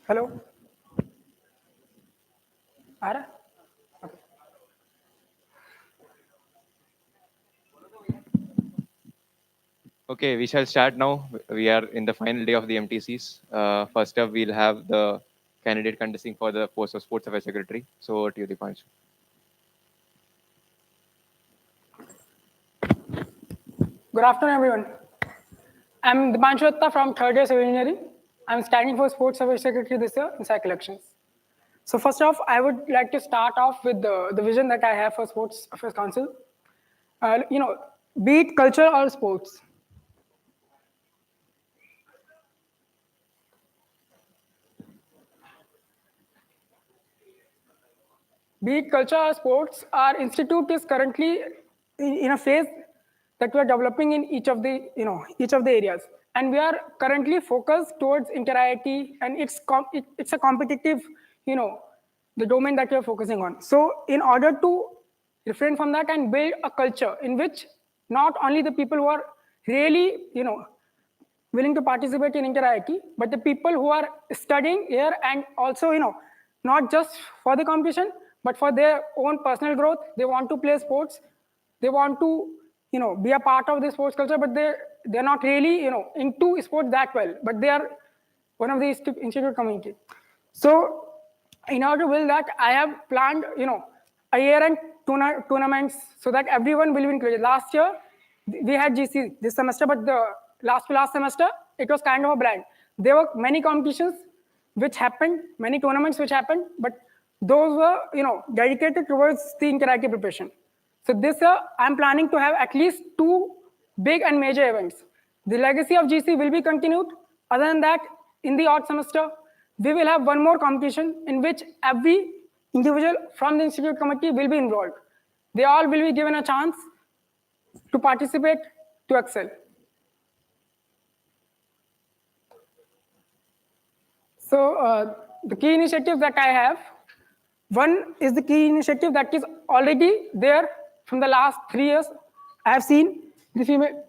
Hello? Ara? Okay, we shall start now. We are in the final day of the MTCs. First up, we'll have the candidate contesting for the post of Sports Affairs Secretary. So, over to you, Dipanshu. Good afternoon, everyone. I'm Dipanshu Atta from third year civil engineering. I'm standing for Sports Affairs Secretary this year in SAC elections. So first off, I would like to start off with the vision that I have for Sports Affairs Council. Be it culture or sports. Be it culture or sports, our institute is currently in a phase that we are developing in each of the areas, and we are currently focused towards inter-IIT, and it's a competitive, the domain that we are focusing on. So in order to refrain from that and build a culture in which not only the people who are really willing to participate in inter-IIT, but the people who are studying here and also not just for the competition but for their own personal growth, they want to play sports, they want to be a part of the sports culture, but they're not really into sports that well, but they are one of the institute community. So in order to build that, I have planned a year-end tournaments so that everyone will be included. Last year we had GC this semester, but the last semester it was kind of a blank. There were many competitions which happened, many tournaments which happened, but those were dedicated towards the inter-IIT preparation. So this year I'm planning to have at least 2 big and major events. The legacy of GC will be continued. Other than that, in the odd semester, we will have one more competition in which every individual from the institute committee will be involved. They all will be given a chance to participate, to excel. So the key initiatives that I have, one is the key initiative that is already there from the last 3 years. I have seen the female.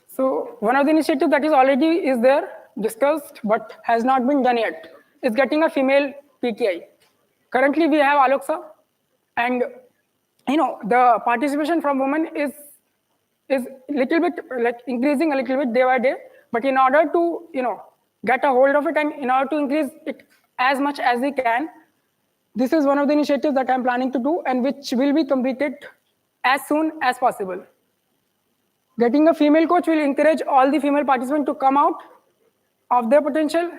So one of the initiatives that is already there, discussed, but has not been done yet, is getting a female PTI. Currently, we have allocation, and the participation from women is little bit like increasing a little bit day by day. But in order to get a hold of it and in order to increase it as much as we can, this is one of the initiatives that I'm planning to do and which will be completed as soon as possible. Getting a female coach will encourage all the female participants to come out of their potential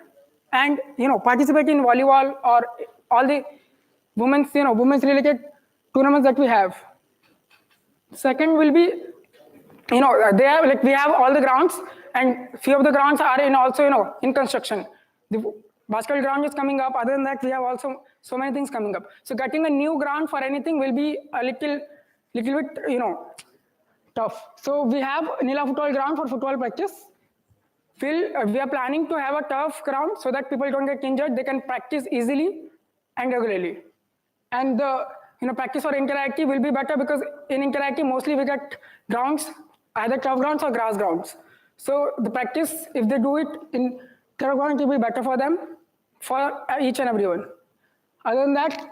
and participate in volleyball or all the women's related tournaments that we have. Second will be we have all the grounds, and few of the grounds are in construction. The basketball ground is coming up. Other than that, we have also so many things coming up. So getting a new ground for anything will be a little bit tough. So we have Nila football ground for football practice. We are planning to have a turf ground so that people don't get injured. They can practice easily and regularly. And the practice for inter-IIT will be better because in inter-IIT mostly we get grounds, either turf grounds or grass grounds. So the practice, if they do it in turf ground, it will be better for them, for each and everyone. Other than that,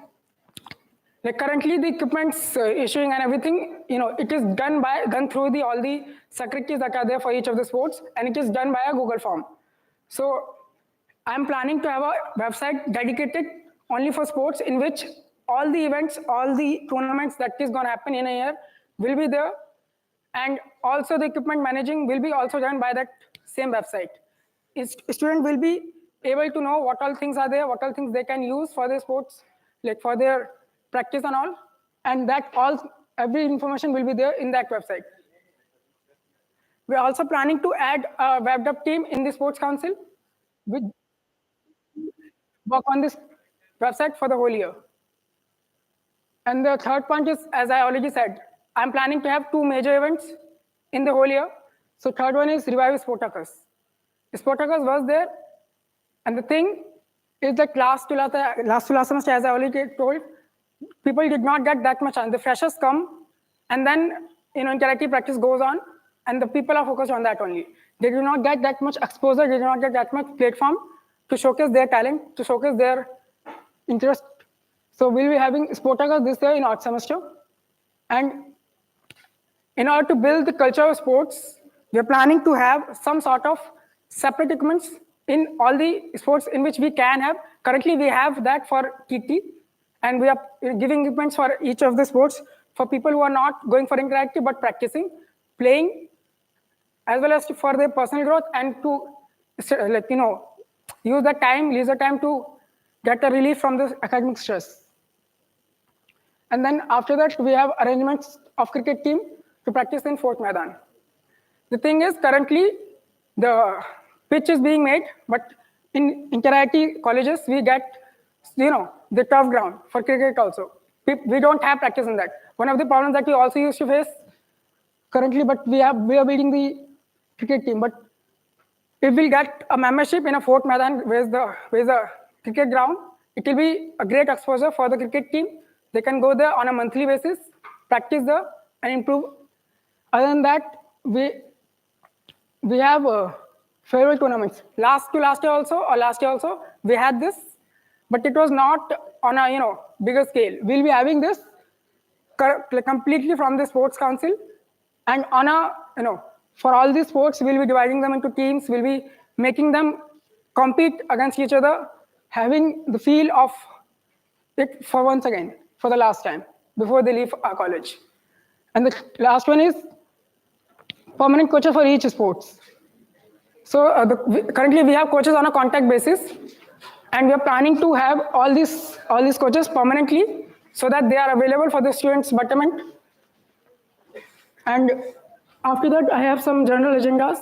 like currently the equipment's issuing and everything, it is done through all the secretaries that are there for each of the sports, and it is done by a Google form. So I'm planning to have a website dedicated only for sports, in which all the events, all the tournaments that is going to happen in a year will be there, and also the equipment managing will be also done by that same website. Student will be able to know what all things are there, what all things they can use for their sports, like for their practice and all, and that every information will be there in that website. We're also planning to add a web dev team in the sports council, which work on this website for the whole year. And the third point is, as I already said, I'm planning to have 2 major events in the whole year. So third one is Revive Sportacus. Sportacus was there, and the thing is that last to last semester, as I already told, people did not get that much on. The freshers come, and then interactive practice goes on, and the people are focused on that only. They do not get that much exposure. They do not get that much platform to showcase their talent, to showcase their interest. So we'll be having Sportacus this year in autumn semester, and in order to build the culture of sports, we're planning to have some sort of separate equipments in all the sports in which we can have. Currently, we have that for TT, and we are giving equipments for each of the sports for people who are not going for interactive but practicing, playing, as well as for their personal growth and to use that time, leisure time to get a relief from the academic stress. And then after that, we have arrangements of cricket team to practice in Fort Maidan. The thing is, currently, the pitch is being made, but in inter-IIT colleges, we get, the tough ground for cricket also. We don't have practice in that. One of the problems that we also used to face currently, but we are building the cricket team. But if we'll get a membership in a Fort Maidan, where's the cricket ground, it will be a great exposure for the cricket team. They can go there on a monthly basis, practice there, and improve. Other than that, we have farewell tournaments. Last year also, we had this, but it was not on a bigger scale. We'll be having this completely from the sports council, and on a for all these sports, we'll be dividing them into teams. We'll be making them compete against each other, having the feel of it for once again, for the last time, before they leave our college. And the last one is permanent coaches for each sports. So currently we have coaches on a contact basis, and we are planning to have all these coaches permanently so that they are available for the students' betterment. And after that, I have some general agendas.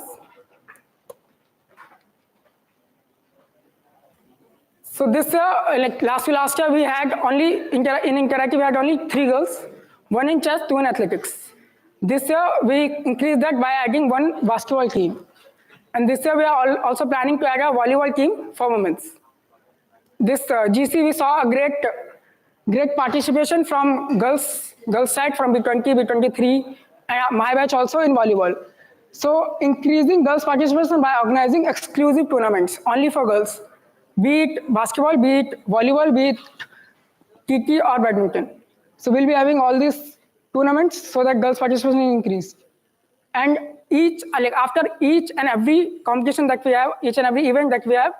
So this year, last year, we had only in interactive, we had only 3 girls, 1 in chess, 2 in athletics. This year, we increased that by adding 1 basketball team. And this year, we are also planning to add a volleyball team for women's. This GC, we saw a great participation from girls side, from B20, B23, and my batch also in volleyball. So increasing girls' participation by organizing exclusive tournaments only for girls, be it basketball, be it volleyball, be it TT or badminton. So we'll be having all these tournaments so that girls' participation will increase. And after each and every competition that we have, each and every event that we have,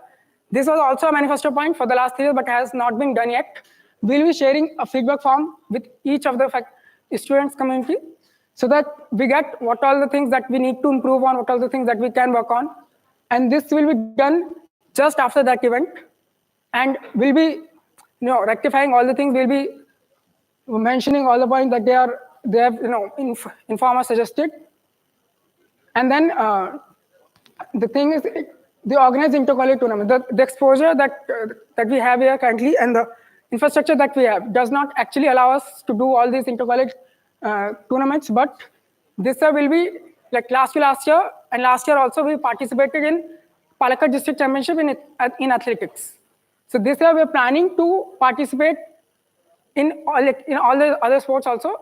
this was also a manifesto point for the last 3 years, but has not been done yet. We'll be sharing a feedback form with each of the students' community, so that we get what all the things that we need to improve on, what all the things that we can work on. And this will be done just after that event. And we'll be rectifying all the things. We'll be mentioning all the points that they have informed or suggested. And then the thing is, they organize inter-college tournament. The exposure that we have here currently and the infrastructure that we have does not actually allow us to do all these inter-college tournaments, but this year will be like last year, and last year also we participated in Palakkad District Championship in athletics. So this year we are planning to participate in all the other sports also.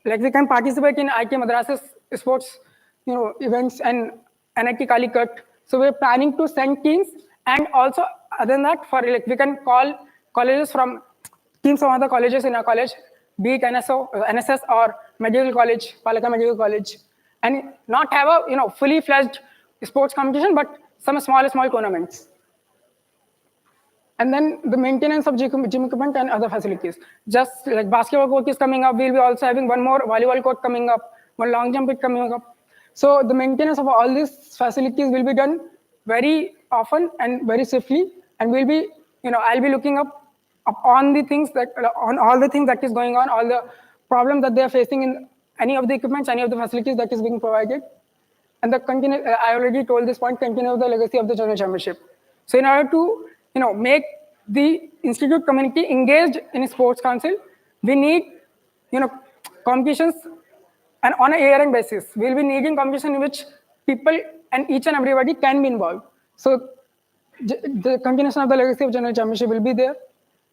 Like we can participate in IIT Madras's sports events and NIT Calicut. So we're planning to send teams, and also other than that, we can call colleges from teams from other colleges in our college, be it NSS or medical college, Palakkad Medical College, and not have a fully fledged sports competition, but some small tournaments. And then the maintenance of gym equipment and other facilities. Just like basketball court is coming up, we'll be also having 1 more volleyball court coming up, 1 long jump pit coming up. So the maintenance of all these facilities will be done very often and very swiftly, and we'll be, I'll be looking up on the things on all the things that is going on, all the problems that they are facing in any of the equipments, any of the facilities that is being provided. And I already told this point, continue the legacy of the General Championship. So in order to, make the institute community engaged in sports council, we need competitions, and on a year-end basis, we'll be needing competition in which people and each and everybody can be involved. So the continuation of the legacy of general championship will be there,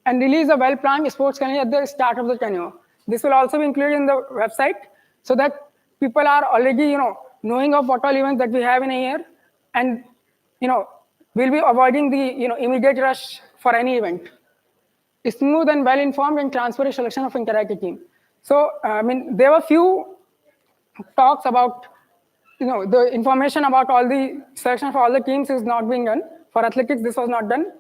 and release a well-planned sports calendar at the start of the tenure. This will also be included in the website so that people are already, knowing of what all events that we have in a year, and, we'll be avoiding the, immediate rush for any event. A smooth and well-informed and transparent selection of interactive team. So, there were few talks about, the information about all the selection for all the teams is not being done. For athletics, this was not done.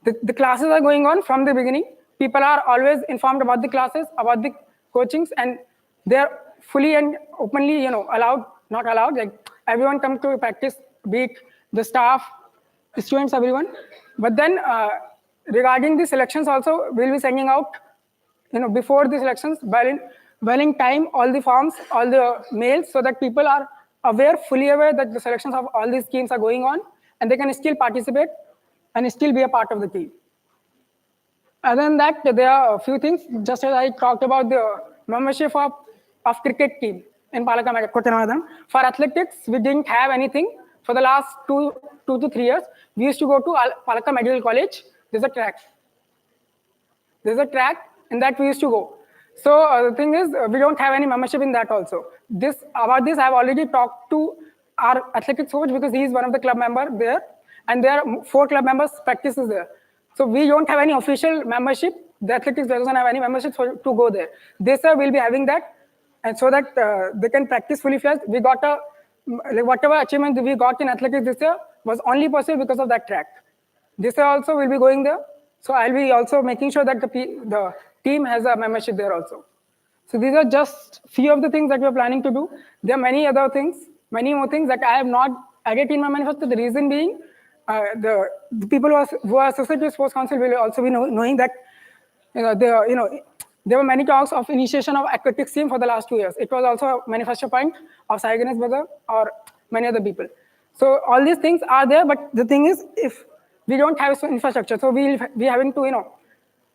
The classes are going on from the beginning. People are always informed about the classes, about the coachings, and they're fully and openly, allowed, not allowed, like everyone comes to practice, be it the staff, the students, everyone. But then regarding the selections also, we'll be sending out, before the selections, well in time, all the forms, all the mails, so that people are fully aware that the selections of all these teams are going on, and they can still participate and still be a part of the team. Other than that, there are a few things, just as I talked about the membership of cricket team in Palaka. For athletics, we didn't have anything. For the last two to 3 years, we used to go to Palaka Medical College. There's a track. In that we used to go. So the thing is, we don't have any membership in that also. About this, I've already talked to our athletics coach because he's one of the club members there, and there are 4 club members practices there. So we don't have any official membership. The athletics doesn't have any membership to go there. This year we'll be having that, and so that they can practice fully fledged. We got whatever achievement we got in athletics this year was only possible because of that track. This year also we'll be going there. So I'll be also making sure that the team has a membership there also. So these are just few of the things that we're planning to do. There are many other things, many more things that I have not added in my manifesto. The reason being, the people who are associated with Sports Council will also be knowing that there were many talks of initiation of aquatics team for the last 2 years. It was also a manifesto point of Sai Ganesh brother or many other people. So all these things are there, but the thing is, if we don't have infrastructure, so we'll be having to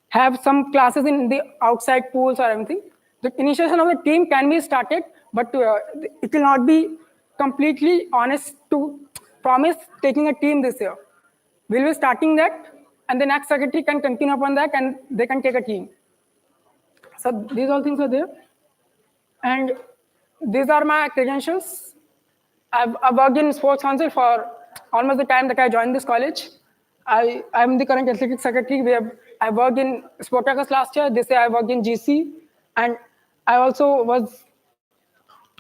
have some classes in the outside pools or everything. The initiation of the team can be started, but it will not be completely honest to promise taking a team this year. We'll be starting that, and the next secretary can continue upon that, and they can take a team. So these all things are there. And these are my credentials. I've worked in Sports Council for almost the time that I joined this college. I'm the current athletics secretary. I worked in Sportacus last year. This year I worked in GC. And I also was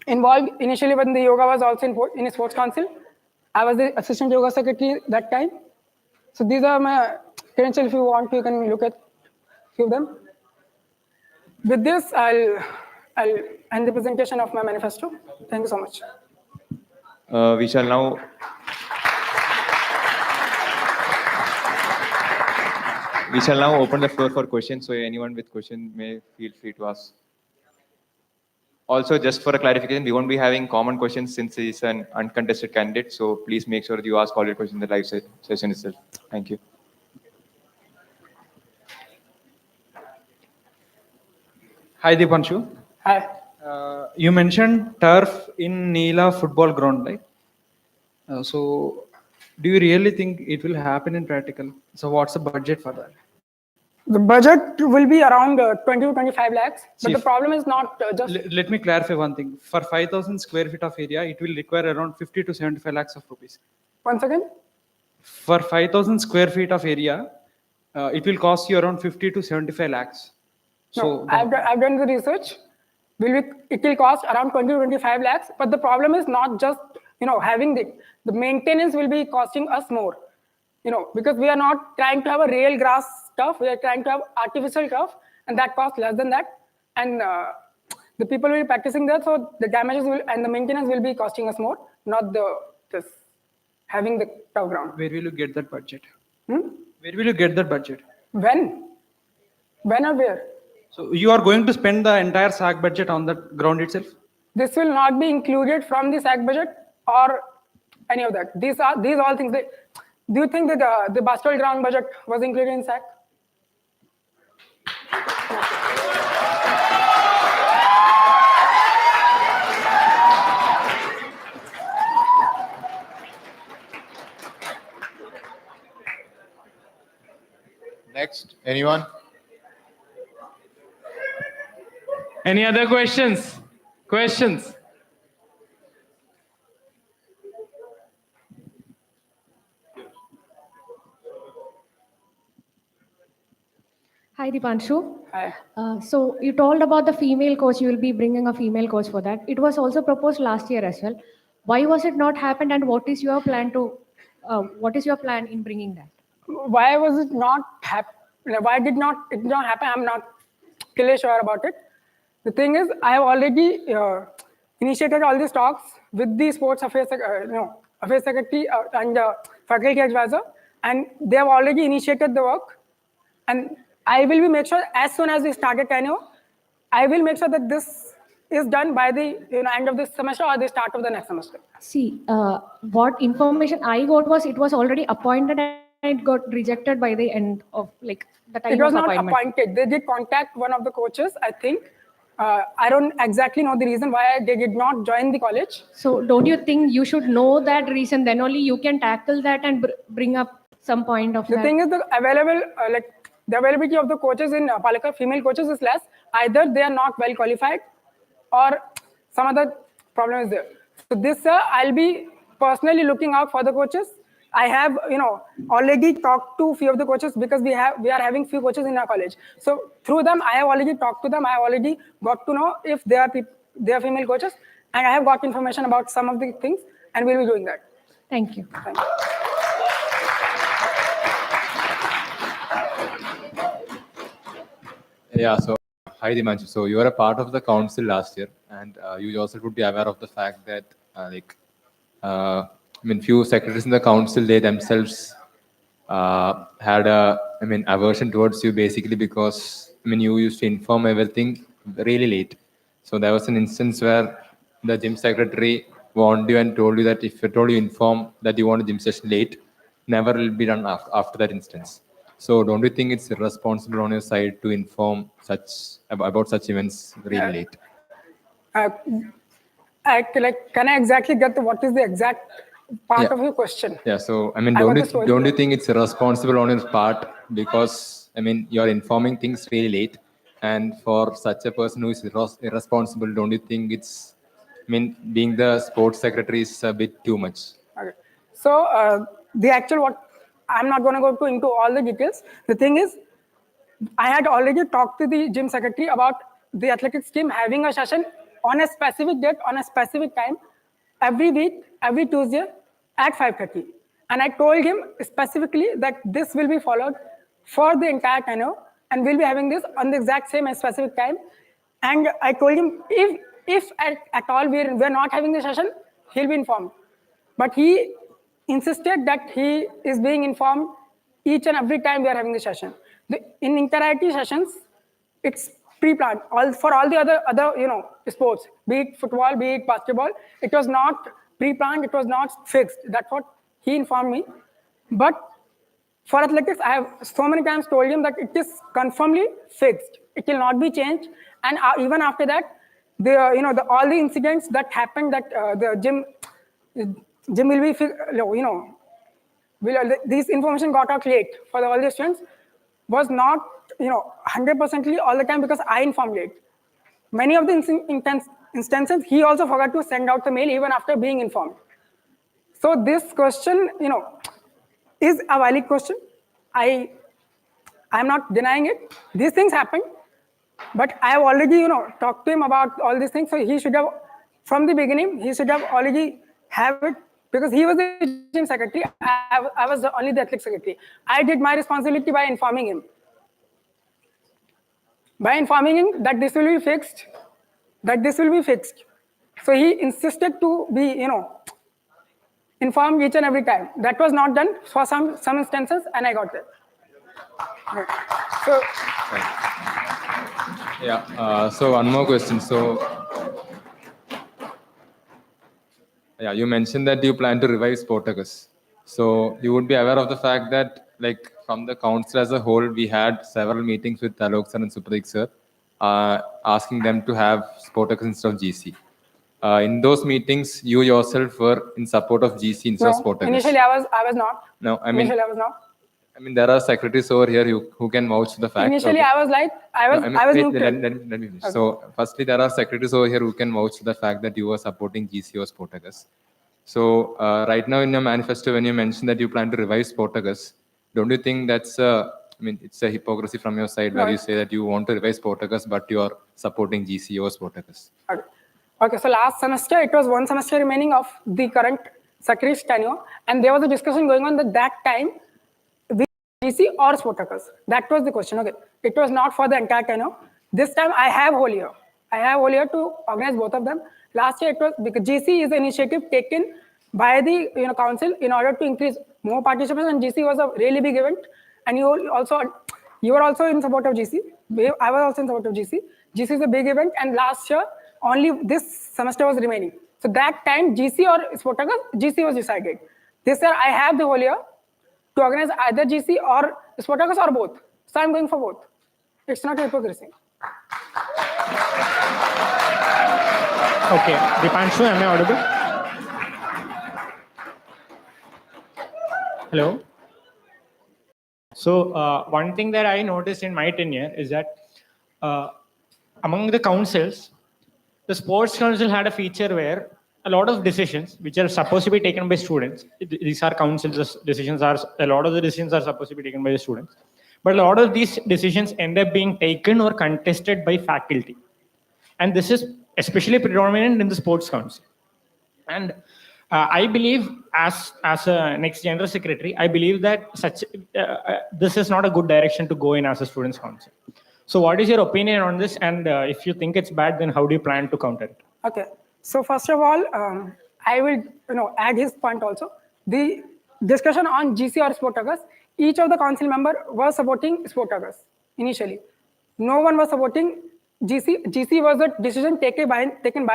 involved initially when the yoga was also in a Sports Council. I was the assistant yoga secretary that time. So these are my credentials. If you want, you can look at a few of them. With this, I'll end the presentation of my manifesto. Thank you so much. We shall now open the floor for questions. So anyone with question may feel free to ask. Also, just for a clarification, we won't be having common questions since he's an uncontested candidate. So please make sure that you ask all your questions in the live session itself. Thank you. Hi, Deepanshu. Hi. You mentioned turf in Neela football ground, right? So do you really think it will happen in practical? So what's the budget for that? The budget will be around 20 to 25 lakhs. But the problem is not just... Let me clarify one thing. For 5,000 square feet of area, it will require around 50 to 75 lakhs of rupees. Once again? For 5,000 square feet of area, it will cost you around 50 to 75 lakhs. So I've done the research. It will cost around 20 to 25 lakhs. But the problem is not just having the maintenance will be costing us more. Because we are not trying to have a real grass turf. We are trying to have artificial turf, and that costs less than that. And the people will be practicing there, so the damages and the maintenance will be costing us more, not having the turf ground. Where will you get that budget? Where will you get that budget? When or where? So you are going to spend the entire SAC budget on that ground itself? This will not be included from the SAC budget or any of that. These all things. Do you think that the basketball ground budget was included in SAC? Anyone? Any other questions? Questions? Hi, Dipanshu. Hi. So you told about the female coach. You will be bringing a female coach for that. It was also proposed last year as well. Why was it not happened? And what is your plan to? What is your plan in bringing that? Why was it not happen? Why did not it not happen? I'm not clearly sure about it. The thing is, I have already initiated all these talks with the sports affairs, affairs secretary and faculty advisor, and they have already initiated the work. And I will be make sure as soon as we start a tenure, I will make sure that this is done by the end of this semester or the start of the next semester. See, what information I got was it was already appointed and it got rejected by the end of like the time It was of not appointment. appointed. They did contact one of the coaches, I think. I don't exactly know the reason why they did not join the college. So don't you think you should know that reason? Then only you can tackle that and bring up some point of The that. thing is, the availability of the coaches in Palakkad, female coaches is less. Either they are not well qualified, or some other problem is there. So this, I'll be personally looking out for the coaches. I have, already talked to few of the coaches because we are having few coaches in our college. So through them, I have already talked to them. I have already got to know if they are female coaches, and I have got information about some of the things, and we'll be doing that. Thank you. Thank you. Yeah, so hi Dimanshu. So you were a part of the council last year, and you yourself would be aware of the fact that few secretaries in the council, they themselves had aversion towards you basically because you used to inform everything really late. So there was an instance where the gym secretary warned you and told you that if at all you inform that you want a gym session late, never will be done after that instance. So don't you think it's irresponsible on your side to inform about such events really late? Can I exactly get what is the exact part Yeah. of your question? Yeah, so I got the story. don't you think it's irresponsible on your part because you're informing things really late, and for such a person who is irresponsible, don't you think it's being the sports secretary is a bit too much? Okay. So the actual I'm not going to go into all the details. The thing is, I had already talked to the gym secretary about the athletics team having a session on a specific date, on a specific time, every week, every Tuesday at 5:30. And I told him specifically that this will be followed for the entire tenure, and we'll be having this on the exact same and specific time. And I told him if at all we're not having the session, he'll be informed. But he insisted that he is being informed each and every time we are having the session. In inter-IT sessions, it's pre-planned. For all the other sports, be it football, be it basketball, it was not pre-planned. It was not fixed. That's what he informed me. But for athletics, I have so many times told him that it is confirmly fixed. It will not be changed. And even after that, all the incidents that happened, that the gym will be, this information got out late for all the students was not 100% all the time because I informed late. Many of the instances, he also forgot to send out the mail even after being informed. So this question, is a valid question. I'm not denying it. These things happen, but I have already, talked to him about all these things. So he should have, from the beginning, he should have already have it because he was the gym secretary. I was only the athletic secretary. I did my responsibility by informing him. By informing him that this will be fixed, So he insisted to be, informed each and every time. That was not done for some instances, and I got it. So, Yeah. So one more question. So, yeah, you mentioned that you plan to revive Sportacus. So you would be aware of the fact that, from the council as a whole, we had several meetings with Alok sir and Supratik sir, asking them to have Sportacus instead of GC. In those meetings, you yourself were in support of GC instead of Sportacus. initially I was not. No, Initially I was not. I mean, there are secretaries over here who can vouch to the fact. Initially, okay. I was like, I was wait, neutral. let me finish. So, firstly, there are secretaries over here who can vouch to the fact that you are supporting GC or Sportacus. So, right now in your manifesto, when you mention that you plan to revive Sportacus, don't you think that's it's a hypocrisy from your side where you say that you want to revive Sportacus, but you are supporting GC or Sportacus? Okay, so last semester, it was one semester remaining of the current secretary's tenure, and there was a discussion going on that time, GC or Sportacus. That was the question. Okay, it was not for the entire tenure. This time, I have whole year. I have whole year to organize both of them. Last year, it was because GC is an initiative taken by the council in order to increase more participation, and GC was a really big event. And you were also in support of GC. I was also in support of GC. GC is a big event, and last year only this semester was remaining. So that time, GC or Sportacus, GC was decided. This year, I have the whole year to organize either GC or Sportacus or both. So I'm going for both. It's not hypocrisy. Okay, Dipanshu, am I audible? Hello. So one thing that I noticed in my tenure is that among the councils, the sports council had a feature where a lot of decisions which are supposed to be taken by students, these are councils decisions, a lot of the decisions are supposed to be taken by the students, but a lot of these decisions end up being taken or contested by faculty, and this is especially predominant in the sports council. And I believe, as a next general secretary, I believe that this is not a good direction to go in as a students council. So what is your opinion on this? And if you think it's bad, then how do you plan to counter it? Okay. So first of all, I will add his point also. The discussion on GC or Sportacus, each of the council member was supporting Sportacus initially. No one was supporting GC. GC was a decision taken by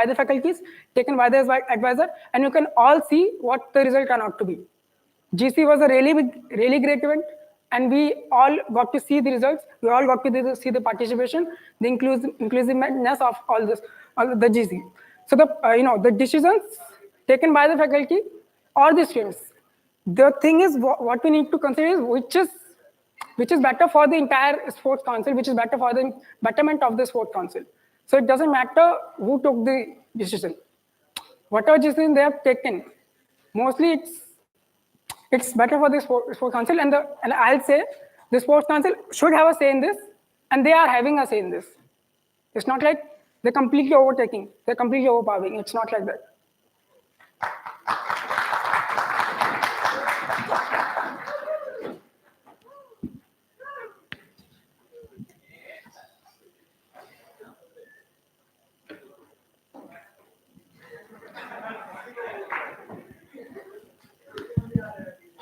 the faculties, taken by the advisor, and you can all see what the result turned out to be. GC was a really great event, and we all got to see the results. We all got to see the participation, the inclusiveness of all the GC. So the decisions taken by the faculty or the students. The thing is, what we need to consider is which is better for the entire sports council, which is better for the betterment of the sports council. So it doesn't matter who took the decision. Whatever decision they have taken, mostly it's better for the sports council, and I'll say the sports council should have a say in this, and they are having a say in this. It's not like they're completely overtaking, they're completely overpowering. It's not like that.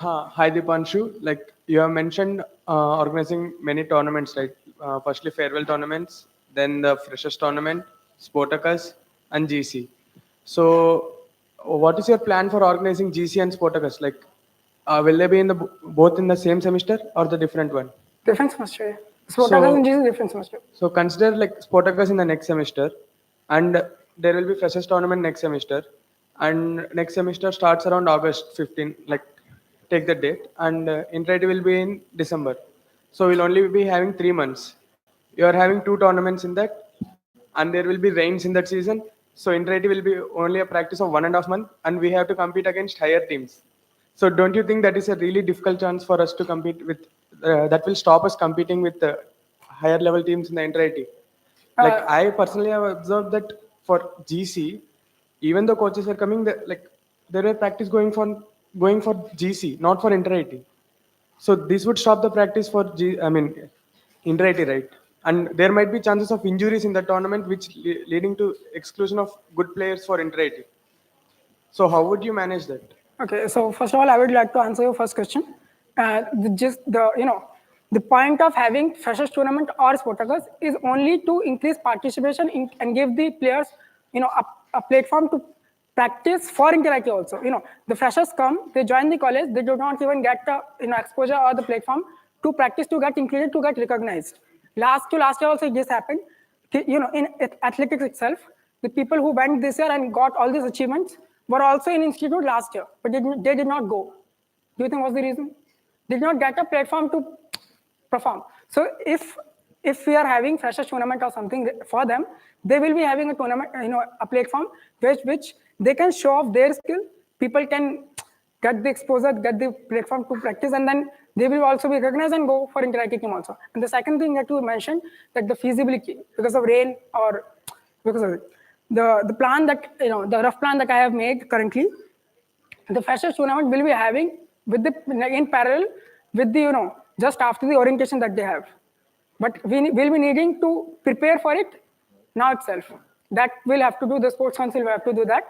Hi Dipanshu, like you have mentioned organizing many tournaments, right? Firstly farewell tournaments, then the freshers tournament, Sportacus and GC. So what is your plan for organizing GC and Sportacus? Like will they be both in the same semester or the different one? Different semester. Sportacus and GC different semester. So consider like Sportacus in the next semester, and there will be freshers tournament next semester, and next semester starts around August 15, like take the date, and Intrati will be in December. So we'll only be having 3 months. You are having 2 tournaments in that, and there will be rains in that season. So Intrati will be only a practice of 1.5 months, and we have to compete against higher teams. So don't you think that is a really difficult chance for us to compete with, that will stop us competing with the higher level teams in the Intrati? Like I personally have observed that for GC, even though coaches are coming, there were practice going for GC, not for Inter-IT. So this would stop the practice for Inter-IT, right? And there might be chances of injuries in the tournament, which leading to exclusion of good players for Inter-IT. So how would you manage that? Okay, so first of all, I would like to answer your first question. The point of having freshers tournament or Sportacus is only to increase participation and give the players, a platform to practice for Inter-IT also. The freshers come, they join the college, they do not even get exposure or the platform to practice, to get included, to get recognized. Last year also this happened. In athletics itself, the people who went this year and got all these achievements were also in institute last year, but they did not go. Do you think what's the reason? did not get a platform to perform. So if we are having freshers tournament or something for them, they will be having a tournament, a platform which they can show off their skill. People can get the exposure, get the platform to practice, and then they will also be recognized and go for interactive team also. And the second thing that you mentioned, that the feasibility because of rain or because of it, the plan that the rough plan that I have made currently, the freshers tournament will be having with the in parallel with the just after the orientation that they have. But we will be needing to prepare for it now itself. That we'll have to do, the sports council will have to do that.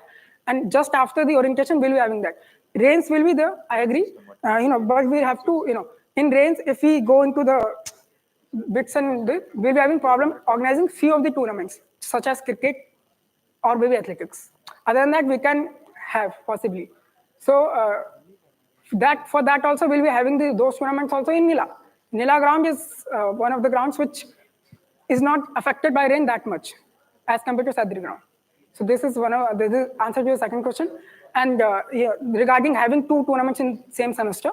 And just after the orientation, we'll be having that. Rains will be there, I agree. But we have to, in rains, if we go into the bits and we'll be having problem organizing few of the tournaments, such as cricket or maybe athletics. Other than that, we can have possibly. So for that also, we'll be having those tournaments also in Nila. Nila ground is one of the grounds which is not affected by rain that much as compared to Sadri ground. So this is this answer to your second question. And regarding having 2 tournaments in same semester.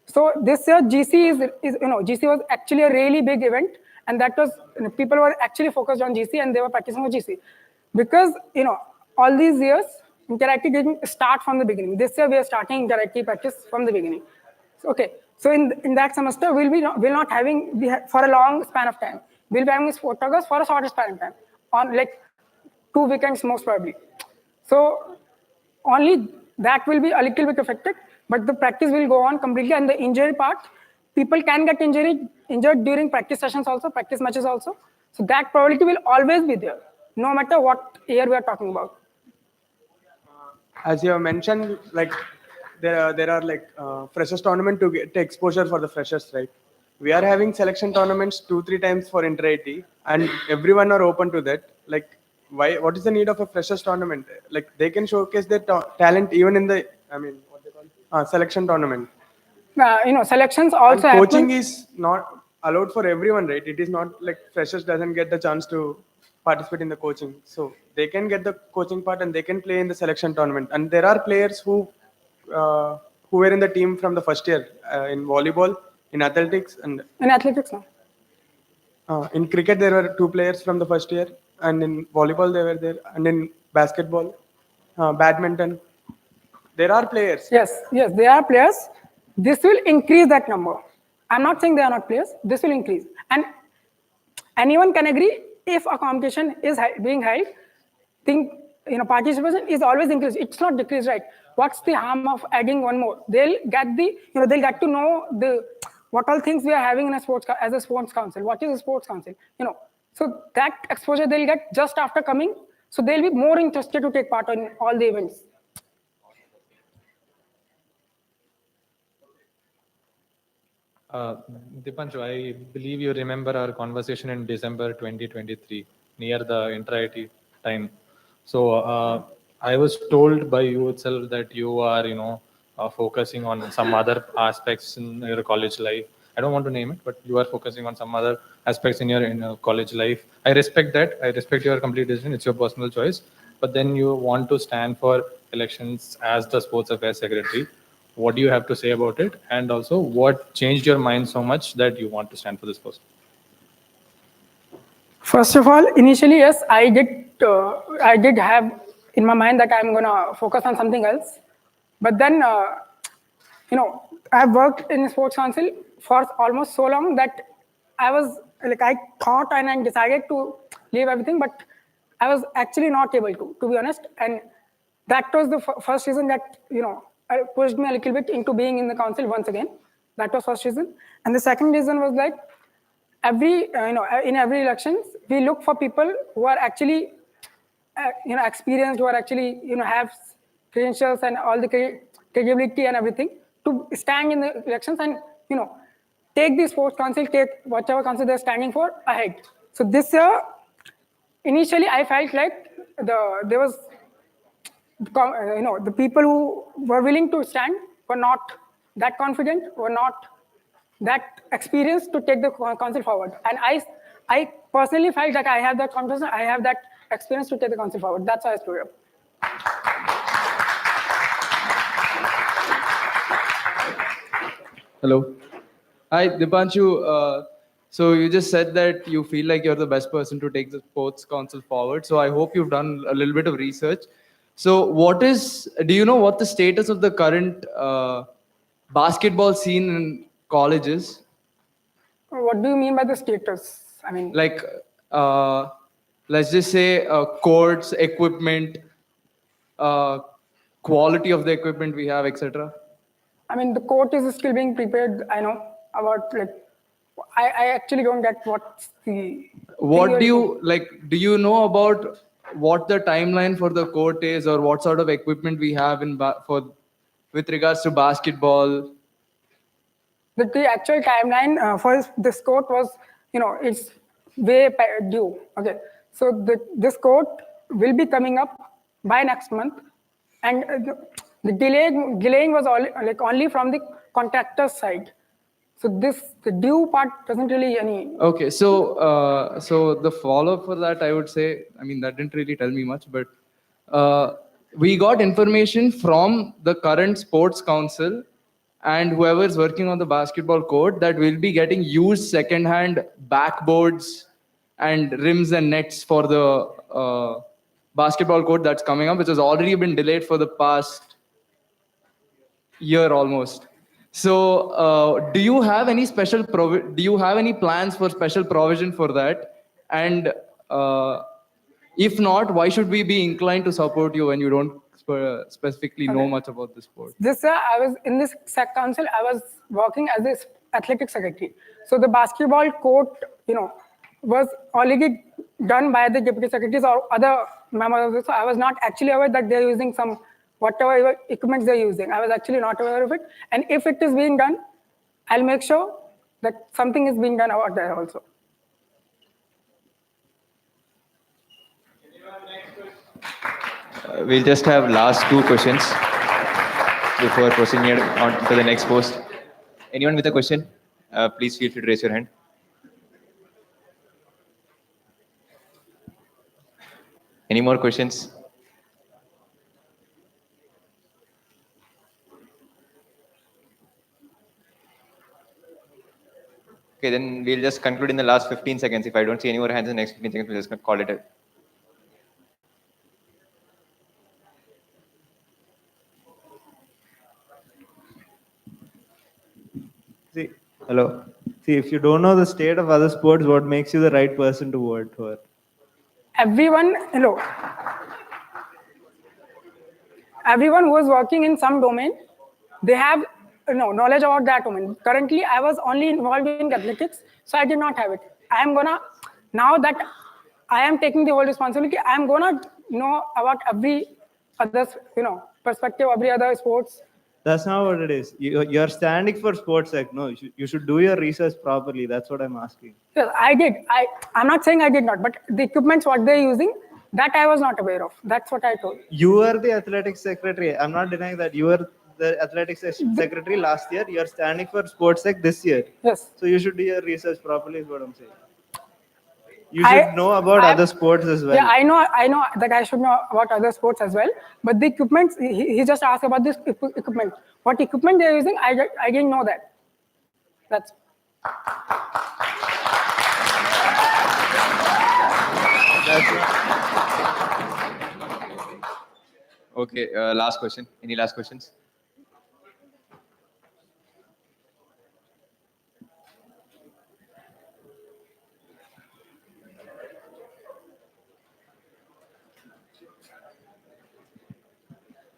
So this year GC GC was actually a really big event, and that was people were actually focused on GC and they were practicing with GC because all these years interactive didn't start from the beginning. This year we are starting interactive practice from the beginning. So, okay. So in that semester, we'll not having for a long span of time. We'll be having photographs for a shorter span of time, on like 2 weekends most probably. So only that will be a little bit affected, but the practice will go on completely. And the injury part, people can get injured during practice sessions also, practice matches also. So that probability will always be there, no matter what year we are talking about. As you have mentioned, like there are like freshers tournament to get exposure for the freshers, right? We are having selection tournaments 2-3 times for inter-IT, and everyone are open to that. Like, why? What is the need of a freshers tournament? Like, they can showcase their talent even in the, what they call selection tournament. Selections also. And coaching is not allowed for everyone, right? It is not like freshers doesn't get the chance to participate in the coaching, so they can get the coaching part and they can play in the selection tournament. And there are players who were in the team from the first year in volleyball, in athletics, and in athletics now. In cricket there were 2 players from the first year, and in volleyball they were there, and in basketball, badminton, there are players. Yes, they are players. This will increase that number. I'm not saying they are not players. This will increase, and anyone can agree if a competition is being held, participation is always increased. It's not decreased, right? What's the harm of adding one more? They'll get they'll get to know what all things we are having in a as a sports council. What is a sports council? So that exposure they'll get just after coming. So they'll be more interested to take part in all the events. Dipanshu, I believe you remember our conversation in December 2023 near the inter-IT time. So I was told by you itself that you are, focusing on some other aspects in your college life. I don't want to name it, but you are focusing on some other aspects in your college life. I respect that. I respect your complete decision. It's your personal choice. But then you want to stand for elections as the sports affairs secretary. What do you have to say about it? And also, what changed your mind so much that you want to stand for this post? First of all, initially, yes, I did have in my mind that I'm gonna focus on something else. But then, I've worked in sports council for almost so long that I was like, I thought and I decided to leave everything, but I was actually not able to be honest. And that was the first reason that, pushed me a little bit into being in the council once again. That was first reason. And the second reason was like, in every elections, we look for people who are actually, experienced, who are actually, have credentials and all the credibility and everything to stand in the elections and, take the sports council, take whatever council they're standing for ahead. So this year, initially, I felt like there was, the people who were willing to stand were not that confident, were not that experienced to take the council forward. And I personally felt that I have that confidence, I have that experience to take the council forward. That's why I stood up. Hello. Hi, Dipanshu. So you just said that you feel like you're the best person to take the sports council forward. So I hope you've done a little bit of research. So do you know what the status of the current basketball scene in college is? What do you mean by the status? I mean, Like, let's just say courts, equipment, uh, quality of the equipment we have, etc. the court is still being prepared. I know about like, I actually don't get what's the. What thing do you're you like? Do you know about what the timeline for the court is, or what sort of equipment we have with regards to basketball? The actual timeline for this court was, it's due. Okay, so this court will be coming up by next month, and the delaying was only from the contractor's side. So the due part doesn't really any. Okay, so the follow-up for that, I would say, I mean, that didn't really tell me much, but we got information from the current sports council and whoever is working on the basketball court that we'll be getting used second-hand backboards and rims and nets for the basketball court that's coming up, which has already been delayed for the past year almost. So, do you have any do you have any plans for special provision for that? And if not, why should we be inclined to support you when you don't specifically know much about the sport? This year, I was in this SAC council. I was working as this athletic secretary. So the basketball court, was already done by the deputy secretaries or other members of this. So I was not actually aware that they're using some whatever equipment they're using. I was actually not aware of it. And if it is being done, I'll make sure that something is being done about there also. We'll just have last two questions before proceeding on to the next post. Anyone with a question? Please feel free to raise your hand. Any more questions? Okay, then we'll just conclude in the last 15 seconds. If I don't see any more hands in the next 15 seconds, we'll just call it a. See, hello. See, if you don't know the state of other sports, what makes you the right person to vote for? Everyone who is working in some domain, they have knowledge about that domain. Currently, I was only involved in athletics, so I did not have it. Now that I am taking the whole responsibility, I am gonna know about every other, perspective, every other sports. That's not what it is. You're standing for sports act. No, you should do your research properly. That's what I'm asking. Yes, I did. I'm not saying I did not, but the equipments what they're using, that I was not aware of. That's what I told. You were the athletics secretary. I'm not denying that. You were the athletics secretary last year. You're standing for sports act this year. Yes. So you should do your research properly is what I'm saying. You should know about other sports as well. Yeah, I know that I should know about other sports as well. But the equipment, he just asked about this equipment. What equipment they're using, I didn't know that. That's. Okay, last question. Any last questions?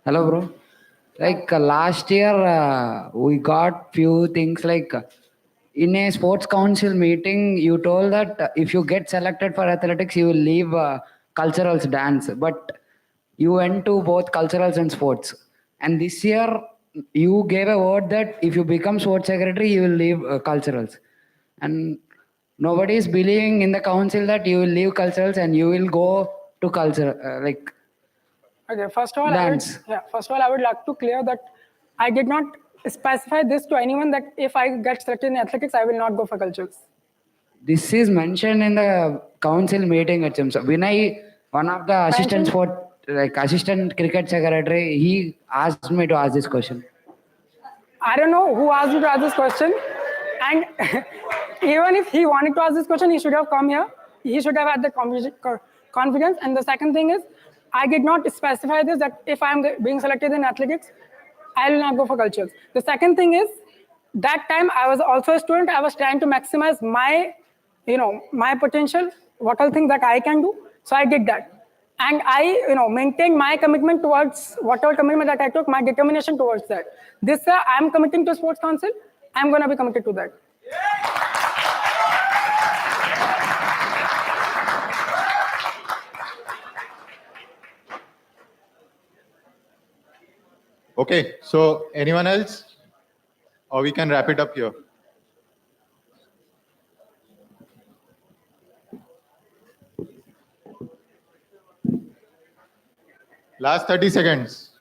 Hello, bro. Last year, we got few things in a sports council meeting, you told that if you get selected for athletics, you will leave culturals dance. But you went to both culturals and sports. And this year, you gave a word that if you become sports secretary, you will leave culturals. And nobody is believing in the council that you will leave culturals and you will go to culture, Okay, first of all, dance. I would like to clear that I did not specify this to anyone that if I get selected in athletics, I will not go for cultures. This is mentioned in the council meeting at Chimsa. Vinay, one of the assistant assistant cricket secretary, he asked me to ask this question. I don't know who asked you to ask this question. And even if he wanted to ask this question, he should have come here. He should have had the confidence. And the second thing is, I did not specify this, that if I'm being selected in athletics, I will not go for cultures. The second thing is, that time I was also a student. I was trying to maximize my, my potential, what all things that I can do. So I did that. And I, maintained my commitment towards whatever commitment that I took, my determination towards that. This year, I'm committing to Sports Council. I'm going to be committed to that. Okay, so anyone else? Or we can wrap it up here. Last 30 seconds.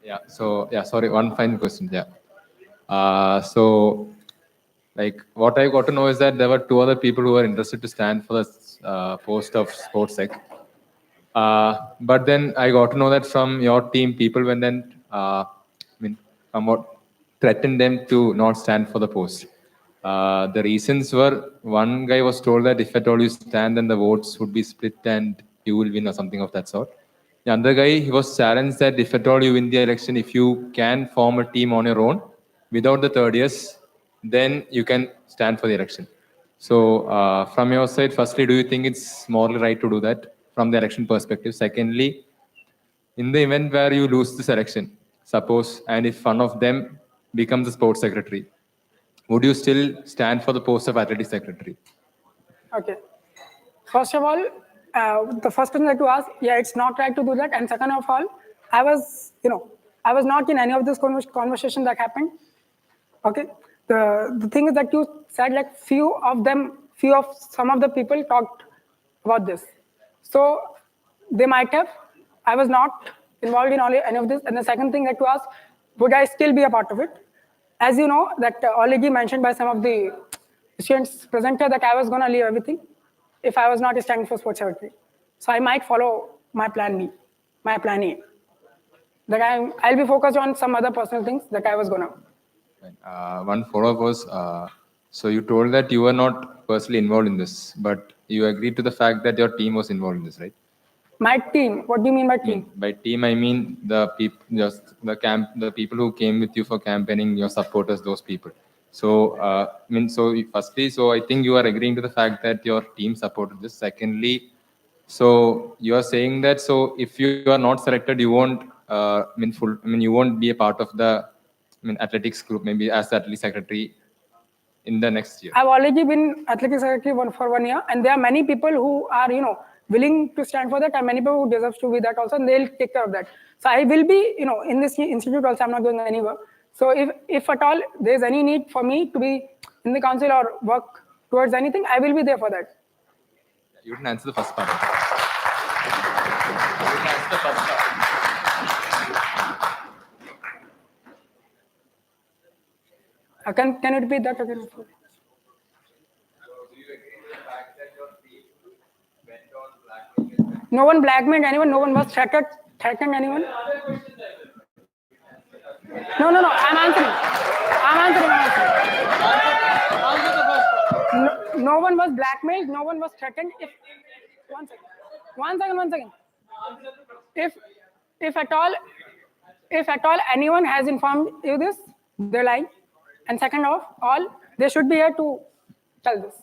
Yeah. So yeah, sorry. One final question. Yeah. So like what I got to know is that there were two other people who were interested to stand for the post of sports sec. But then I got to know that from your team, people went and somewhat threatened them to not stand for the post. The reasons were, one guy was told that if at all you stand, then the votes would be split and you will win or something of that sort. The other guy, he was challenged that if at all you win the election, if you can form a team on your own without the third years, then you can stand for the election. So from your side, firstly, do you think it's morally right to do that from the election perspective? Secondly, in the event where you lose this election, suppose, and if one of them becomes the sports secretary, would you still stand for the post of athletic secretary? Okay. First of all, the first thing that you asked, yeah, it's not right to do that. And second of all, I was not in any of this conversation that happened. Okay. The thing is that you said like few of some of the people talked about this. So they might have. I was not involved in any of this. And the second thing that you asked, would I still be a part of it? As you know, that already mentioned by some of the students present here, that I was going to leave everything if I was not standing for sports secretary. So I might follow my plan B, my plan A. That I'll be focused on some other personal things that I was going to. One follow-up was, so you told that you were not personally involved in this, but you agreed to the fact that your team was involved in this, right? My team. What do you mean by team? By team, I mean the people, the people who came with you for campaigning, your supporters, those people. So, firstly, so I think you are agreeing to the fact that your team supported this. Secondly, so you are saying that, so if you are not selected, you won't, you won't be a part of the, athletics group, maybe as the athletic secretary in the next year. I've already been athletic secretary for 1 year, and there are many people who are, willing to stand for that, and many people who deserve to be that also, and they'll take care of that. So I will be, in this institute also, I'm not going anywhere. So if at all there's any need for me to be in the council or work towards anything, I will be there for that. You didn't answer the first part. You didn't answer the first part. Can you repeat that again? No one blackmailed anyone. No one was threatened anyone. No. I'm answering. No one was blackmailed. No one was threatened. One second. If at all anyone has informed you this, they're lying. And second of all, they should be here to tell this.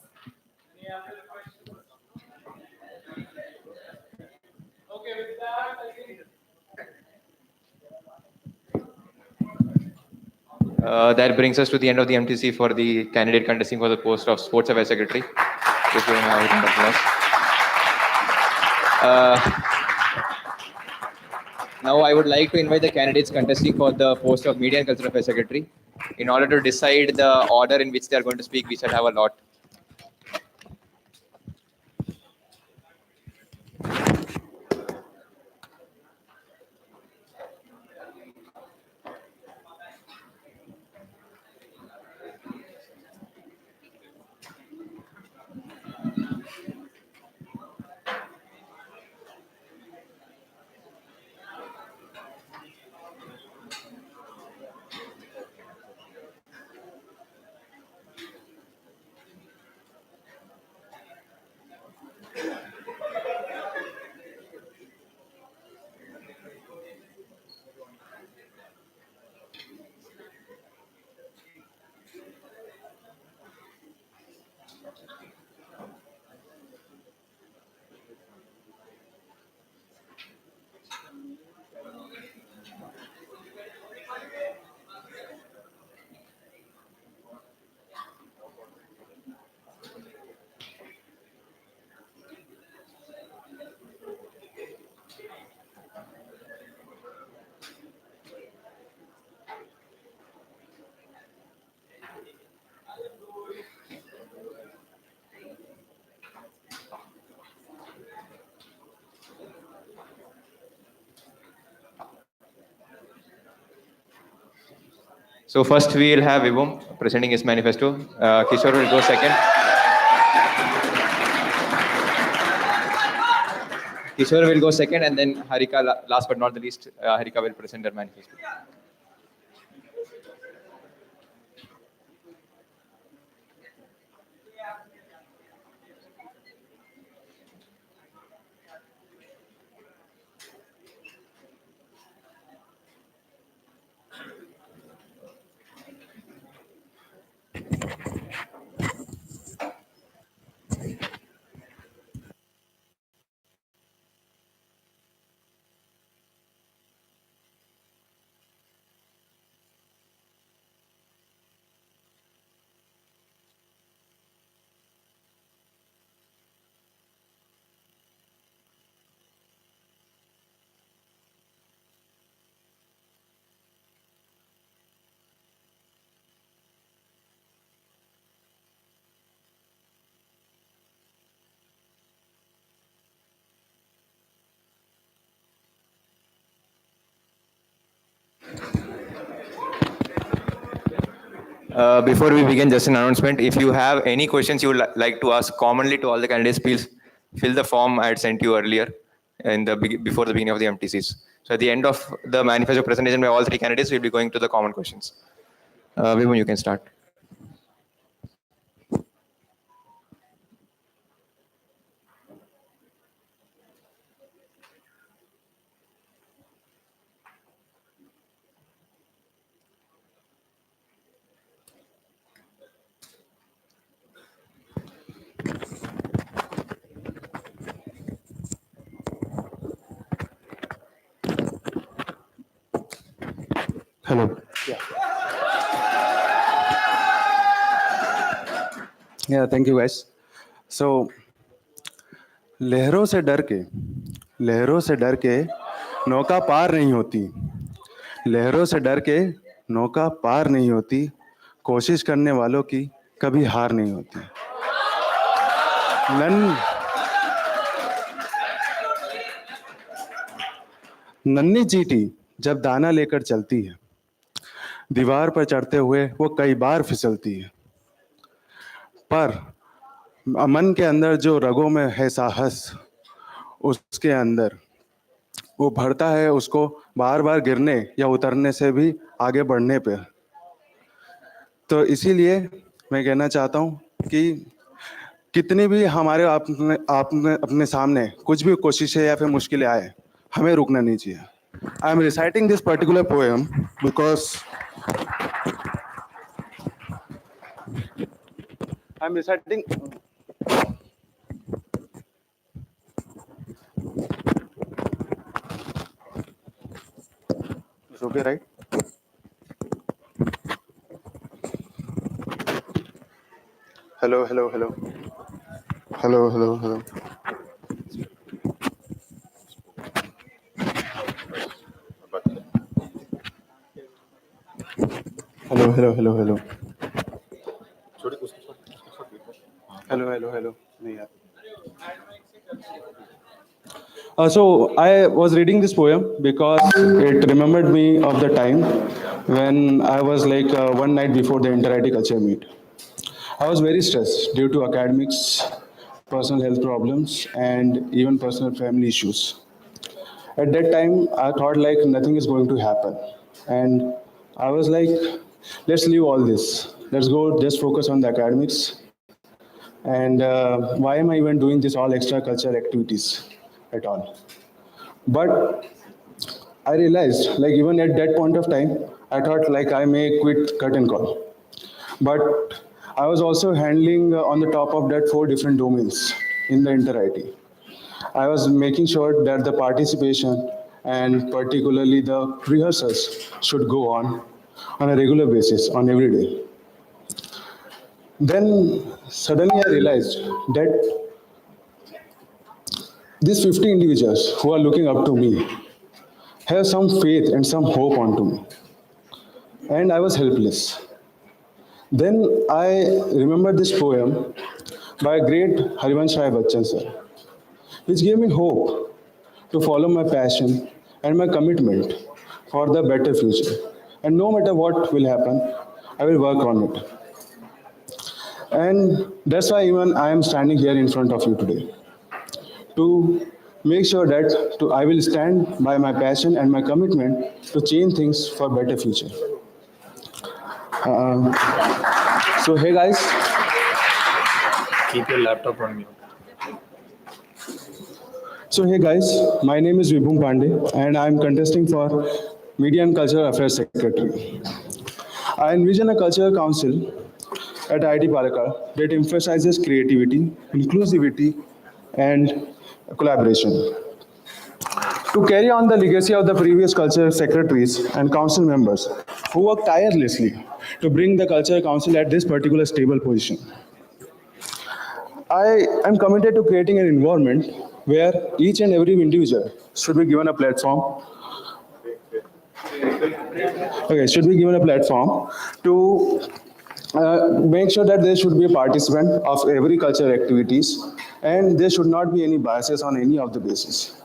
That brings us to the end of the MTC for the candidate contesting for the post of Sports Affairs Secretary. If you have it, now I would like to invite the candidates contesting for the post of Media and Cultural Affairs Secretary. In order to decide the order in which they are going to speak, we shall have a lot. So first we will have Vibhum presenting his manifesto. Kishore will go second. Kishore will go second, and then Harika, last but not the least, Harika will present her manifesto. Before we begin, just an announcement. If you have any questions you would like to ask commonly to all the candidates, please fill the form I had sent you earlier before the beginning of the MTCs. So at the end of the manifesto presentation by all three candidates, we'll be going to the common questions. Vibhum, you can start. Hello. Yeah, thank you guys. So, लहरों से डर के नौका पार नहीं होती, लहरों से डर के नौका पार नहीं होती, कोशिश करने वालों की कभी हार नहीं होती। नन्ही चींटी जब दाना लेकर चलती है, दीवार पर चढ़ते हुए वो कई बार फिसलती है, पर मन के अंदर जो रगों में है साहस, उसके अंदर वो भरता है उसको बार बार गिरने या उतरने से भी आगे बढ़ने पे। तो इसीलिए मैं कहना चाहता हूँ कि कितनी भी हमारे अपने सामने कुछ भी कोशिशें या फिर मुश्किलें आए, हमें रुकना नहीं चाहिए। I am reciting this particular poem because I am reciting okay, right? Hello. Hello. Hello. नहीं यार। So I was reading this poem because it remembered me of the time when I was like one night before the inter-IT culture meet. I was very stressed due to academics, personal health problems, and even personal family issues. At that time, I thought like nothing is going to happen. And I was like, let's leave all this. Let's go just focus on the academics. And why am I even doing this all extra cultural activities at all? But I realized, like even at that point of time, I thought like I may quit curtain call. But I was also handling on the top of that 4 different domains in the inter-IT. I was making sure that the participation and particularly the rehearsals should go on a regular basis, on every day. Then suddenly I realized that these 50 individuals who are looking up to me have some faith and some hope onto me. And I was helpless. Then I remembered this poem by great Harivansh Rai Bachchan sir, which gave me hope to follow my passion and my commitment for the better future. And no matter what will happen, I will work on it. And that's why even I am standing here in front of you today, to make sure that I will stand by my passion and my commitment to change things for better future. So hey guys, Keep your laptop on mute. My name is Vibhum Pandey and I am contesting for Media and Cultural Affairs Secretary. I envision a cultural council at IIT Palakkad that emphasizes creativity, inclusivity, and collaboration. To carry on the legacy of the previous cultural secretaries and council members who worked tirelessly to bring the cultural council at this particular stable position. I am committed to creating an environment where each and every individual should be given a platform. Should be given a platform to make sure that there should be a participant of every cultural activities and there should not be any biases on any of the basis.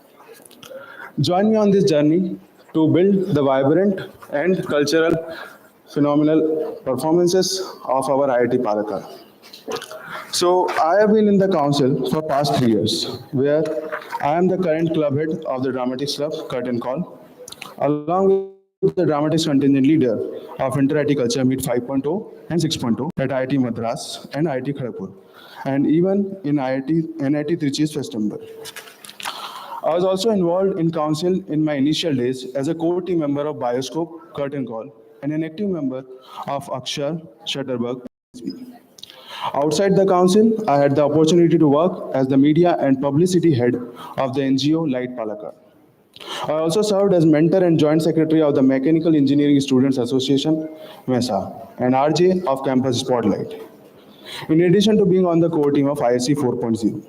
Join me on this journey to build the vibrant and cultural phenomenal performances of our IIT Palakkad. So I have been in the council for past 3 years, where I am the current club head of the Dramatics Club, Curtain Call, along with the Dramatics contingent leader of Inter-IT Culture Meet 5.0 and 6.0 at IIT Madras and IIT Kharagpur, and even in NIT Trichy's Festival. I was also involved in council in my initial days as a core team member of Bioscope, Curtain Call, and an active member of Akshar, Shutterberg. Outside the council, I had the opportunity to work as the media and publicity head of the NGO Light Palakkad. I also served as mentor and joint secretary of the Mechanical Engineering Students Association, MESA, and RJ of Campus Spotlight, in addition to being on the core team of ISC 4.0.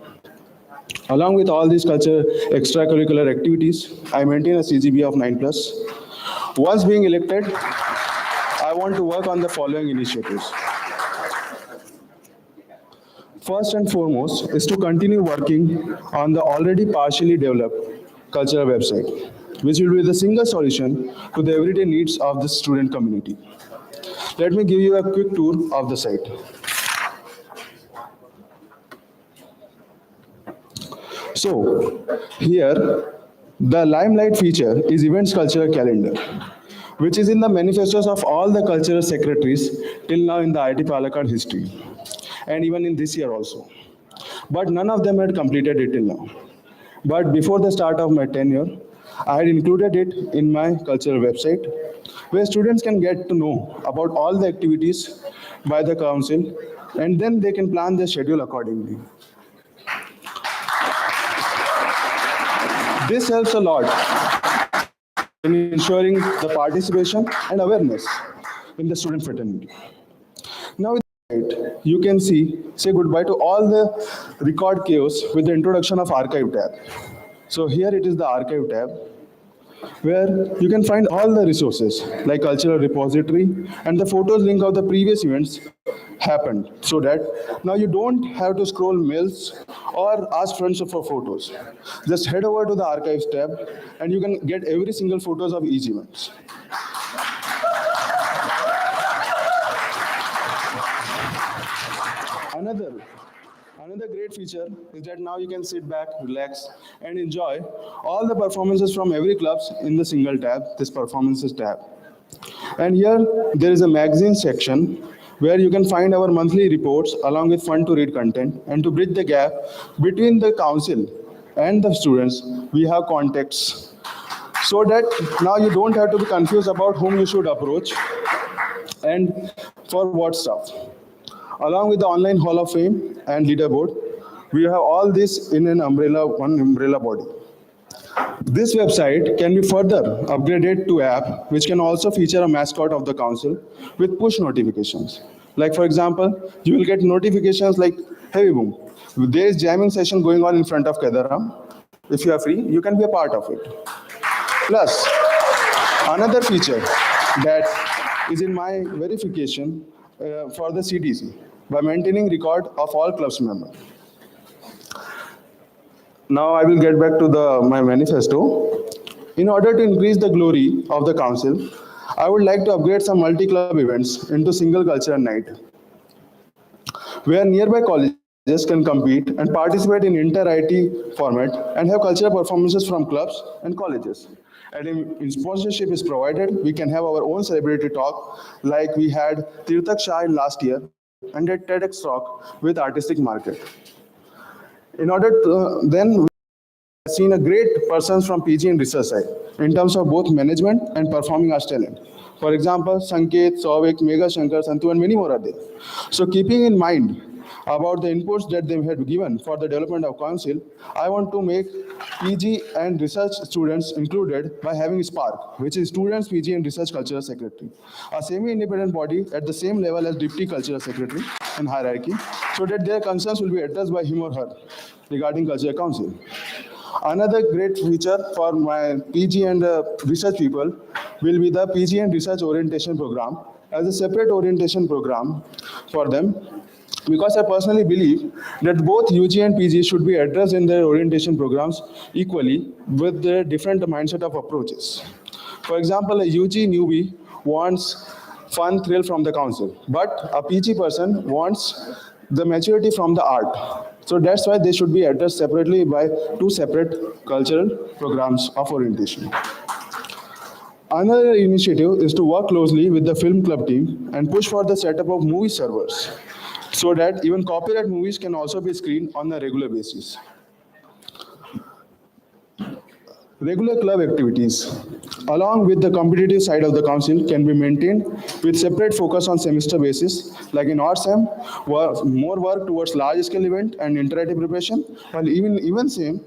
Along with all these extracurricular activities, I maintain a CGPA of 9+. Once being elected, I want to work on the following initiatives. First and foremost is to continue working on the already partially developed cultural website, which will be the single solution to the everyday needs of the student community. Let me give you a quick tour of the site. So here, the limelight feature is Events Cultural Calendar, which is in the manifestos of all the cultural secretaries till now in the IIT Palakkad history, and even in this year also. But none of them had completed it till now. But before the start of my tenure, I had included it in my cultural website, where students can get to know about all the activities by the council, and then they can plan their schedule accordingly. This helps a lot in ensuring the participation and awareness in the student fraternity. Now, you can say goodbye to all the record chaos with the introduction of archive tab. So here it is the archive tab, where you can find all the resources like cultural repository and the photos link of the previous events happened, so that now you don't have to scroll mails or ask friends for photos. Just head over to the archives tab and you can get every single photos of each event. Another great feature is that now you can sit back, relax, and enjoy all the performances from every club in the single tab, this performances tab. And here there is a magazine section where you can find our monthly reports along with fun to read content. And to bridge the gap between the council and the students, we have contacts, so that now you don't have to be confused about whom you should approach and for what stuff. Along with the online Hall of Fame and leaderboard, we have all this in one umbrella body. This website can be further upgraded to app, which can also feature a mascot of the council with push notifications. Like for example, you will get notifications like, hey boom, there is jamming session going on in front of Kedaram. If you are free, you can be a part of it. Plus, another feature that is in my verification for the CTC by maintaining record of all clubs members. Now I will get back to my manifesto. In order to increase the glory of the council, I would like to upgrade some multi-club events into single cultural night, where nearby colleges can compete and participate in inter-IT format and have cultural performances from clubs and colleges. And in sponsorship is provided, we can have our own celebrity talk like we had Tirthak Shah in last year and a TEDx talk with Artistic Market. In order to, then we have seen a great persons from PG and research side in terms of both management and performing arts talent. For example, Sanket, Souvik, Mega Shankar, Santu, and many more are there. So keeping in mind about the inputs that they had given for the development of council, I want to make PG and research students included by having SPARK, which is Students PG and Research Cultural Secretary, a semi-independent body at the same level as Deputy Cultural Secretary in hierarchy, so that their concerns will be addressed by him or her regarding Cultural Council. Another great feature for my PG and research people will be the PG and Research Orientation Program as a separate orientation program for them, because I personally believe that both UG and PG should be addressed in their orientation programs equally with their different mindset of approaches. For example, a UG newbie wants fun thrill from the council, but a PG person wants the maturity from the art. So that's why they should be addressed separately by two separate cultural programs of orientation. Another initiative is to work closely with the film club team and push for the setup of movie servers so that even copyright movies can also be screened on a regular basis. Regular club activities, along with the competitive side of the council, can be maintained with separate focus on semester basis, like in RSM, more work towards large-scale event and interactive preparation, while even same,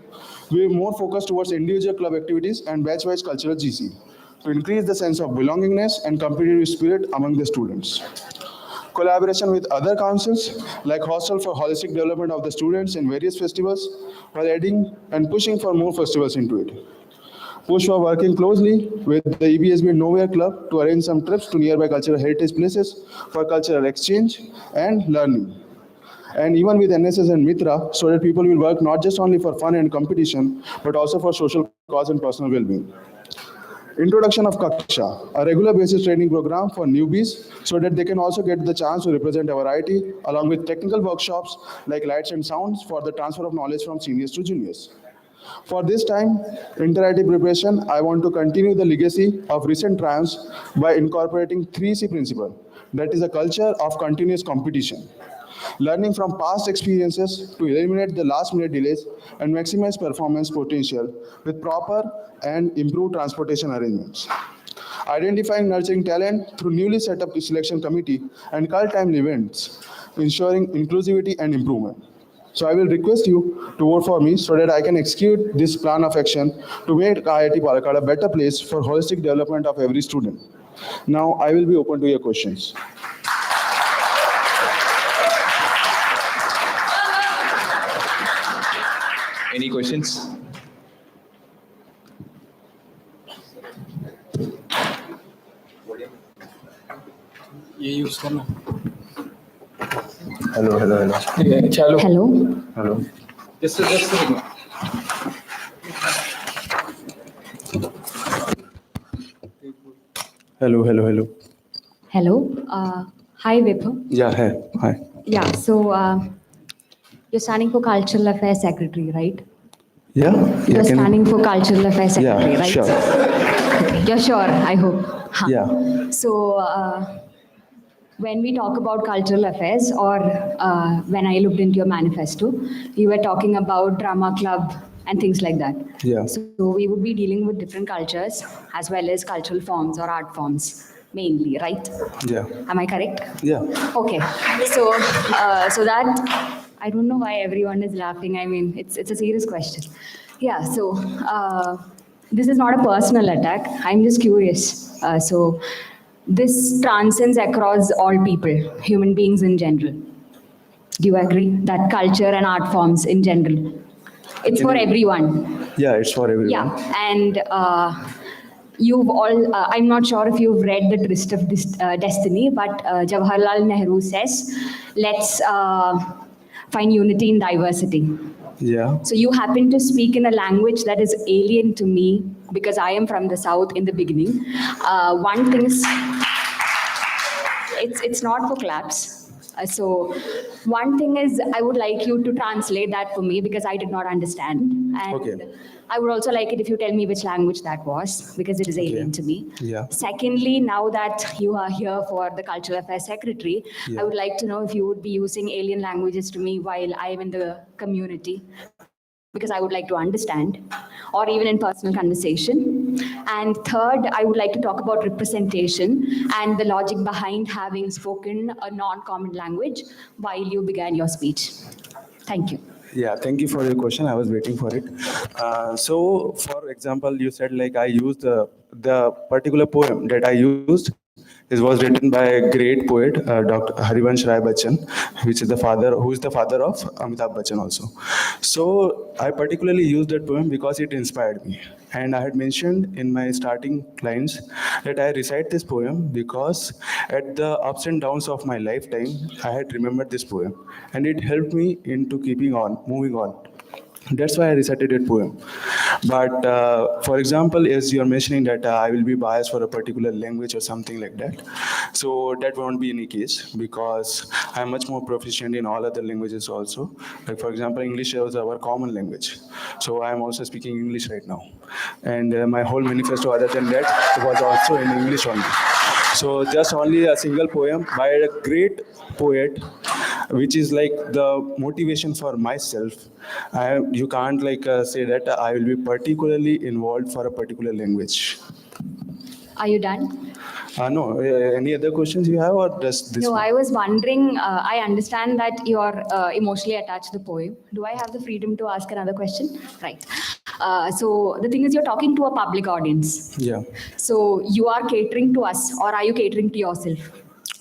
we more focus towards individual club activities and batch-wise cultural GC to increase the sense of belongingness and competitive spirit among the students. Collaboration with other councils like Hostel for holistic development of the students in various festivals, while adding and pushing for more festivals into it. Push for working closely with the EBSB Nowhere Club to arrange some trips to nearby cultural heritage places for cultural exchange and learning. And even with NSS and Mitra, so that people will work not just only for fun and competition, but also for social cause and personal well-being. Introduction of Kaksha, a regular basis training program for newbies so that they can also get the chance to represent our IT along with technical workshops like lights and sounds for the transfer of knowledge from seniors to juniors. For this time, interactive preparation, I want to continue the legacy of recent triumphs by incorporating 3C principle, that is a culture of continuous competition. Learning from past experiences to eliminate the last-minute delays and maximize performance potential with proper and improved transportation arrangements. Identifying nurturing talent through newly set up selection committee and cult time events, ensuring inclusivity and improvement. So I will request you to vote for me so that I can execute this plan of action to make IIT Palakkad a better place for holistic development of every student. Now I will be open to your questions. Any questions? Hello. Hello. Just Hello. Hello. Hi, Vibha. Yeah, hi. Yeah, so you're standing for Cultural Affairs Secretary, right? Yeah? You're can- standing for Cultural Affairs Secretary, Yeah, right? sure. Okay. You're sure, I hope. Huh. Yeah. So when we talk about cultural affairs, or when I looked into your manifesto, you were talking about drama club and things like that. Yeah. So we would be dealing with different cultures as well as cultural forms or art forms mainly, right? Yeah. Am I correct? Yeah. Okay. So so that, I don't know why everyone is laughing. I mean, it's a serious question. Yeah. So this is not a personal attack. I'm just curious. So this transcends across all people, human beings in general. Do you agree that culture and art forms in general, it's for everyone? Yeah, it's for everyone. Yeah, and you've all, I'm not sure if you've read The Tryst of Destiny, but Jawaharlal Nehru says, let's find unity in diversity. Yeah. So you happen to speak in a language that is alien to me because I am from the South in the beginning. One thing is, it's not for claps. So one thing is, I would like you to translate that for me because I did not understand. And Okay. I would also like it if you tell me which language that was, because it is alien to me. Yeah. Secondly, now that you are here for the Cultural Affairs Secretary, Yeah. I would like to know if you would be using alien languages to me while I am in the community, because I would like to understand, or even in personal conversation. And third, I would like to talk about representation and the logic behind having spoken a non-common language while you began your speech. Thank you. Yeah, thank you for your question. I was waiting for it. So, for example, you said like I used the particular poem that I used. It was written by a great poet, Dr. Harivansh Rai Bachchan, who is the father of Amitabh Bachchan also. So I particularly used that poem because it inspired me. And I had mentioned in my starting lines that I recite this poem because at the ups and downs of my lifetime, I had remembered this poem. And it helped me into moving on. That's why I recited that poem. But for example, as you're mentioning that I will be biased for a particular language or something like that. So that won't be any case because I'm much more proficient in all other languages also. Like for example, English is our common language. So I'm also speaking English right now. And my whole manifesto other than that was also in English only. So just only a single poem by a great poet, which is like the motivation for myself. You can't like say that I will be particularly involved for a particular language. Are you done? No, any other questions you have or just this No, one? I was wondering, I understand that you're emotionally attached to the poem. Do I have the freedom to ask another question? Right. So the thing is, you're talking to a public audience. Yeah. So you are catering to us, or are you catering to yourself?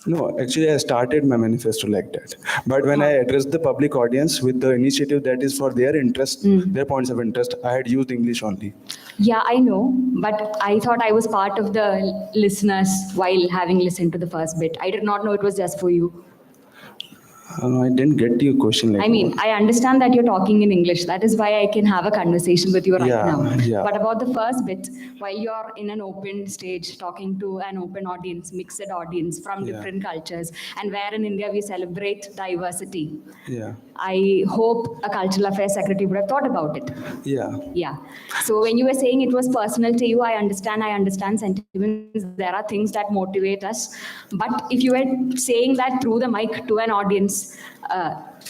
No, actually I started my manifesto like that. But when I addressed the public audience with the initiative that is for their interest, their points of interest, I had used English only. Yeah, I know, but I thought I was part of the listeners while having listened to the first bit. I did not know it was just for you. I didn't get your question. Like I mean, I understand that you're talking in English. That is why I can have a conversation with you right now. Yeah. But about the first bit, while you're in an open stage talking to an open audience, mixed audience from different cultures, and where in India we celebrate diversity, Yeah. I hope a cultural affairs secretary would have thought about it. Yeah. Yeah. So when you were saying it was personal to you, I understand sentiments. There are things that motivate us. But if you were saying that through the mic to an audience,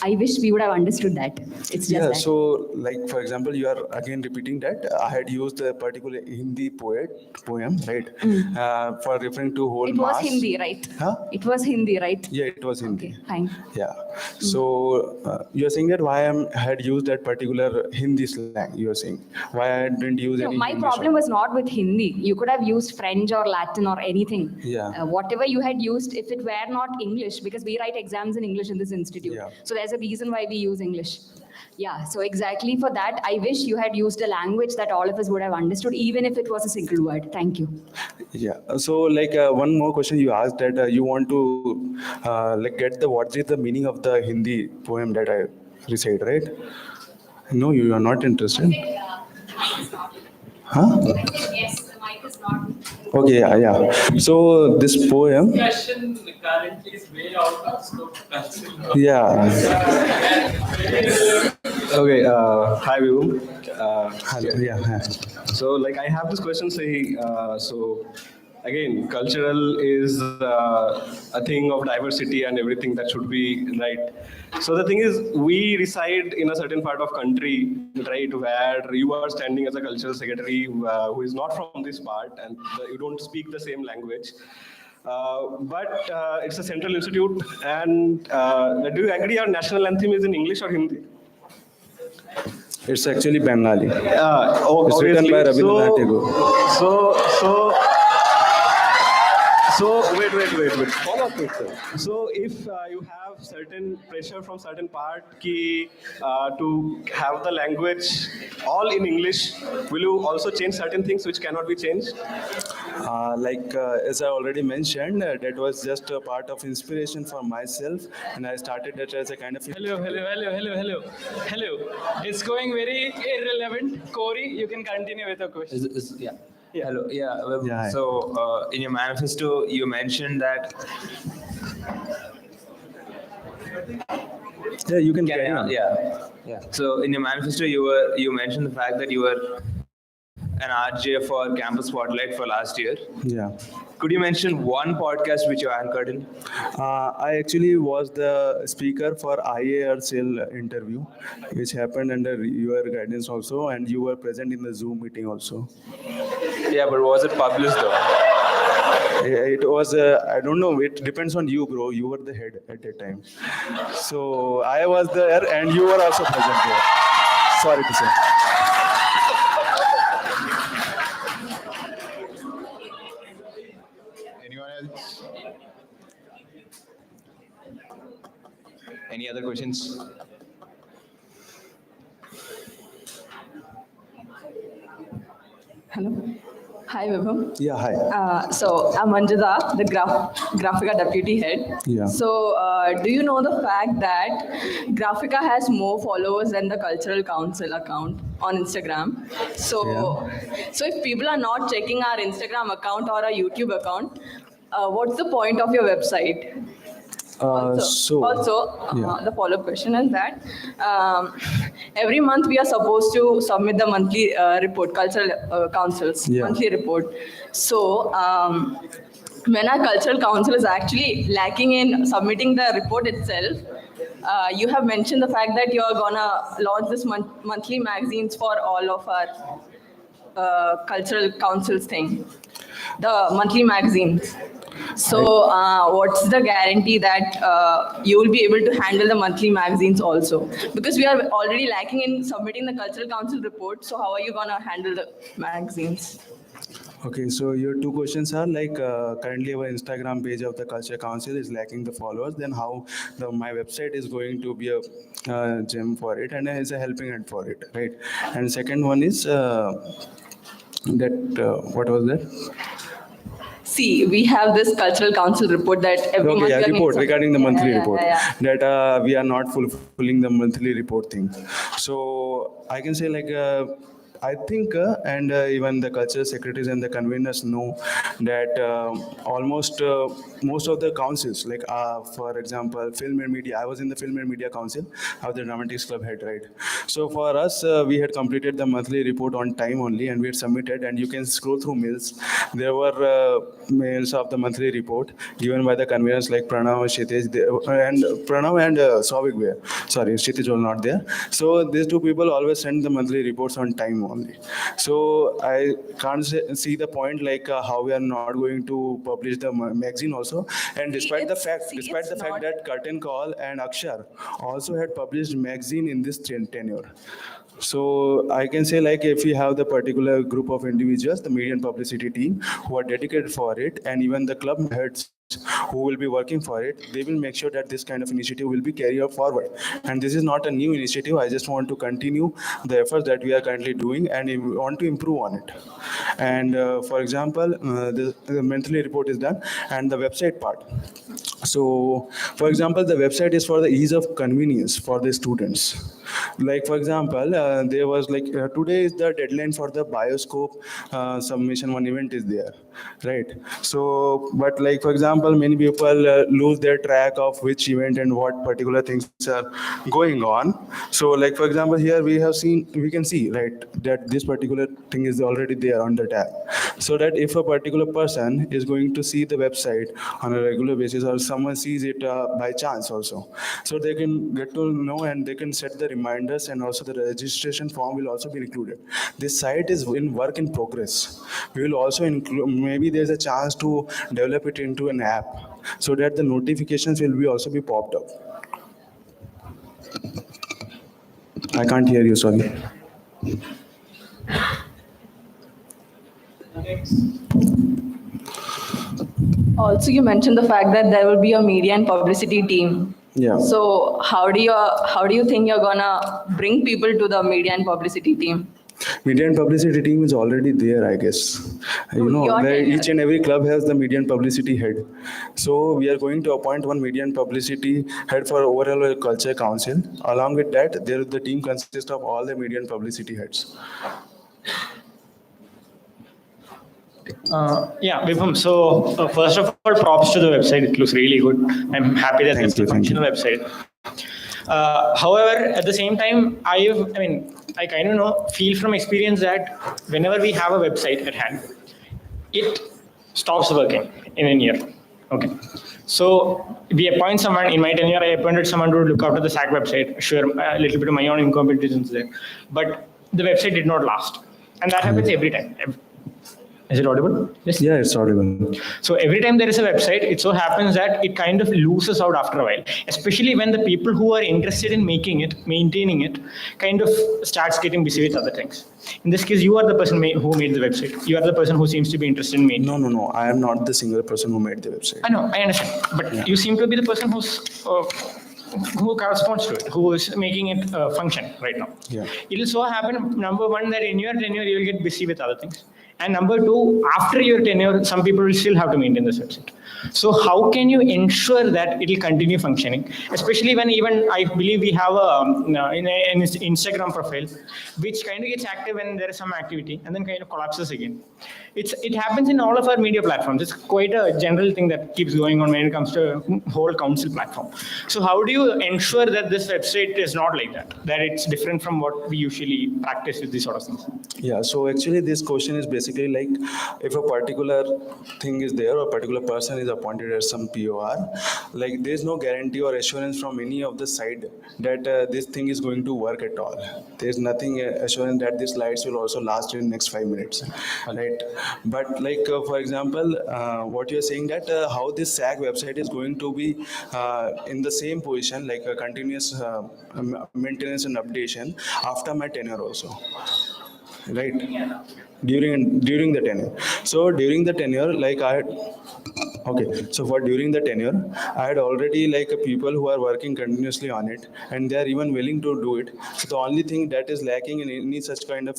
I wish we would have understood that. It's just that. So like for example, you are again repeating that I had used a particular Hindi poem, right? For referring to whole It was mass. Hindi, right? Huh? It was Hindi, right? Yeah, it was Hindi. Okay, fine. Yeah. So you're saying that why I had used that particular Hindi slang, you're saying. Why I didn't use No, any my English problem was not with Hindi. You could have used French or Latin or anything. Yeah. Whatever you had used, if it were not English, because we write exams in English in this institute. Yeah. So there's a reason why we use English. Yeah, so exactly for that, I wish you had used a language that all of us would have understood, even if it was a single word. Thank you. Yeah. So like one more question you asked that you want to like get what is the meaning of the Hindi poem that I recite, right? No, you are not interested. Huh? Yes, the mic is not. Okay, yeah. So this poem. Discussion currently is way out of scope. Yeah. Okay. Hi, Vibhu. Hello. Yeah. So, like, I have this question. So again, cultural is a thing of diversity and everything that should be right. So the thing is, we reside in a certain part of country, right, where you are standing as a cultural secretary who is not from this part, and you don't speak the same language. But it's a central institute, and do you agree our national anthem is in English or Hindi? It's actually Bengali. It's written by Rabindranath Tagore. So wait. wait. Follow up question. So if you have certain pressure from certain part to have the language all in English, will you also change certain things which cannot be changed? As I already mentioned, that was just a part of inspiration for myself, and I started that as a kind of. Hello. It's going very irrelevant. Corey, you can continue with the question. Yeah. Hello. Yeah. Yeah, hi. So, in your manifesto, you mentioned that. Yeah, you can carry on. Yeah. So, in your manifesto, you mentioned the fact that you were an RJ for Campus Spotlight for last year. Yeah. Could you mention one podcast which you anchored in? I actually was the speaker for IARCL interview, which happened under your guidance also, and you were present in the Zoom meeting also. Yeah, but was it published though? It was, I don't know, it depends on you, bro. You were the head at that time. So I was there and you were also present there. Sorry to say. Anyone else? Any other questions? Hello. Hi, Vibham. Yeah, hi. So I'm Anjada, the Graphica deputy head. Yeah. So do you know the fact that Graphica has more followers than the Cultural Council account on Instagram? So, so if people are not checking our Instagram account or our YouTube account, what's the point of your website? The follow-up question is that every month we are supposed to submit the monthly report, Cultural Council's monthly report. So when our Cultural Council is actually lacking in submitting the report itself, you have mentioned the fact that you are gonna launch this monthly magazines for all of our Cultural Council's thing, the monthly magazines. So what's the guarantee that you will be able to handle the monthly magazines also? Because we are already lacking in submitting the Cultural Council report. So how are you going to handle the magazines? Okay, so your two questions are like currently our Instagram page of the Culture Council is lacking the followers, then how my website is going to be a gem for it and is a helping hand for it, right? And second one is what was that? See, we have this Cultural Council report that every month. Okay, report regarding the monthly report that we are not fulfilling the monthly report thing. So I can say like I think and even the culture secretaries and the conveners know that almost most of the councils, like for example, film and media. I was in the film and media council of the Dramatics Club head, right? So for us, we had completed the monthly report on time only, and we had submitted. And you can scroll through mails. There were mails of the monthly report given by the conveners like Pranav, Kshitij, and Pranav and Souvik were. Sorry, Kshitij was not there. So these two people always send the monthly reports on time only. So I can't see the point like how we are not going to publish the magazine also. And despite the fact that Curtain Call and Akshar also had published magazine in this tenure. So I can say like if we have the particular group of individuals, the media and publicity team who are dedicated for it, and even the club heads who will be working for it, they will make sure that this kind of initiative will be carried forward. And this is not a new initiative. I just want to continue the efforts that we are currently doing and we want to improve on it. And for example, the monthly report is done and the website part. So for example, the website is for the ease of convenience for the students. Like for example, there was like today is the deadline for the bioscope submission. One event is there, right? So but like for example, many people lose their track of which event and what particular things are going on. So like for example, here we can see right that this particular thing is already there on the tab, so that if a particular person is going to see the website on a regular basis or someone sees it by chance also, so they can get to know and they can set the reminders, and also the registration form will also be included. This site is in work in progress. We will also include, maybe there's a chance to develop it into an app so that the notifications will be also be popped up. I can't hear you, sorry. Next. Also, you mentioned the fact that there will be a media and publicity team. Yeah. So how do you think you're gonna bring people to the media and publicity team? Media and publicity team is already there, I guess. your tenure. Each and every club has the media and publicity head. So we are going to appoint one media and publicity head for overall culture council. Along with that, the team consists of all the media and publicity heads. Yeah, Vibhum. So first of all, props to the website. It looks really good. I'm happy that it's a functional website. However, at the same time, I kind of feel from experience that whenever we have a website at hand, it stops working in a year. Okay. So we appoint someone, in my tenure, I appointed someone to look after the SAC website. Sure, a little bit of my own incompetence there. But the website did not last. And that happens every time. Is it audible? Yes. Yeah, it's audible. So every time there is a website, it so happens that it kind of loses out after a while, especially when the people who are interested in making it, maintaining it, kind of starts getting busy with other things. In this case, you are the person who made the website. You are the person who seems to be interested in making. No. I am not the single person who made the website. I know, I understand. But you seem to be the person who corresponds to it, who is making it function right now. Yeah. It will so happen, number one, that in your tenure, you will get busy with other things. And number two, after your tenure, some people will still have to maintain this website. So how can you ensure that it will continue functioning? Especially when even I believe we have an Instagram profile, which kind of gets active when there is some activity and then kind of collapses again. It happens in all of our media platforms. It's quite a general thing that keeps going on when it comes to whole council platform. So how do you ensure that this website is not like that it's different from what we usually practice with these sort of things? Yeah, so actually this question is basically like if a particular thing is there or a particular person is appointed as some POR, like there's no guarantee or assurance from any of the side that this thing is going to work at all. There's nothing assurance that these slides will also last in next 5 minutes, right? But like for example, what you're saying that how this SAC website is going to be in the same position, like a continuous maintenance and updation after my tenure also. Right, during the tenure. So during the tenure, like during the tenure, I had already like people who are working continuously on it, and they are even willing to do it. So the only thing that is lacking in any such kind of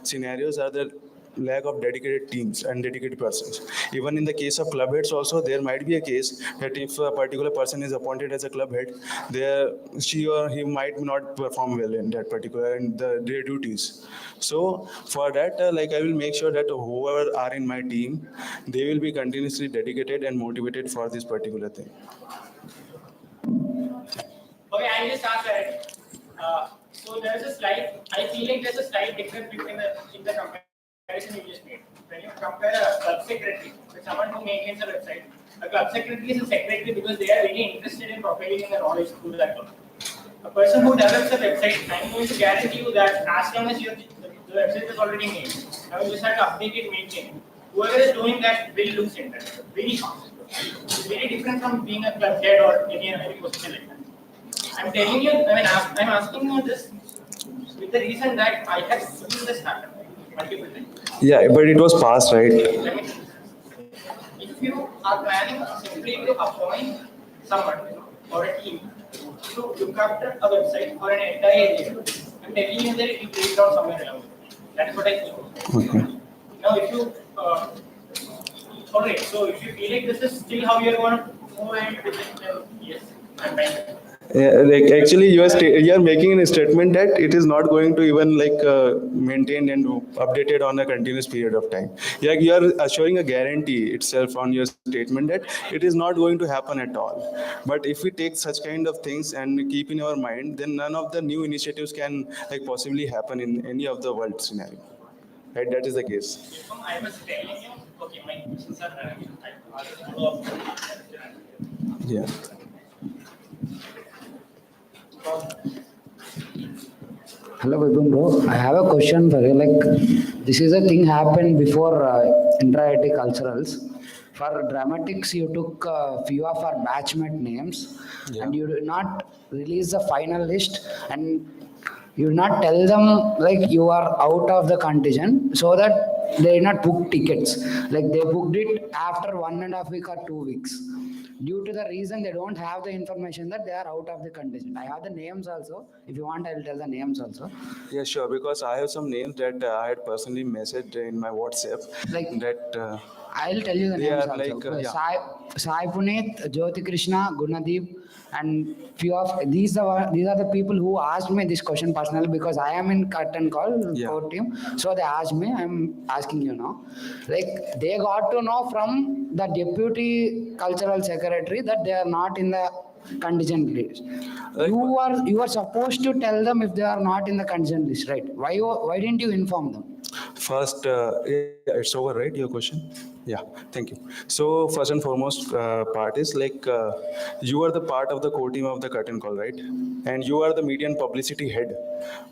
scenarios are the lack of dedicated teams and dedicated persons. Even in the case of club heads also, there might be a case that if a particular person is appointed as a club head, she or he might not perform well in that particular and their duties. So for that, like I will make sure that whoever are in my team, they will be continuously dedicated and motivated for this particular thing. Okay, I just asked that. So there's a slide. I feel like there's a slight difference between in the comparison you just made. When you compare a club secretary with someone who maintains a website, a club secretary is a secretary because they are really interested in propagating the knowledge through that club. A person who develops a website, I'm going to guarantee you that as long as the website is already made, now you just have to update it, maintain it. Whoever is doing that will lose interest very fast. It's very different from being a club head or any position like that. I'm telling you, I'm asking you this with the reason that I have seen this happen multiple times. Yeah, but it was past, right? If you are planning simply to appoint someone or a team to look after a website for an entire year, I'm telling you that it will break down somewhere along. That is what I think. Okay. Now, if you, alright, so if you feel like this is still how you're going to move ahead with it, yes, I'm fine. Like actually you are making a statement that it is not going to even like maintained and updated on a continuous period of time. Yeah, you are assuring a guarantee itself on your statement that it is not going to happen at all. But if we take such kind of things and keep in our mind, then none of the new initiatives can like possibly happen in any of the world scenario. Right, that is the case. I was telling you, okay, my questions are I follow up. Yeah. Hello, Vibhum bro. I have a question for you. Like, this is a thing happened before intra-IT culturals. For dramatics, you took a few of our batchmate names, and you did not release the final list, and you did not tell them like you are out of the contingent, so that they did not book tickets. Like they booked it after 1.5 weeks or 2 weeks. Due to the reason they don't have the information that they are out of the contingent. I have the names also. If you want, I will tell the names also. Yeah, sure. Because I have some names that I had personally messaged in my WhatsApp. Like that. I'll tell you the They names are also. like, yeah. Sai Puneet, Jyoti Krishna, Gunadeep, and few of these are the people who asked me this question personally because I am in curtain call core team. So they asked me. I'm asking you now. Like they got to know from the deputy cultural secretary that they are not in the contingent list. You are supposed to tell them if they are not in the contingent list, right? Why didn't you inform them? First, yeah, it's over, right? Your question? Yeah, thank you. So first and foremost part is like you are the part of the core team of the curtain call, right? And you are the media and publicity head,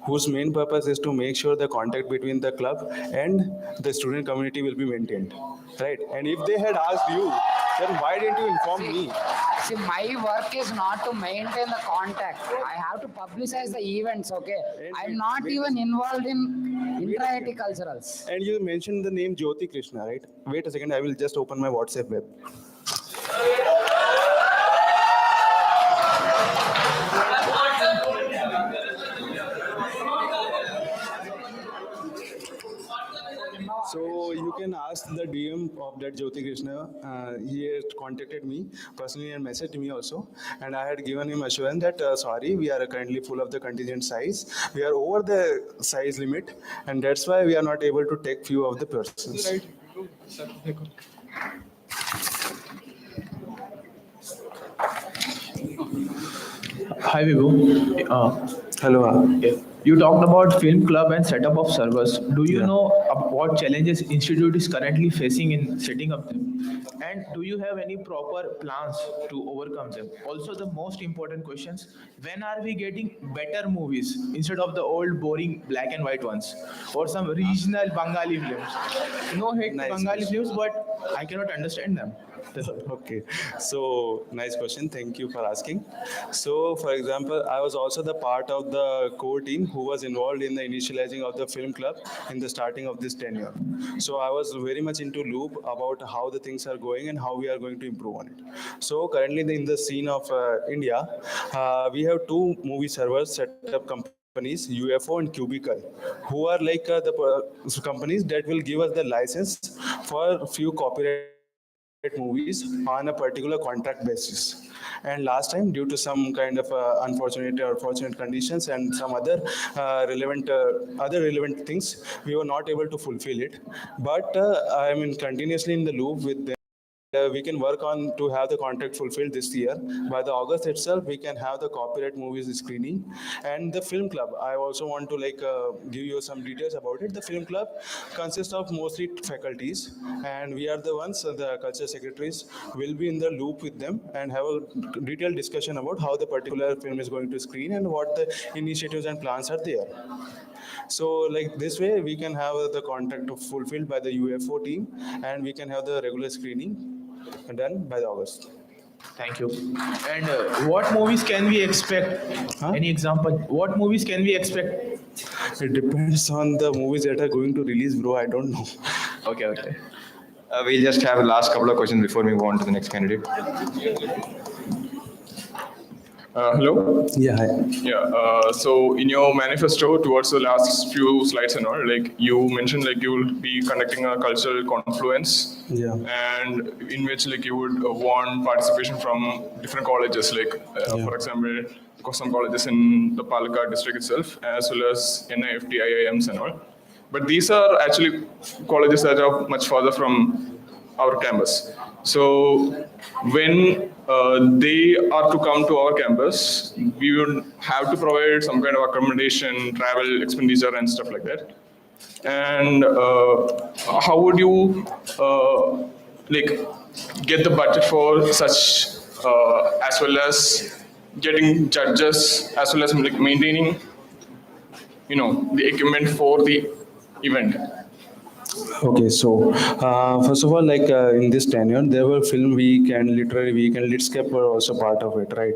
whose main purpose is to make sure the contact between the club and the student community will be maintained, right? And if they had asked you, then why didn't you inform me? See, my work is not to maintain the contact. I have to publicize the events, okay? I'm not even involved in intra-IT culturals. And you mentioned the name Jyoti Krishna, right? Wait a second, I will just open my WhatsApp web. So you can ask the DM of that Jyoti Krishna. He had contacted me personally and messaged me also. And I had given him assurance that, sorry, we are currently full of the contingent size. We are over the size limit. And that's why we are not able to take few of the persons. Right. Hi, Vibhu. Hello. You talked about film club and setup of servers. Do you know what challenges institute is currently facing in setting up them? And do you have any proper plans to overcome them? Also, the most important questions, when are we getting better movies instead of the old boring black and white ones? Or some regional Bengali films? No hate to Bengali films, but I cannot understand them. Okay, so nice question. Thank you for asking. So, for example, I was also the part of the core team who was involved in the initializing of the film club in the starting of this tenure. So, I was very much into loop about how the things are going and how we are going to improve on it. So, currently in the scene of India, we have two movie servers set up companies, UFO and Cubicle, who are like the companies that will give us the license for few copyright movies on a particular contract basis. And last time, due to some kind of unfortunate or fortunate conditions and some other relevant things, we were not able to fulfill it. But I am continuously in the loop with them. We can work on to have the contract fulfilled this year. By the August itself, we can have the copyright movies screening. And the film club, I also want to give you some details about it. The film club consists of mostly faculties, and we are the ones, the culture secretaries will be in the loop with them and have a detailed discussion about how the particular film is going to screen and what the initiatives and plans are there. So like this way, we can have the contract fulfilled by the UFO team, and we can have the regular screening done by August. Thank you. And what movies can we expect? Any example? What movies can we expect? It depends on the movies that are going to release, bro. I don't know. Okay. We'll just have the last couple of questions before we move on to the next candidate. Hello? Yeah, hi. Yeah, so in your manifesto, towards the last few slides and all, like you mentioned, like you will be conducting a cultural confluence, and in which like you would want participation from different colleges, like for example, some colleges in the Palakkad district itself, as well as NIFT, IIMs and all. But these are actually colleges that are much further from our campus. So when they are to come to our campus, we would have to provide some kind of accommodation, travel expenditure and stuff like that. And how would you get the budget for such, as well as getting judges, as well as maintaining, the equipment for the event? Okay, so first of all, in this tenure, there were film week and literary week and Litscape were also part of it, right?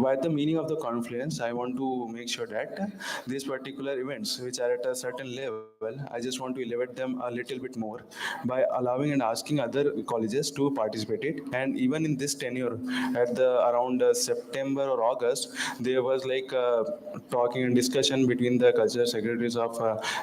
By the meaning of the confluence, I want to make sure that these particular events, which are at a certain level, I just want to elevate them a little bit more by allowing and asking other colleges to participate it. And even in this tenure, at the around September or August, there was talking and discussion between the cultural secretaries of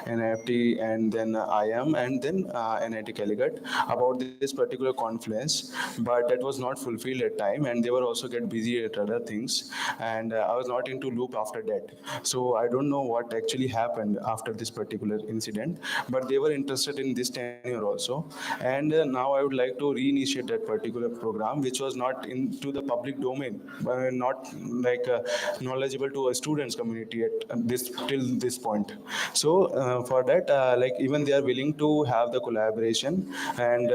NIFT and then IM and then NIT Calicut about this particular confluence, but that was not fulfilled at time, and they were also get busy at other things, and I was not into loop after that. So I don't know what actually happened after this particular incident, but they were interested in this tenure also, and now I would like to reinitiate that particular program, which was not into the public domain, not knowledgeable to a students community at this till this point. So for that, even they are willing to have the collaboration, and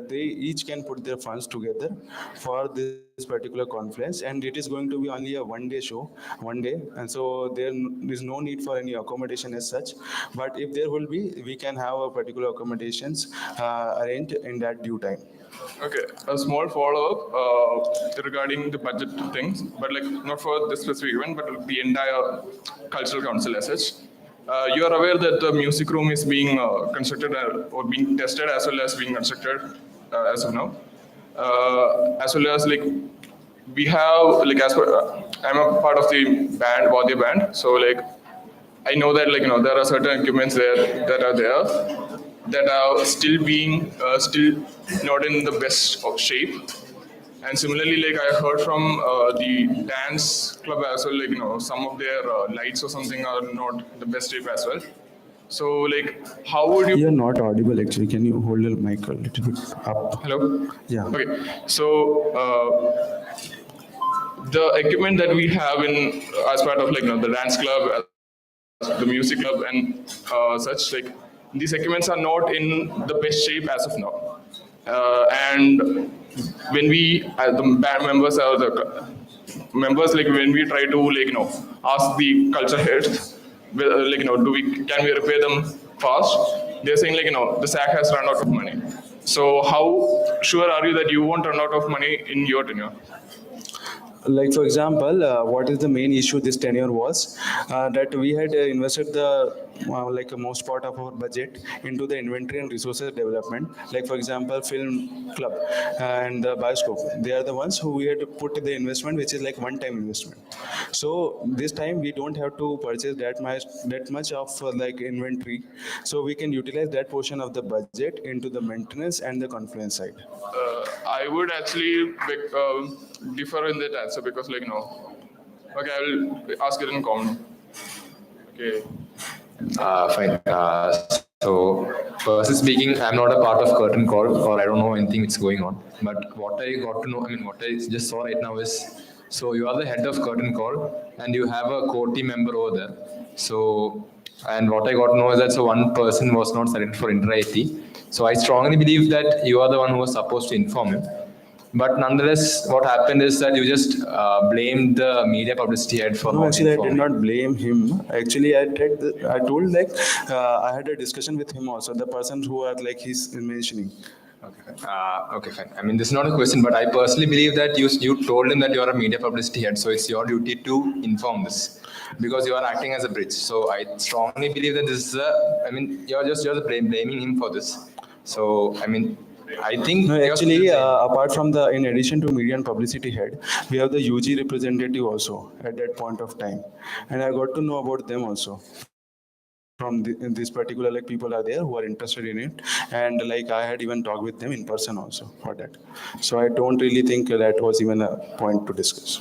they each can put their funds together for this particular conference, and it is going to be only a one-day show, one day, and so there is no need for any accommodation as such. But if there will be, we can have a particular accommodations arranged in that due time. Okay, a small follow-up regarding the budget things, but not for this specific event, but the entire cultural council as such. You are aware that the music room is being constructed or being tested as well as being constructed as of now. As well as we have as per, I'm a part of the band, Wadya band, so I know that there are certain equipments there that are that are still being still not in the best of shape. And similarly, I heard from the dance club as well, some of their lights or something are not the best shape as well. So how would you? You're not audible actually. Can you hold the mic a little bit up? Hello? Yeah. Okay. So the equipment that we have in as part of the dance club, the music club and such, these equipments are not in the best shape as of now. And when we, the band members or the members, when we try to ask the culture heads, can we repair them fast? They're saying the SAC has run out of money. So how sure are you that you won't run out of money in your tenure? For example, what is the main issue this tenure was that we had invested the most part of our budget into the inventory and resources development. For example, film club and the bioscope, they are the ones who we had to put the investment, which is one-time investment. So this time we don't have to purchase that much of inventory, so we can utilize that portion of the budget into the maintenance and the confluence side. I would actually differ in that answer because okay, I will ask it in common. Okay. Fine. So, personally speaking, I'm not a part of curtain call, or I don't know anything that's going on. But what I got to know, what I just saw right now is, so you are the head of curtain call, and you have a core team member over there. So, and what I got to know is that so one person was not selected for inter-IT. So I strongly believe that you are the one who was supposed to inform him. But nonetheless, what happened is that you just blamed the media publicity head for not actually, informing. I did not blame him. Actually, I told I had a discussion with him also, the person who are he's mentioning. Okay, fine. This is not a question, but I personally believe that you told him that you are a media publicity head, so it's your duty to inform this because you are acting as a bridge. So I strongly believe that this is you're blaming him for this. So I think no, actually, apart from in addition to media and publicity head, we have the UG representative also at that point of time, and I got to know about them also. From this particular people are there who are interested in it, and I had even talked with them in person also for that. So I don't really think that was even a point to discuss.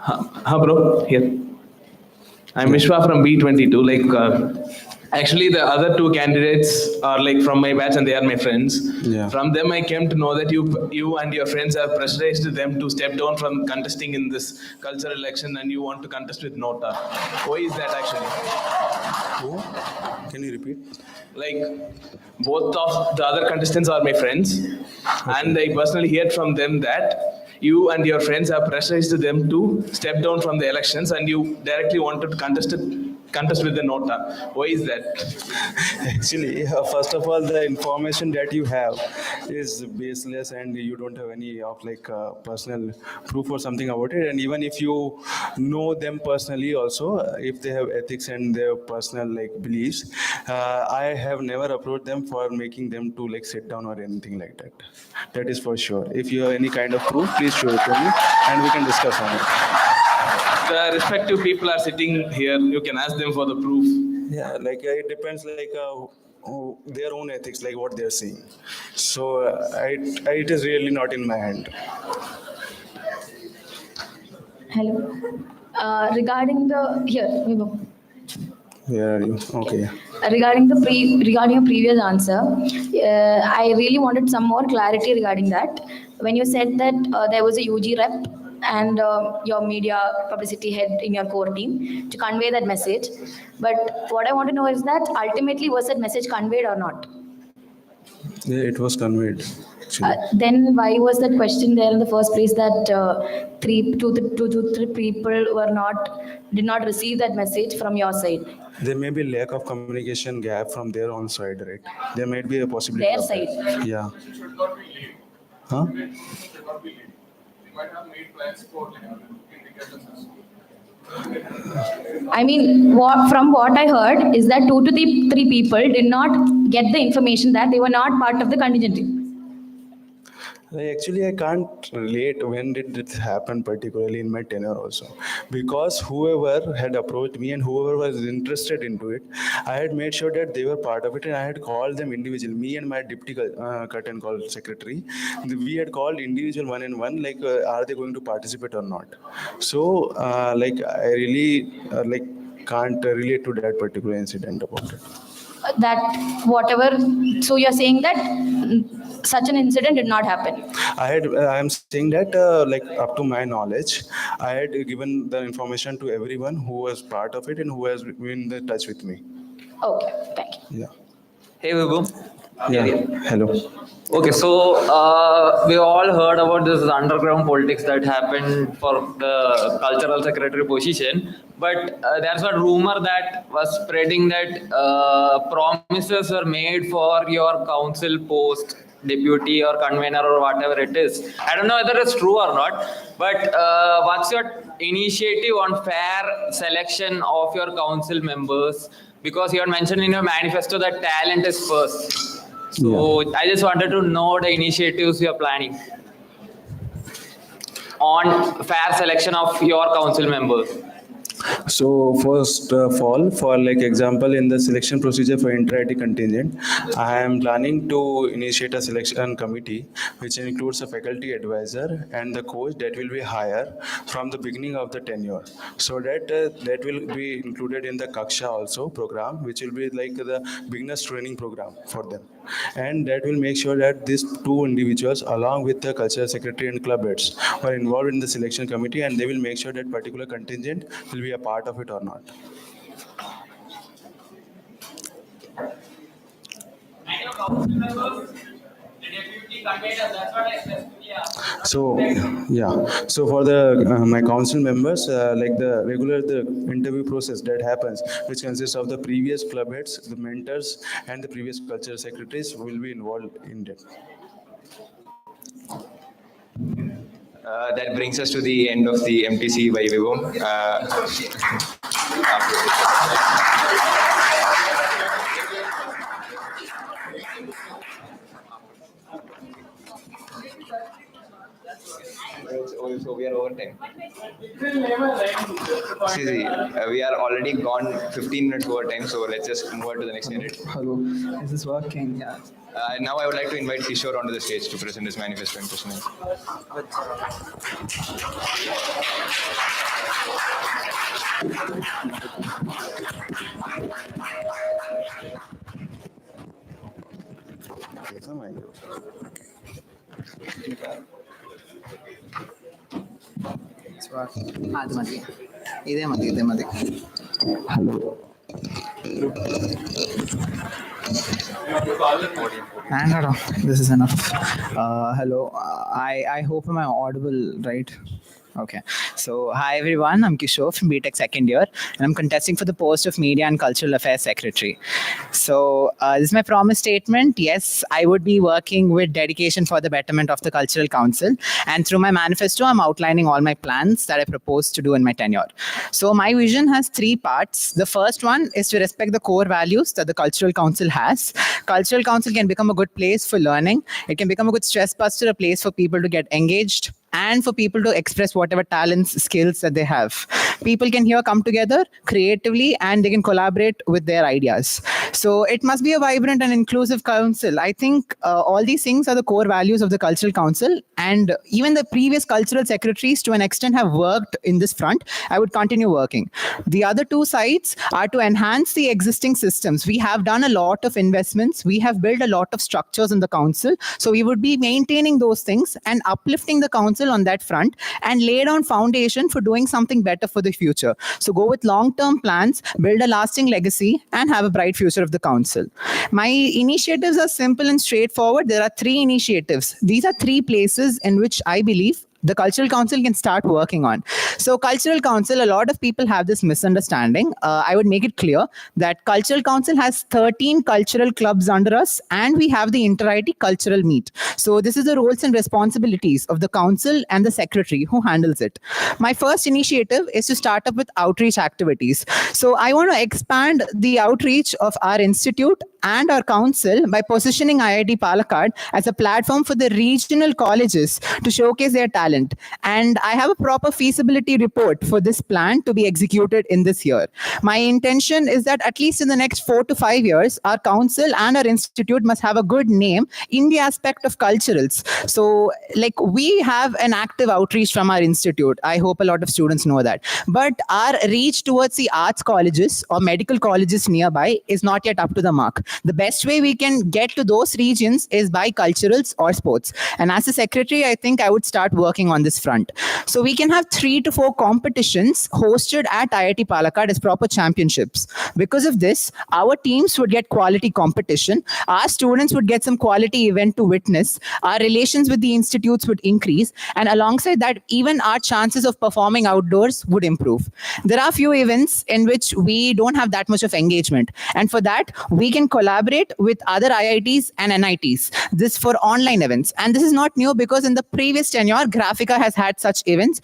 Bro, here. I'm Vishwa from B22. Actually, the other two candidates are from my batch and they are my friends. Yeah. From them, I came to know that you and your friends have pressurized them to step down from contesting in this cultural election, and you want to contest with Nota. Why is that actually? Who? Can you repeat? Both of the other contestants are my friends, and I personally heard from them that you and your friends have pressurized them to step down from the elections, and you directly wanted to contest contest with the nota. Why is that? Actually, first of all, the information that you have is baseless, and you don't have any of personal proof or something about it. And even if you know them personally, also if they have ethics and their personal beliefs, I have never approached them for making them to sit down or anything like that. That is for sure. If you have any kind of proof, please show it to me, and we can discuss on it. The respective people are sitting here. You can ask them for the proof. Yeah, it depends their own ethics, what they're saying. So it is really not in my hand. Hello. Regarding the Where are you? Okay. regarding your previous answer, I really wanted some more clarity regarding that. When you said that there was a UG rep and your media publicity head in your core team to convey that message, but what I want to know is that ultimately was that message conveyed or not? Yeah, it was conveyed. Then why was that question there in the first place that two to three people did not receive that message from your side? There may be lack of communication gap from their own side, right? There might be a possibility. Their of side. that. Yeah. Huh? I mean, from what I heard is that two to three people did not get the information that they were not part of the contingent. Actually, I can't relate when did it happen, particularly in my tenure also, because whoever had approached me and whoever was interested into it, I had made sure that they were part of it, and I had called them individually. Me and my deputy curtain call secretary, we had called individual one and one, are they going to participate or not? So, I really can't relate to that particular incident about it. That whatever, so you're saying that such an incident did not happen? I am saying that up to my knowledge, I had given the information to everyone who was part of it and who has been in touch with me. Okay, thank you. Yeah. Hey, Vibhu. Yeah. Hello. Okay, so we all heard about this underground politics that happened for the cultural secretary position, but there's a rumor that was spreading that promises were made for your council post, deputy or convener or whatever it is. I don't know whether it's true or not, but what's your initiative on fair selection of your council members? Because you had mentioned in your manifesto that talent is first. So yeah. I just wanted to know the initiatives you are planning on fair selection of your council members. So first of all, for example, in the selection procedure for inter-IT contingent, I am planning to initiate a selection committee, which includes a faculty advisor and the coach that will be hired from the beginning of the tenure. So that will be included in the Kaksha also program, which will be the beginners training program for them. And that will make sure that these two individuals, along with the cultural secretary and club heads, are involved in the selection committee, and they will make sure that particular contingent will be a part of it or not. So yeah, so for the my council members, the interview process that happens, which consists of the previous club heads, the mentors, and the previous cultural secretaries, will be involved in that. That brings us to the end of the MTC by Vibhu. So we are over time. See, we are already gone 15 minutes over time, so let's just move on to the next unit. Hello, is this working? Yeah. Now I would like to invite Kishore onto the stage to present his manifesto in person. అది మది ఇదే మది hello this is enough. Hello, I hope I'm audible, right? Okay. So, hi everyone, I'm Kishore from BTech second year, and I'm contesting for the post of Media and Cultural Affairs Secretary. So, this is my promise statement. Yes, I would be working with dedication for the betterment of the Cultural Council, and through my manifesto, I'm outlining all my plans that I propose to do in my tenure. So, my vision has three parts. The first one is to respect the core values that the Cultural Council has. Cultural Council can become a good place for learning. It can become a good stress buster, a place for people to get engaged, and for people to express whatever talents, skills that they have. People can here come together creatively and they can collaborate with their ideas. So it must be a vibrant and inclusive council. I think all these things are the core values of the Cultural Council, and even the previous cultural secretaries to an extent have worked in this front. I would continue working. The other two sides are to enhance the existing systems. We have done a lot of investments. We have built a lot of structures in the council. So we would be maintaining those things and uplifting the council on that front and lay down foundation for doing something better for the future. So go with long-term plans, build a lasting legacy, and have a bright future of the council. My initiatives are simple and straightforward. There are three initiatives. These are three places in which I believe the Cultural Council can start working on. So Cultural Council, a lot of people have this misunderstanding. I would make it clear that Cultural Council has 13 cultural clubs under us, and we have the inter-IT cultural meet. So this is the roles and responsibilities of the council and the secretary who handles it. My first initiative is to start up with outreach activities. So I want to expand the outreach of our institute and our council by positioning IIT Palakkad as a platform for the regional colleges to showcase their talent. And I have a proper feasibility report for this plan to be executed in this year. My intention is that at least in the next 4 to 5 years, our council and our institute must have a good name in the aspect of culturals. So like we have an active outreach from our institute. I hope a lot of students know that. But our reach towards the arts colleges or medical colleges nearby is not yet up to the mark. The best way we can get to those regions is by culturals or sports. And as a secretary, I think I would start working on this front. So we can have 3 to 4 competitions hosted at IIT Palakkad as proper championships. Because of this, our teams would get quality competition. Our students would get some quality event to witness. Our relations with the institutes would increase. And alongside that, even our chances of performing outdoors would improve. There are few events in which we don't have that much of engagement. And for that, we can collaborate with other IITs and NITs. This for online events. And this is not new because in the previous tenure, Graphica has had such events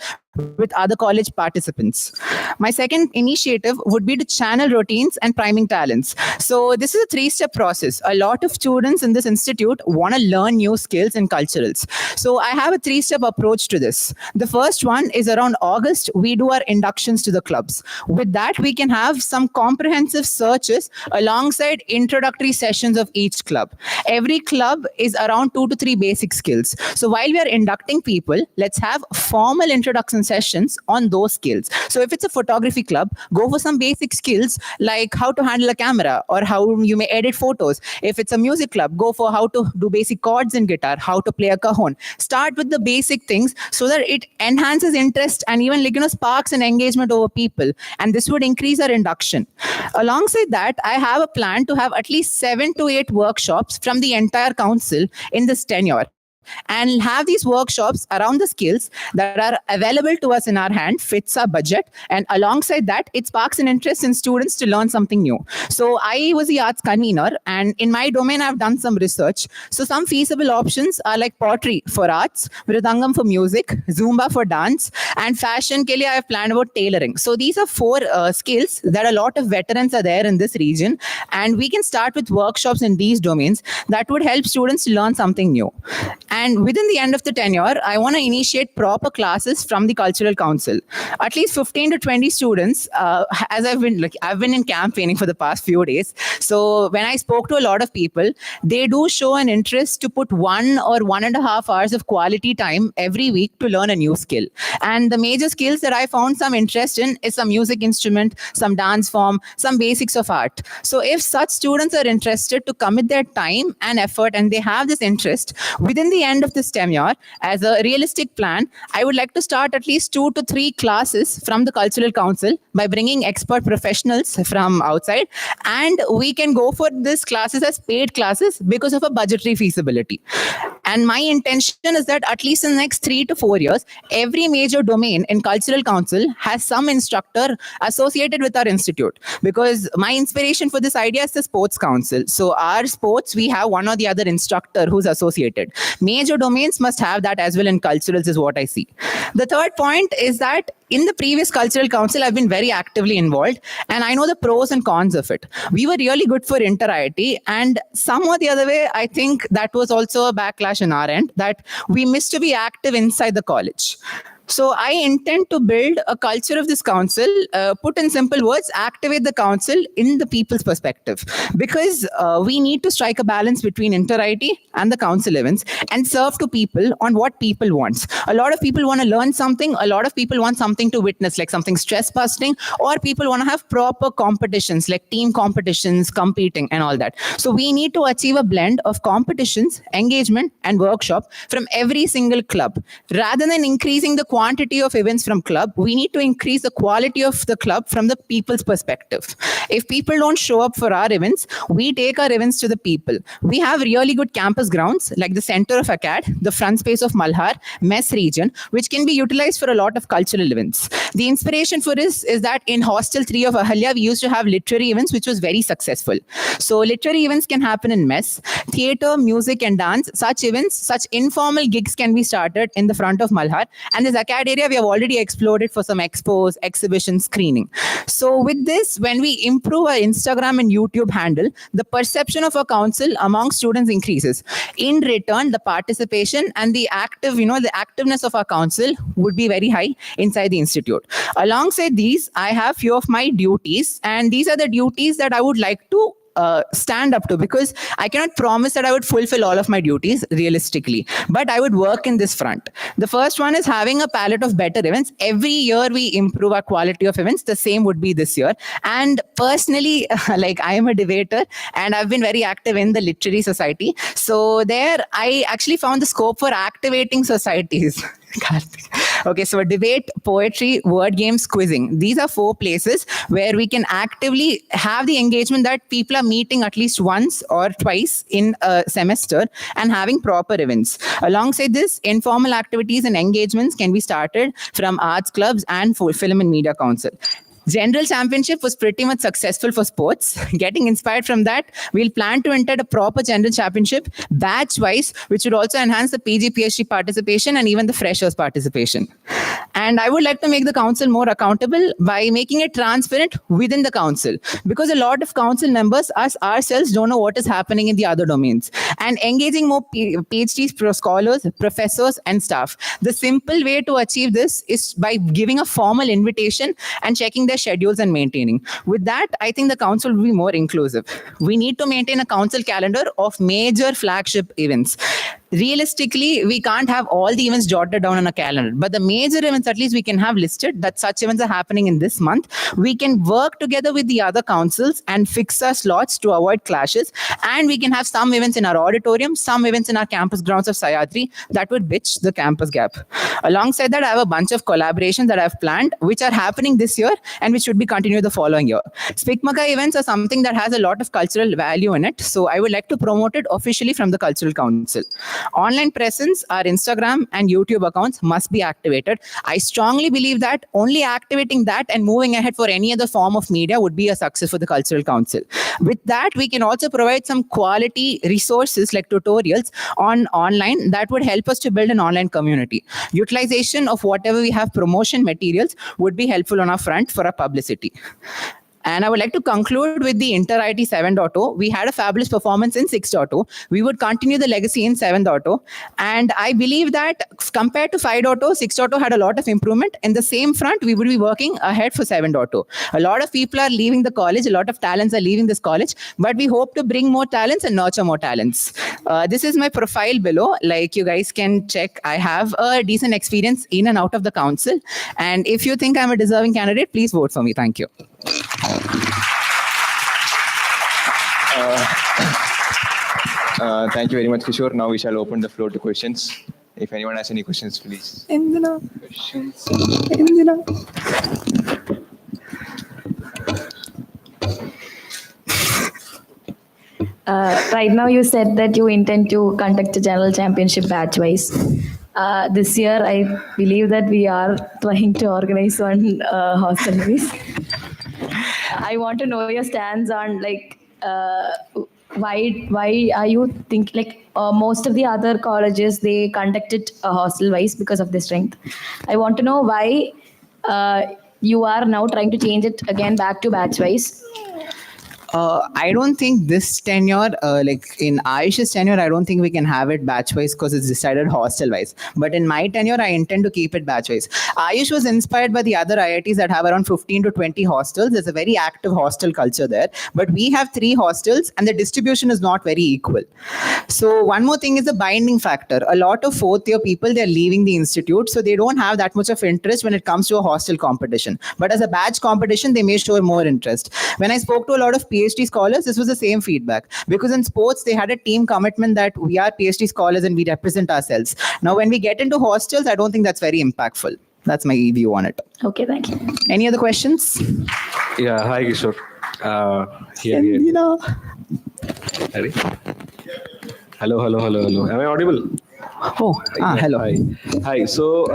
with other college participants. My second initiative would be to channel routines and priming talents. So this is a 3-step process. A lot of students in this institute want to learn new skills and culturals. So I have a 3-step approach to this. The first one is around August, we do our inductions to the clubs. With that, we can have some comprehensive searches alongside introductory sessions of each club. Every club is around 2 to 3 basic skills. So while we are inducting people, let's have formal introduction sessions on those skills. So if it's a photography club, go for some basic skills like how to handle a camera or how you may edit photos. If it's a music club, go for how to do basic chords in guitar, how to play a cajon. Start with the basic things so that it enhances interest and even sparks an engagement over people. And this would increase our induction. Alongside that, I have a plan to have at least 7 to 8 workshops from the entire council in this tenure, and have these workshops around the skills that are available to us in our hand, fits our budget, and alongside that, it sparks an interest in students to learn something new. So I was the arts convener, and in my domain, I've done some research. So some feasible options are like pottery for arts, Mridangam for music, Zumba for dance, and fashion ke liye I have planned about tailoring. So these are 4 skills that a lot of veterans are there in this region, and we can start with workshops in these domains that would help students to learn something new. And within the end of the tenure, I want to initiate proper classes from the Cultural Council. At least 15 to 20 students, as I've been in campaigning for the past few days. So when I spoke to a lot of people, they do show an interest to put 1 or 1.5 hours of quality time every week to learn a new skill. And the major skills that I found some interest in is some music instrument, some dance form, some basics of art. So if such students are interested to commit their time and effort and they have this interest, within the end of this tenure, as a realistic plan, I would like to start at least 2 to 3 classes from the Cultural Council by bringing expert professionals from outside. And we can go for these classes as paid classes because of a budgetary feasibility. And my intention is that at least in the next 3 to 4 years, every major domain in Cultural Council has some instructor associated with our institute. Because my inspiration for this idea is the Sports Council. So our sports, we have one or the other instructor who's associated. Major domains must have that as well in culturals is what I see. The third point is that in the previous Cultural Council, I've been very actively involved and I know the pros and cons of it. We were really good for inter-IIT, and some or the other way, I think that was also a backlash in our end, that we missed to be active inside the college. So I intend to build a culture of this council, put in simple words, activate the council in the people's perspective. Because we need to strike a balance between inter-IT and the council events and serve to people on what people want. A lot of people want to learn something. A lot of people want something to witness, like something stress busting, or people want to have proper competitions, like team competitions, competing and all that. So we need to achieve a blend of competitions, engagement and workshop from every single club. Rather than increasing the quantity of events from club, we need to increase the quality of the club from the people's perspective. If people don't show up for our events, we take our events to the people. We have really good campus grounds like the center of ACAD, the front space of Malhar, Mess region, which can be utilized for a lot of cultural events. The inspiration for this is that in Hostel 3 of Ahalya, we used to have literary events, which was very successful. So literary events can happen in Mess. Theater, music and dance, such events, such informal gigs can be started in the front of Malhar. And this ACAD area, we have already explored it for some expos, exhibition, screening. So with this, when we improve our Instagram and YouTube handle, the perception of our council among students increases. In return, the participation and the activeness of our council would be very high inside the institute. Alongside these, I have few of my duties, and these are the duties that I would like to stand up to, because I cannot promise that I would fulfill all of my duties realistically, but I would work in this front. The first one is having a palette of better events. Every year we improve our quality of events. The same would be this year. And personally, like I am a debater and I've been very active in the literary society. So there I actually found the scope for activating societies. Okay, so debate, poetry, word games, quizzing. These are 4 places where we can actively have the engagement that people are meeting at least once or twice in a semester and having proper events. Alongside this, informal activities and engagements can be started from arts clubs and film and media council. General championship was pretty much successful for sports. Getting inspired from that, we'll plan to enter a proper general championship batch-wise, which would also enhance the PG, PhD participation and even the freshers participation. And I would like to make the council more accountable by making it transparent within the council, because a lot of council members, us ourselves, don't know what is happening in the other domains. And engaging more PhDs, scholars, professors, and staff. The simple way to achieve this is by giving a formal invitation and checking their schedules and maintaining. With that, I think the council will be more inclusive. We need to maintain a council calendar of major flagship events. Realistically, we can't have all the events jotted down on a calendar, but the major events at least we can have listed that such events are happening in this month. We can work together with the other councils and fix our slots to avoid clashes, and we can have some events in our auditorium, some events in our campus grounds of Sayatri that would bridge the campus gap. Alongside that, I have a bunch of collaborations that I've planned, which are happening this year and which should be continued the following year. Spikmaka events are something that has a lot of cultural value in it, so I would like to promote it officially from the Cultural Council. Online presence, our Instagram and YouTube accounts must be activated. I strongly believe that only activating that and moving ahead for any other form of media would be a success for the Cultural Council. With that, we can also provide some quality resources like tutorials online that would help us to build an online community. Utilization of whatever we have promotion materials would be helpful on our front for our publicity. And I would like to conclude with the Inter-IT 7.0. We had a fabulous performance in 6.0. We would continue the legacy in 7.0. And I believe that compared to 5.0, 6.0 had a lot of improvement. In the same front, we would be working ahead for 7.0. A lot of people are leaving the college. A lot of talents are leaving this college. But we hope to bring more talents and nurture more talents. This is my profile below. Like you guys can check, I have a decent experience in and out of the council. And if you think I'm a deserving candidate, please vote for me. Thank you. Thank you very much, Kishore. Now we shall open the floor to questions. If anyone has any questions, please. Questions. Right now, you said that you intend to conduct a general championship batch-wise. This year, I believe that we are trying to organize one hostel race. I want to know your stance on why are you think most of the other colleges they conducted hostel-wise because of the strength. I want to know why you are now trying to change it again back to batch-wise. I don't think this tenure, in Ayush's tenure, I don't think we can have it batch-wise because it's decided hostel-wise. But in my tenure, I intend to keep it batch-wise. Ayush was inspired by the other IITs that have around 15 to 20 hostels. There's a very active hostel culture there. But we have 3 hostels and the distribution is not very equal. So one more thing is the binding factor. A lot of fourth-year people, they're leaving the institute, so they don't have that much of interest when it comes to a hostel competition. But as a batch competition, they may show more interest. When I spoke to a lot of PhD scholars, this was the same feedback. Because in sports, they had a team commitment that we are PhD scholars and we represent ourselves. Now, when we get into hostels, I don't think that's very impactful. That's my view on it. Okay, thank you. Any other questions? Yeah, hi Kishore. Here. Ready? Hello. Am I audible? Hello. Hi. So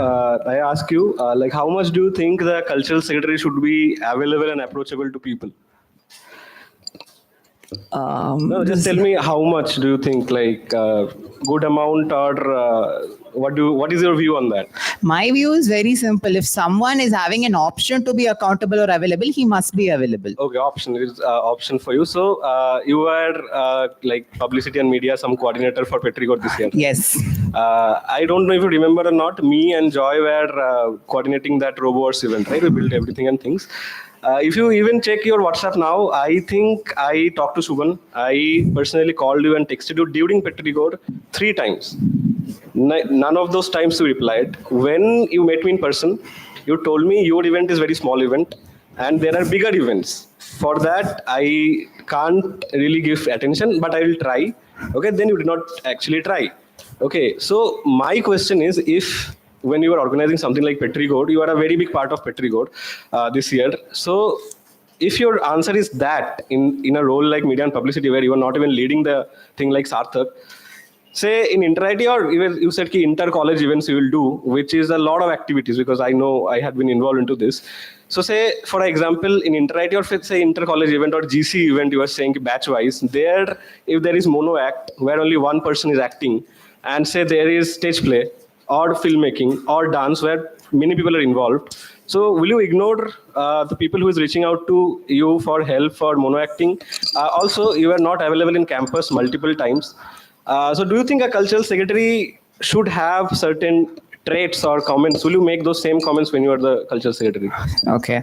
I ask you, how much do you think the cultural secretary should be available and approachable to people? No, just tell me how much do you think, good amount, or what is your view on that? My view is very simple. If someone is having an option to be accountable or available, he must be available. Okay, option is option for you. So you were publicity and media, some coordinator for Petricor this year. Yes. I don't know if you remember or not. Me and Joy were coordinating that RoboWars event, right? We built everything and things. If you even check your WhatsApp now, I think I talked to Subhan. I personally called you and texted you during Petricor 3 times. None of those times you replied. When you met me in person, you told me your event is very small event and there are bigger events. For that, I can't really give attention, but I will try. Okay, then you did not actually try. Okay, so my question is, if when you are organizing something like Petricor, you are a very big part of Petricor this year. So if your answer is that in a role like media and publicity, where you are not even leading the thing like Sarthak, say in inter-IT or even you said inter-college events you will do, which is a lot of activities, because I know I had been involved into this. So say, for example, in inter-IT or say inter-college event or GC event, you are saying batch-wise, there, if there is mono act where only one person is acting, and say there is stage play, or filmmaking or dance where many people are involved. So will you ignore the people who is reaching out to you for help for mono acting? Also, you are not available in campus multiple times. So do you think a cultural secretary should have certain traits or comments? Will you make those same comments when you are the cultural secretary? Okay.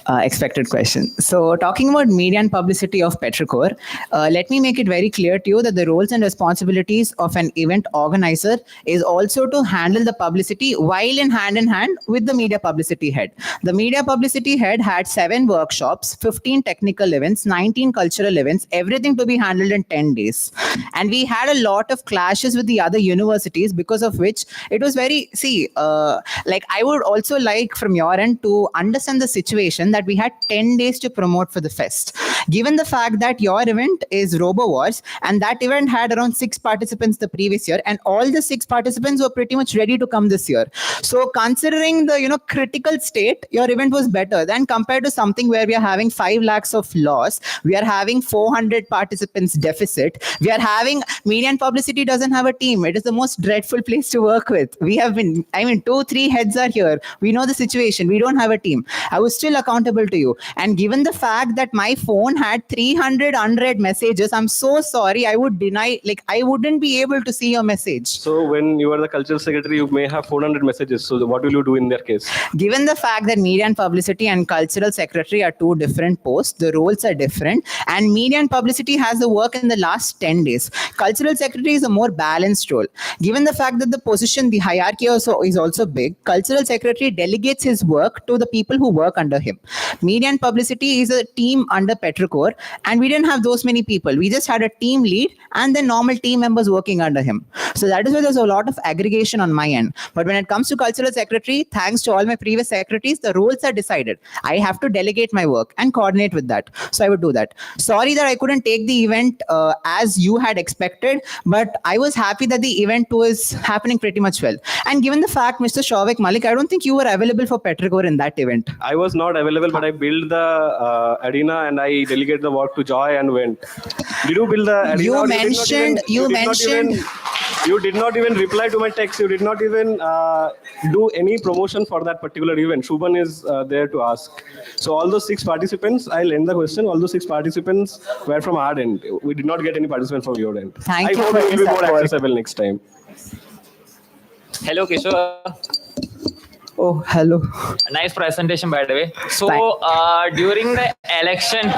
Expected question. So talking about media and publicity of Petricor, let me make it very clear to you that the roles and responsibilities of an event organizer is also to handle the publicity while in hand with the media publicity head. The media publicity head had 7 workshops, 15 technical events, 19 cultural events, everything to be handled in 10 days. And we had a lot of clashes with the other universities, because of which it was very, I would also like from your end to understand the situation that we had 10 days to promote for the fest. Given the fact that your event is RoboWars and that event had around 6 participants the previous year, and all the 6 participants were pretty much ready to come this year. So considering the critical state, your event was better than compared to something where we are having 5 lakhs of loss, we are having 400 participants deficit, we are having media and publicity doesn't have a team. It is the most dreadful place to work with. We have been 2-3 heads are here. We know the situation. We don't have a team. I was still accountable to you. And given the fact that my phone had 300 unread messages, I'm so sorry. I would deny, I wouldn't be able to see your message. So when you are the cultural secretary, you may have 400 messages. So what will you do in their case? Given the fact that media and publicity and cultural secretary are 2 different posts, the roles are different, and media and publicity has the work in the last 10 days. Cultural secretary is a more balanced role. Given the fact that the position, the hierarchy is also big, cultural secretary delegates his work to the people who work under him. Media and publicity is a team under Petricor. Petricor, and we didn't have those many people. We just had a team lead and then normal team members working under him. So that is why there's a lot of aggregation on my end. But when it comes to cultural secretary, thanks to all my previous secretaries, the roles are decided. I have to delegate my work and coordinate with that. So I would do that. Sorry that I couldn't take the event as you had expected, but I was happy that the event was happening pretty much well. And given the fact, Mr. Shavik Malik, I don't think you were available for Petricor in that event. I was not available, but I built the arena and I delegated the work to Joy and went. Did you build the arena? You did not even reply to my text. You did not even do any promotion for that particular event. Shubhan is there to ask. So all those 6 participants, I'll end the question. All those 6 participants were from our end. We did not get any participants from your end. Thank you. I hope it will be more accessible next time. Hello, Kishore. Oh, hello. Nice presentation, by the way. So, during the election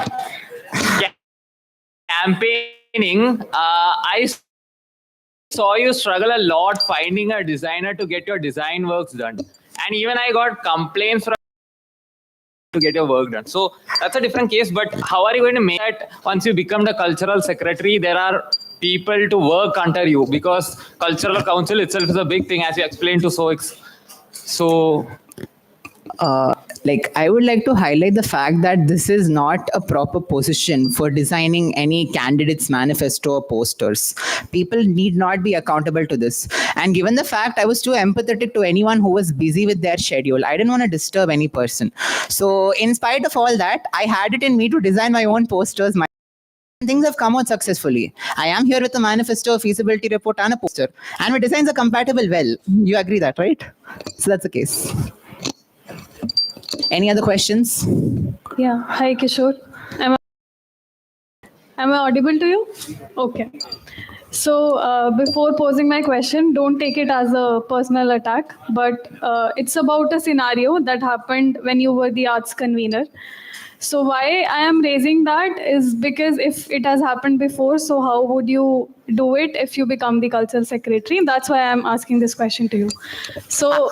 campaigning, I saw you struggle a lot finding a designer to get your design works done. And even I got complaints from to get your work done. So that's a different case. But how are you going to make that once you become the cultural secretary, there are people to work under you? Because cultural council itself is a big thing, as you explained to SOX. So I would like to highlight the fact that this is not a proper position for designing any candidate's manifesto or posters. People need not be accountable to this. And given the fact I was too empathetic to anyone who was busy with their schedule, I didn't want to disturb any person. So in spite of all that, I had it in me to design my own posters. Things have come out successfully. I am here with a manifesto, a feasibility report, and a poster. And my designs are compatible well. You agree that, right? So that's the case. Any other questions? Yeah. Hi, Kishore. Am I audible to you? Okay. So before posing my question, don't take it as a personal attack, but it's about a scenario that happened when you were the arts convener. So why I am raising that is because if it has happened before, so how would you do it if you become the cultural secretary? That's why I'm asking this question to you. So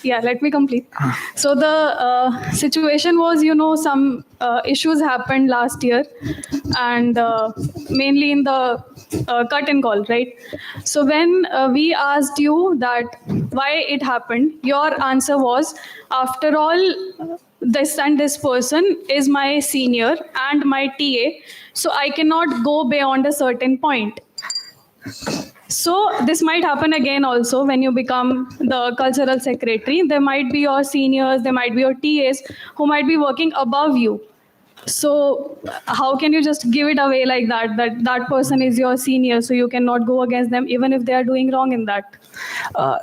yeah, let me complete. So the situation was, some issues happened last year, and mainly in the cut and call, right? So when we asked you that why it happened, your answer was, after all, this and this person is my senior and my TA, so I cannot go beyond a certain point. So this might happen again also when you become the cultural secretary. There might be your seniors, there might be your TAs who might be working above you. So how can you just give it away like that, that person is your senior, so you cannot go against them even if they are doing wrong in that?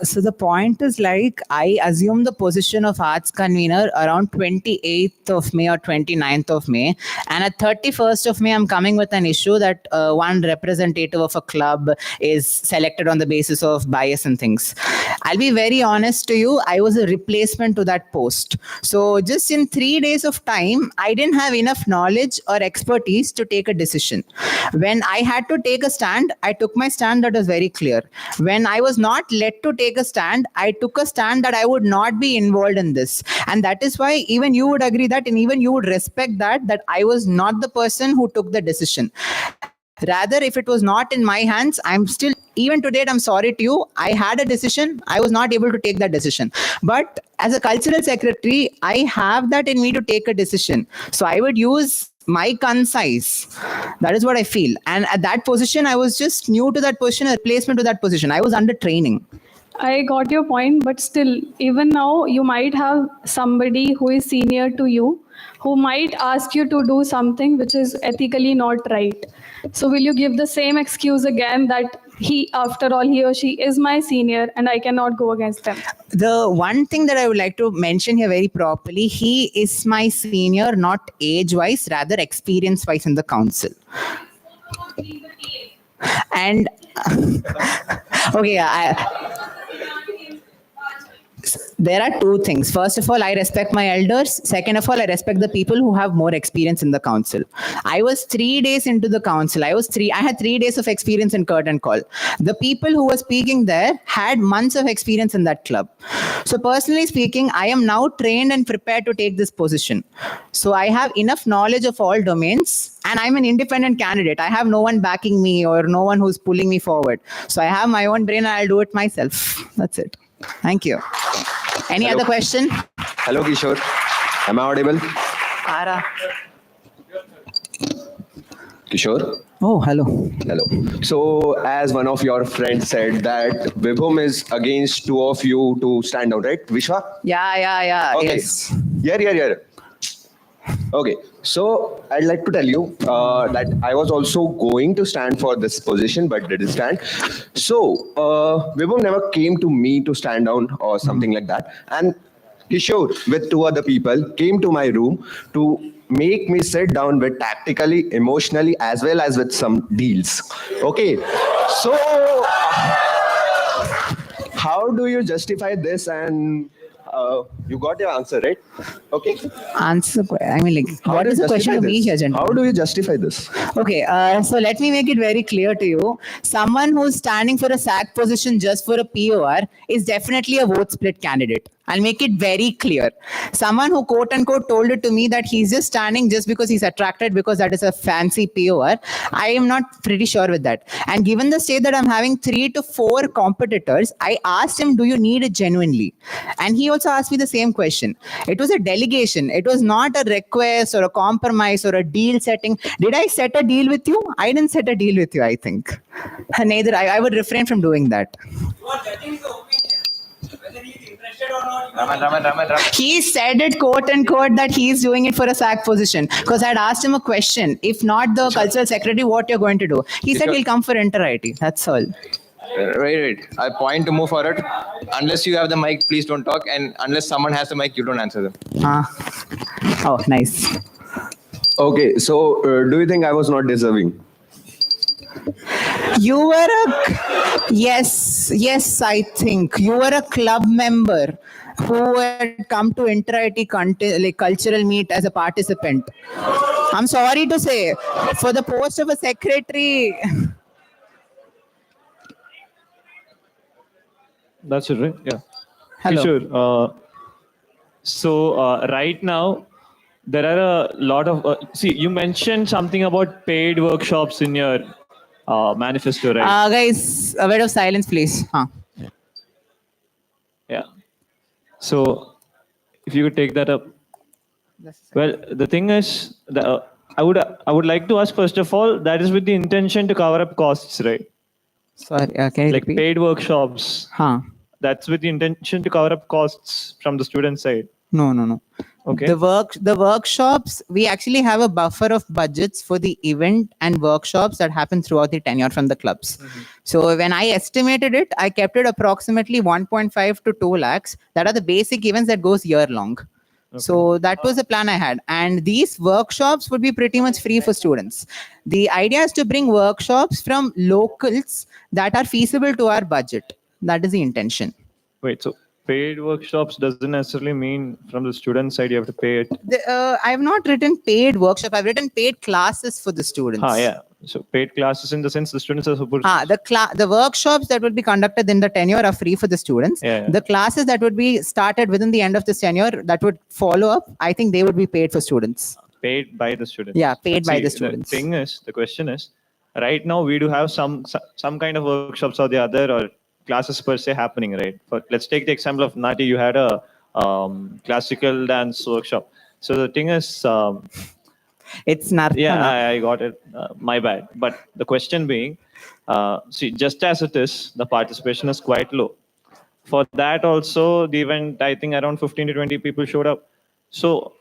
So the point is, I assume the position of arts convener around 28th of May or 29th of May. And at 31st of May, I'm coming with an issue that one representative of a club is selected on the basis of bias and things. I'll be very honest to you, I was a replacement to that post. So just in 3 days of time, I didn't have enough knowledge or expertise to take a decision. When I had to take a stand, I took my stand that was very clear. When I was not led to take a stand, I took a stand that I would not be involved in this. And that is why even you would agree that, and even you would respect that I was not the person who took the decision. Rather, if it was not in my hands, I'm still, even to date, I'm sorry to you, I had a decision, I was not able to take that decision. But as a cultural secretary, I have that in me to take a decision. So I would use my concise. That is what I feel. And at that position, I was just new to that position, a replacement to that position. I was under training. I got your point, but still, even now, you might have somebody who is senior to you, who might ask you to do something which is ethically not right. So will you give the same excuse again that after all, he or she is my senior and I cannot go against them? The one thing that I would like to mention here very properly, he is my senior, not age-wise, rather experience-wise in the council. And okay, There are two things. First of all, I respect my elders. Second of all, I respect the people who have more experience in the council. I was 3 days into the council. I had 3 days of experience in curtain call. The people who were speaking there had months of experience in that club. So personally speaking, I am now trained and prepared to take this position. So I have enough knowledge of all domains, and I'm an independent candidate. I have no one backing me or no one who's pulling me forward. So I have my own brain and I'll do it myself. That's it. Thank you. Any other question? Hello, Kishore. Am I audible? Ara. Kishore? Oh, hello. Hello. So, as one of your friends said that Vibhum is against two of you to stand out, right? Vishwa? Yeah. Okay. Yes. Yeah. Okay. So, I'd like to tell you that I was also going to stand for this position, but didn't stand. So, Vibhum never came to me to stand down or something like that. And Kishore, with two other people, came to my room to make me sit down with tactically, emotionally, as well as with some deals. Okay. So, how do you justify this? And you got your answer, right? Okay. Answer. I mean, like, what is the question to me here, gentlemen? How do you justify this? Okay, so let me make it very clear to you. Someone who's standing for a SAC position just for a POR is definitely a vote split candidate. I'll make it very clear. Someone who quote unquote told it to me that he's just standing just because he's attracted because that is a fancy POR, I am not pretty sure with that. And given the state that I'm having 3 to 4 competitors, I asked him, do you need it genuinely? And he also asked me the same question. It was a delegation. It was not a request or a compromise or a deal setting. Did I set a deal with you? I didn't set a deal with you, I think. Neither. I would refrain from doing that. He said it quote unquote that he's doing it for a SAC position because I'd asked him a question. If not the cultural secretary, what you're going to do? He said he'll come for inter-IT. That's all. Right. I point to move forward. Unless you have the mic, please don't talk. And unless someone has the mic, you don't answer them. Oh, nice. Okay. So, do you think I was not deserving? You were yes, I think. You were a club member who had come to inter-IT cultural meet as a participant. I'm sorry to say, for the post of a secretary... That's it, right? Yeah. Hello. Sure. So right now, there are a lot of... see, you mentioned something about paid workshops in your manifesto, right? Guys, a bit of silence, please. Yeah. So, if you could take that up. Well, the thing is, I would like to ask, first of all, that is with the intention to cover up costs, right? Sorry, can you like repeat? paid workshops. That's with the intention to cover up costs from the student side. No. Okay. The workshops, we actually have a buffer of budgets for the event and workshops that happen throughout the tenure from the clubs. So when I estimated it, I kept it approximately 1.5 to 2 lakhs. That are the basic events that goes year long. So that was the plan I had. And these workshops would be pretty much free for students. The idea is to bring workshops from locals that are feasible to our budget. That is the intention. Wait, so paid workshops doesn't necessarily mean from the student side you have to pay it. I have not written paid workshop. I've written paid classes for the students. Yeah. So paid classes in the sense the students are supposed the workshops that would be conducted in the tenure are free for the students. Yeah. The classes that would be started within the end of this tenure that would follow up, I think they would be paid for students. paid by the students. Yeah, paid by the students. The question is, right now we do have some kind of workshops or the other or classes per se happening, right? Let's take the example of Nati. You had a classical dance workshop. So the thing is, it's not. Yeah, I got it. My bad. But the question being, see, just as it is, the participation is quite low. For that also, the event, I think around 15 to 20 people showed up. So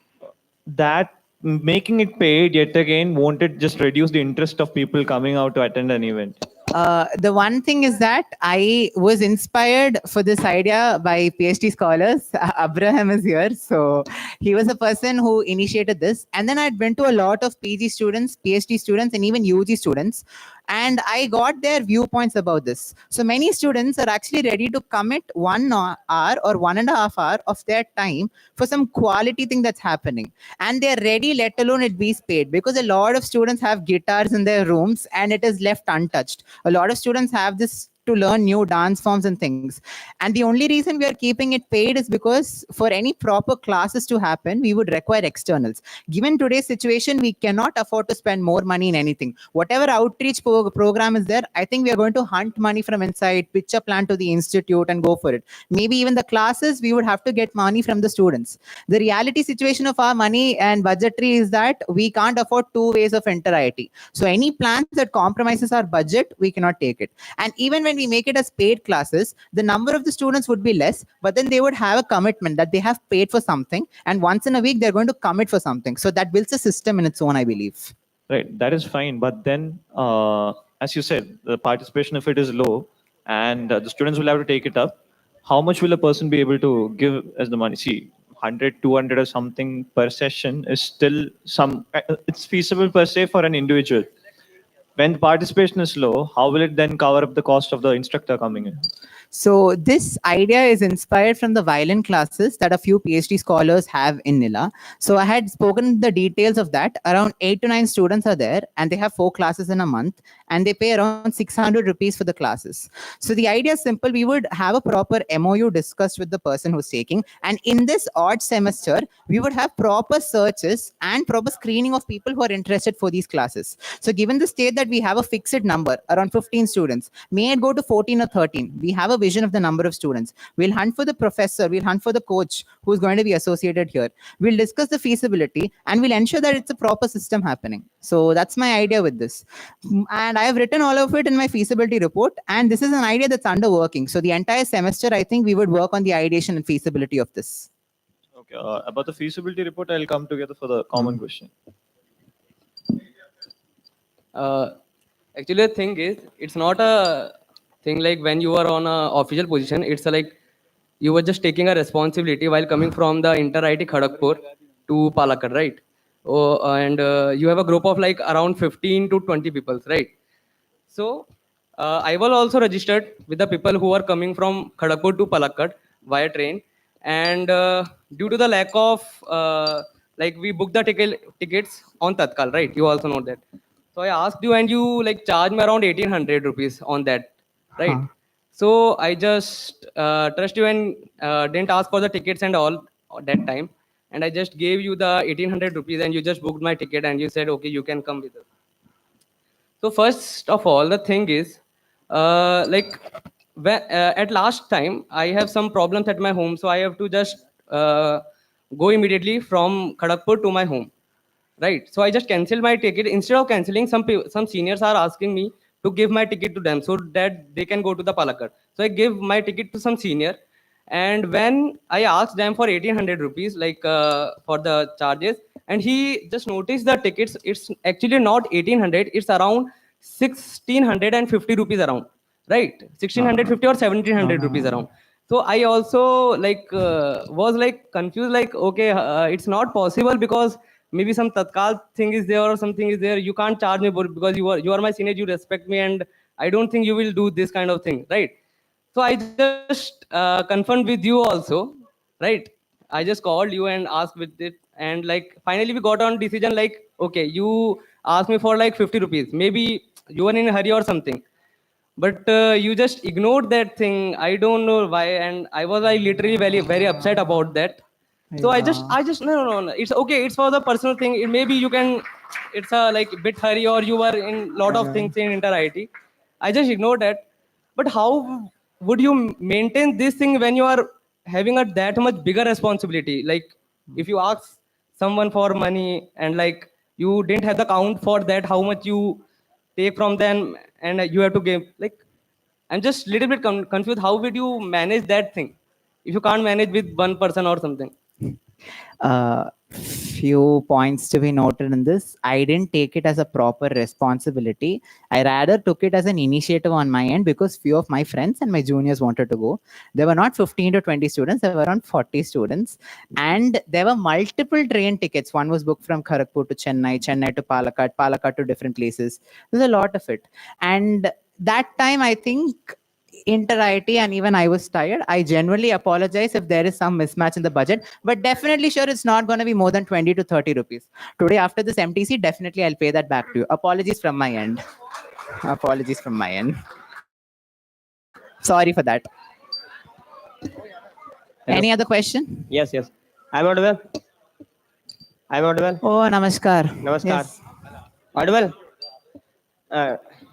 that making it paid yet again, won't it just reduce the interest of people coming out to attend an event? The one thing is that I was inspired for this idea by PhD scholars. Abraham is here. So he was a person who initiated this. And then I went to a lot of PG students, PhD students, and even UG students. And I got their viewpoints about this. So many students are actually ready to commit 1 hour or 1.5 hours of their time for some quality thing that's happening. And they're ready, let alone it be paid, because a lot of students have guitars in their rooms and it is left untouched. A lot of students have this to learn new dance forms and things. And the only reason we are keeping it paid is because for any proper classes to happen, we would require externals. Given today's situation, we cannot afford to spend more money in anything. Whatever outreach program is there, I think we are going to hunt money from inside, pitch a plan to the institute and go for it. Maybe even the classes, we would have to get money from the students. The reality situation of our money and budgetary is that we can't afford two ways of enter-IT. So any plans that compromises our budget, we cannot take it. And even when we make it as paid classes, the number of the students would be less, but then they would have a commitment that they have paid for something, and once in a week they're going to commit for something. So that builds a system in its own, I believe. Right, that is fine. But then, as you said, the participation if it is low, and the students will have to take it up. How much will a person be able to give as the money? See, 100, 200 or something per session is still it's feasible per se for an individual. When the participation is low, how will it then cover up the cost of the instructor coming in? So this idea is inspired from the violin classes that a few PhD scholars have in Nila. So I had spoken the details of that. Around 8 to 9 students are there, and they have 4 classes in a month, and they pay around 600 rupees for the classes. So the idea is simple. We would have a proper MOU discussed with the person who's taking, and in this odd semester, we would have proper searches and proper screening of people who are interested for these classes. So given the state that we have a fixed number, around 15 students, may it go to 14 or 13, we have a vision of the number of students. We'll hunt for the professor, we'll hunt for the coach who's going to be associated here. We'll discuss the feasibility, and we'll ensure that it's a proper system happening. So that's my idea with this. And I have written all of it in my feasibility report, and this is an idea that's under working. So the entire semester, I think we would work on the ideation and feasibility of this. Okay, about the feasibility report, I'll come together for the common question. Actually, the thing is, it's not a thing like when you are on a official position, it's like you were just taking a responsibility while coming from the inter-IT Kharagpur to Palakkad, right? And you have a group of like around 15 to 20 people, right? So I was also registered with the people who are coming from Kharagpur to Palakkad via train. And due to the lack of, like we booked the tickets on Tatkal, right? You also know that. So I asked you, and you like charged me around 1800 rupees on that, right? So I just trust you and didn't ask for the tickets and all at that time. And I just gave you the 1800 rupees, and you just booked my ticket, and you said, okay, you can come with us. So first of all, the thing is, at last time, I have some problems at my home. So I have to just go immediately from Kharagpur to my home. Right. So I just canceled my ticket. Instead of canceling, some seniors are asking me to give my ticket to them so that they can go to the Palakkad. So I give my ticket to some senior. And when I asked them for 1800 rupees, like for the charges, and he just noticed the tickets, it's actually not 1800, it's around 1650 rupees around, right? 1650 or 1700 rupees around. So I also was like confused, like, okay, it's not possible because maybe some Tatkal thing is there or something is there. You can't charge me because you are my senior, you respect me, and I don't think you will do this kind of thing, right? So I just confirmed with you also, right? I just called you and asked with it, and like finally we got on decision like, okay, you asked me for like 50 rupees. Maybe you were in a hurry or something, but you just ignored that thing. I don't know why, and I was like literally very upset about that. So I just no. It's okay. It's for the personal thing. Maybe you can. It's a like bit hurry, or you were in lot of things in inter IT. I just ignored that. But how would you maintain this thing when you are having a that much bigger responsibility? Like if you ask someone for money and like you didn't have the count for that, how much you take from them, and you have to give. Like I'm just little bit confused. How would you manage that thing if you can't manage with one person or something? few points to be noted in this. I didn't take it as a proper responsibility. I rather took it as an initiative on my end because few of my friends and my juniors wanted to go. There were not 15 to 20 students, there were around 40 students. And there were multiple train tickets. One was booked from Kharagpur to Chennai, Chennai to Palakkad, Palakkad to different places. There's a lot of it. And that time, I think Inter-IT and even I was tired. I genuinely apologize if there is some mismatch in the budget, but definitely sure it's not going to be more than 20 to 30 rupees. Today, after this MTC, definitely I'll pay that back to you. Apologies from my end. Apologies from my end. Sorry for that. Any other question? Yes, yes. I'm audible. I'm audible. Oh, namaskar. Namaskar. Yes. Audible.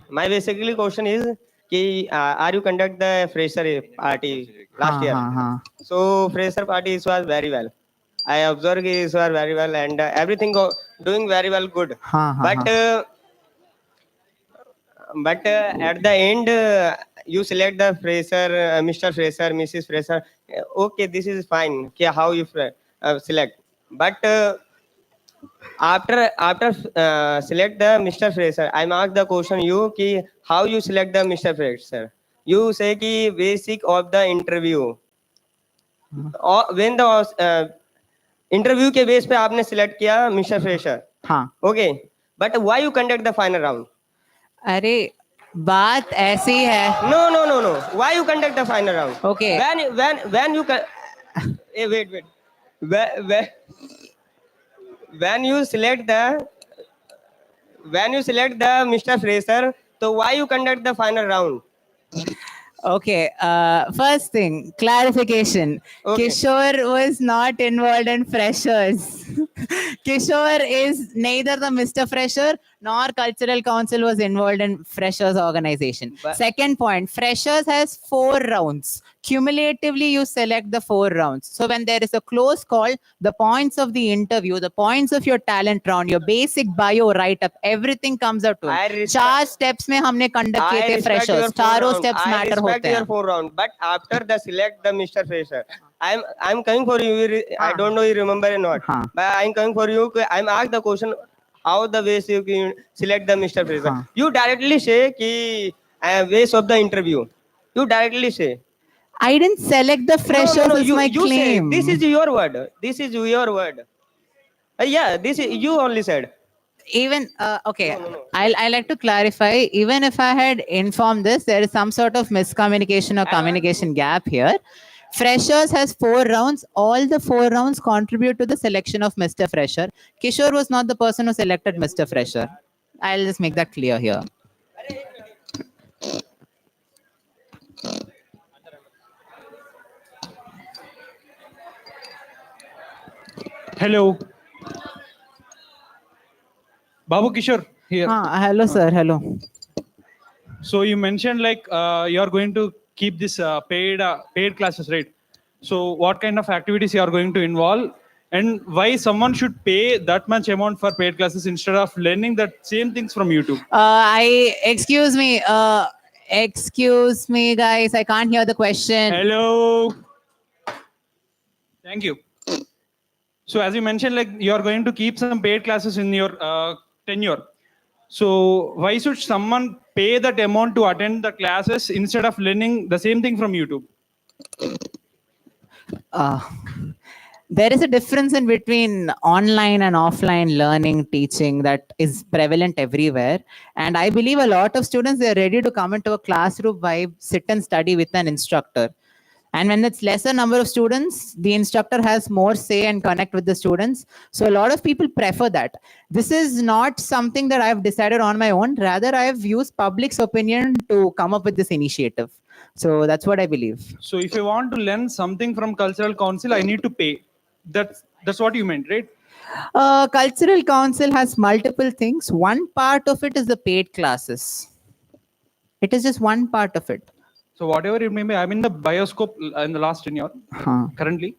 My basically question is, are you conduct the fresher party last year? So fresher party was very well. I observed it was very well and everything doing very well good. But at the end, you select the fresher, Mr. Fresher, Mrs. Fresher. Okay, this is fine. Okay, how you select? But after select the Mr. Fresher, I'm asked the question you ki how you select the Mr. Fresher. You say ki basic of the interview. Or when the interview के base पे आपने select किया Mr. Fresher. हाँ. Okay. But why you conduct the final round? अरे बात ऐसी है. No. Why you conduct the final round? Okay. When you hey, wait. When you select the Mr. Fresher, so why you conduct the final round? Okay, first thing, clarification. Okay. Kishore was not involved in freshers. Kishore is neither the Mr. Fresher nor Cultural Council was involved in freshers organization. Second point, freshers has 4 rounds. Cumulatively, you select the 4 rounds. So when there is a close call, the points of the interview, the points of your talent round, your basic bio write-up, everything comes out to it. 4 steps में हमने conduct किए थे freshers. 4 steps matter I होते respect your हैं. 4 round, but after the select the Mr. Fresher, I'm coming for you. I don't know you remember or not, but I'm coming for you. I'm asked the question how the ways you can select the Mr. Fresher. You directly say ki ways of the interview. You directly say. I didn't select the freshers No, as my you claim. say this is your word. This is your word. Yeah, this is you only said. Even okay, I like to clarify. Even if I had informed this, there is some sort of miscommunication or communication gap here. Freshers has 4 rounds. All the 4 rounds contribute to the selection of Mr. Fresher. Kishore was not the person who selected Mr. Fresher. I'll just make that clear here. Hello. Babu Kishore here. Hello, sir. Hello. So you mentioned like you are going to keep this paid classes, right? So what kind of activities you are going to involve, and why someone should pay that much amount for paid classes instead of learning that same things from YouTube? Excuse me, guys. I can't hear the question. Hello. Thank you. So as you mentioned, like you are going to keep some paid classes in your tenure. So why should someone pay that amount to attend the classes instead of learning the same thing from YouTube? There is a difference in between online and offline learning, teaching that is prevalent everywhere. And I believe a lot of students, they're ready to come into a classroom vibe, sit and study with an instructor. And when it's lesser number of students, the instructor has more say and connect with the students. So a lot of people prefer that. This is not something that I've decided on my own. Rather, I've used public's opinion to come up with this initiative. So that's what I believe. So if I want to learn something from Cultural Council, I need to pay. That's what you meant, right? Cultural Council has multiple things. One part of it is the paid classes. It is just one part of it. So whatever it may be, I'm in the bioscope in the last tenure currently.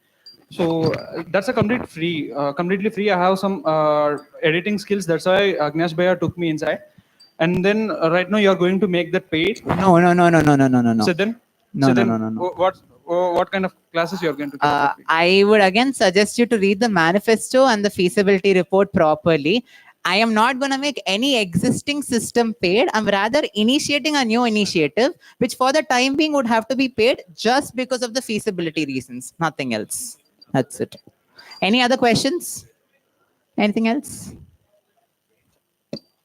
So that's a completely free. I have some editing skills. That's why Agnesh Bhaiya took me inside. And then right now you're going to make that paid. No. So then, No. What what kind of classes you are going to give? I would again suggest you to read the manifesto and the feasibility report properly. I am not going to make any existing system paid. I'm rather initiating a new initiative, which for the time being would have to be paid just because of the feasibility reasons, nothing else. That's it. Any other questions? Anything else?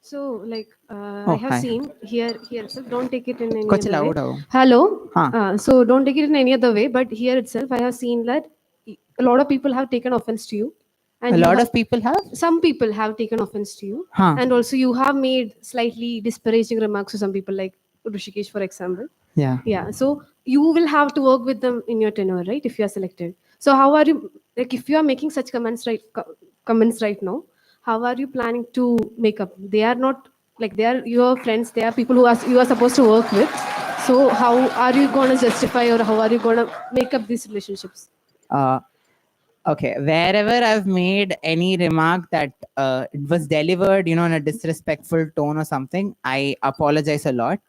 So, like, Oh, I have hi. seen here itself. Don't take it in any Kochi other way. loud ho. Hello. Huh. So don't take it in any other way. But here itself, I have seen that a lot of people have taken offense to you, A and lot of people have? some people have taken offense to you, Huh. and also you have made slightly disparaging remarks to some people, like Rishikesh, for example. Yeah. Yeah. So you will have to work with them in your tenure, right? If you are selected. So how are you? Like, if you are making such comments right now, how are you planning to make up? They are not like, they are your friends. They are people who you are supposed to work with. So how are you going to justify, or how are you going to make up these relationships? Okay, wherever I've made any remark that it was delivered, in a disrespectful tone or something, I apologize a lot.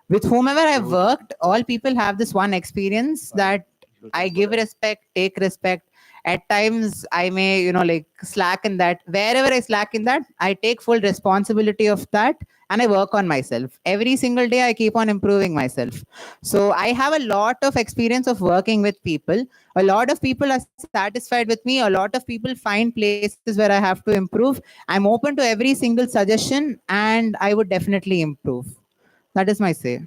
With whomever I've worked, all people have this one experience that I give respect, take respect. At times, I may, like slack in that. Wherever I slack in that, I take full responsibility of that and I work on myself. Every single day, I keep on improving myself. So I have a lot of experience of working with people. A lot of people are satisfied with me. A lot of people find places where I have to improve. I'm open to every single suggestion and I would definitely improve. That is my say.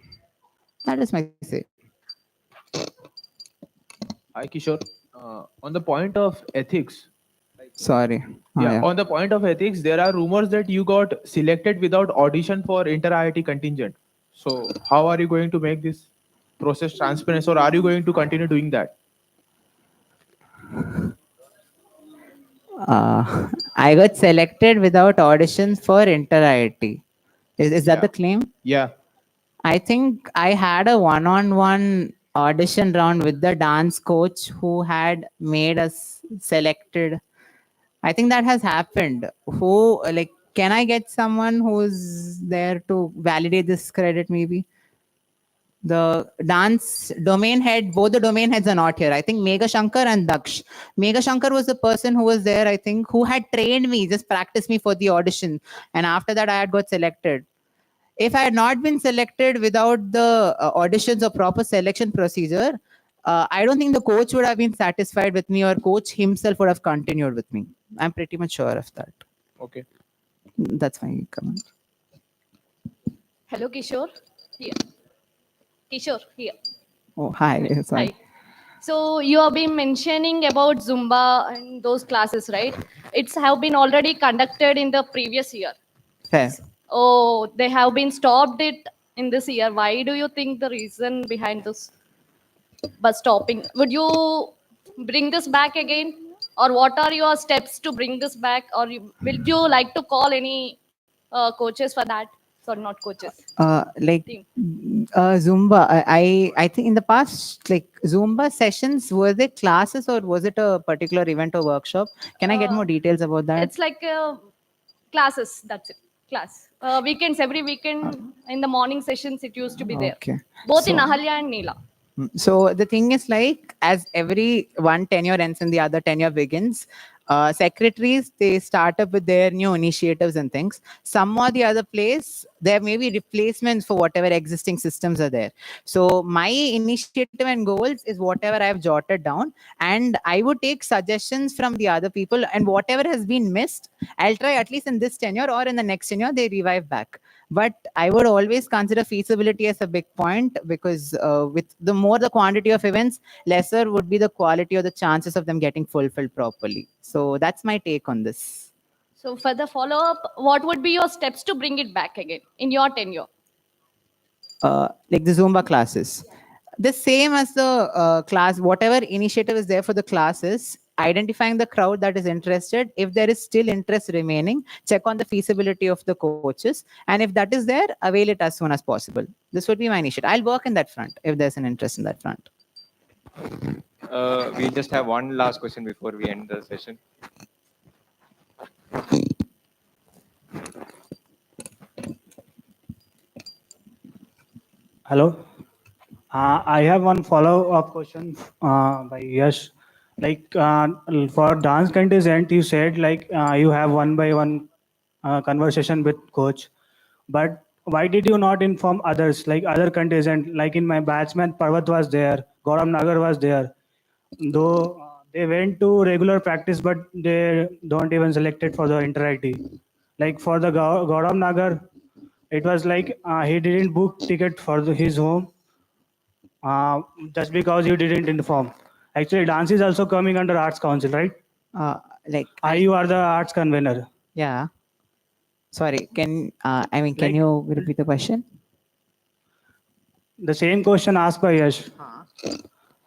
That is my say. Hi, Kishore. On the point of ethics. Sorry. Yeah, on the point of ethics, there are rumors that you got selected without audition for inter-IIT contingent. So how are you going to make this process transparent, or are you going to continue doing that? I got selected without auditions for inter-IIT. Is that the claim? Yeah. I think I had a one-on-one audition round with the dance coach who had made us selected. I think that has happened. Who, like, can I get someone who's there to validate this credit maybe? The dance domain head, both the domain heads are not here. I think Megha Shankar and Daksh. Megha Shankar was the person who was there, I think, who had trained me, just practiced me for the audition. And after that, I had got selected. If I had not been selected without the auditions or proper selection procedure, I don't think the coach would have been satisfied with me, or coach himself would have continued with me. I'm pretty much sure of that. Okay. That's my comment. Hello, Kishore. Here. Kishore, here. Oh, hi. Sorry. Hi. So you have been mentioning about Zumba and those classes, right? It's have been already conducted in the previous year. Fair. Oh, they have been stopped it in this year. Why do you think the reason behind this? But stopping, would you bring this back again, or what are your steps to bring this back, or would you like to call any coaches for that? Sorry, not coaches. Like Team. Zumba, I think in the past, like Zumba sessions, were they classes or was it a particular event or workshop? Can I get more details about that? It's like classes. That's it. Class. Weekends, every weekend in the morning sessions, it used to be there. Okay. Both in So- Ahalya and Neela. So the thing is, like, as every one tenure ends and the other tenure begins, secretaries, they start up with their new initiatives and things. Some or the other place, there may be replacements for whatever existing systems are there. So my initiative and goals is whatever I've jotted down, and I would take suggestions from the other people, and whatever has been missed, I'll try at least in this tenure or in the next tenure, they revive back. But I would always consider feasibility as a big point, because with the more the quantity of events, lesser would be the quality or the chances of them getting fulfilled properly. So that's my take on this. So for the follow-up, what would be your steps to bring it back again in your tenure? Like the Zumba classes, the same as the class, whatever initiative is there for the classes, identifying the crowd that is interested. If there is still interest remaining, check on the feasibility of the coaches, and if that is there, avail it as soon as possible. This would be my initiative. I'll work in that front if there's an interest in that front. We just have one last question before we end the session. Hello. I have one follow-up question by Yash. Like for dance contingent, you said like you have one by one conversation with coach, but why did you not inform others, like other contingent? Like in my batchman, Parvat was there, Gaurav Nagar was there. Though they went to regular practice, but they don't even selected for the inter-IT. Like for the Gaurav Nagar, it was like he didn't book ticket for his home just because you didn't inform. Actually, dance is also coming under Arts Council, right? You are the arts convener. Yeah. Sorry, can Like- you repeat the question? The same question asked by Yash. Two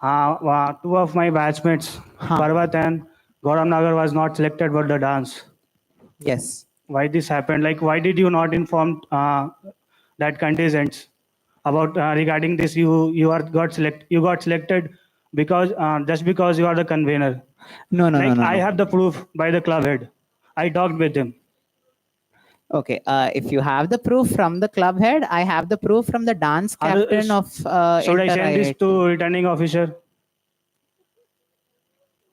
of my batchmates, Parvat and Gaurav Nagar, was not selected for the dance. Yes. Why this happened? Like, why did you not inform that contingents about regarding this? You got selected because just because you are the convener. No, no, Like no, no, I no. have the proof by the club head. I talked with him. Okay, if you have the proof from the club head, I have the proof from the dance captain of Should I send this inter-IIT. to returning officer?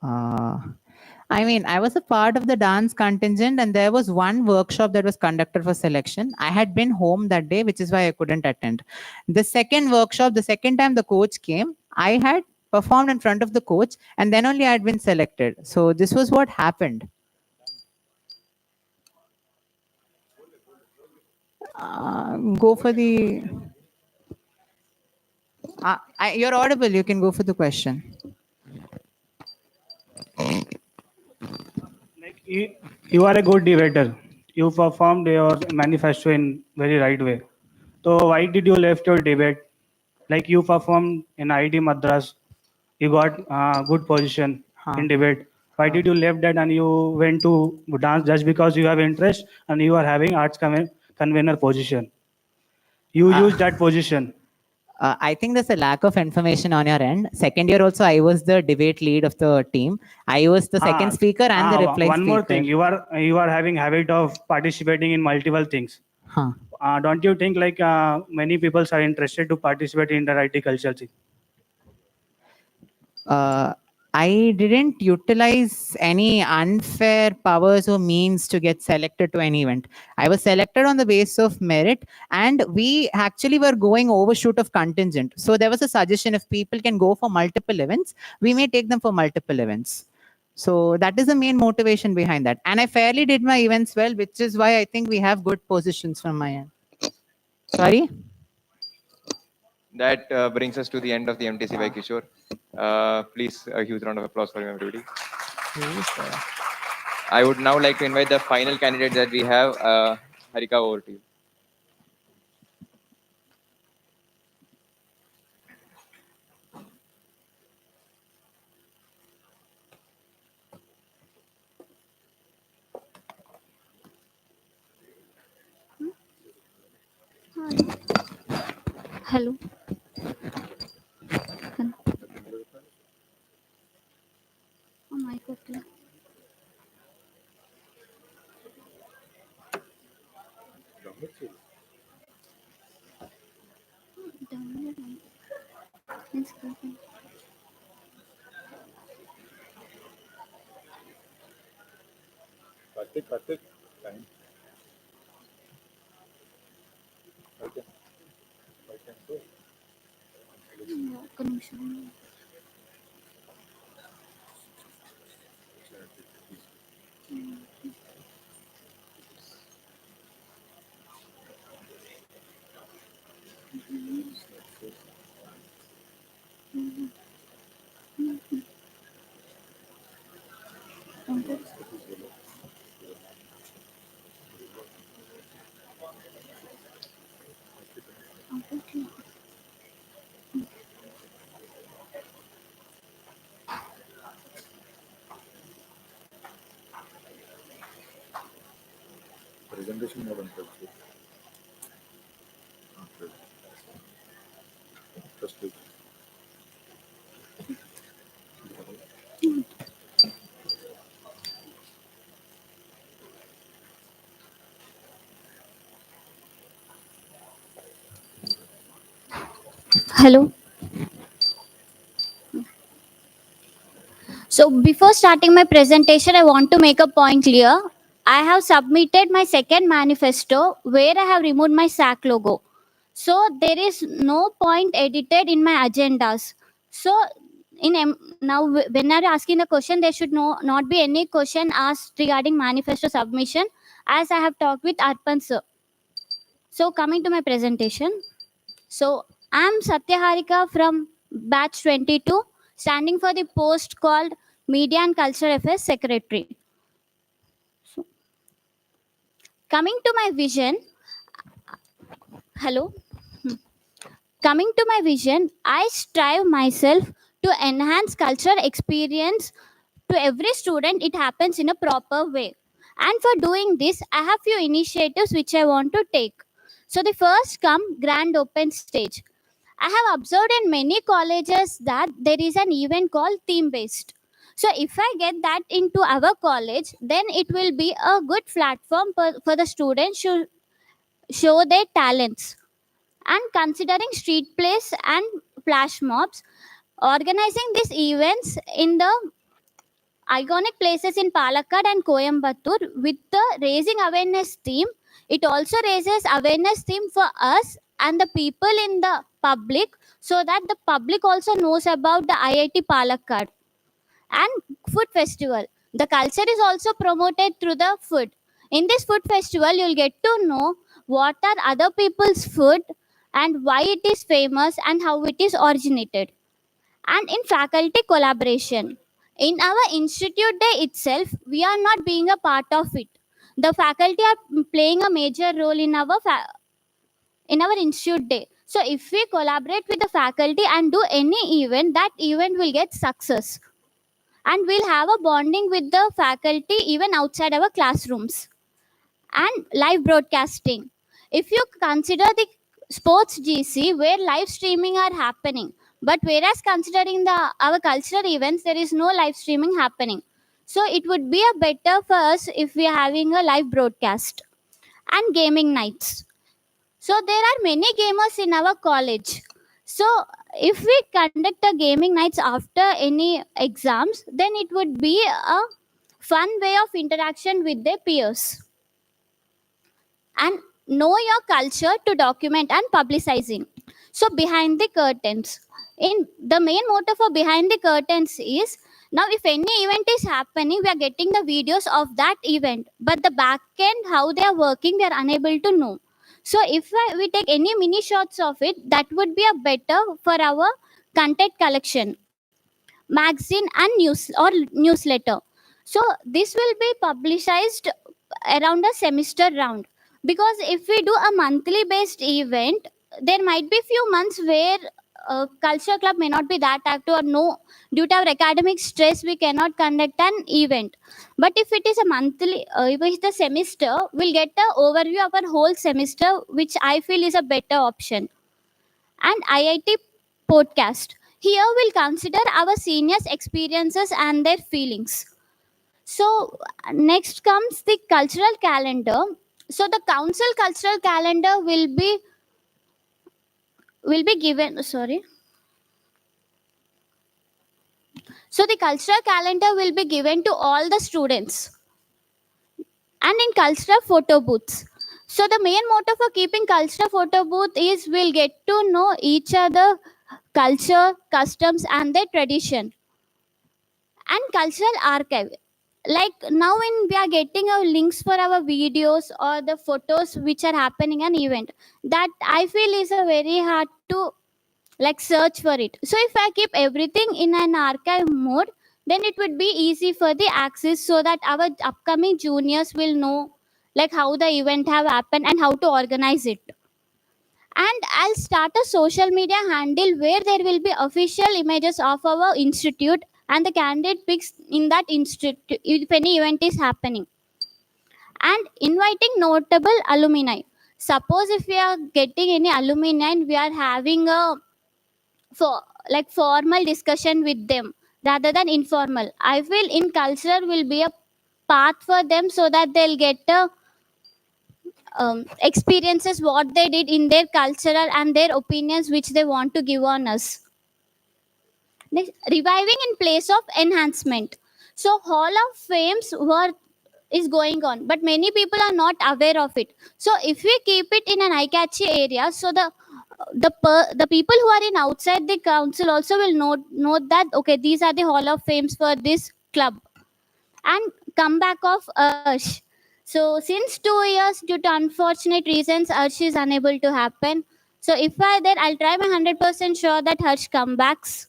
I was a part of the dance contingent, and there was one workshop that was conducted for selection. I had been home that day, which is why I couldn't attend. The second workshop, the second time the coach came, I had performed in front of the coach, and then only I had been selected. So this was what happened. Go for the. You're audible. You can go for the question. You are a good debater. You performed your manifesto in very right way. So why did you left your debate? Like you performed in IIT Madras, you got good position in debate. Why did you left that and you went to dance just because you have interest and you are having arts convener position? You use that position. I think there's a lack of information on your end. Second year also, I was the debate lead of the team. I was the second speaker and the reply one speaker. more thing, you are having habit of participating in multiple things. Huh. Don't you think like many people are interested to participate in the IT culture thing? I didn't utilize any unfair powers or means to get selected to any event. I was selected on the basis of merit, and we actually were going overshoot of contingent. So there was a suggestion, if people can go for multiple events, we may take them for multiple events. So that is the main motivation behind that. And I fairly did my events well, which is why I think we have good positions from my end. Sorry? That brings us to the end of the MTC by Kishore. Please, a huge round of applause for him, everybody. I would now like to invite the final candidate that we have, Harika, over to you. Hello. Oh my God. Kartik, time. Okay. Presentation mode on first page. Hello. So before starting my presentation, I want to make a point clear. I have submitted my second manifesto where I have removed my SAC logo. So there is no point edited in my agendas. So now when I'm asking the question, there should not be any question asked regarding manifesto submission, as I have talked with Arpan sir. So coming to my presentation. So I'm Satyaharika from batch 22, standing for the post called Media and Cultural Affairs Secretary. So, coming to my vision, hello. Coming to my vision, I strive myself to enhance cultural experience to every student. It happens in a proper way. And for doing this, I have few initiatives which I want to take. So the first come grand open stage. I have observed in many colleges that there is an event called theme based. So if I get that into our college, then it will be a good platform for the students to show their talents. And considering street plays and flash mobs, organizing these events in the iconic places in Palakkad and Coimbatore with the raising awareness theme, it also raises awareness theme for us and the people in the public, so that the public also knows about the IIT Palakkad. And food festival, the culture is also promoted through the food. In this food festival, you'll get to know what are other people's food and why it is famous and how it is originated. And in faculty collaboration, in our institute day itself, we are not being a part of it. The faculty are playing a major role in our institute day. So if we collaborate with the faculty and do any event, that event will get success, and we'll have a bonding with the faculty even outside our classrooms. And live broadcasting, if you consider the sports GC where live streaming are happening, but whereas considering our cultural events, there is no live streaming happening. So it would be a better for us if we are having a live broadcast. And gaming nights, so there are many gamers in our college. So if we conduct a gaming nights after any exams, then it would be a fun way of interaction with their peers. And know your culture to document and publicizing. So behind the curtains, in the main motto for behind the curtains is, now if any event is happening, we are getting the videos of that event, but the back end, how they are working, we are unable to know. So if we take any mini shots of it, that would be a better for our content collection, magazine and news or newsletter. So this will be publicized around a semester round, because if we do a monthly based event, there might be few months where culture club may not be that active, or no, due to our academic stress we cannot conduct an event. But if it is a monthly, if it's the semester, we'll get an overview of our whole semester, which I feel is a better option. And IIT podcast, here we'll consider our seniors experiences and their feelings. So next comes the cultural calendar. So the council cultural calendar will be given, sorry. So the cultural calendar will be given to all the students. And in cultural photo booths. So the main motto for keeping cultural photo booth is we'll get to know each other culture, customs and their tradition. And cultural archive, like now when we are getting our links for our videos or the photos which are happening an event, that I feel is a very hard to like search for it. So if I keep everything in an archive mode, then it would be easy for the access, so that our upcoming juniors will know like how the event have happened and how to organize it. And I'll start a social media handle where there will be official images of our institute and the candidate pics in that institute if any event is happening. And inviting notable alumni. Suppose if we are getting any alumni and we are having a formal discussion with them rather than informal, I feel in culture will be a path for them, so that they'll get a experiences what they did in their cultural and their opinions which they want to give on us. Next, reviving in place of enhancement. So Hall of Fame's work is going on, but many people are not aware of it. So if we keep it in an eye-catchy area, so the people who are in outside the council also will know that okay, these are the Hall of Fames for this club. And comeback of Ursh. So since 2 years, due to unfortunate reasons, Ursh is unable to happen. So if I there, I'll try my 100% sure that Harsh comebacks.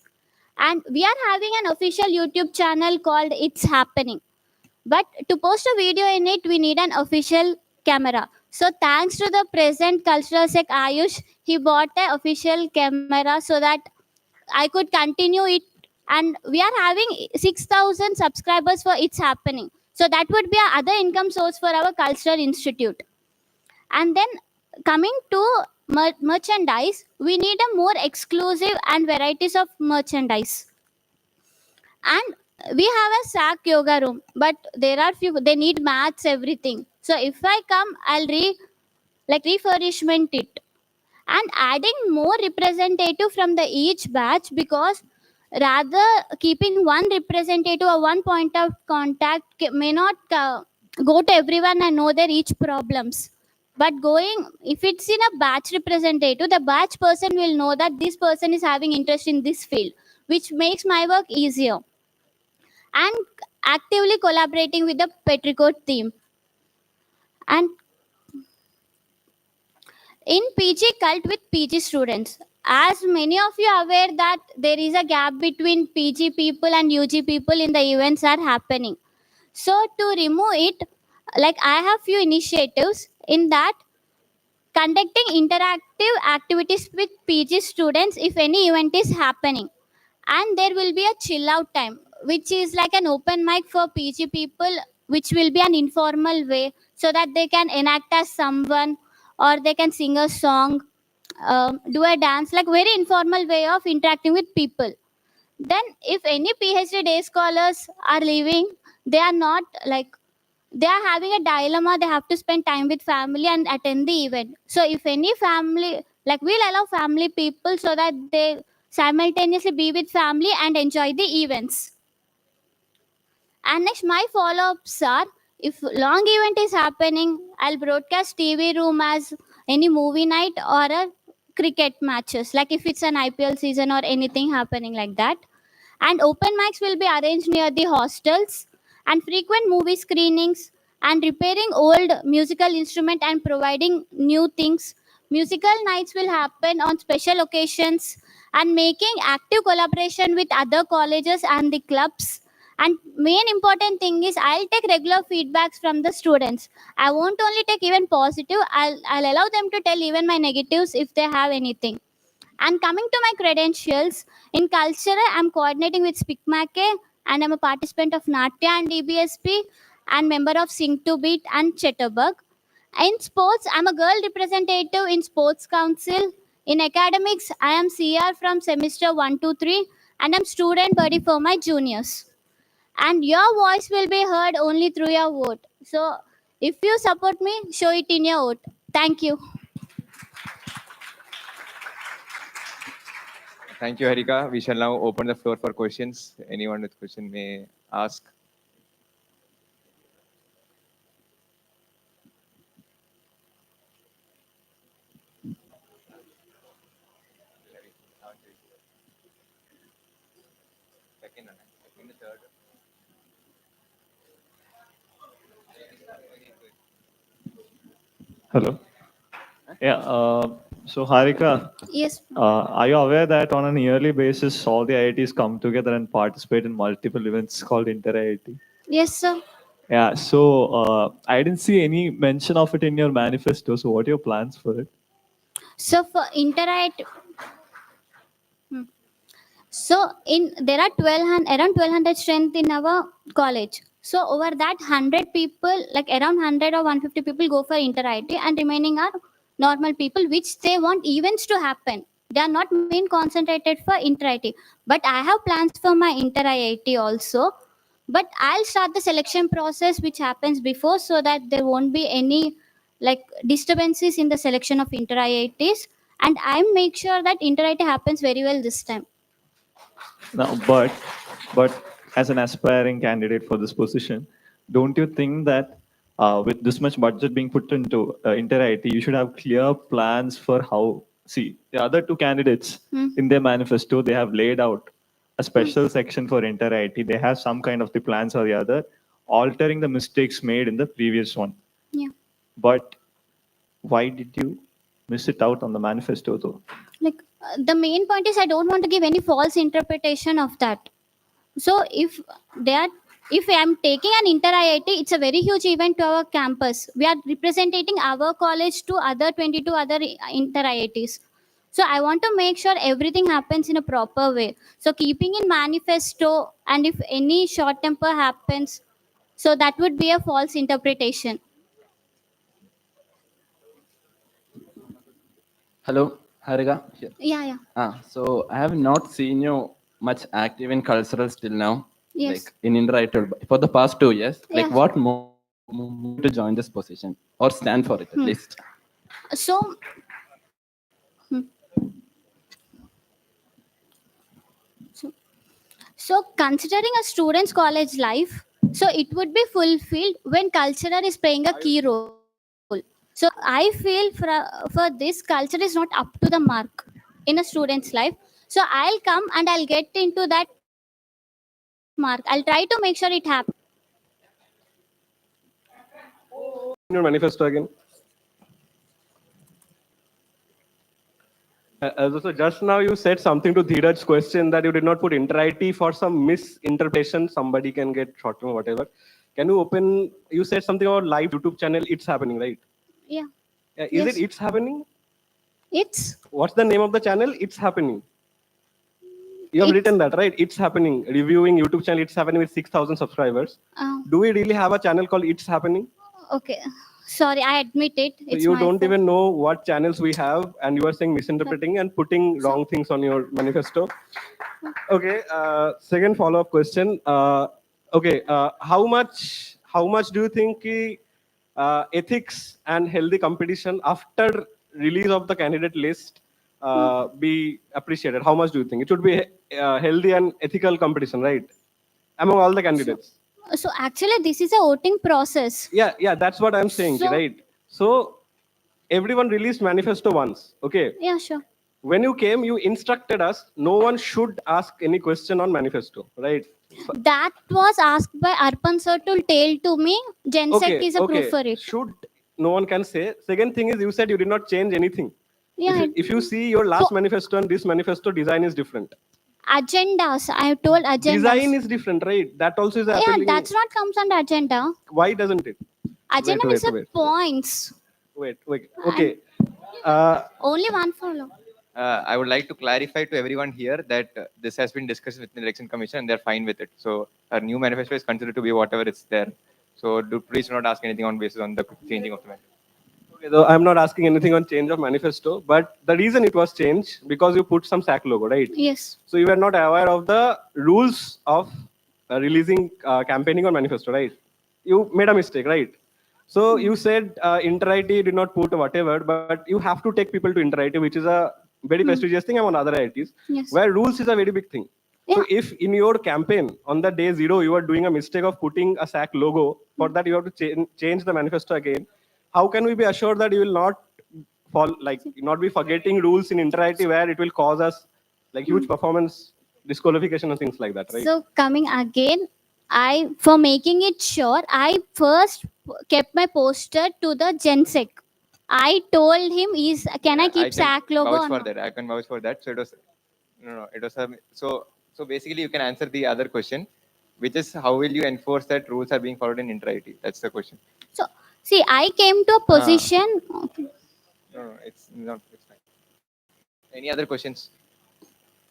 And we are having an official YouTube channel called It's Happening. But to post a video in it, we need an official camera. So thanks to the present cultural sec Ayush, he bought an official camera so that I could continue it. And we are having 6,000 subscribers for It's Happening. So that would be another income source for our cultural institute. And then coming to merchandise, we need a more exclusive and varieties of merchandise. And we have a SAC yoga room, but there are few, they need mats, everything. So if I come, I'll refurbishment it. And adding more representative from the each batch, because rather keeping one representative or one point of contact may not go to everyone and know their each problems. But going, if it's in a batch representative, the batch person will know that this person is having interest in this field, which makes my work easier. And actively collaborating with the Petricor team. And in PG cult with PG students, as many of you are aware that there is a gap between PG people and UG people in the events are happening. So to remove it, I have few initiatives in that conducting interactive activities with PG students if any event is happening. And there will be a chill out time, which is like an open mic for PG people, which will be an informal way so that they can enact as someone or they can sing a song, do a dance, like very informal way of interacting with people. Then if any PhD day scholars are leaving, they are not they are having a dilemma, they have to spend time with family and attend the event. So if any family, we'll allow family people so that they simultaneously be with family and enjoy the events. And next, my follow-ups are, if long event is happening, I'll broadcast TV room as any movie night or a cricket matches, like if it's an IPL season or anything happening like that. And open mics will be arranged near the hostels, and frequent movie screenings, and repairing old musical instrument and providing new things. Musical nights will happen on special occasions, and making active collaboration with other colleges and the clubs. And main important thing is I'll take regular feedbacks from the students. I won't only take even positive, I'll allow them to tell even my negatives if they have anything. And coming to my credentials, in culture, I'm coordinating with Spikmake, and I'm a participant of Natya and DBSP, and member of Sing to Beat and Chatterbug. In sports, I'm a girl representative in Sports Council. In academics, I am CR from semester 1 to 3, and I'm student buddy for my juniors. And your voice will be heard only through your vote. So if you support me, show it in your vote. Thank you. Thank you, Harika. We shall now open the floor for questions. Anyone with question may ask. Hello. Yeah. So Harika, Yes. Are you aware that on a yearly basis, all the IITs come together and participate in multiple events called Inter-IIT? Yes, sir. Yeah. So I didn't see any mention of it in your manifesto. So what are your plans for it? So for Inter-IIT, so there are around 1200 strength in our college. So over that 100 people, like around 100 or 150 people go for Inter-IIT, and remaining are normal people which they want events to happen. They are not main concentrated for Inter-IIT. But I have plans for my Inter-IIT also. But I'll start the selection process which happens before, so that there won't be any disturbances in the selection of Inter-IITs. And I make sure that Inter-IIT happens very well this time. Now, but as an aspiring candidate for this position, don't you think that with this much budget being put into inter-IT, you should have clear plans for how? See, the other two candidates in their manifesto, they have laid out a special section for inter-IT. They have some kind of the plans or the other, altering the mistakes made in the previous one. Yeah. But why did you miss it out on the manifesto though? Like the main point is I don't want to give any false interpretation of that. So if I'm taking an inter IIT, it's a very huge event to our campus. We are representing our college to other 22 other inter IITs. So I want to make sure everything happens in a proper way. So keeping in manifesto, and if any short temper happens, so that would be a false interpretation. Hello, Harika. Here. Yeah. So I have not seen you much active in cultural still now. Yes. Like in India for the past 2 years. Like Yeah. what moved you to join this position or stand for it at least? So, so considering a student's college life, so it would be fulfilled when culture is playing a key role. So I feel for this, culture is not up to the mark in a student's life. So I'll come and I'll get into that mark. I'll try to make sure it happens. Your manifesto again. So just now you said something to Dheeraj's question that you did not put inter-IT for some misinterpretation. Somebody can get short term, whatever. Can you open? You said something about live YouTube channel. It's happening, right? Yeah. Is Yes. It's happening? It's What's the name of the channel? It's happening. You have written that, right? It's happening. Reviewing YouTube channel. It's happening with 6,000 subscribers. Do we really have a channel called It's Happening? Okay. Sorry, I admit it. So It's you my don't fault. even know what channels we have, and you are saying misinterpreting and putting wrong things on your manifesto. Okay. Second follow-up question. How much do you think ethics and healthy competition after release of the candidate list be appreciated? How much do you think it should be healthy and ethical competition, right, among all the candidates? So actually, this is a voting process. Yeah, that's what I'm saying, So- right? So everyone released manifesto once, okay? Yeah, sure. When you came, you instructed us no one should ask any question on manifesto, right? That was asked by Arpan sir to tell to me. GenSec is a proof for it. Should no one can say. Second thing is you said you did not change anything. Yeah. If you see your last manifesto and this manifesto, design is different. Agendas. I told agendas. Design is different, right? That also is Yeah, happening. that's not comes under agenda. Why doesn't it? Agenda is a points. Wait. Okay. Only one follow. I would like to clarify to everyone here that this has been discussed with the election commission and they're fine with it. So our new manifesto is considered to be whatever it's there. So please do not ask anything on basis on the changing of the manifesto. Okay, so I'm not asking anything on change of manifesto, but the reason it was changed because you put some SAC logo, right? Yes. So you were not aware of the rules of releasing campaigning on manifesto, right? You made a mistake, right? So you said inter-IT did not put whatever, but you have to take people to inter-IT, which is a very prestigious thing among other IITs, Yes. where rules is a very big thing. So if in your campaign on the day 0 you are doing a mistake of putting a SAC logo, for that you have to change the manifesto again. How can we be assured that you will not not be forgetting rules in inter-IT where it will cause us huge performance disqualification and things like that, right? So coming again, for making it sure, I first kept my poster to the GenSec. I told him, can I keep SAC logo? Vouch or for not? that. I can vouch for that. So it was it was so basically you can answer the other question, which is how will you enforce that rules are being followed in inter-IT? That's the question. So see, I came to a position. Okay. No, it's not. It's fine. Any other questions?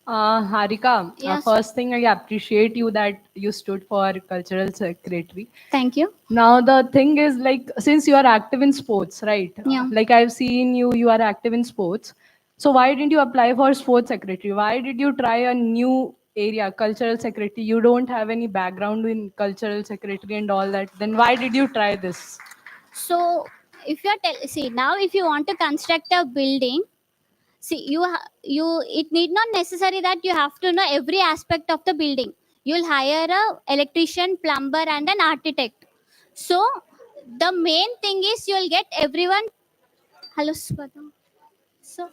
Harika, Yes. first thing I appreciate you that you stood for cultural secretary. Thank you. Now the thing is since you are active in sports, right? Yeah. I've seen you are active in sports. So why didn't you apply for sports secretary? Why did you try a new area, cultural secretary? You don't have any background in cultural secretary and all that. Then why did you try this? So if you're see now, if you want to construct a building, See, it need not necessary that you have to know every aspect of the building. You'll hire a electrician, plumber, and an architect. So the main thing is you'll get everyone. Hello, Swata. So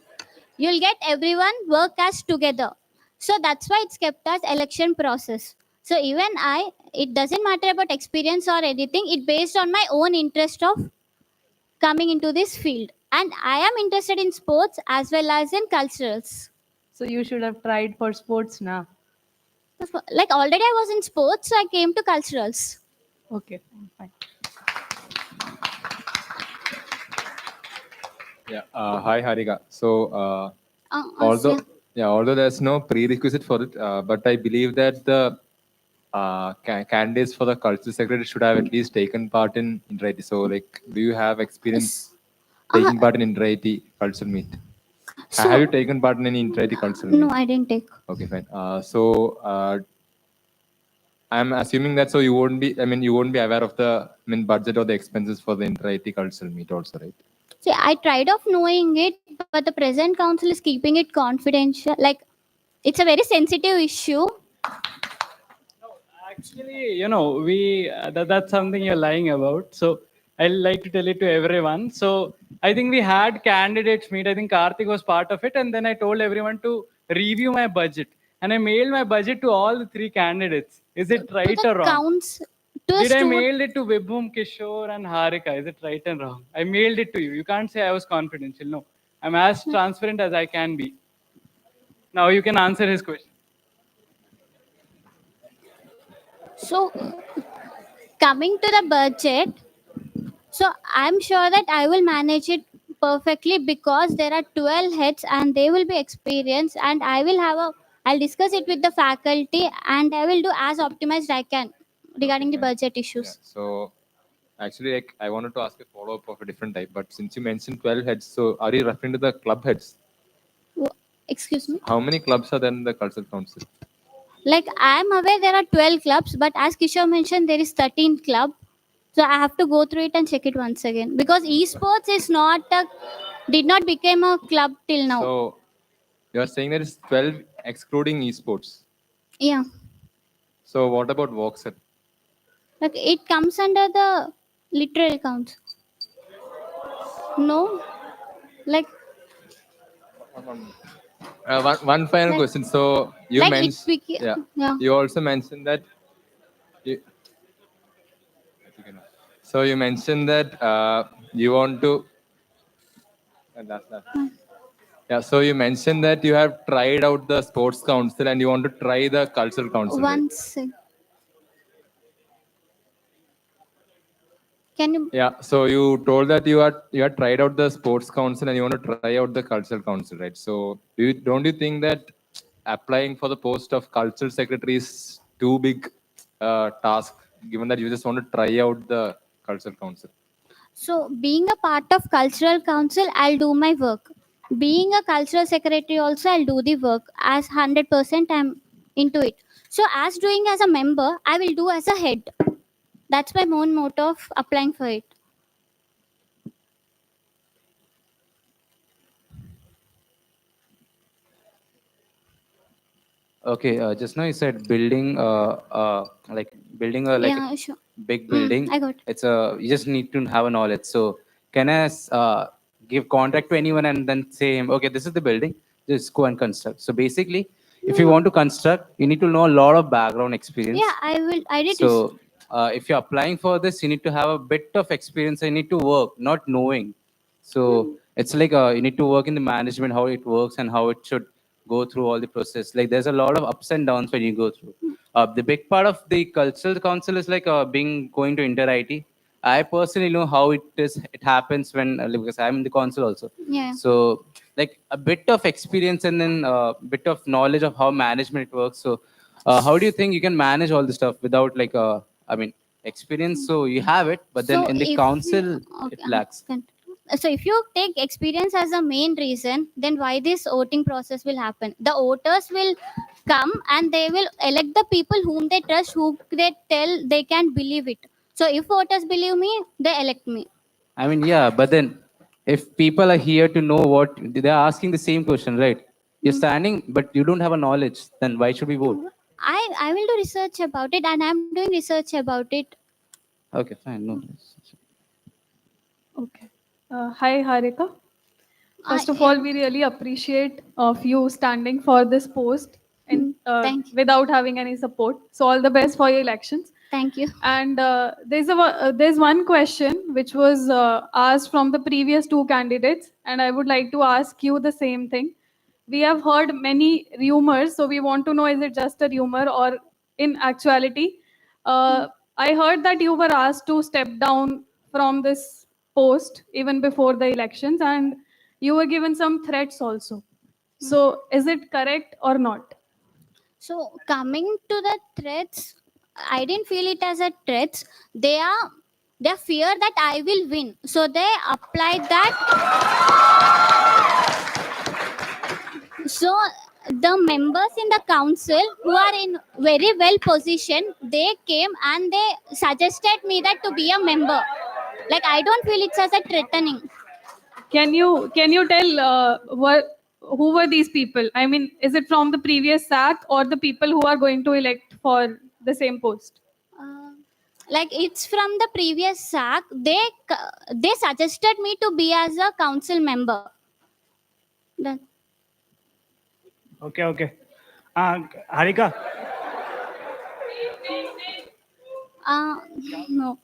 you'll get everyone work as together. So that's why it's kept as election process. So even it doesn't matter about experience or anything. It based on my own interest of coming into this field, and I am interested in sports as well as in culturals. So you should have tried for sports now. Like already I was in sports, so I came to culturals. Okay, fine. Yeah. Hi, Harika. So, although there's no prerequisite for it, but I believe that the candidates for the cultural secretary should have at least taken part in Interity. So, like, do you have experience taking part in Interity cultural meet? Have you taken part in any Interity cultural meet? No, I didn't take. Okay, fine. I'm assuming that you won't be aware of the budget or the expenses for the Interity cultural meet also, right? See, I tried of knowing it, but the present council is keeping it confidential. Like, it's a very sensitive issue. Actually, that's something you're lying about. So I'd like to tell it to everyone. So I think we had candidates meet. I think Karthik was part of it. And then I told everyone to review my budget. And I mailed my budget to all the 3 candidates. Is it right or wrong? Did I mail it to Vibhum, Kishore, and Harika? Is it right and wrong? I mailed it to you. You can't say I was confidential. No, I'm as transparent as I can be. Now you can answer his question. So, coming to the budget, so I'm sure that I will manage it perfectly because there are 12 heads and they will be experienced, and I'll discuss it with the faculty and I will do as optimized I can regarding the budget issues. Yeah. So, actually, like, I wanted to ask a follow-up of a different type, but since you mentioned 12 heads, so are you referring to the club heads? Excuse me? How many clubs are there in the cultural council? Like, I'm aware there are 12 clubs, but as Kishore mentioned, there is 13 club. So I have to go through it and check it once again because esports did not become a club till now. So, you're saying there is 12 excluding esports. Yeah. So, what about Voxer? Like, it comes under the literal count. No? Like, one final question. So, you like mentioned, yeah. You also mentioned that. So, you mentioned that you want to. Yeah. So, you mentioned that you have tried out the sports council and you want to try the cultural council. One right? sec. Can you? Yeah. So you told that you had tried out the sports council and you want to try out the cultural council, right? So don't you think that applying for the post of cultural secretary is too big task, given that you just want to try out the cultural council? So, being a part of cultural council, I'll do my work. Being a cultural secretary also, I'll do the work as 100% I'm into it. So, as doing as a member, I will do as a head. That's my main motto of applying for it. Okay, just now you said building, building a Yeah, sure. big building. I got it. You just need to have a knowledge. So can I give contract to anyone and then say him, okay, this is the building, just go and construct. So basically, if you want to construct, you need to know a lot of background experience. Yeah, I did. So if you're applying for this, you need to have a bit of experience. You need to work, not knowing. So it's like you need to work in the management, how it works and how it should go through all the process. Like there's a lot of ups and downs when you go through. The big part of the cultural council is like going to inter IT. I personally know how it happens when because I'm in the council also. Yeah. So like a bit of experience and then a bit of knowledge of how management works. So how do you think you can manage all this stuff without experience? So you have it, but then So in the if council okay, it lacks. So if you take experience as the main reason, then why this voting process will happen? The voters will come and they will elect the people whom they trust, who they tell they can believe it. So if voters believe me, they elect me. I mean, yeah, but then if people are here to know what they're asking the same question, right? You're standing, but you don't have a knowledge. Then why should we vote? I will do research about it, and I'm doing research about it. Okay, fine. No. Okay. Hi, Harika. First of all, we really appreciate of you standing for this post and without having any support. So all the best for your elections. Thank you. And there's one question which was asked from the previous two candidates, and I would like to ask you the same thing. We have heard many rumors, so we want to know, is it just a rumor or in actuality? I heard that you were asked to step down from this post even before the elections, and you were given some threats also. So is it correct or not? So coming to the threats, I didn't feel it as a threats. They fear that I will win. So they applied that. So the members in the council who are in very well position, they came and they suggested me that to be a member. Like I don't feel it's as a threatening. Can you tell who were these people? I mean, is it from the previous SAC or the people who are going to elect for the same post? Like it's from the previous SAC. They suggested me to be as a council member. That. Okay. Harika, No.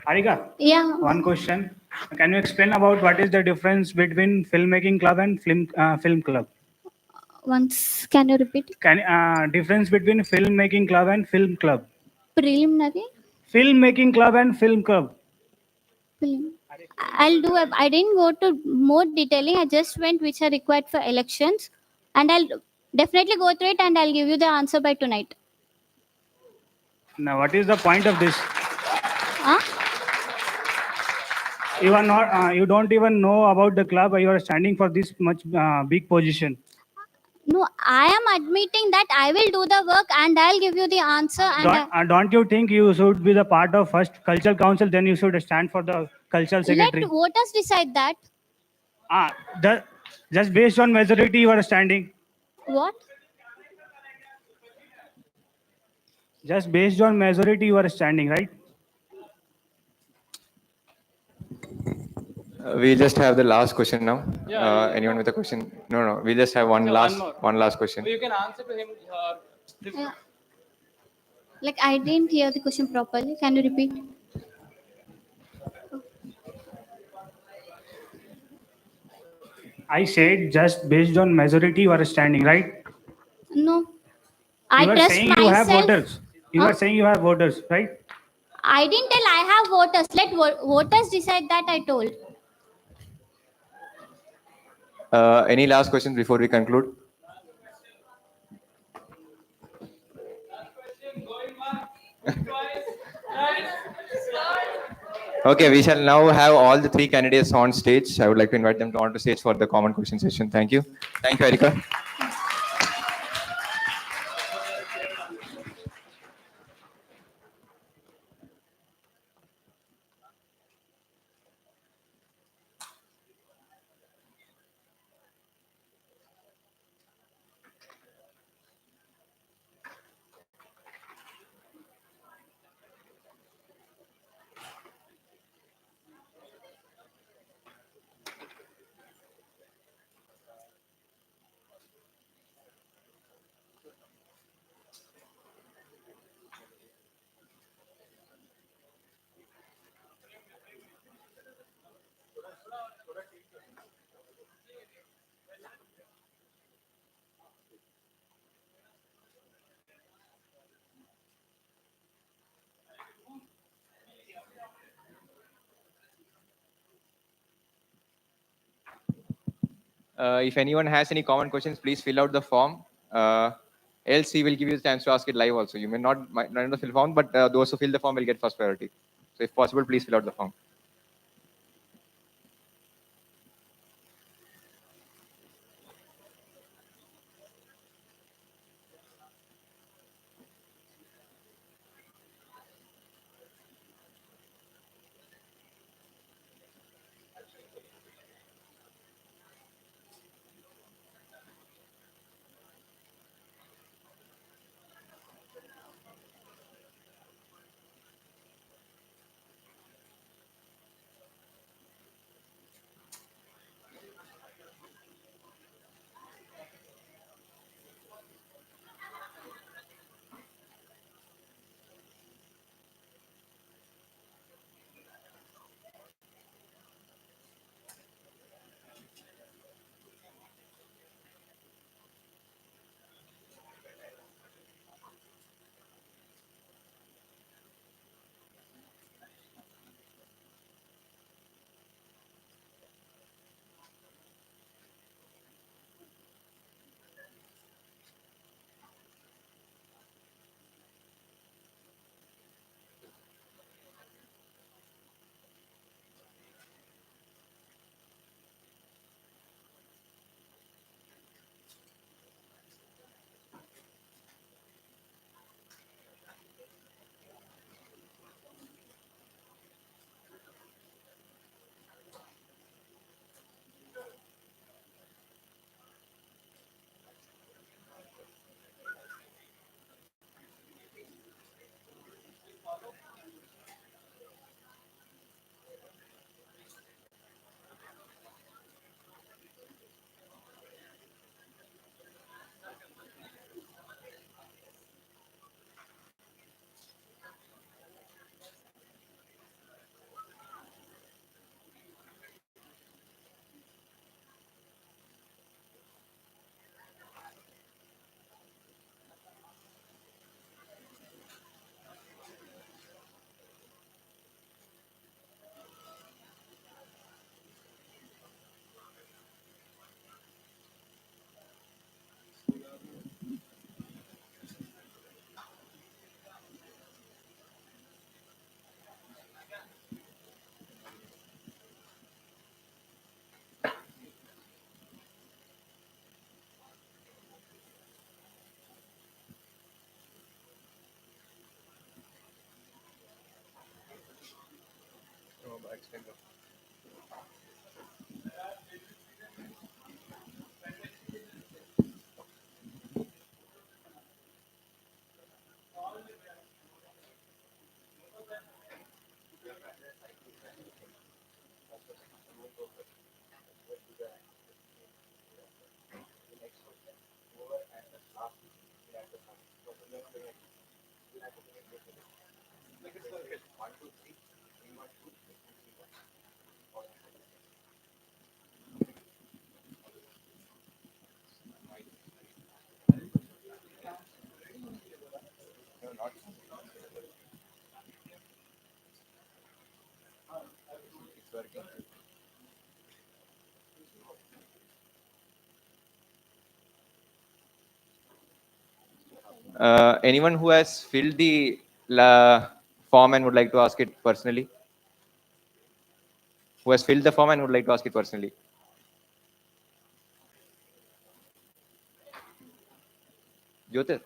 Harika. Yeah. One question. Can you explain about what is the difference between filmmaking club and film club? Once, can you repeat? Difference between filmmaking club and film club? Preliminary. Filmmaking club and film club. I'll do. I didn't go to more detailing. I just went which are required for elections, and I'll definitely go through it, and I'll give you the answer by tonight. Now, what is the point of this? Huh? You are not. You don't even know about the club. You are standing for this much big position. No, I am admitting that I will do the work, and I'll give you the answer. And Don't you think you should be the part of first cultural council? Then you should stand for the cultural secretary. let voters decide that. Just based on majority, you are standing. What? Just based on majority, you are standing, right? We just have the last question now. Yeah, Anyone with a question? No. We just have one last question. You can answer to him. Yeah. Like I didn't hear the question properly. Can you repeat? I said just based on majority, you are standing, right? No. You are saying you have voters. You are saying you have voters, right? I didn't tell I have voters. Let voters decide that, I told. Any last questions before we conclude? Okay, we shall now have all the three candidates on stage. I would like to invite them onto stage for the common question session. Thank you. Thank you, Erika. If anyone has any common questions, please fill out the form. Else he will give you the chance to ask it live also. You might not fill the form, but those who fill the form will get first priority. So if possible, please fill out the form. Anyone who has filled the form and would like to ask it personally? Who has filled the form and would like to ask it personally? Jyotir?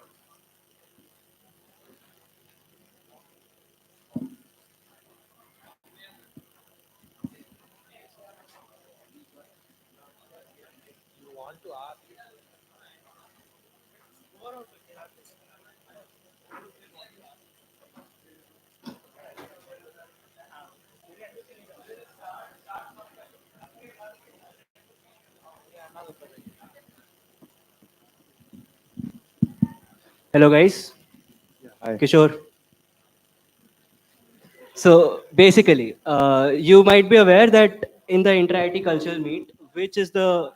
Hello, guys. Hi. Kishore. So basically, you might be aware that in the inter-IT cultural meet, which is the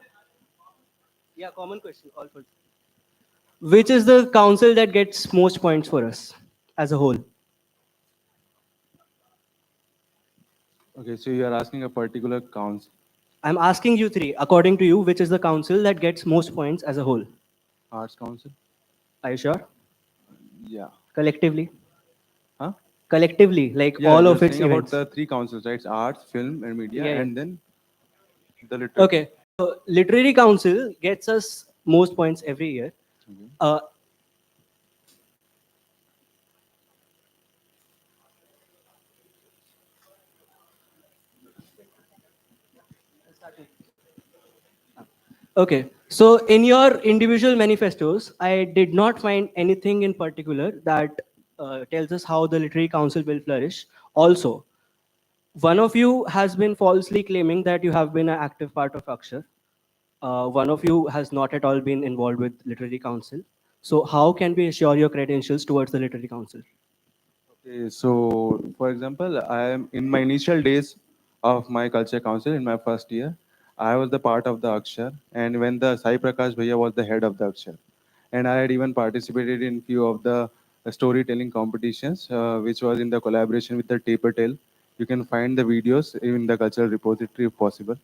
common question, all for which is the council that gets most points for us as a whole? Okay, so you are asking a particular council. I'm asking you three, according to you, which is the council that gets most points as a whole? Arts Council? Are you sure? Yeah. Collectively? Huh? Collectively, like Yeah, all you're of its saying events. about the three councils, right? It's arts, film, and media, Yeah, yeah. and then the literature. Okay, so literary council gets us most points every year. Uh, Okay, so in your individual manifestos, I did not find anything in particular that tells us how the literary council will flourish. Also, one of you has been falsely claiming that you have been an active part of Akshar. One of you has not at all been involved with literary council. So how can we assure your credentials towards the literary council? Okay, so for example, I am in my initial days of my culture council in my first year, I was the part of the Akshar, and when the Sai Prakash Bhaiya was the head of the Akshar, and I had even participated in few of the storytelling competitions, which was in the collaboration with the Taper Tale. You can find the videos in the cultural repository if possible.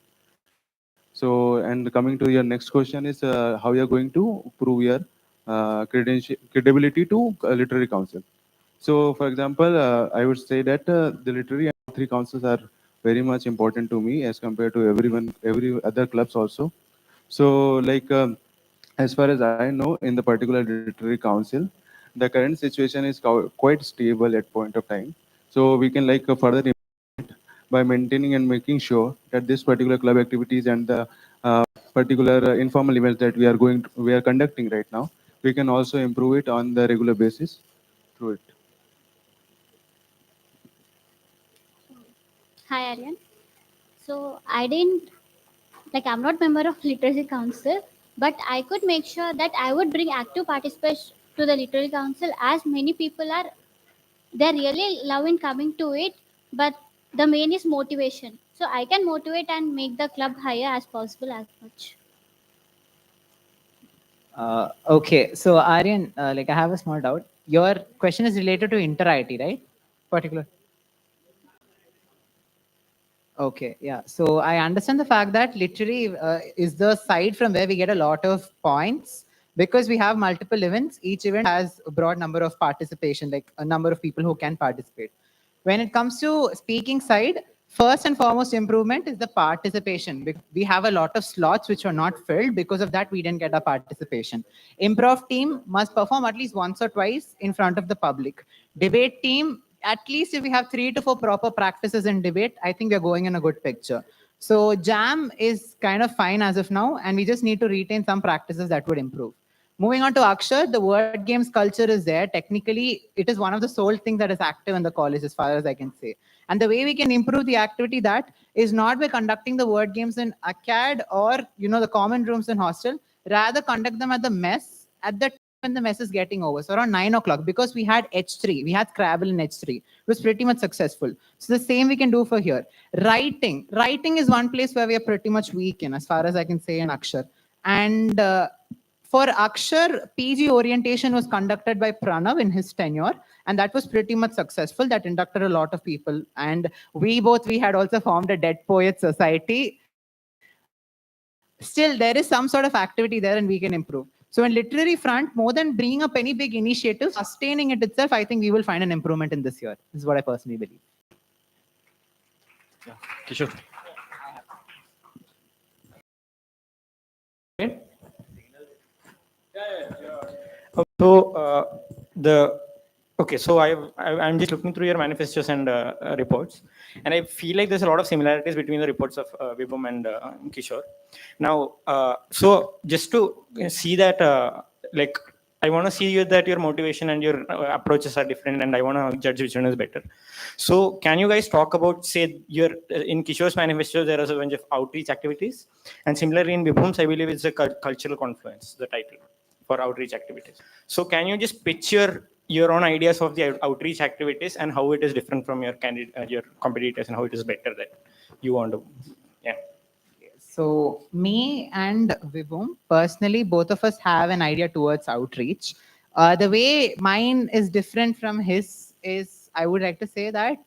So, and coming to your next question is how you are going to prove your credibility to literary council. So, for example, I would say that the literary and three councils are very much important to me as compared to every other clubs also. So, like as far as I know, in the particular literary council, the current situation is quite stable at point of time. So, we can like further by maintaining and making sure that this particular club activities and the particular informal events that we are conducting right now, we can also improve it on the regular basis through it. Hi, Aryan. So I didn't like I'm not member of literacy council, but I could make sure that I would bring active participation to the literary council as many people are they're really loving coming to it, but the main is motivation. So I can motivate and make the club higher as possible as much. Okay, so Aryan, like I have a small doubt. Your question is related to inter-IT, right? Particular. Okay, yeah. So I understand the fact that literary is the side from where we get a lot of points because we have multiple events. Each event has a broad number of participation, like a number of people who can participate. When it comes to speaking side, first and foremost improvement is the participation. We have a lot of slots which are not filled. Because of that, we didn't get a participation. Improv team must perform at least once or twice in front of the public. Debate team at least if we have 3 to 4 proper practices in debate, I think we're going in a good picture. So jam is kind of fine as of now, and we just need to retain some practices that would improve. Moving on to Akshar, the word games culture is there. Technically, it is one of the sole things that is active in the college as far as I can say. And the way we can improve the activity that is not by conducting the word games in acad or, the common rooms in hostel, rather conduct them at the mess at the when the mess is getting over. So around 9 o'clock, because we had H3, we had Scrabble in H3. It was pretty much successful. So the same we can do for here. Writing is one place where we are pretty much weak in, as far as I can say in Akshar. And for Akshar, PG orientation was conducted by Pranav in his tenure, and that was pretty much successful. That inducted a lot of people. And we had also formed a Dead Poet Society. Still, there is some sort of activity there and we can improve. So in literary front, more than bringing up any big initiatives, sustaining it itself, I think we will find an improvement in this year. This is what I personally believe. Yeah. Kishore. So I'm just looking through your manifestos and reports, and I feel like there's a lot of similarities between the reports of Vibhum and Kishore. Now, so just to see that, I want to see that your motivation and your approaches are different, and I want to judge which one is better. So can you guys talk about, say, in Kishore's manifesto, there is a bunch of outreach activities, and similarly in Vibhum's, I believe it's a cultural confluence, the title for outreach activities. So can you just pitch your own ideas of the outreach activities and how it is different from your your competitors, and how it is better that you want to, yeah. So me and Vibhum, personally, both of us have an idea towards outreach. The way mine is different from his is, I would like to say that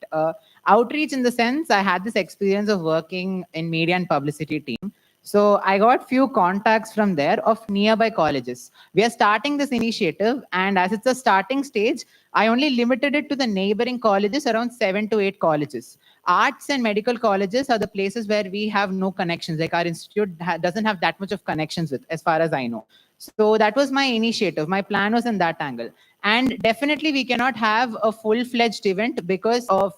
outreach in the sense, I had this experience of working in media and publicity team. So I got few contacts from there of nearby colleges. We are starting this initiative, and as it's a starting stage, I only limited it to the neighboring colleges, around 7 to 8 colleges. Arts and medical colleges are the places where we have no connections. Like our institute doesn't have that much of connections with, as far as I know. So that was my initiative. My plan was in that angle. And definitely we cannot have a full-fledged event because of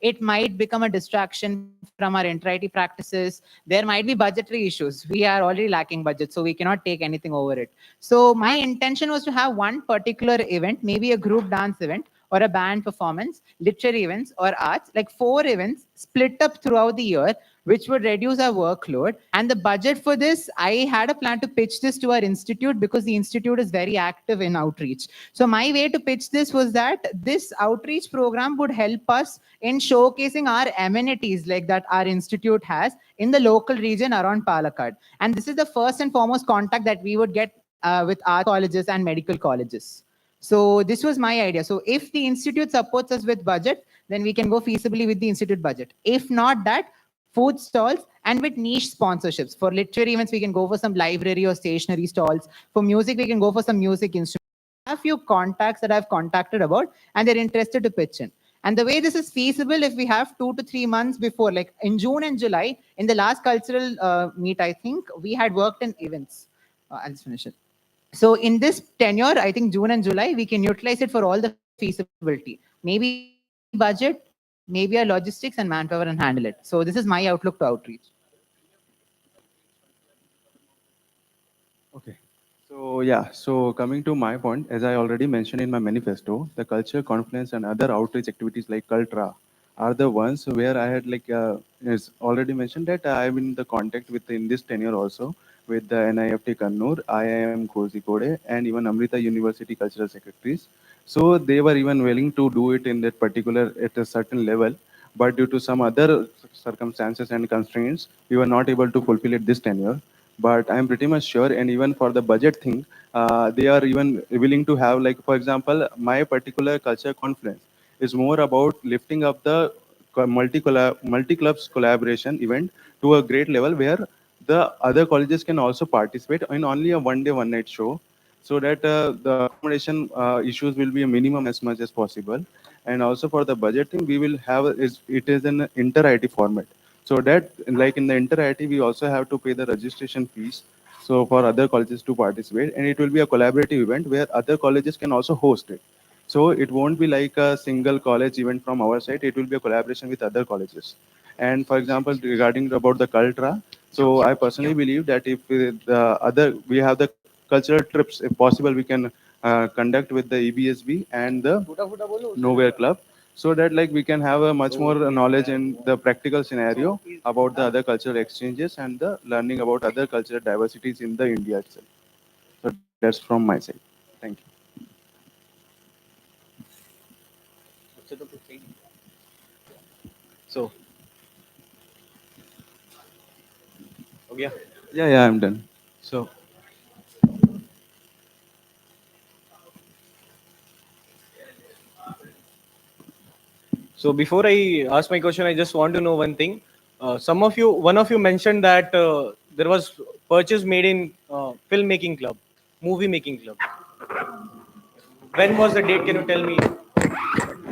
it might become a distraction from our inter-IT practices. There might be budgetary issues. We are already lacking budget, so we cannot take anything over it. So my intention was to have one particular event, maybe a group dance event, or a band performance, literary events, or arts, like 4 events split up throughout the year, which would reduce our workload. And the budget for this, I had a plan to pitch this to our institute because the institute is very active in outreach. So my way to pitch this was that this outreach program would help us in showcasing our amenities like that our institute has in the local region around Palakkad. And this is the first and foremost contact that we would get with art colleges and medical colleges. So this was my idea. So if the institute supports us with budget, then we can go feasibly with the institute budget. If not that, food stalls and with niche sponsorships. For literary events, we can go for some library or stationery stalls. For music, we can go for some music instruments. I have a few contacts that I've contacted about, and they're interested to pitch in. And the way this is feasible, if we have 2 to 3 months before, like in June and July, in the last cultural meet, I think we had worked in events. I'll just finish it. So in this tenure, I think June and July, we can utilize it for all the feasibility. Maybe budget, maybe our logistics and manpower and handle it. So this is my outlook to outreach. Okay. So yeah, so coming to my point, as I already mentioned in my manifesto, the culture, confluence and other outreach activities like Cultra are the ones where I had is already mentioned that I'm in the contact with in this tenure also with the NIFT Kannur, IIM Kozhikode, and even Amrita University Cultural Secretaries. So they were even willing to do it in that particular at a certain level, but due to some other circumstances and constraints, we were not able to fulfill it this tenure. But I'm pretty much sure, and even for the budget thing, they are even willing to have, like, for example, my particular culture confluence is more about lifting up the multi-clubs collaboration event to a great level where the other colleges can also participate in only a one-day, one-night show, so that the accommodation issues will be a minimum as much as possible. And also for the budgeting, we will have it is an inter-IT format. So that, like in the inter-IT, we also have to pay the registration fees. So for other colleges to participate, and it will be a collaborative event where other colleges can also host it. So it won't be like a single college event from our side. It will be a collaboration with other colleges. And for example, regarding about the Cultra, so I personally believe that if we have the cultural trips, if possible, we can conduct with the EBSB and the Nowhere Club, so that like we can have a much more knowledge in the practical scenario about the other cultural exchanges and the learning about other cultural diversities in the India itself. So that's from my side. Thank you. So, okay. Yeah, I'm done. So, before I ask my question, I just want to know one thing. One of you mentioned that there was purchase made in filmmaking club, movie making club. When was the date? Can you tell me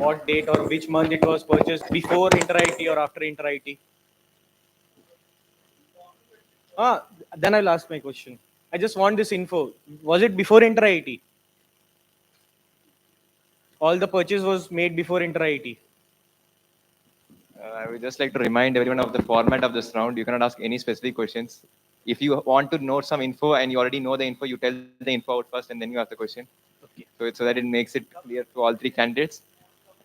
what date or which month it was purchased? Before Inter IT or after Inter IT? Then I'll ask my question. I just want this info. Was it before Inter IT? All the purchase was made before Inter IT. I would just like to remind everyone of the format of this round. You cannot ask any specific questions. If you want to know some info and you already know the info, you tell the info out first and then you ask the question. Okay. So that it makes it clear to all three candidates.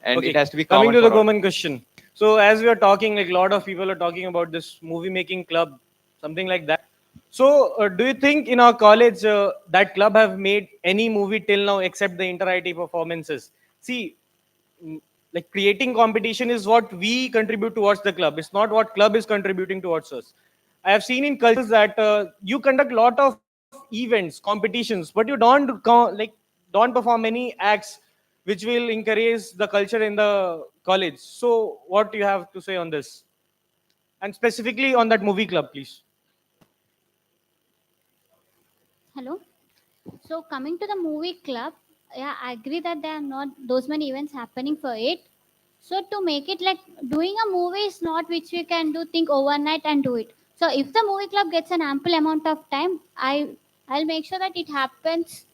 And Okay. it has to be Coming common to the for all. common question. So as we are talking, like a lot of people are talking about this movie making club, something like that. So do you think in our college that club have made any movie till now except the Inter IT performances? See, like creating competition is what we contribute towards the club. It's not what club is contributing towards us. I have seen in cultures that you conduct a lot of events, competitions, but you don't perform any acts which will encourage the culture in the college. So what do you have to say on this? And specifically on that movie club, please. Hello. So coming to the movie club, yeah, I agree that there are not those many events happening for it. So to make it like doing a movie is not which we can do think overnight and do it. So if the movie club gets an ample amount of time, I'll make sure that it happens.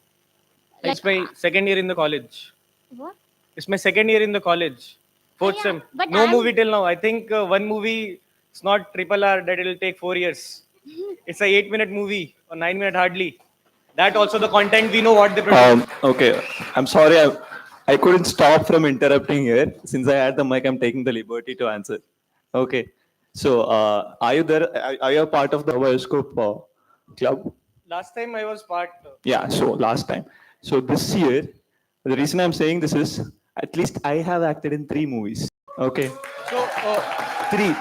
It's my second year in the college. What? It's my second year in the college. Fourth sem. but No I'm- movie till now. I think one movie, it's not triple R, that it'll take 4 years. It's a 8-minute movie or 9-minute hardly. That also the content, we know what they produce. Okay, I'm sorry. I couldn't stop from interrupting here. Since I had the mic, I'm taking the liberty to answer. Okay. So, are you there? Are you a part of the Bioscope club? Last time I was part. Yeah, so last time. So this year, the reason I'm saying this is, at least I have acted in 3 movies. Okay. So, Three.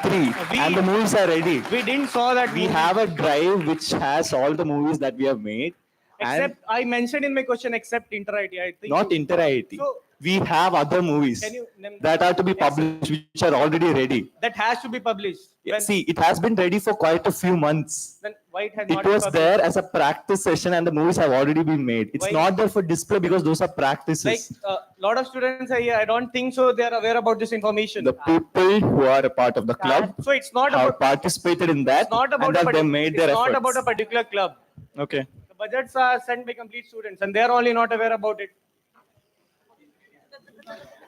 And the movies are ready. We didn't saw that We movie. have a drive which has all the movies that we have made. And Except, I mentioned in my question, except Inter IT. I think. not Inter IT. So, We have other movies Can you name that are to be published, which are already ready. that has to be published. Yeah, see, it has been ready for quite a few months. Then why it has It not been was published? there as a practice session, and the movies have already been made. It's Why? not there for display because those are practices. Like a lot of students are here. I don't think so. They are aware about this information. The people who are a part of the club So it's not have about. participated in that, It's not about and a that they partic- made their It's not efforts. about a particular club. Okay. The budgets are sent by complete students, and they are only not aware about it.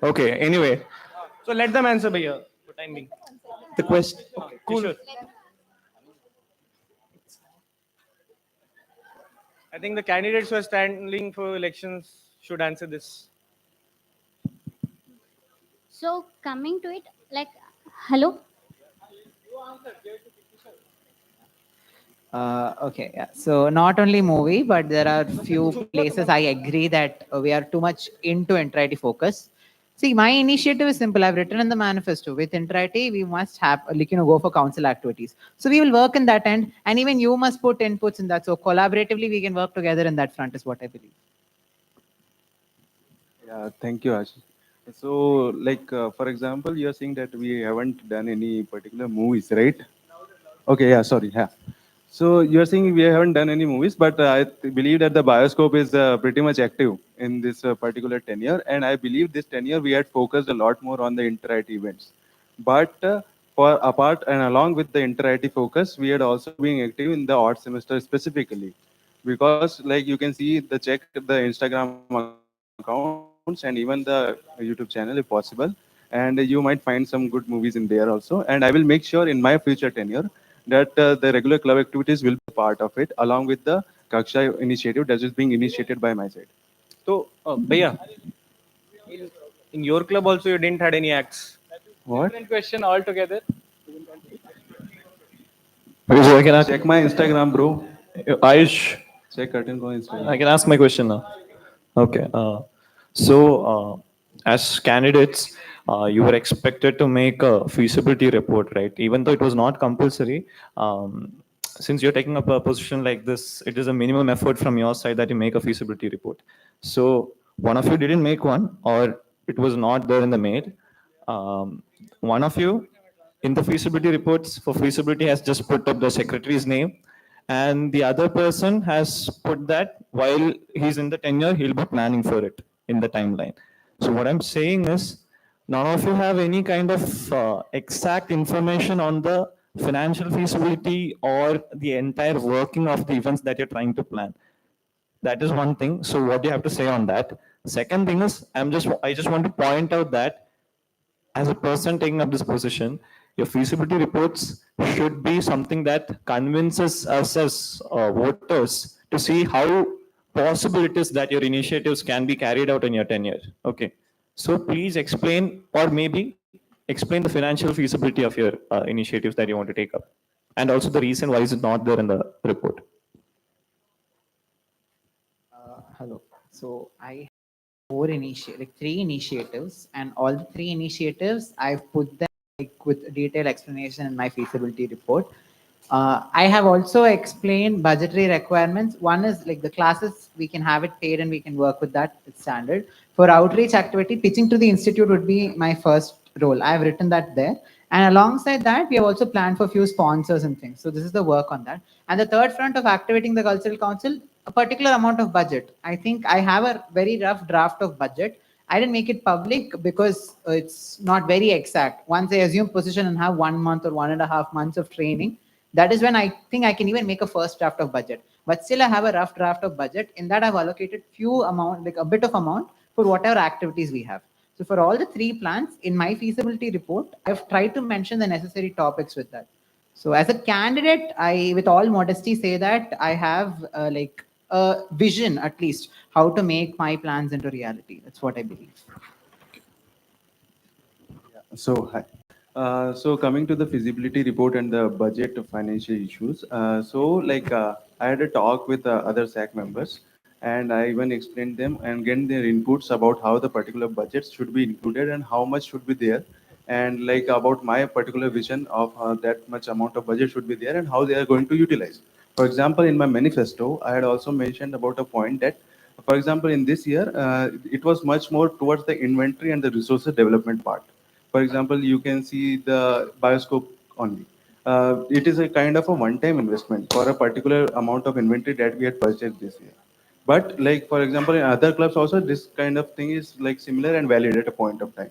Okay. Anyway, So let them answer by here for time being. the question. Cool. I think the candidates who are standing for elections should answer this. So coming to it, like, hello. Okay, yeah. So not only movie, but there are few places I agree that we are too much into Inter-IT focus. See, my initiative is simple. I've written in the manifesto. With Inter-IT, we must have, go for council activities. So we will work in that end, and even you must put inputs in that. So collaboratively, we can work together in that front is what I believe. Yeah, thank you, Ash. So, like, for example, you're saying that we haven't done any particular movies, right? Okay, yeah, sorry. Yeah. So you're saying we haven't done any movies, but I believe that the Bioscope is pretty much active in this particular tenure. And I believe this tenure we had focused a lot more on the Inter-IT events. But for apart and along with the Inter-IT focus, we had also been active in the odd semester specifically. Because like you can see the check the Instagram account, and even the YouTube channel if possible. And you might find some good movies in there also. And I will make sure in my future tenure that the regular club activities will be part of it, along with the Kaksha initiative that is being initiated by my side. So, Bhaiya, in your club also you didn't had any acts. What? Different question altogether. Okay, I can Check my Instagram, bro. Ayush, Check curtain on Instagram. I can ask my question now. Okay. As candidates, you were expected to make a feasibility report, right? Even though it was not compulsory, since you're taking up a position like this, it is a minimum effort from your side that you make a feasibility report. So one of you didn't make one, or it was not there in the mail. One of you in the feasibility reports for feasibility has just put up the secretary's name, and the other person has put that while he's in the tenure, he'll be planning for it in the timeline. So what I'm saying is, none of you have any kind of exact information on the financial feasibility or the entire working of the events that you're trying to plan. That is one thing. So what do you have to say on that? Second thing is, I just want to point out that as a person taking up this position, your feasibility reports should be something that convinces us as voters to see how possible it is that your initiatives can be carried out in your tenure. Okay. So please explain, or maybe explain the financial feasibility of your initiatives that you want to take up. And also the reason why is it not there in the report. Hello. So I three initiatives, and all the three initiatives I've put them with detailed explanation in my feasibility report. I have also explained budgetary requirements. One is like the classes, we can have it paid and we can work with that. It's standard. For outreach activity, pitching to the institute would be my first role. I've written that there. And alongside that, we have also planned for a few sponsors and things. So this is the work on that. And the third front of activating the cultural council, a particular amount of budget. I think I have a very rough draft of budget. I didn't make it public because it's not very exact. Once I assume position and have 1 month or 1.5 months of training, that is when I think I can even make a first draft of budget. But still I have a rough draft of budget. In that I've allocated few amount, like a bit of amount for whatever activities we have. So for all the three plans in my feasibility report, I've tried to mention the necessary topics with that. So as a candidate, I, with all modesty, say that I have like a vision, at least, how to make my plans into reality. That's what I believe. So, hi. So coming to the feasibility report and the budget of financial issues. I had a talk with other SAC members, and I even explained them and get their inputs about how the particular budgets should be included and how much should be there, and like about my particular vision of that much amount of budget should be there and how they are going to utilize. For example, in my manifesto, I had also mentioned about a point that, for example, in this year, it was much more towards the inventory and the resources development part. For example, you can see the bioscope only. It is a kind of a one-time investment for a particular amount of inventory that we had purchased this year. But like, for example, in other clubs also, this kind of thing is like similar and valid at a point of time.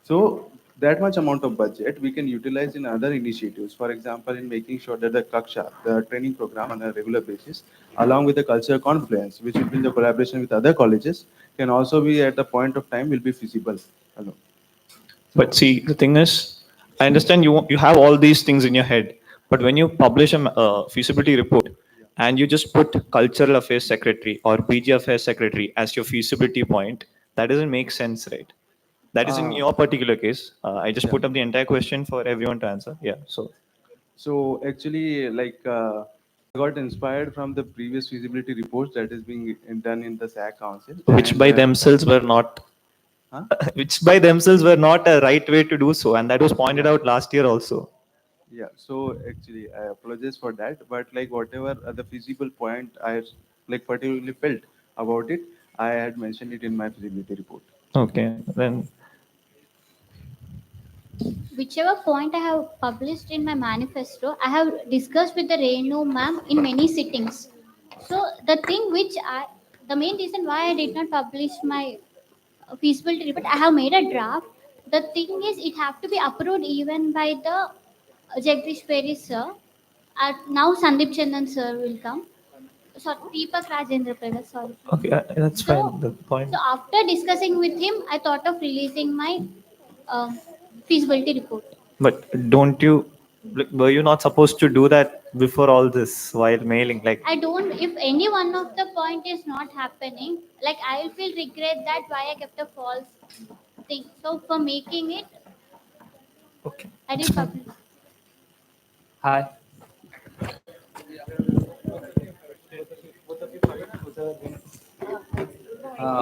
So that much amount of budget we can utilize in other initiatives. For example, in making sure that the Kaksha, the training program on a regular basis, along with the culture confluence, which will be in the collaboration with other colleges, can also be at the point of time will be feasible. Hello. But see, the thing is, I understand you have all these things in your head, but when you publish a feasibility report and you just put cultural affairs secretary or PG affairs secretary as your feasibility point, that doesn't make sense, right? That is in your particular case. I just put up the entire question for everyone to answer. Yeah. So actually, I got inspired from the previous feasibility reports that is being done in the SAC Council, Which and, by themselves were not, Huh? which by themselves were not a right way to do so, and that was pointed out last year also. Yeah. So actually, I apologize for that. But like whatever the feasible point I like particularly felt about it, I had mentioned it in my feasibility report. Okay, then. Whichever point I have published in my manifesto, I have discussed with the Renu ma'am in many sittings. So the main reason why I did not publish my feasibility report, I have made a draft. The thing is, it have to be approved even by the Jagdish Peri sir. Now Sandeep Chandan sir will come. sorry, Deepak Rajendra Prakash, sorry. Okay, that's fine. The point. So after discussing with him, I thought of releasing my feasibility report. But don't you, like, were you not supposed to do that before all this while mailing? Like, I don't, if any one of the point is not happening, like I will feel regret that why I kept a false thing. So for making it, okay, I did publish. Hi.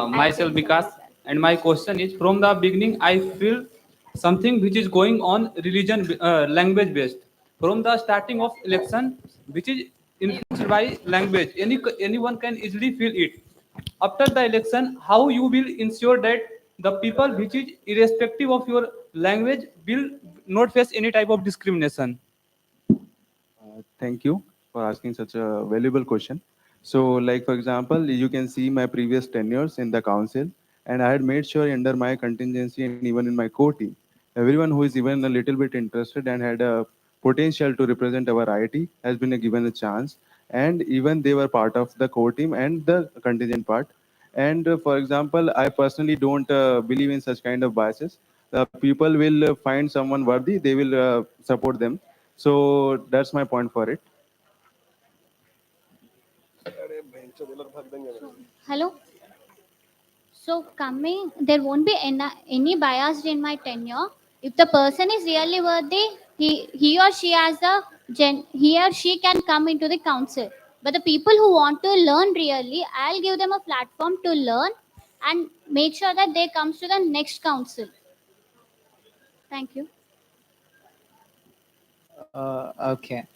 Myself Vikas, and my question is: from the beginning, I feel something which is going on religion, language based. From the starting of election, which is influenced by language, anyone can easily feel it. After the election, how you will ensure that the people, which is irrespective of your language, will not face any type of discrimination? Thank you for asking such a valuable question. So, like for example, you can see my previous tenures in the council, and I had made sure under my contingency and even in my core team, everyone who is even a little bit interested and had a potential to represent our IIT has been given a chance, and even they were part of the core team and the contingent part. And for example, I personally don't believe in such kind of biases. People will find someone worthy, they will support them. So that's my point for it. Hello. So coming, there won't be any bias in my tenure. If the person is really worthy, he or she has a he or she can come into the council. But the people who want to learn really, I'll give them a platform to learn and make sure that they comes to the next council. Thank you. Okay.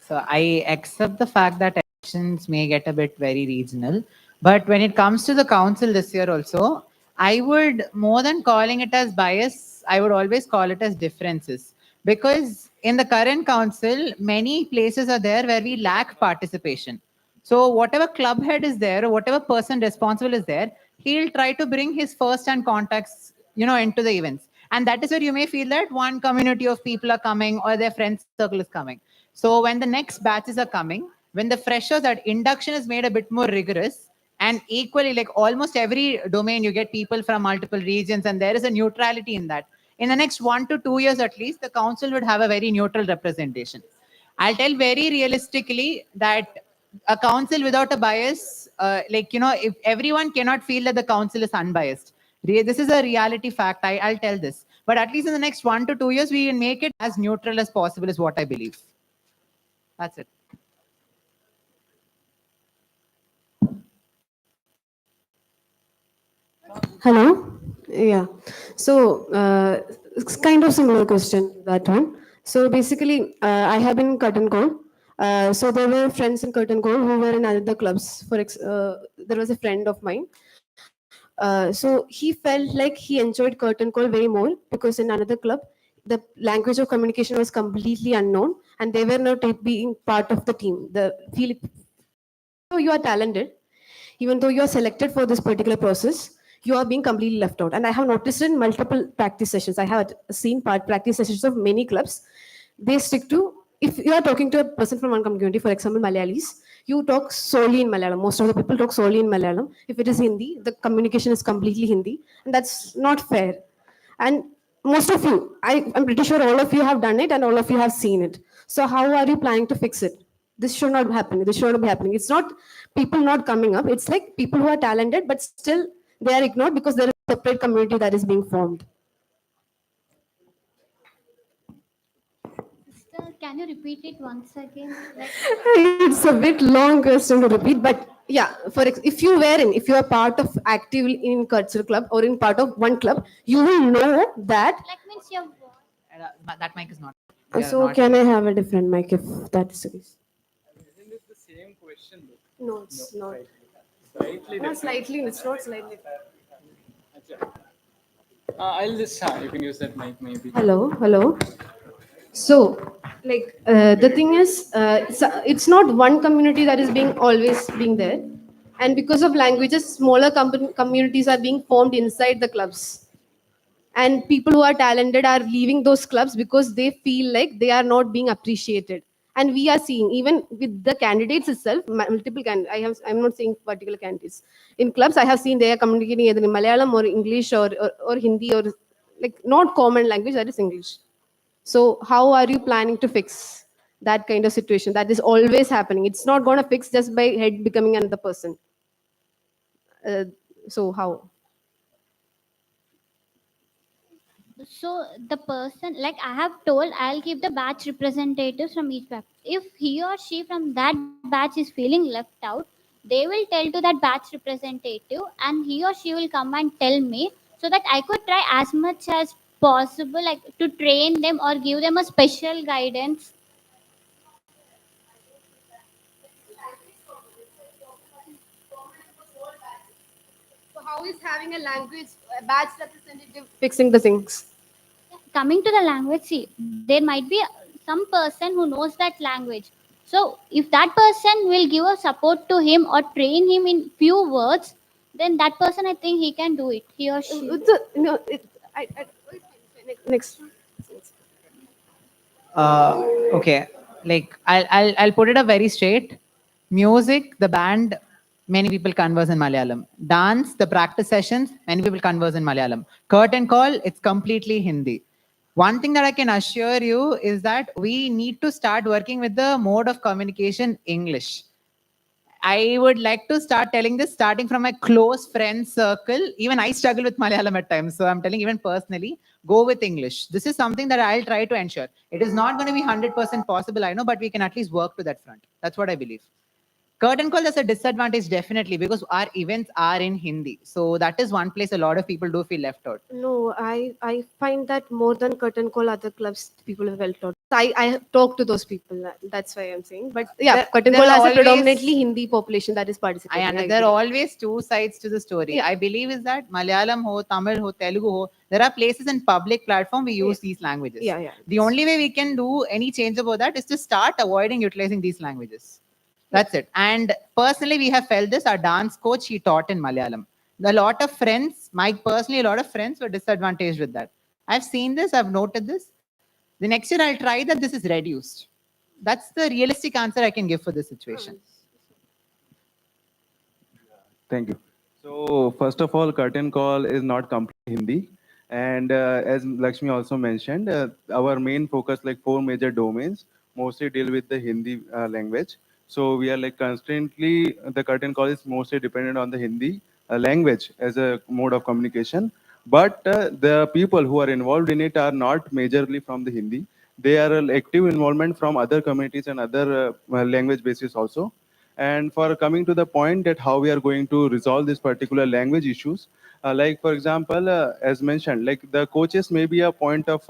So I accept the fact that elections may get a bit very regional. But when it comes to the council this year also, I would, more than calling it as bias, I would always call it as differences. Because in the current council, many places are there where we lack participation. So whatever club head is there, or whatever person responsible is there, he'll try to bring his first-hand contacts, into the events. And that is where you may feel that one community of people are coming or their friend circle is coming. So when the next batches are coming, when the freshers, that induction is made a bit more rigorous, and equally, like almost every domain, you get people from multiple regions, and there is a neutrality in that. In the next 1 to 2 years at least, the council would have a very neutral representation. I'll tell very realistically that a council without a bias, if everyone cannot feel that the council is unbiased. This is a reality fact. I'll tell this. But at least in the next 1 to 2 years, we will make it as neutral as possible, is what I believe. That's it. Hello? Yeah. So it's kind of similar question, that one. So basically, I have been in curtain call. So there were friends in curtain call who were in other clubs. There was a friend of mine. So he felt like he enjoyed curtain call very more because in another club, the language of communication was completely unknown and they were not being part of the team. So you are talented, even though you are selected for this particular process, you are being completely left out. And I have noticed in multiple practice sessions, I have seen practice sessions of many clubs, they stick to, if you are talking to a person from one community, for example, Malayalis, you talk solely in Malayalam. Most of the people talk solely in Malayalam. If it is Hindi, the communication is completely Hindi, and that's not fair. And most of you, I'm pretty sure all of you have done it and all of you have seen it. So how are you planning to fix it? This should not happen. This should not be happening. It's not people not coming up. It's like people who are talented, but still they are ignored because there is a separate community that is being formed. Sister, can you repeat it once again? It's a bit long question to repeat, but yeah, if you are part of active in cultural club or in part of one club, you will know that. Like means your That mic is not. So can I have a different mic if that is the case? Isn't it the same question? No, it's not. Slightly Not slightly, it's not slightly. I'll just, you can use that mic maybe. Hello. So, the thing is, it's not one community that is always being there, and because of languages, smaller communities are being formed inside the clubs, and people who are talented are leaving those clubs because they feel like they are not being appreciated. And we are seeing, even with the candidates itself, multiple I'm not saying particular candidates. In clubs, I have seen they are communicating either in Malayalam or English or Hindi, or like not common language, that is English. So how are you planning to fix that kind of situation? That is always happening. It's not going to fix just by head becoming another person. So how? So the person, like I have told, I'll keep the batch representatives from each batch. If he or she from that batch is feeling left out, they will tell to that batch representative, and he or she will come and tell me, so that I could try as much as possible, like to train them or give them a special guidance. So how is having a language batch representative fixing the things? Coming to the language, see, there might be some person who knows that language. So if that person will give a support to him or train him in few words, then that person, I think he can do it, he or she. Next. Okay, like I'll put it up very straight. Music, the band, many people converse in Malayalam. Dance, the practice sessions, many people converse in Malayalam. Curtain call, it's completely Hindi. One thing that I can assure you is that we need to start working with the mode of communication English. I would like to start telling this starting from my close friend circle. Even I struggle with Malayalam at times. So I'm telling even personally, go with English. This is something that I'll try to ensure. It is not going to be 100% possible, I know, but we can at least work to that front. That's what I believe. Curtain call is a disadvantage, definitely, because our events are in Hindi. So that is one place a lot of people do feel left out. No, I find that more than curtain call, other clubs, people have well taught. I talk to those people. That's why I'm saying. But yeah, curtain there call are has a always- predominantly Hindi population that is I participating. understand. agree. There are always two sides to the story. Yeah. I believe is that Malayalam ho, Tamil ho, Telugu ho, there are places in public platform we use these languages. Yeah. The only way we can do any change about that is to start avoiding utilizing these languages. That's it. And personally, we have felt this. Our dance coach, he taught in Malayalam. A lot of friends, a lot of friends were disadvantaged with that. I've seen this, I've noted this. The next year, I'll try that this is reduced. That's the realistic answer I can give for this situation. Thank you. So first of all, curtain call is not completely Hindi. And as Lakshmi also mentioned, our main focus, like 4 major domains, mostly deal with the Hindi language. So we are like constantly, the curtain call is mostly dependent on the Hindi language as a mode of communication. But the people who are involved in it are not majorly from the Hindi. They are active involvement from other communities and other language bases also. And for coming to the point that how we are going to resolve this particular language issues, like for example, as mentioned, like the coaches may be a point of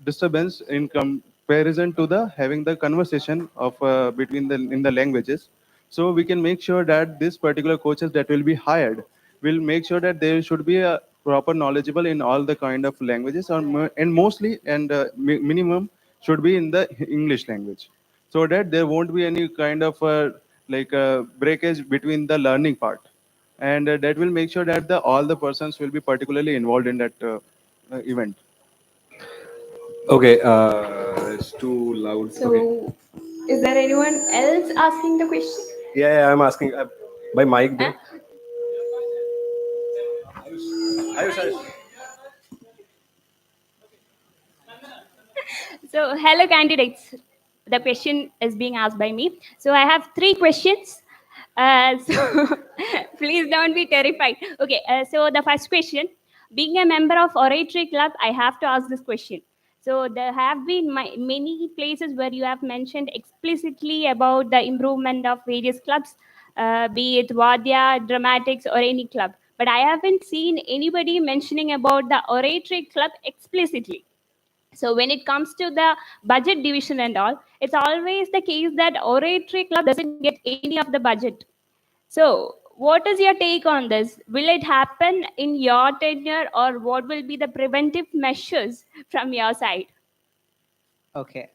disturbance in comparison to the having the conversation of between the in the languages. So we can make sure that this particular coaches that will be hired will make sure that they should be proper knowledgeable in all the kind of languages, and mostly and minimum should be in the English language, so that there won't be any kind of breakage between the learning part, and that will make sure that all the persons will be particularly involved in that event. Okay, it's too loud. So, Okay. is there anyone else asking the question? Yeah, I'm asking by mic though. Ayush. So, hello, candidates. The question is being asked by me. So, I have 3 questions. So, please don't be terrified. Okay, so the first question, being a member of Oratory Club, I have to ask this question. So, there have been many places where you have mentioned explicitly about the improvement of various clubs, be it Vadya, Dramatics, or any club. But I haven't seen anybody mentioning about the Oratory Club explicitly. So when it comes to the budget division and all, it's always the case that Oratory Club doesn't get any of the budget. So what is your take on this? Will it happen in your tenure, or what will be the preventive measures from your side? Okay.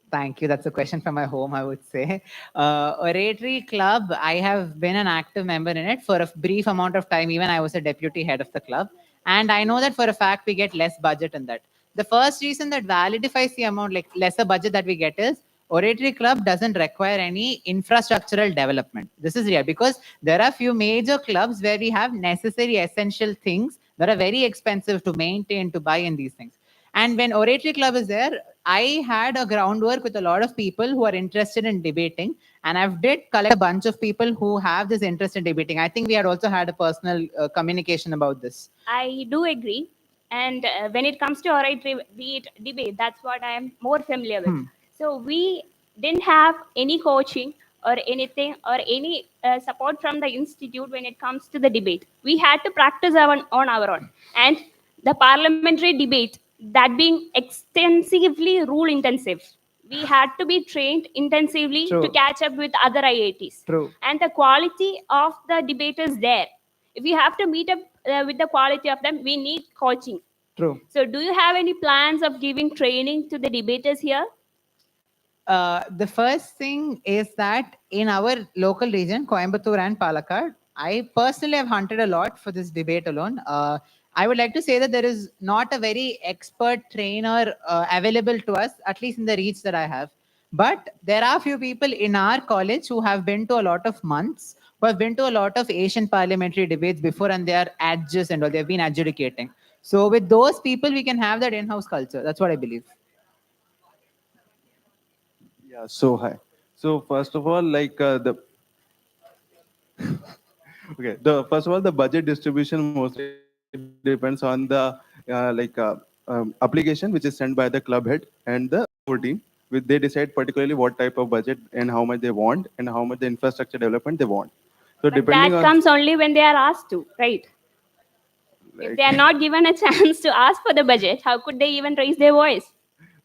Thank you. That's a question from my home, I would say. Oratory Club, I have been an active member in it for a brief amount of time. Even I was a deputy head of the club. And I know that for a fact we get less budget in that. The first reason that validifies the amount, like lesser budget that we get, is Oratory Club doesn't require any infrastructural development. This is real because there are few major clubs where we have necessary essential things that are very expensive to maintain, to buy, and these things. And when Oratory Club is there, I had a groundwork with a lot of people who are interested in debating, and I've did collect a bunch of people who have this interest in debating. I think we had also had a personal communication about this. I do agree. And when it comes to oratory, be it debate, that's what I am more familiar with. So we didn't have any coaching or anything or any support from the institute when it comes to the debate. We had to practice on our own. And the parliamentary debate, that being extensively rule intensive, we had to be trained intensively to catch up with other IITs. True. And the quality of the debate is there. If we have to meet up with the quality of them, we need coaching. True. So do you have any plans of giving training to the debaters here? The first thing is that in our local region, Coimbatore and Palakkad, I personally have hunted a lot for this debate alone. I would like to say that there is not a very expert trainer available to us, at least in the reach that I have. But there are a few people in our college who have been to a lot of months, who have been to a lot of Asian parliamentary debates before, and they are adjudges and all. They've been adjudicating. So with those people, we can have that in-house culture. That's what I believe. Yeah, so hi. So first of all, like the okay, first of all, the budget distribution mostly depends on the application which is sent by the club head and the core team. They decide particularly what type of budget and how much they want and how much the infrastructure development they want. So But depending that on comes only when they are asked to, right? If they are not given a chance to ask for the budget, how could they even raise their voice?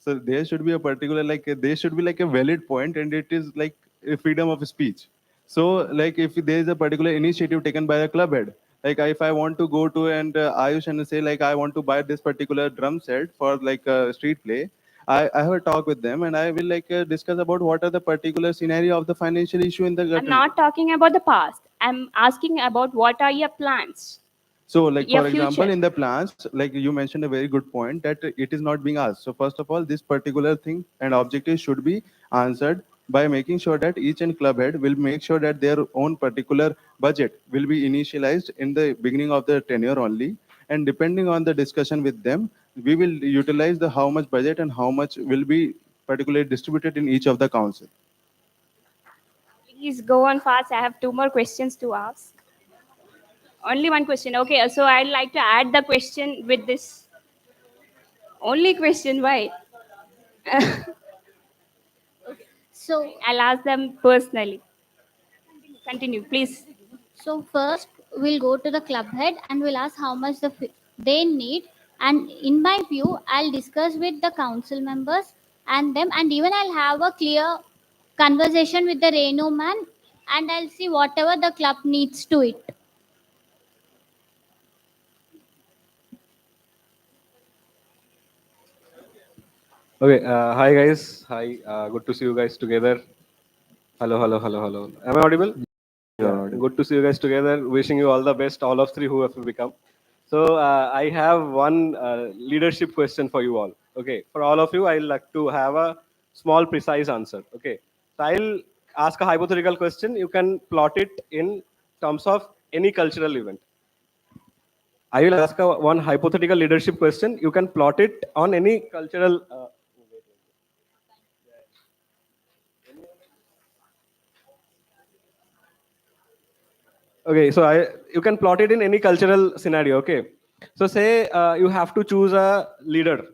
so there should be a particular there should be like a valid point, and it is like a freedom of speech. So like if there is a particular initiative taken by a club head, like if I want to go to and Ayush and say like I want to buy this particular drum set for like a street play, I have a talk with them and I will like discuss about what are the particular scenario of the financial issue in the I'm not talking about the past. I'm asking about what are your plans? So, like Your for example, future. in the plans, like you mentioned a very good point that it is not being asked. So, first of all, this particular thing and objective should be answered by making sure that each and club head will make sure that their own particular budget will be initialized in the beginning of the tenure only. And depending on the discussion with them, we will utilize the how much budget and how much will be particularly distributed in each of the council. Please go on fast. I have 2 more questions to ask. Only one question. Okay, so I'd like to add the question with this. Only question, why? So I'll ask them personally. Continue, please. So first, we'll go to the club head and we'll ask how much they need. And in my view, I'll discuss with the council members and them, and even I'll have a clear conversation with the Renu man, and I'll see whatever the club needs to it. Okay, hi guys. Hi, good to see you guys together. Hello, hello, hello, hello. Am I audible? Yeah, good to see you guys together. Wishing you all the best, all of 3 who have become. So I have one leadership question for you all. Okay, for all of you, I'd like to have a small, precise answer. Okay, so I'll ask a hypothetical question. You can plot it in terms of any cultural event. I will ask one hypothetical leadership question. You can plot it on any cultural. Okay, so you can plot it in any cultural scenario. Okay, so say you have to choose a leader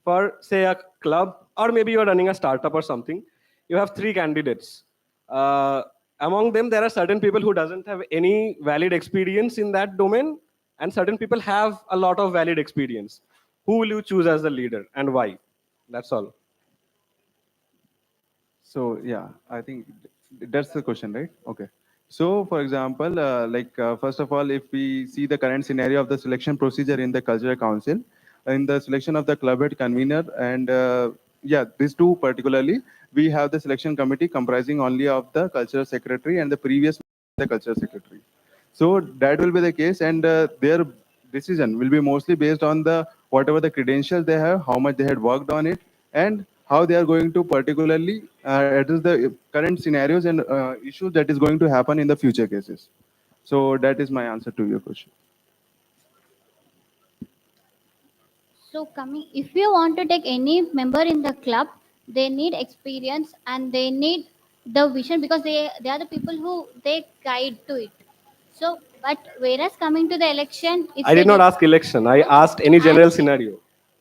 for say a club, or maybe you are running a startup or something. You have 3 candidates. Among them, there are certain people who doesn't have any valid experience in that domain, and certain people have a lot of valid experience. Who will you choose as the leader and why? That's all. So yeah, I think that's the question, right? Okay. So for example, first of all, if we see the current scenario of the selection procedure in the cultural council, in the selection of the club head convener, and yeah, these 2 particularly, we have the selection committee comprising only of the cultural secretary and the previous the cultural secretary. So that will be the case, and their decision will be mostly based on the whatever the credentials they have, how much they had worked on it, and how they are going to particularly address the current scenarios and issues that is going to happen in the future cases. So that is my answer to your question. So coming, if you want to take any member in the club, they need experience and they need the vision because they are the people who they guide to it. So, but whereas coming to the election, it's I did not very, ask election. I asked any general scenario.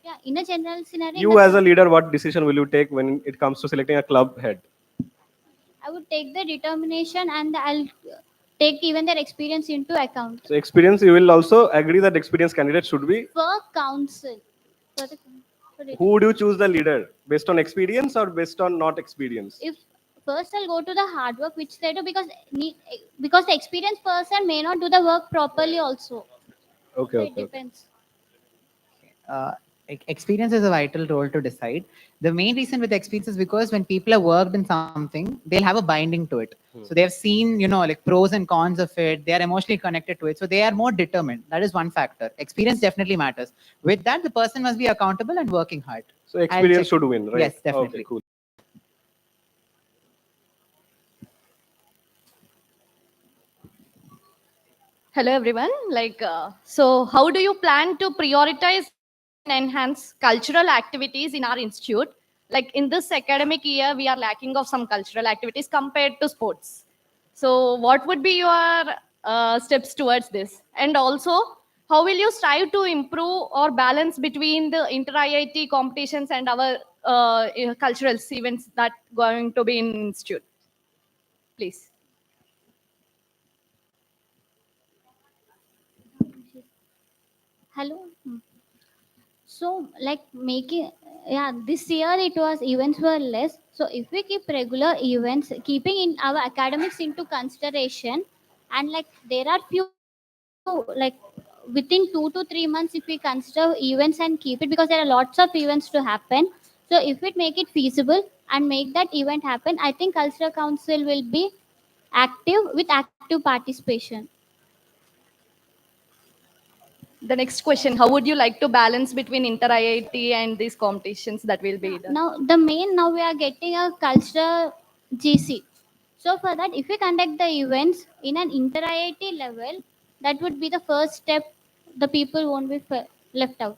yeah, in a general scenario. in You the as a club, leader, what decision will you take when it comes to selecting a club head? I would take the determination and I'll take even their experience into account So experience, you will also agree that experienced candidate should be. for council. For the, for Who would you choose the leader? Based on experience or based on not experience? if first I'll go to the hard work which they do because the experienced person may not do the work properly also. Okay, So it okay. depends. Experience is a vital role to decide. The main reason with experience is because when people have worked in something, they'll have a binding to it. So they have seen, like pros and cons of it. They are emotionally connected to it. So they are more determined. That is one factor. Experience definitely matters. With that, the person must be accountable and working hard. So experience should win, right? Yes, definitely. Okay, cool. Hello, everyone. So how do you plan to prioritize and enhance cultural activities in our institute? Like in this academic year, we are lacking of some cultural activities compared to sports. So what would be your steps towards this? And also, how will you strive to improve or balance between the inter-IIT competitions and our cultural events that going to be in institute? Please. Hello. So like making, yeah, this year it was events were less. So if we keep regular events, keeping in our academics into consideration, and like there are few like within 2 to 3 months if we consider events and keep it because there are lots of events to happen. So if we make it feasible and make that event happen, I think cultural council will be active with active participation. The next question, how would you like to balance between inter-IIT and these competitions that will be done? Now we are getting a cultural GC. So for that, if we conduct the events in an inter-IIT level, that would be the first step. The people won't be left out.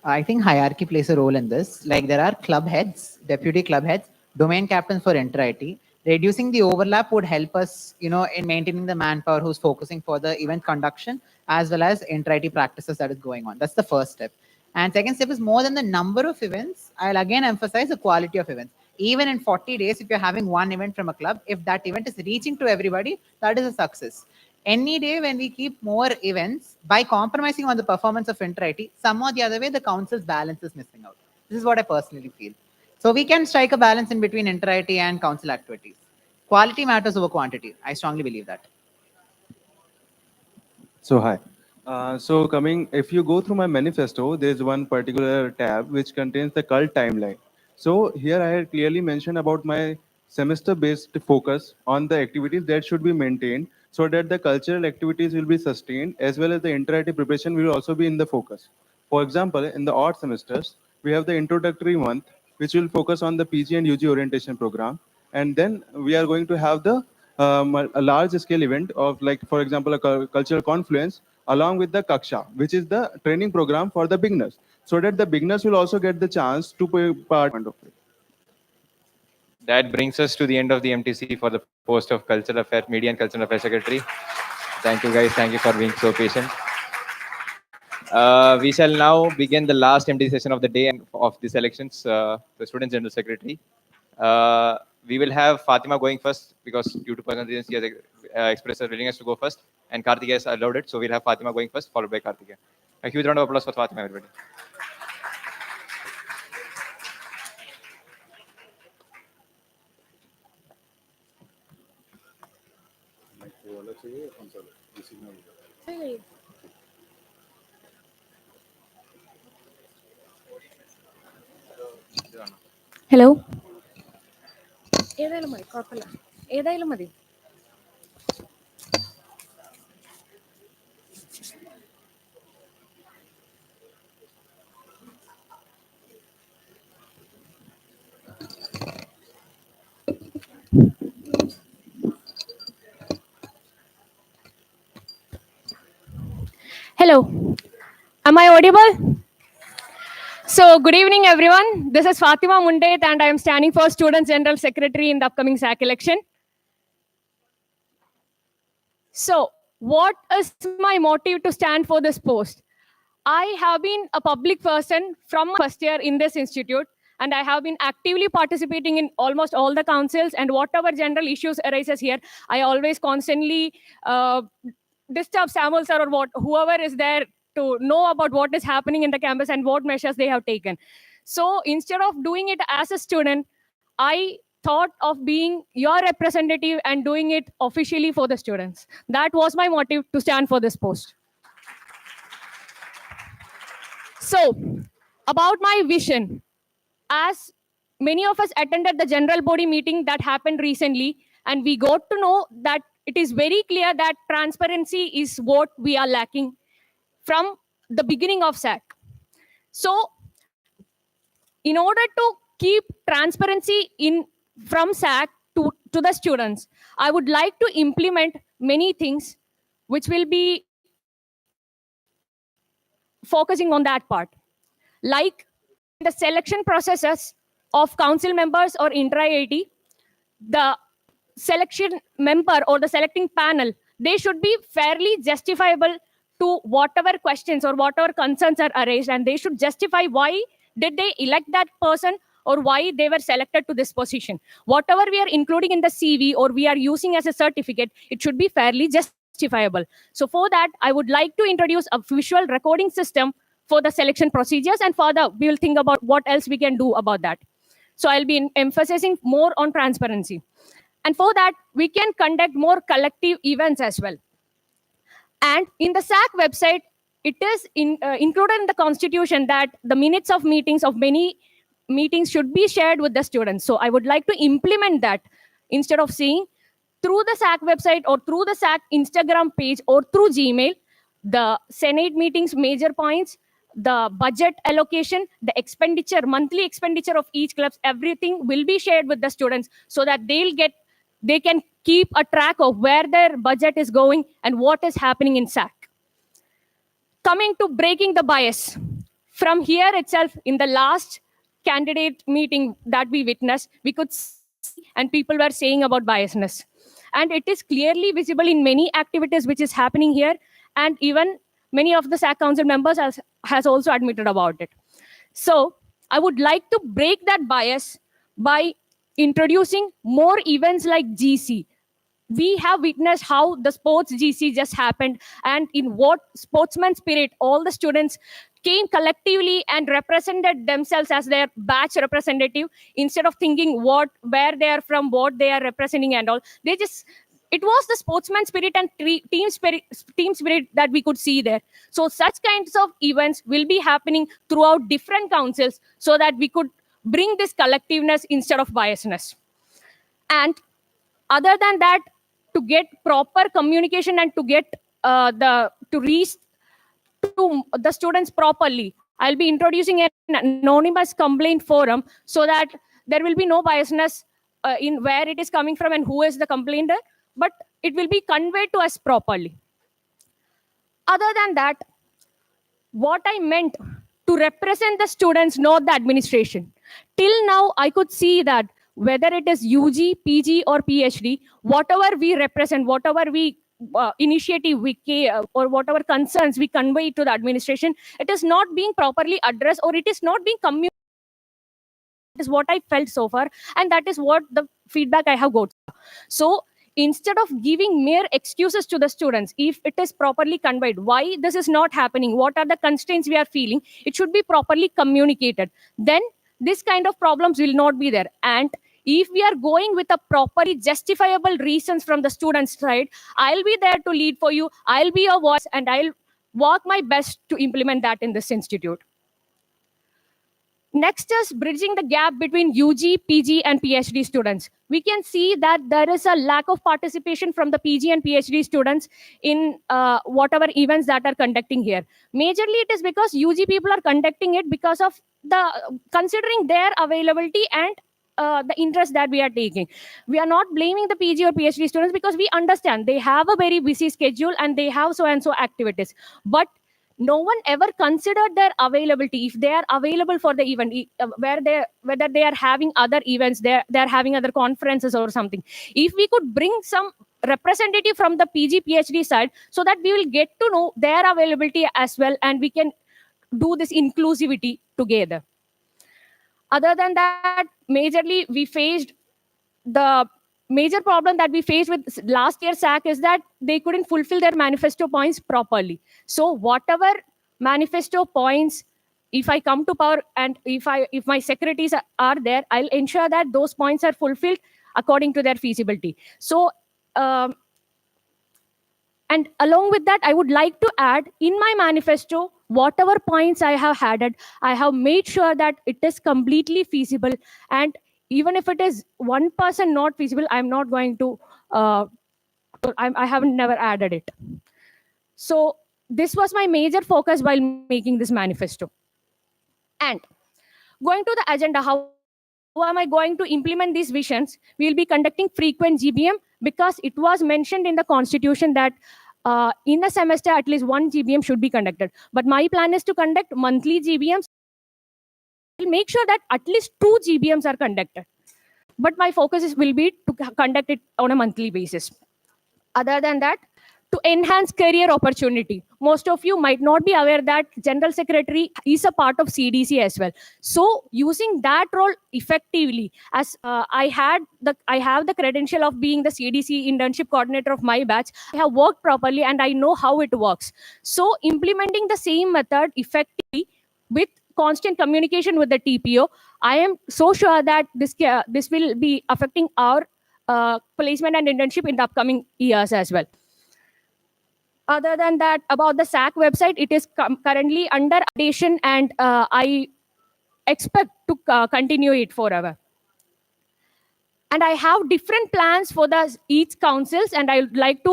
I think hierarchy plays a role in this. Like there are club heads, deputy club heads, domain captains for inter-IT. Reducing the overlap would help us, in maintaining the manpower who's focusing for the event conduction as well as inter-IT practices that is going on. That's the first step. And second step is more than the number of events. I'll again emphasize the quality of events. Even in 40 days, if you're having one event from a club, if that event is reaching to everybody, that is a success. Any day when we keep more events, by compromising on the performance of inter-IT, some or the other way, the council's balance is missing out. This is what I personally feel. So we can strike a balance in between inter-IT and council activities. Quality matters over quantity. I strongly believe that. So hi. So coming, if you go through my manifesto, there's one particular tab which contains the cult timeline. So here I had clearly mentioned about my semester-based focus on the activities that should be maintained so that the cultural activities will be sustained as well as the inter-IT preparation will also be in the focus. For example, in the odd semesters, we have the introductory month, which will focus on the PG and UG orientation program. And then we are going to have the a large scale event of like, for example, a cultural confluence along with the Kaksha, which is the training program for the beginners, so that the beginners will also get the chance to be part of it. That brings us to the end of the MTC for the post of Cultural Affairs, Media and Cultural Affairs Secretary. Thank you guys. Thank you for being so patient. We shall now begin the last MTC session of the day and of these elections, the Student General Secretary. We will have Fatima going first because due to personal reasons, she has expressed her willingness to go first, and Karthikeya has allowed it. So we'll have Fatima going first, followed by Karthikeya. A huge round of applause for Fatima, everybody. Hello ഏതായാലും മതി കുഴപ്പമില്ല ഏതായാലും മതി Hello. Am I audible? So, good evening, everyone. This is Fatima Mundet, and I am standing for Student General Secretary in the upcoming SAC election. So, what is my motive to stand for this post? I have been a public person from my first year in this institute, and I have been actively participating in almost all the councils, and whatever general issues arises here, I always constantly disturb Samuel sir or whoever is there to know about what is happening in the campus and what measures they have taken. So instead of doing it as a student, I thought of being your representative and doing it officially for the students. That was my motive to stand for this post. So, about my vision, as many of us attended the general body meeting that happened recently, and we got to know that it is very clear that transparency is what we are lacking from the beginning of SAC. So, in order to keep transparency in from SAC to the students, I would like to implement many things which will be focusing on that part, like the selection processes of council members or intra-IIT, the selection member or the selecting panel, they should be fairly justifiable to whatever questions or whatever concerns are raised, and they should justify why did they elect that person or why they were selected to this position. Whatever we are including in the CV or we are using as a certificate, it should be fairly justifiable. So for that, I would like to introduce a visual recording system for the selection procedures, and further we will think about what else we can do about that. So I'll be emphasizing more on transparency. And for that, we can conduct more collective events as well. And in the SAC website, it is included in the constitution that the minutes of meetings of many meetings should be shared with the students. So I would like to implement that instead of seeing through the SAC website or through the SAC Instagram page or through Gmail, the Senate meetings, major points, the budget allocation, the expenditure, monthly expenditure of each clubs, everything will be shared with the students so that they can keep a track of where their budget is going and what is happening in SAC. Coming to breaking the bias, from here itself, in the last candidate meeting that we witnessed, we could see and people were saying about biasness. And it is clearly visible in many activities which is happening here, and even many of the SAC council members has also admitted about it. So I would like to break that bias by introducing more events like GC. We have witnessed how the sports GC just happened, and in what sportsman spirit all the students came collectively and represented themselves as their batch representative instead of thinking where they are from, what they are representing and all. It was the sportsman spirit and team spirit that we could see there. So such kinds of events will be happening throughout different councils so that we could bring this collectiveness instead of biasness. And other than that, to get proper communication and to get to reach to the students properly, I'll be introducing an anonymous complaint forum so that there will be no biasness in where it is coming from and who is the complainer, but it will be conveyed to us properly. Other than that, what I meant to represent the students, not the administration. Till now, I could see that whether it is UG, PG, or PhD, whatever we represent, whatever we initiative we or whatever concerns we convey to the administration, it is not being properly addressed or it is not being communicated. That is what I felt so far, and that is what the feedback I have got. So instead of giving mere excuses to the students, if it is properly conveyed, why this is not happening, what are the constraints we are feeling, it should be properly communicated. Then this kind of problems will not be there. And if we are going with a properly justifiable reasons from the students' side, I'll be there to lead for you. I'll be your voice, and I'll work my best to implement that in this institute. Next is bridging the gap between UG, PG, and PhD students. We can see that there is a lack of participation from the PG and PhD students in whatever events that are conducting here. Majorly, it is because UG people are conducting it because of considering their availability and the interest that we are taking. We are not blaming the PG or PhD students because we understand they have a very busy schedule and they have so and so activities. But no one ever considered their availability, if they are available for the event, whether they are having other events, they're having other conferences or something. If we could bring some representative from the PG PhD side, so that we will get to know their availability as well, and we can do this inclusivity together. Other than that, majorly we faced the major problem that we faced with last year's SAC is that they couldn't fulfill their manifesto points properly. So whatever manifesto points, if I come to power and if my secretaries are there, I'll ensure that those points are fulfilled according to their feasibility. So and along with that, I would like to add in my manifesto, whatever points I have added, I have made sure that it is completely feasible. And even if it is 1% not feasible, I'm not going to, I haven't never added it. So this was my major focus while making this manifesto. And going to the agenda, how am I going to implement these visions? We will be conducting frequent GBM because it was mentioned in the constitution that in a semester, at least one GBM should be conducted. But my plan is to conduct monthly GBMs. I'll make sure that at least 2 GBMs are conducted. But my focus will be to conduct it on a monthly basis. Other than that, to enhance career opportunity. Most of you might not be aware that General Secretary is a part of CDC as well. So using that role effectively, as I have the credential of being the CDC internship coordinator of my batch, I have worked properly and I know how it works. So implementing the same method effectively with constant communication with the TPO, I am so sure that this will be affecting our placement and internship in the upcoming years as well. Other than that, about the SAC website, it is currently under updation and I expect to continue it forever. And I have different plans for each councils, and I would like to,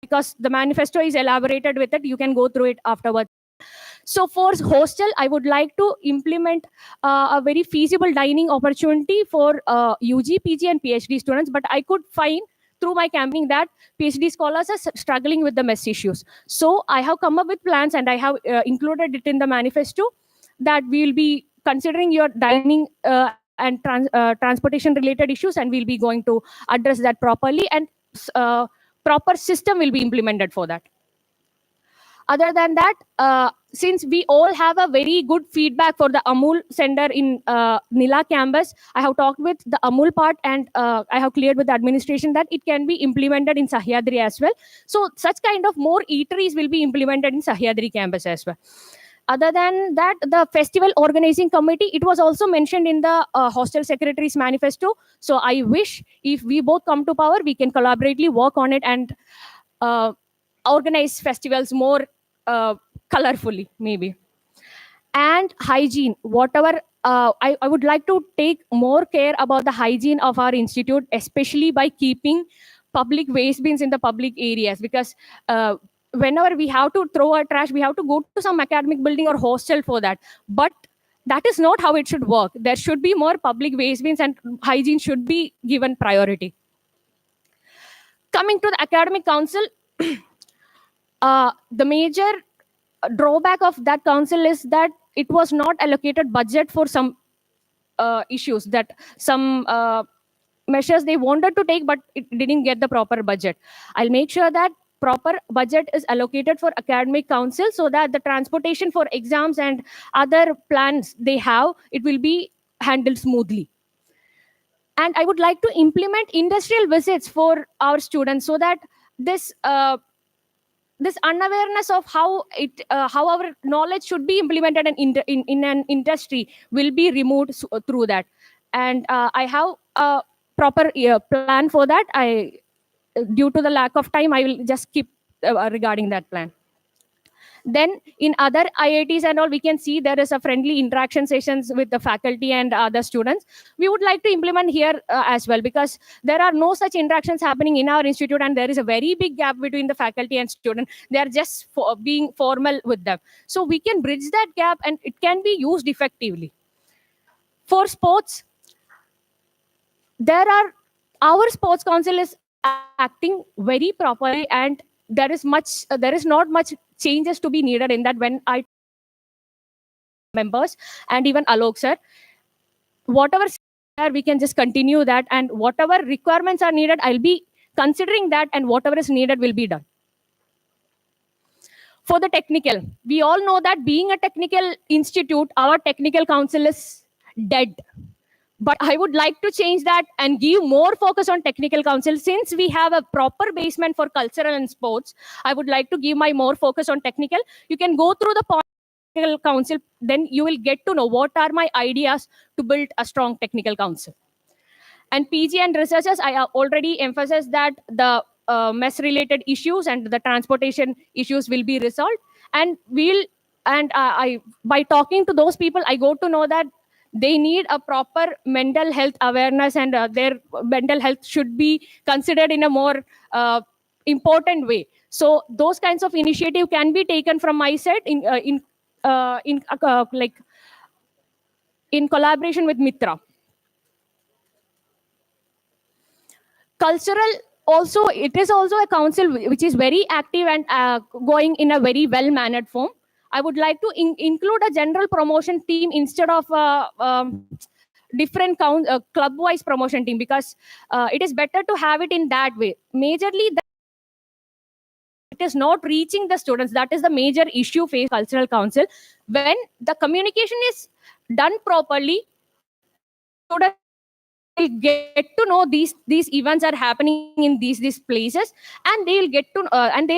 because the manifesto is elaborated with it, you can go through it afterwards. So for Hostel, I would like to implement a very feasible dining opportunity for UG, PG and PhD students, but I could find through my campaign that PhD scholars are struggling with the mess issues. So I have come up with plans and I have included it in the manifesto that we will be considering your dining and transportation related issues, and we'll be going to address that properly, and proper system will be implemented for that. Other than that, since we all have a very good feedback for the Amul center in Nila campus, I have talked with the Amul part and I have cleared with the administration that it can be implemented in Sahyadri as well. So such kind of more eateries will be implemented in Sahyadri campus as well. Other than that, the festival organizing committee, it was also mentioned in the hostel secretary's manifesto. So I wish if we both come to power, we can collaboratively work on it and organize festivals more colorfully, maybe. And hygiene, whatever, I would like to take more care about the hygiene of our institute, especially by keeping public waste bins in the public areas, because whenever we have to throw our trash, we have to go to some academic building or hostel for that. But that is not how it should work. There should be more public waste bins and hygiene should be given priority. Coming to the academic council, the major drawback of that council is that it was not allocated budget for some issues, that some measures they wanted to take, but it didn't get the proper budget. I'll make sure that proper budget is allocated for academic council so that the transportation for exams and other plans they have, it will be handled smoothly. And I would like to implement industrial visits for our students so that this this unawareness of how our knowledge should be implemented in an industry will be removed through that. And I have a proper plan for that. Due to the lack of time, I will just keep regarding that plan. Then in other IITs and all, we can see there is a friendly interaction sessions with the faculty and other students. We would like to implement here as well, because there are no such interactions happening in our institute, and there is a very big gap between the faculty and student. They are just being formal with them. So we can bridge that gap and it can be used effectively. For sports, our sports council is acting very properly, and there is not much changes to be needed in that. When I members and even Alok sir, whatever we can just continue that, and whatever requirements are needed, I'll be considering that, and whatever is needed will be done. For the technical, we all know that being a technical institute, our technical council is dead. But I would like to change that and give more focus on technical council. Since we have a proper basement for cultural and sports, I would like to give my more focus on technical. You can go through the technical council, then you will get to know what are my ideas to build a strong technical council. And PG and researchers, I have already emphasized that the mess related issues and the transportation issues will be resolved. And by talking to those people, I got to know that they need a proper mental health awareness, and their mental health should be considered in a more important way. So those kinds of initiative can be taken from my side in collaboration with Mitra. Cultural also, it is also a council which is very active and going in a very well mannered form. I would like to include a general promotion team instead of different club wise promotion team, because it is better to have it in that way. Majorly it is not reaching the students. That is the major issue faced cultural council. When the communication is done properly, students will get to know these events are happening in these places, and they'll get to and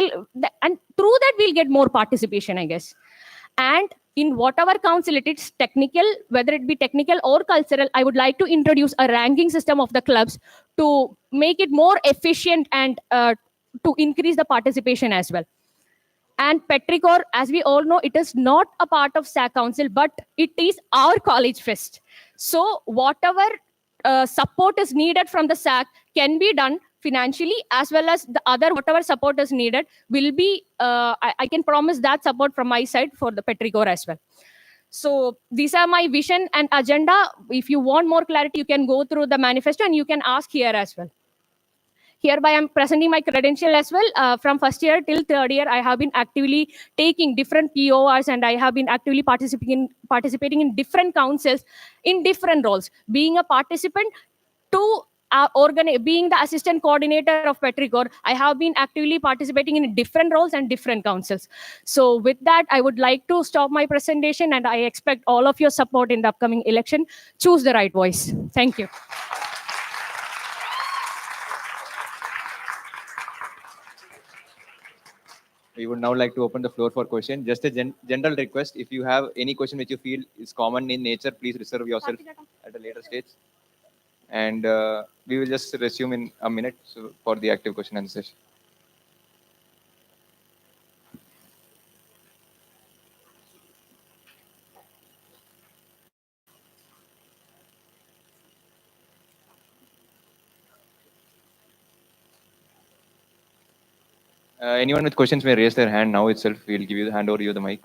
through that we'll get more participation, I guess. And in whatever council it is technical, whether it be technical or cultural, I would like to introduce a ranking system of the clubs to make it more efficient and to increase the participation as well. And Petricor, as we all know, it is not a part of SAC council, but it is our college fest. So whatever support is needed from the SAC can be done financially, as well as the other whatever support is needed will be, I can promise that support from my side for the Petricor as well. So these are my vision and agenda. If you want more clarity, you can go through the manifesto and you can ask here as well. Hereby, I'm presenting my credential as well. From first year till third year, I have been actively taking different PORs, and I have been actively participating in different councils in different roles. Being a participant to being the assistant coordinator of Petricor, I have been actively participating in different roles and different councils. So with that, I would like to stop my presentation, and I expect all of your support in the upcoming election. Choose the right voice. Thank you. We would now like to open the floor for question. Just a general request, if you have any question which you feel is common in nature, please reserve yourself at a later stage. And we will just resume in a minute for the active question and session. Anyone with questions may raise their hand now itself. We'll give you hand over you the mic.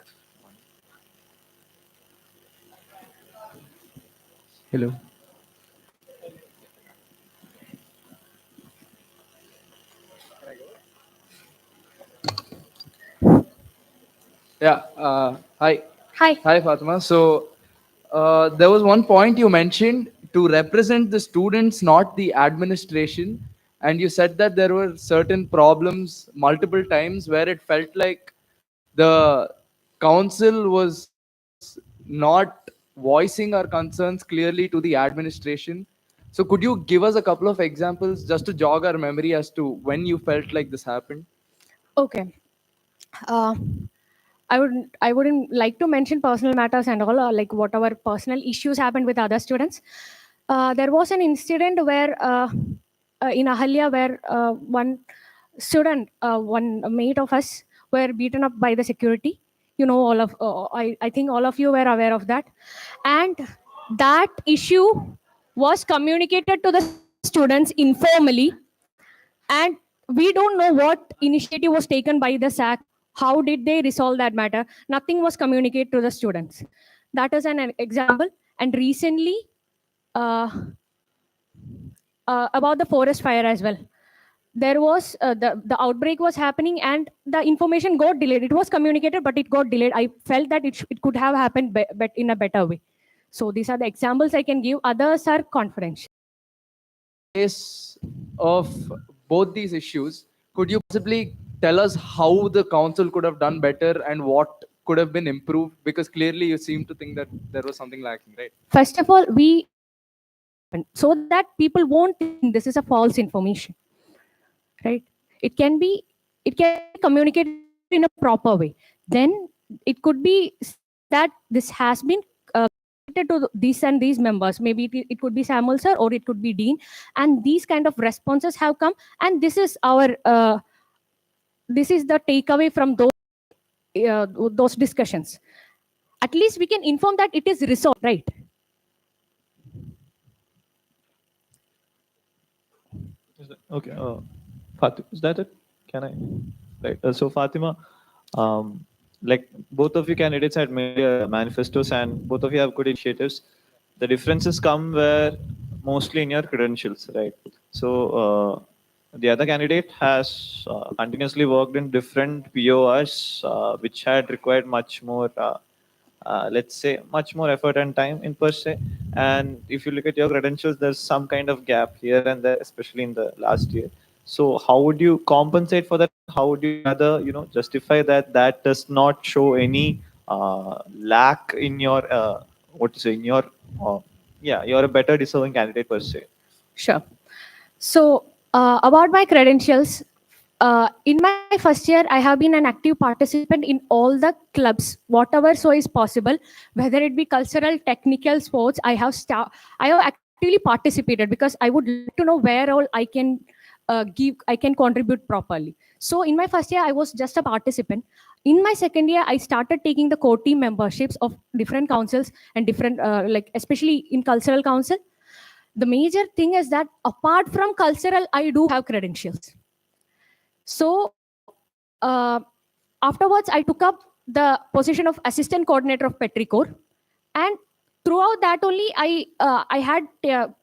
Hello. Yeah. Hi. Hi. Hi, Fatima. So there was one point you mentioned to represent the students, not the administration. And you said that there were certain problems multiple times where it felt like the council was not voicing our concerns clearly to the administration. So could you give us a couple of examples just to jog our memory as to when you felt like this happened? Okay. I wouldn't like to mention personal matters and all, like whatever personal issues happened with other students. There was an incident where in Ahalya, where one student, one mate of us, were beaten up by the security. You know, all of I think all of you were aware of that, and that issue was communicated to the students informally, and we don't know what initiative was taken by the SAC. How did they resolve that matter? Nothing was communicated to the students. That is an example. And recently, about the forest fire as well. there was the outbreak was happening and the information got delayed. It was communicated, but it got delayed. I felt that it could have happened but in a better way. So these are the examples I can give. Others are confidential. Case of both these issues, could you possibly tell us how the council could have done better and what could have been improved? Because clearly you seem to think that there was something lacking, right? First of all, so that people won't think this is a false information, right? It can be communicated in a proper way. Then it could be that this has been to these and these members. Maybe it could be Samuel sir or it could be Dean, and these kind of responses have come, and this is our this is the takeaway from those discussions. At least we can inform that it is resolved, right? Okay, Fatima, is that it? Can I? Right. So Fatima, like both of you candidates had made manifestos and both of you have good initiatives. The differences come where mostly in your credentials, right? So the other candidate has continuously worked in different PORs, which had required much more, let's say, much more effort and time in per se. And if you look at your credentials, there's some kind of gap here and there, especially in the last year. So how would you compensate for that? How would you rather, justify that does not show any lack in your, in your, you're a better deserving candidate per se. Sure. So about my credentials, in my first year, I have been an active participant in all the clubs, whatever so is possible, whether it be cultural, technical, sports. I have actively participated because I would like to know where all I can I can contribute properly. So in my first year, I was just a participant. In my second year, I started taking the core team memberships of different councils and different, like especially in cultural council. The major thing is that apart from cultural, I do have credentials. So afterwards, I took up the position of assistant coordinator of Petricor, and throughout that only I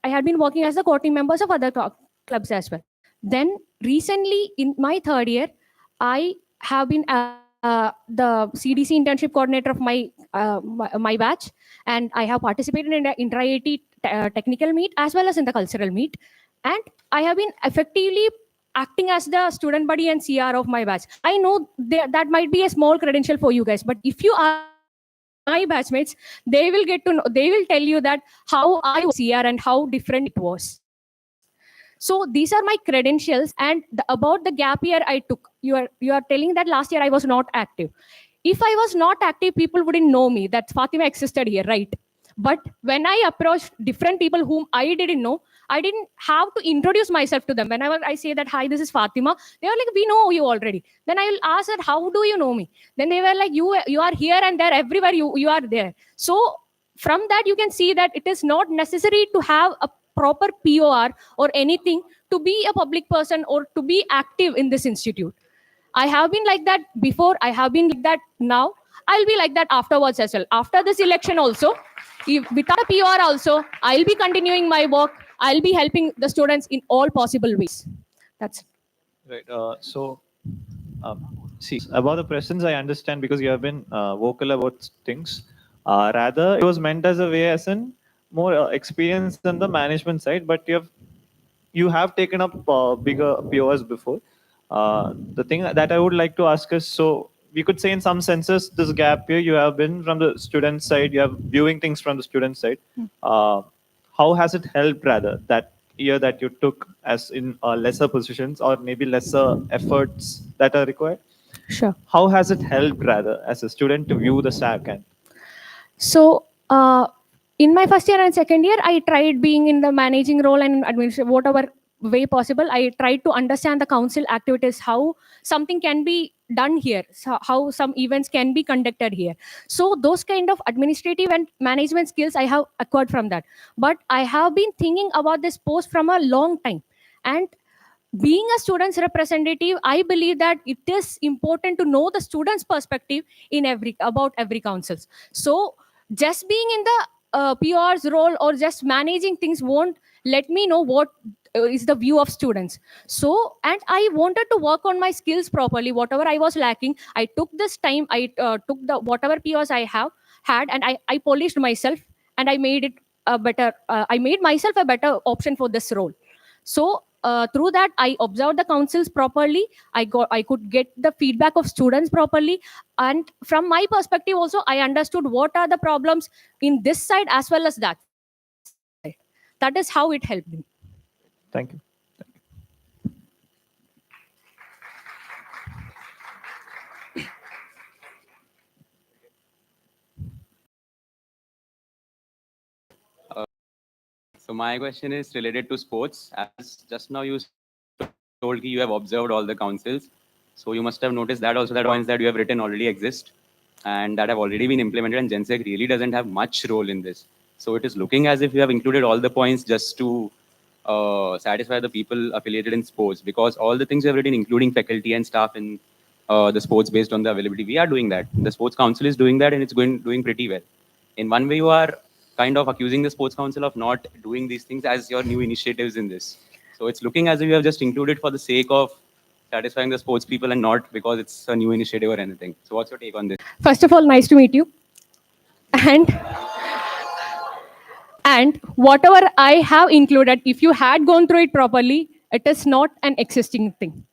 had been working as the core team members of other clubs as well. Then recently in my third year, I have been the CDC internship coordinator of my batch, and I have participated in the intra-IIT technical meet as well as in the cultural meet, and I have been effectively acting as the student buddy and CR of my batch. I know that might be a small credential for you guys, but if you are my batchmates, they will get to know, they will tell you that how I was CR and how different it was. So these are my credentials, and about the gap year I took. You are telling that last year I was not active. If I was not active, people wouldn't know me that Fatima existed here, right? But when I approached different people whom I didn't know, I didn't have to introduce myself to them. Whenever I say that, hi, this is Fatima, they were like, we know you already. Then I will ask that, how do you know me? Then they were like, you are here and there, everywhere you are there. So from that, you can see that it is not necessary to have a proper POR or anything to be a public person or to be active in this institute. I have been like that before. I have been like that now. I'll be like that afterwards as well. After this election also, without a PR also, I'll be continuing my work. I'll be helping the students in all possible ways. That's it. Right. See, about the presence, I understand because you have been vocal about things. Rather, it was meant as a way as in more experience than the management side, but you have taken up bigger POs before. The thing that I would like to ask is, so we could say in some senses, this gap here, you have been from the student side, you have viewing things from the student side. How has it helped rather that year that you took as in lesser positions or maybe lesser efforts that are required? Sure. How has it helped rather as a student to view the SAC? And So in my first year and second year, I tried being in the managing role and administration, whatever way possible. I tried to understand the council activities, how something can be done here, so how some events can be conducted here. So those kind of administrative and management skills I have acquired from that. But I have been thinking about this post from a long time. And being a student's representative, I believe that it is important to know the student's perspective in about every councils. So just being in the PR's role or just managing things won't let me know what is the view of students. So, and I wanted to work on my skills properly. Whatever I was lacking, I took this time. I took the whatever POs I have had, and I polished myself, and I made it a better. I made myself a better option for this role. So through that, I observed the councils properly. I could get the feedback of students properly, and from my perspective also, I understood what are the problems in this side as well as that. That is how it helped me. Thank you. So my question is related to sports. As just now you told you have observed all the councils. So you must have noticed that also that points that you have written already exist and that have already been implemented, and GenSec really doesn't have much role in this. So it is looking as if you have included all the points just to satisfy the people affiliated in sports, because all the things you have written, including faculty and staff in the sports based on the availability, we are doing that. The sports council is doing that, and it's doing pretty well. In one way, you are kind of accusing the sports council of not doing these things as your new initiatives in this. So it's looking as if you have just included for the sake of satisfying the sports people and not because it's a new initiative or anything. So what's your take on this? First of all, nice to meet you. And whatever I have included, if you had gone through it properly, it is not an existing thing.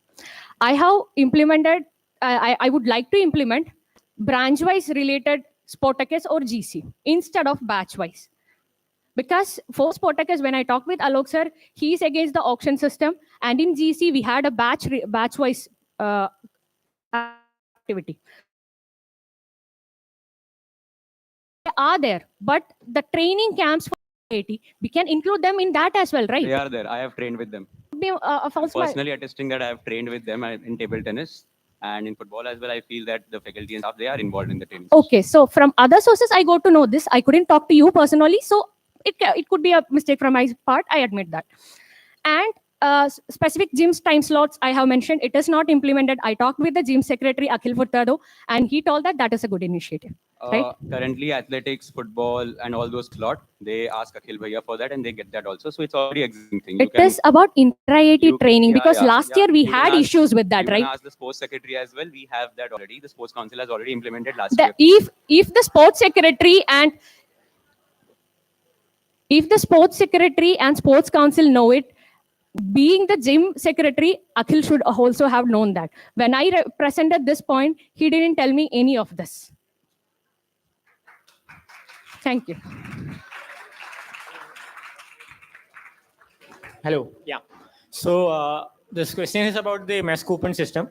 I have implemented, I would like to implement branch-wise related Sportacus or GC instead of batch-wise. Because for Sportacus, when I talked with Alok sir, he is against the auction system. And in GC, we had a batch-wise activity. They are there, but the training camps for IIT, we can include them in that as well, right? They are there. I have trained with them. Personally attesting that I have trained with them in table tennis and in football as well. I feel that the faculty and staff, they are involved in the training. Okay, so from other sources, I got to know this. I couldn't talk to you personally, so it could be a mistake from my part. I admit that. And specific gyms time slots, I have mentioned, it is not implemented. I talked with the gym secretary, Akhil Furtado, and he told that that is a good initiative. Right? Currently, athletics, football, and all those slot, they ask Akhil Bhaiya for that and they get that also. So it's already existing thing. It is about inter-IIT training, because last year we had issues with that, you right? can ask the sports secretary as well. We have that already. The sports council has already implemented last year. If the sports secretary and sports council know it, being the gym secretary, Akhil should also have known that. When I presented this point, he didn't tell me any of this. Thank you. Hello. Yeah. So this question is about the mess coupon system.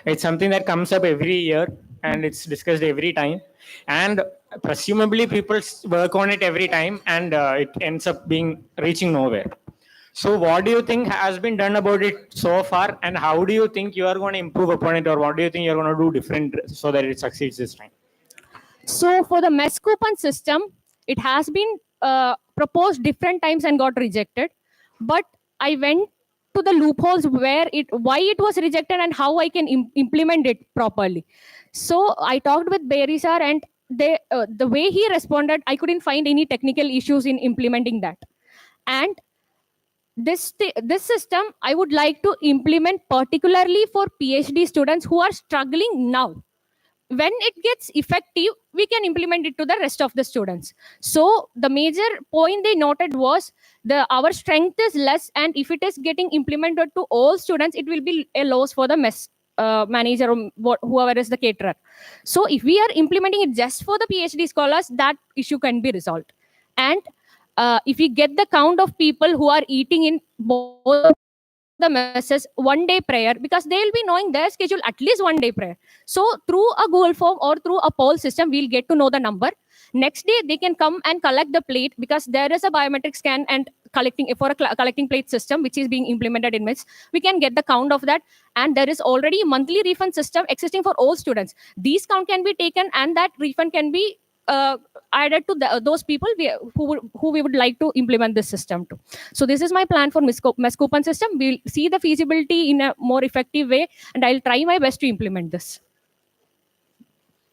It's something that comes up every year and it's discussed every time. And presumably people work on it every time and it ends up reaching nowhere. So what do you think has been done about it so far, and how do you think you are going to improve upon it, or what do you think you're going to do different so that it succeeds this time? So for the mess coupon system, it has been proposed different times and got rejected. But I went to the loopholes why it was rejected and how I can implement it properly. So I talked with Berry sir, and the way he responded, I couldn't find any technical issues in implementing that. And this system, I would like to implement particularly for PhD students who are struggling now. When it gets effective, we can implement it to the rest of the students. So the major point they noted was our strength is less, and if it is getting implemented to all students, it will be a loss for the mess manager or whoever is the caterer. So if we are implementing it just for the PhD scholars, that issue can be resolved. And if we get the count of people who are eating in both the messes one day prior, because they will be knowing their schedule at least one day prior. So through a Google form or through a poll system, we'll get to know the number. Next day, they can come and collect the plate, because there is a biometric scan and collecting plate system, which is being implemented in MITS. We can get the count of that. And there is already a monthly refund system existing for all students. These count can be taken and that refund can be added to those people who we would like to implement this system to. So this is my plan for mess coupon system. We'll see the feasibility in a more effective way, and I'll try my best to implement this.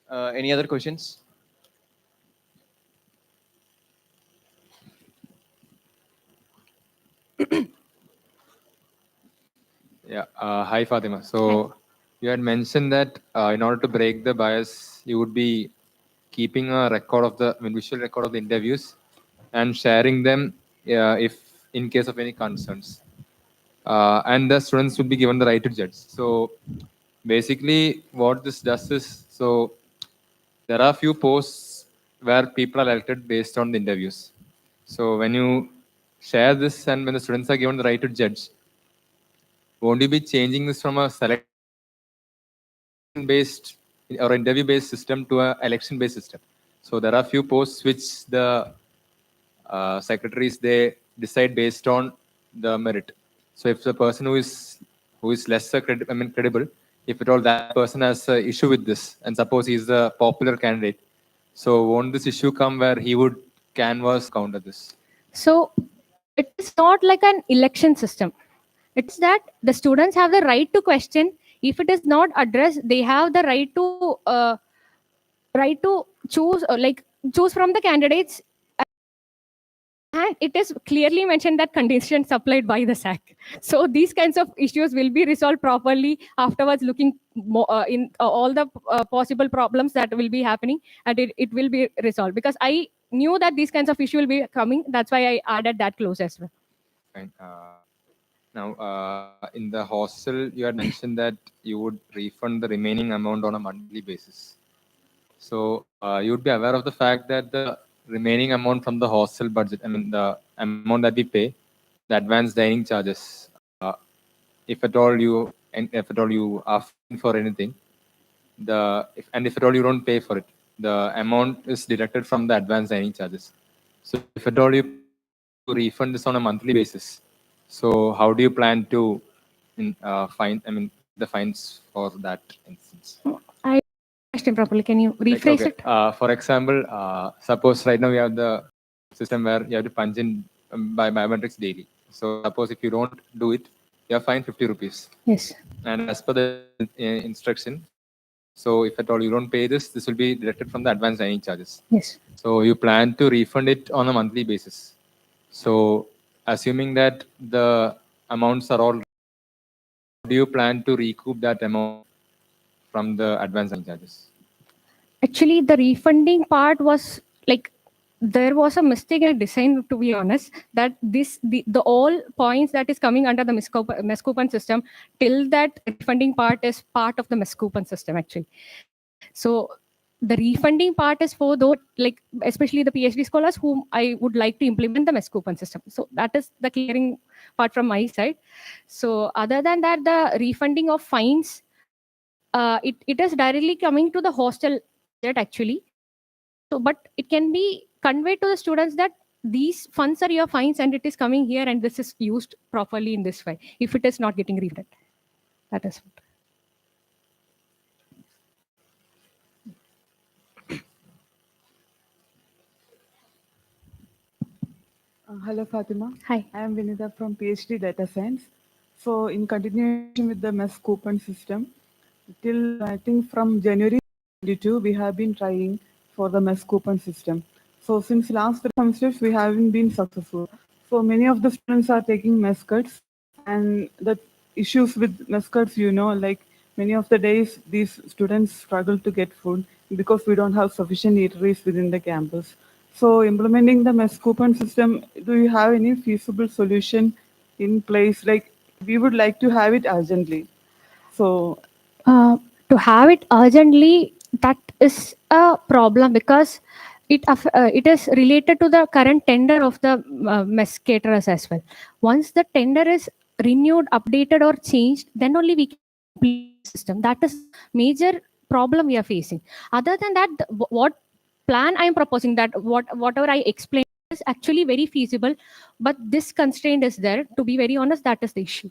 Any other questions? Yeah. Hi, Fatima. So you had mentioned that in order to break the bias, you would be keeping a record of the visual record of the interviews and sharing them if in case of any concerns. And the students would be given the right to judge. So basically, what this does is, so there are few posts where people are elected based on the interviews. So when you share this and when the students are given the right to judge, won't you be changing this from a selection based or interview based system to a election based system? So there are few posts which the secretaries, they decide based on the merit. So if the person who is lesser credible, if at all that person has an issue with this, and suppose he is the popular candidate, so won't this issue come where he would canvass counter this? So it is not like an election system. It's that the students have the right to question. If it is not addressed, they have the right to choose, choose from the candidates. And it is clearly mentioned that conditions supplied by the SAC. So these kinds of issues will be resolved properly afterwards, looking in all the possible problems that will be happening, and it will be resolved. Because I knew that these kinds of issues will be coming. That's why I added that clause as well. Fine. Now, in the hostel, you had mentioned that you would refund the remaining amount on a monthly basis. So you would be aware of the fact that the remaining amount from the hostel budget, I mean, the amount that we pay, the advanced dining charges, if at all you are paying for anything, if at all you don't pay for it, the amount is deducted from the advanced dining charges. So if at all you refund this on a monthly basis, so how do you plan to the fines for that instance? I question properly. Can you rephrase it? For example, suppose right now we have the system where you have to punch in by biometrics daily. So suppose if you don't do it, you are fined 50 rupees. Yes. And as per the instruction, so if at all you don't pay this, this will be deducted from the advanced dining charges. Yes. So you plan to refund it on a monthly basis. So assuming that the amounts are all, do you plan to recoup that amount from the advanced dining charges? Actually, the refunding part was like, there was a mistake in design, to be honest, that the all points that is coming under the MES coupon system, till that refunding part is part of the MES coupon system actually. So the refunding part is for those, like especially the PhD scholars whom I would like to implement the MES coupon system. So that is the clearing part from my side. So other than that, the refunding of fines, it is directly coming to the hostel budget actually. So, but it can be conveyed to the students that these funds are your fines and it is coming here and this is used properly in this way if it is not getting refunded. That is what. Hello, Fatima. Hi. I am Vinitha from PhD Data Science. So, in continuation with the MES coupon system, till I think from January 2022, we have been trying for the MES coupon system. So, since last 3 semesters, we haven't been successful. So, many of the students are taking MES cuts, and the issues with MES cuts, like many of the days, these students struggle to get food because we don't have sufficient eateries within the campus. So implementing the MES coupon system, do you have any feasible solution in place? Like we would like to have it urgently. So To have it urgently, that is a problem because it is related to the current tender of the mess caterers as well. Once the tender is renewed, updated, or changed, then only we can complete the system. That is major problem we are facing. Other than that, what plan I am proposing, that whatever I explained is actually very feasible, but this constraint is there. To be very honest, that is the issue.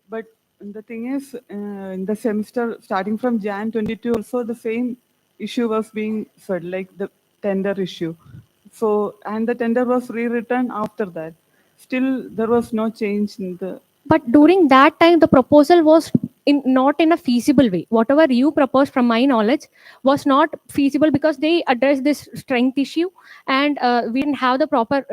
But the thing is, in the semester starting from Jan 22, also the same issue was being said, like the tender issue. So, and the tender was rewritten after that. Still, there was no change in the. But during that time, the proposal was not in a feasible way. Whatever you proposed, from my knowledge, was not feasible because they addressed this strength issue, and we didn't have the proper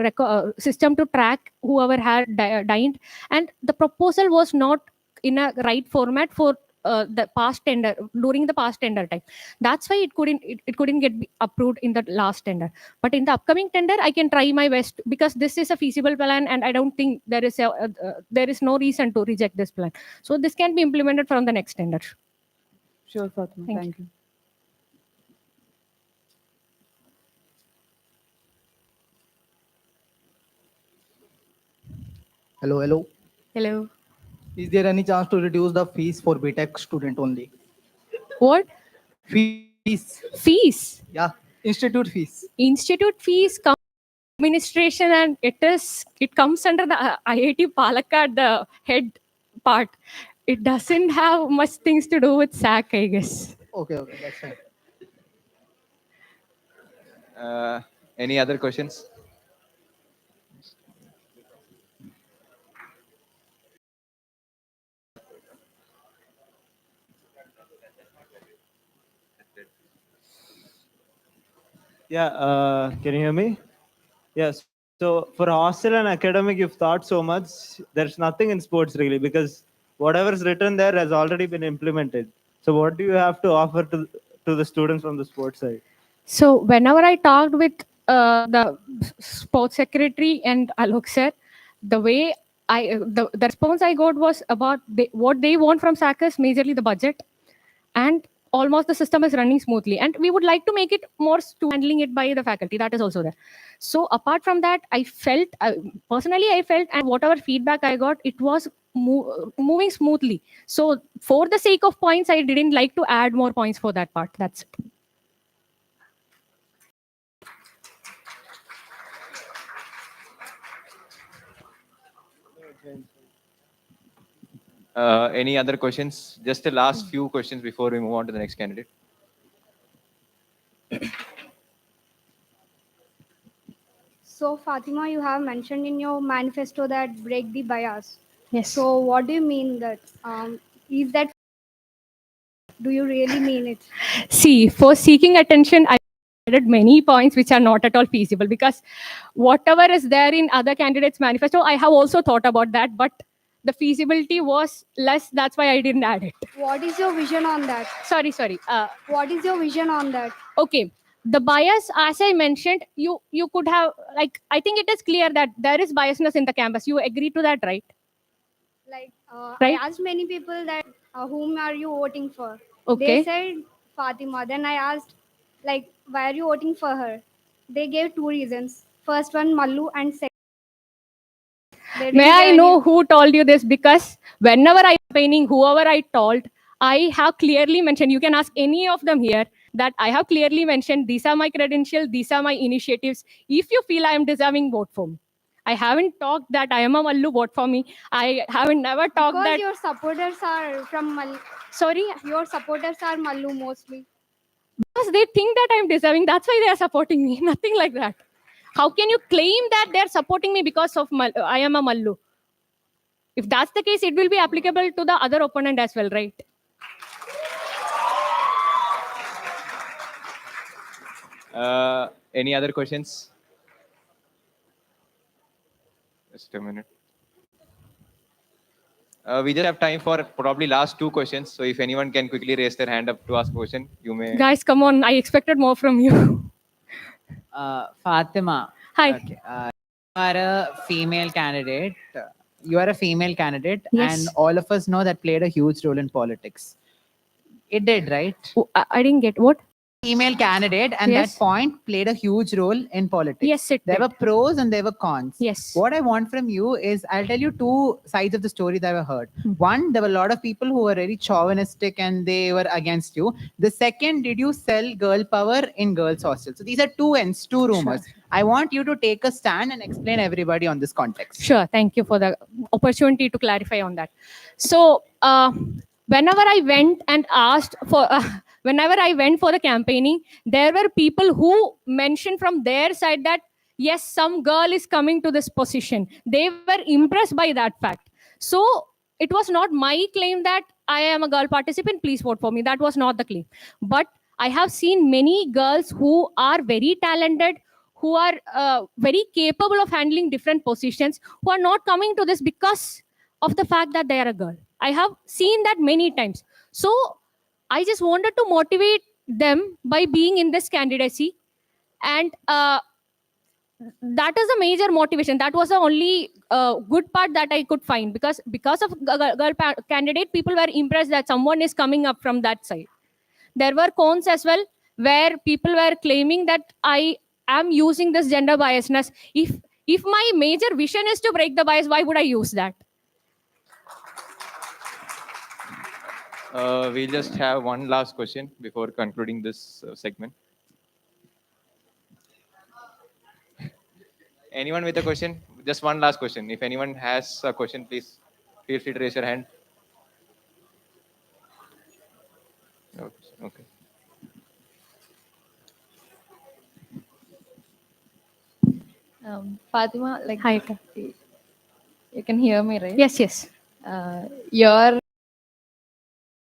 system to track whoever had dined, and the proposal was not in a right format for the past tender, during the past tender time. That's why it couldn't get approved in the last tender. But in the upcoming tender, I can try my best, because this is a feasible plan, and I don't think there is no reason to reject this plan. So this can be implemented from the next tender. Sure, Fatima. Thank you. Hello. Hello. Is there any chance to reduce the fees for BTech student only? What? Fees. Fees? Yeah, institute fees. Institute fees come administration, and it comes under the IIT Palakkad, the head part. It doesn't have much things to do with SAC, I guess. Okay, that's fine. Any other questions? Yeah, can you hear me? Yes. So for hostel and academic, you've thought so much. There's nothing in sports really, because whatever's written there has already been implemented. So what do you have to offer to the students from the sports side? So whenever I talked with the sports secretary and Alok sir, the way the response I got was about what they want from SAC is majorly the budget, and almost the system is running smoothly, and we would like to make it more handling it by the faculty. That is also there. So apart from that, I felt personally, and whatever feedback I got, it was moving smoothly. So for the sake of points, I didn't like to add more points for that part. That's it. Any other questions? Just the last few questions before we move on to the next candidate. So Fatima, you have mentioned in your manifesto that break the bias. Yes. So what do you mean that? Is that, do you really mean it? See, for seeking attention, I added many points which are not at all feasible, because whatever is there in other candidates' manifesto, I have also thought about that, but the feasibility was less. That's why I didn't add it. What is your vision on that? Sorry. What is your vision on that? Okay. The bias, as I mentioned, you could have, like, I think it is clear that there is biasness in the campus. You agree to that, right? Like, Right? I asked many people that whom are you voting for? Okay. They said Fatima. Then I asked, like, why are you voting for her? They gave two reasons. First one, Mallu, and second. May I know who told you this? Because whenever I am campaigning, whoever I told, I have clearly mentioned, you can ask any of them here, that I have clearly mentioned, these are my credentials, these are my initiatives. If you feel I am deserving, vote for me. I haven't talked that I am a Mallu, vote for me. I haven't never talked Because that. your supporters are from Mallu. Sorry? Your supporters are Mallu mostly. Because they think that I'm deserving. That's why they are supporting me. Nothing like that. How can you claim that they're supporting me because of I am a Mallu? If that's the case, it will be applicable to the other opponent as well, right? Any other questions? Just a minute. We just have time for probably last two questions. So if anyone can quickly raise their hand up to ask a question, you may. Guys, come on. I expected more from you. Fatima. Hi. Okay. You are a female candidate. Yes. And all of us know that played a huge role in politics. It did, right? Oh, I didn't get what? Female candidate, and Yes. that point played a huge role in politics. Yes, it There did. were pros and there were cons. Yes. What I want from you is, I'll tell you two sides of the story that I heard. One, there were a lot of people who were very chauvinistic and they were against you. The second, did you sell girl power in girls' hostels? So these are two ends, two rumors. Sure. I want you to take a stand and explain everybody on this context. Sure. Thank you for the opportunity to clarify on that. So, whenever I went and asked for, whenever I went for the campaigning, there were people who mentioned from their side that, yes, some girl is coming to this position. They were impressed by that fact. So, it was not my claim that I am a girl participant, please vote for me. That was not the claim. But I have seen many girls who are very talented, who are very capable of handling different positions, who are not coming to this because of the fact that they are a girl. I have seen that many times. So I just wanted to motivate them by being in this candidacy, and that is a major motivation. That was the only good part that I could find, because of girl candidate, people were impressed that someone is coming up from that side. There were cons as well, where people were claiming that I am using this gender biasness. If my major vision is to break the bias, why would I use that? We'll just have one last question before concluding this segment. Anyone with a question? Just one last question. If anyone has a question, please feel free to raise your hand. Okay. Fatima, like, Hi, Akka. you can hear me, right? Yes. Your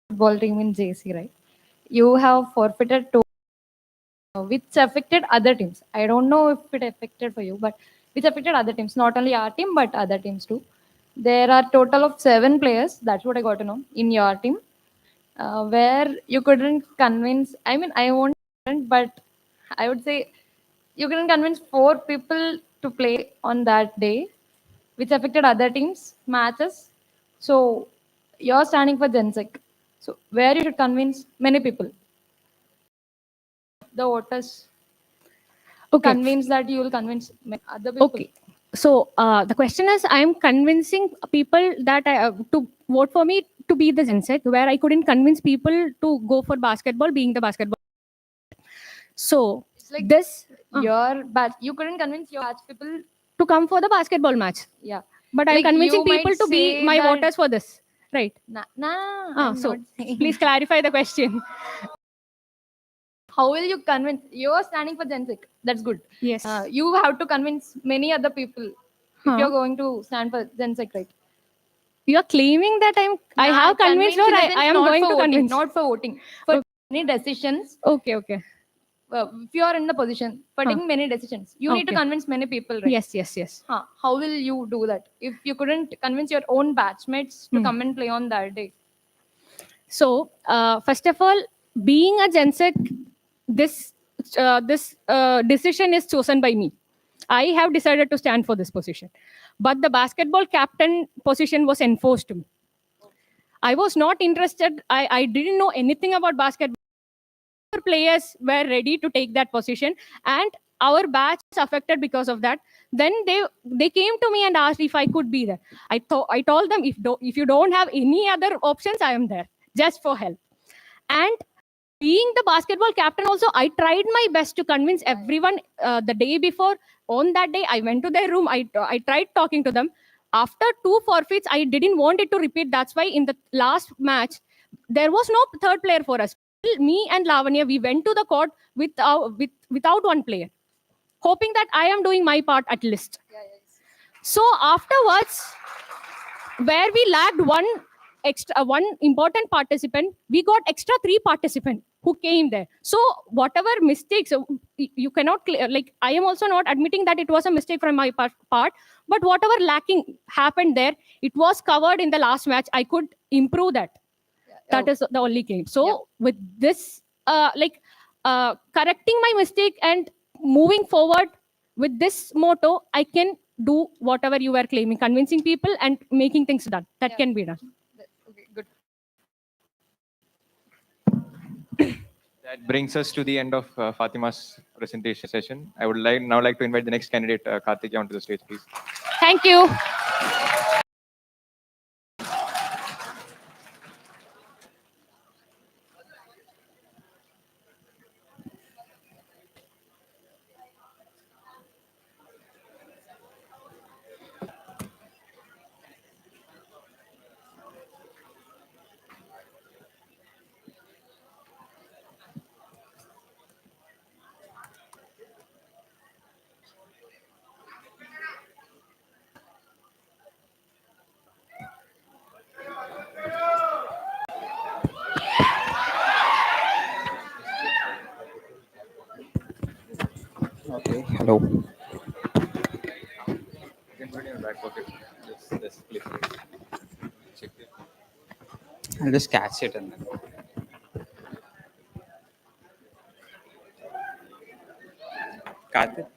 football team in JC, right? You have forfeited to which affected other teams. I don't know if it affected for you, but which affected other teams, not only our team, but other teams too. There are total of 7 players. That's what I got to know in your team, where you couldn't convince. I mean, I won't, but I would say you couldn't convince 4 people to play on that day, which affected other teams' matches. So you're standing for GenSec. So where you should convince many people, the voters. Okay. Convince that you will convince other people. Okay. So the question is, I am convincing people that to vote for me to be the GenSec, where I couldn't convince people to go for basketball, being the basketball. So It's like this your batch. You couldn't convince your batch people to come for the basketball match. Yeah. But I'm Like, convincing you might people to be say my that- voters for this, right? Nah. So I'm not saying. please clarify the question. How will you convince? You're standing for GenSec. That's good. Yes. You have to convince many other people if you're going to stand for GenSec, right? You're claiming that I have convinced, or I am going to voting, convince. not for voting. For many decisions. Okay. If you are in the position for taking many decisions, you need to Okay. convince many people, right? Yes. How will you do that if you couldn't convince your own batchmates to come and play on that day? So first of all, being a GenSec, this decision is chosen by me. I have decided to stand for this position, but the basketball captain position was enforced to me. I was not interested. I didn't know anything about basketball. Our players were ready to take that position, and our batch was affected because of that. Then they came to me and asked if I could be there. I told them, if you don't have any other options, I am there just for help. And being the basketball captain also, I tried my best to convince everyone the day before. On that day, I went to their room. I tried talking to them. After 2 forfeits, I didn't want it to repeat. That's why in the last match, there was no third player for us. Me and Lavanya, we went to the court without one player, hoping that I am doing my part at least. So afterwards, where we lacked one important participant, we got extra 3 participants who came there. So whatever mistakes, you cannot like, I am also not admitting that it was a mistake from my part, but whatever lacking happened there, it was covered in the last match. I could improve that. That is the only claim. So with this, correcting my mistake and moving forward with this motto, I can do whatever you were claiming, convincing people and making things done. That can be done. Okay, good. That brings us to the end of Fatima's presentation session. I would now like to invite the next candidate, Karthik, onto the stage, please. Thank you. Okay, hello. You can put it in your back pocket. This clip. I'll just catch it and then. Karthik?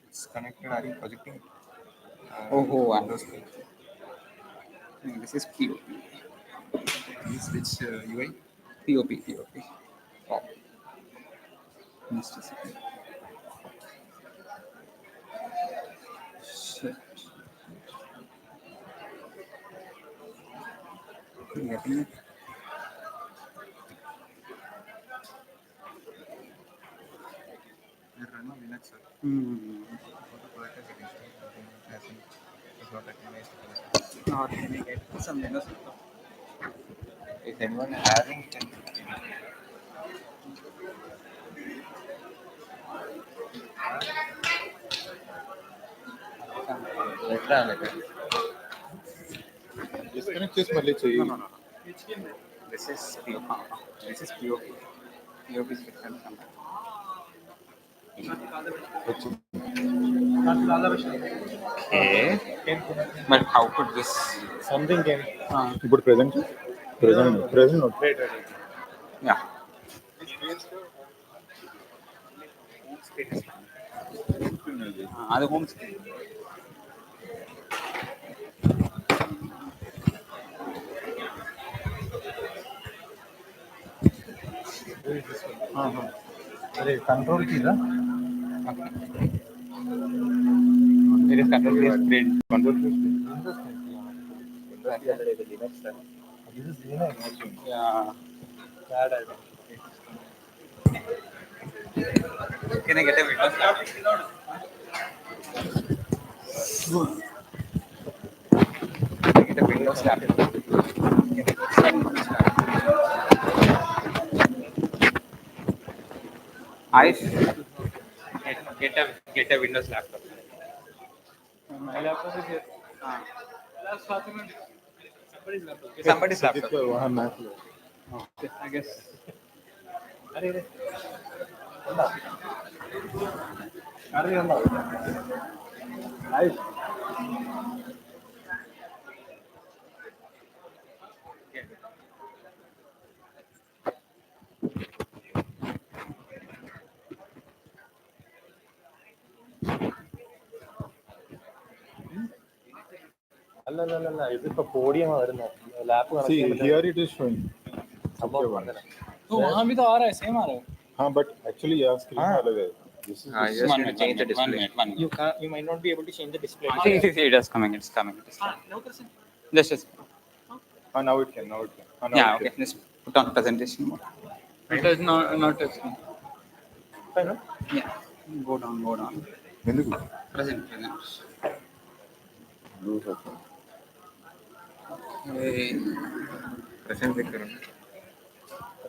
It's connected. Are you projecting? Oh, Windows. this is POP. Which UI? POP. Oh. Just a second. Shit. Getting it? You're running Linux, sir. Or can I get some Windows? Is anyone having? Disconnect చేసి మళ్ళీ చెయ్యి. No. This is POP. This is POP. POP is different from that. Okay. But how could this? Something came. ఇప్పుడు present. Yeah. అది home screen. అదే control key da. It is control key. Great. Control key. This is Linux. Yeah. Bad idea. Can I get a Windows laptop? Can I get a Windows laptop? I get a Windows laptop. My laptop is here. Somebody's laptop. Okay, I guess. അല്ല ഇതിപ്പോ പോഡിയമാ വരുന്നത് lap See, here it is showing. तो वहाँ भी तो आ रहा है, same आ रहा है. हाँ, but actually यहाँ screen अलग है. This is You just need to change the display. You might not be able to change the display. See, it is coming. It's coming. Just. now it can. Yeah, okay. Just put on presentation mode. It is not touching. Yeah. Go down. ఎందుకు? Present. Present देख करो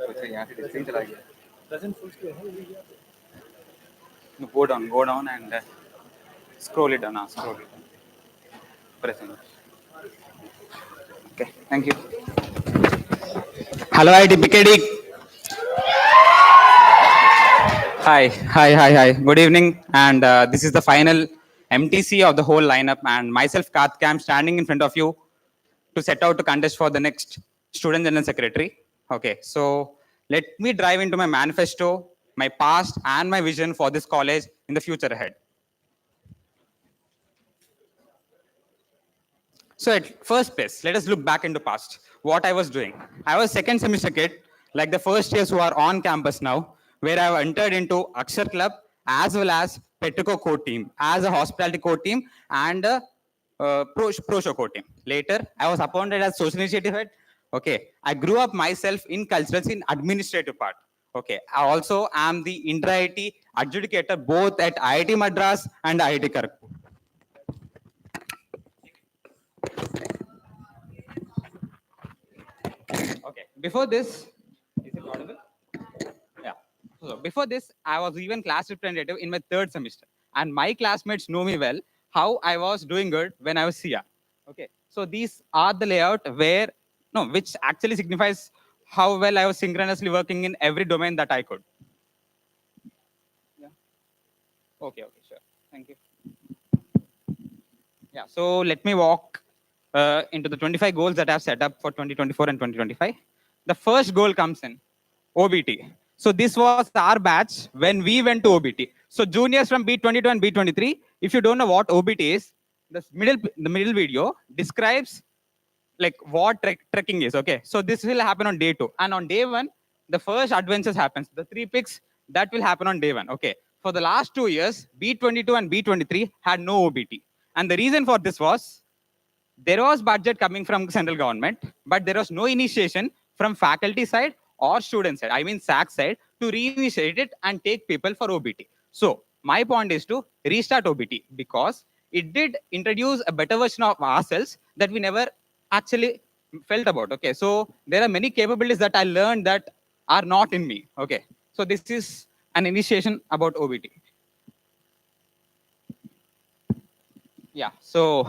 अच्छा यहाँ से display चला गया Present full screen है ये क्या? No, go down and scroll it down. Present. Okay, thank you. Hello, IDPKD. Hi. Good evening, and this is the final MTC of the whole lineup, and myself, Karthik, I'm standing in front of you to set out to contest for the next Student General Secretary. Okay, so let me drive into my manifesto, my past, and my vision for this college in the future ahead. So at first place, let us look back into past, what I was doing. I was second semester kid, like the first years who are on campus now, where I have entered into Akshar Club as well as Petricor core team, as a hospitality core team and a pro show core team. Later, I was appointed as social initiative head. Okay, I grew up myself in culturals in administrative part. Okay, I also am the inter-IT adjudicator both at IIT Madras and IIT Kharagpur. Okay, before this, is it audible? Yeah. So before this, I was even class representative in my third semester, and my classmates know me well, how I was doing good when I was CR. Okay, so these are the layout which actually signifies how well I was synchronously working in every domain that I could. Yeah. Okay, sure. Thank you. Yeah, so let me walk into the 25 goals that I've set up for 2024 and 2025. The first goal comes in OBT. So this was our batch when we went to OBT. So juniors from B22 and B23, if you don't know what OBT is, the middle video describes like what trekking is. Okay, so this will happen on day 2, and on day 1, the first adventures happens. The 3 picks that will happen on day 1. Okay, for the last 2 years, B22 and B23 had no OBT, and the reason for this was there was budget coming from central government, but there was no initiation from faculty side or student side, I mean SAC side, to reinitiate it and take people for OBT. So my point is to restart OBT because it did introduce a better version of ourselves that we never actually felt about. Okay, so there are many capabilities that I learned that are not in me. Okay, so this is an initiation about OBT. Yeah, so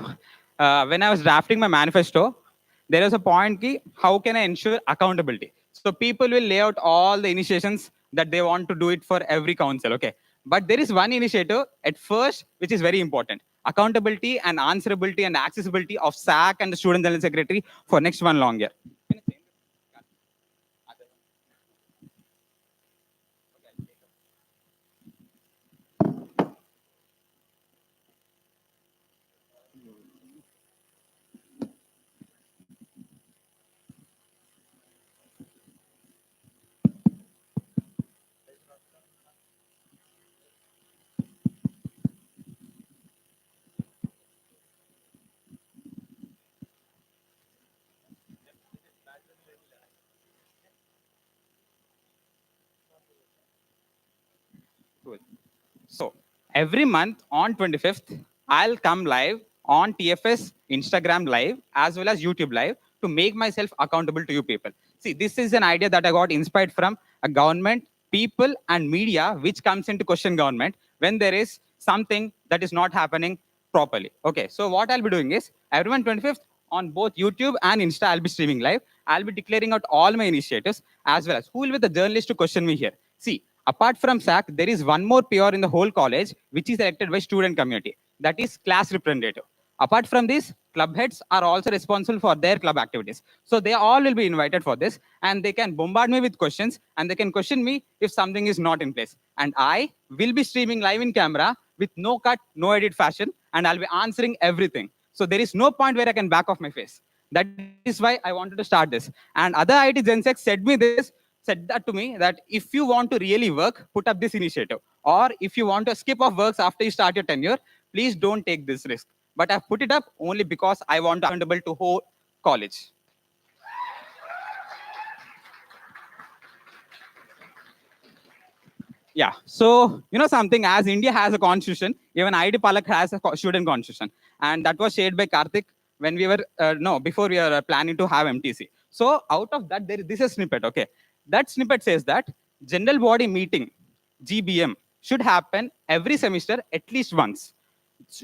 when I was drafting my manifesto, there is a point key, how can I ensure accountability? So people will lay out all the initiations that they want to do it for every council, okay? But there is one initiative at first, which is very important. Accountability and answerability and accessibility of SAC and the Student General Secretary for next one long year. Cool. So every month on 25th, I'll come live on TFS Instagram live as well as YouTube live to make myself accountable to you people. See, this is an idea that I got inspired from a government, people, and media, which comes into question government when there is something that is not happening properly. Okay, so what I'll be doing is everyone 25th on both YouTube and Insta, I'll be streaming live. I'll be declaring out all my initiatives as well as who will be the journalist to question me here. See, apart from SAC, there is one more peer in the whole college, which is elected by student community. That is class representative. Apart from this, club heads are also responsible for their club activities. So they all will be invited for this, and they can bombard me with questions, and they can question me if something is not in place. And I will be streaming live in camera with no cut, no edit fashion, and I'll be answering everything. So there is no point where I can back off my face. That is why I wanted to start this. And other IT Gen Sec said that to me, that if you want to really work, put up this initiative. Or if you want to skip off works after you start your tenure, please don't take this risk. But I've put it up only because I want to accountable to whole college. Yeah, so you know something, as India has a constitution, even IIT Palak has a student constitution. And that was shared by Karthik when we were, before we were planning to have MTC. So out of that, this is a snippet, okay? That snippet says that general body meeting, GBM, should happen every semester at least once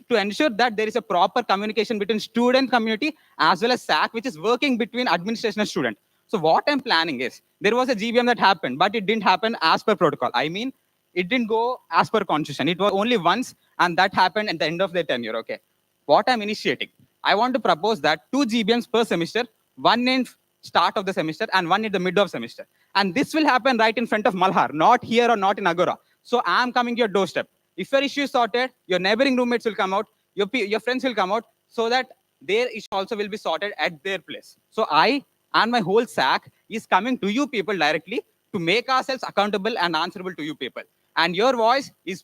to ensure that there is a proper communication between student community as well as SAC, which is working between administration and student. So what I'm planning is, there was a GBM that happened, but it didn't happen as per protocol. I mean, it didn't go as per constitution. It was only once, and that happened at the end of their tenure, okay? What I'm initiating, I want to propose that 2 GBMs per semester, one in start of the semester and one in the mid of semester. And this will happen right in front of Malhar, not here or not in Agora. So I'm coming to your doorstep. If your issue is sorted, your neighboring roommates will come out, your friends will come out, so that their issue also will be sorted at their place. So I and my whole SAC is coming to you people directly to make ourselves accountable and answerable to you people. And your voice is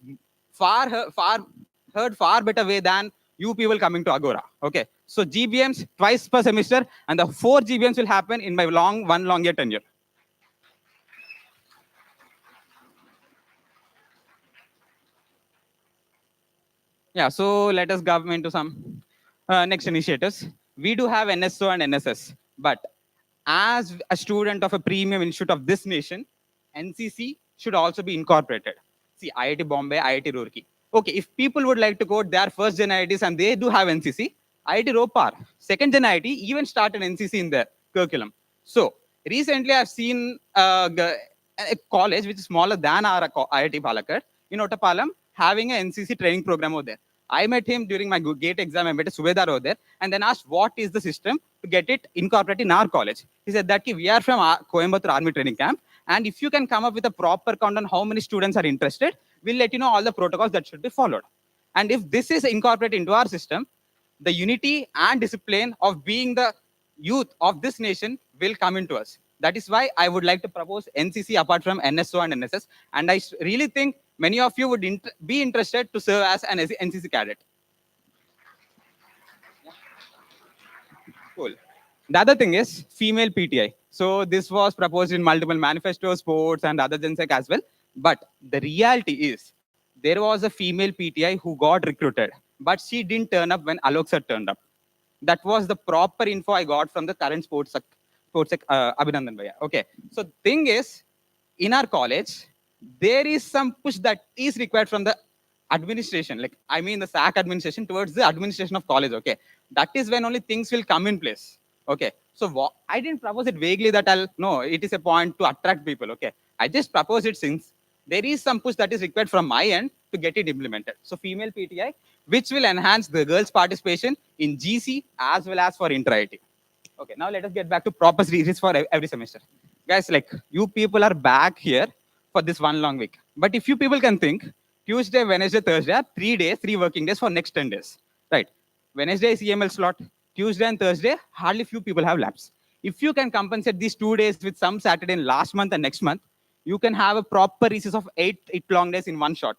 heard far better way than you people coming to Agora. Okay, so GBMs twice per semester, and the 4 GBMs will happen in my one long year tenure. Yeah, so let us go into some next initiatives. We do have NSO and NSS, but as a student of a premium institute of this nation, NCC should also be incorporated. See, IIT Bombay, IIT Roorkee. Okay, if people would like to go their first gen IITs and they do have NCC, IIT Ropar, second gen IIT even started NCC in their curriculum. So recently I've seen a college which is smaller than our IIT Palakkad in Ottapalam having an NCC training program over there. I met him during my GATE exam. I met a Subedar over there and then asked what is the system to get it incorporated in our college. He said that we are from Coimbatore Army Training Camp, and if you can come up with a proper count on how many students are interested, we'll let you know all the protocols that should be followed. And if this is incorporated into our system, the unity and discipline of being the youth of this nation will come into us. That is why I would like to propose NCC apart from NSO and NSS. And I really think many of you would be interested to serve as an NCC cadet. Cool. The other thing is female PTI. So this was proposed in multiple manifestos, sports, and other GenSec as well. But the reality is there was a female PTI who got recruited, but she didn't turn up when Alok sir turned up. That was the proper info I got from the current sports Abhinandan Bhaiya. Okay. So thing is, in our college, there is some push that is required from the administration, like I mean the SAC administration towards the administration of college. Okay. That is when only things will come in place. Okay. So I didn't propose it vaguely that it is a point to attract people. Okay. I just proposed it since there is some push that is required from my end to get it implemented. So female PTI, which will enhance the girls' participation in GC as well as for inter-IT. Okay, now let us get back to proper series for every semester. Guys, like you people are back here for this one long week. But if you people can think, Tuesday, Wednesday, Thursday are 3 days, 3 working days for next 10 days. Right? Wednesday is EML slot. Tuesday and Thursday, hardly few people have labs. If you can compensate these 2 days with some Saturday in last month and next month, you can have a proper recess of 8 long days in one shot.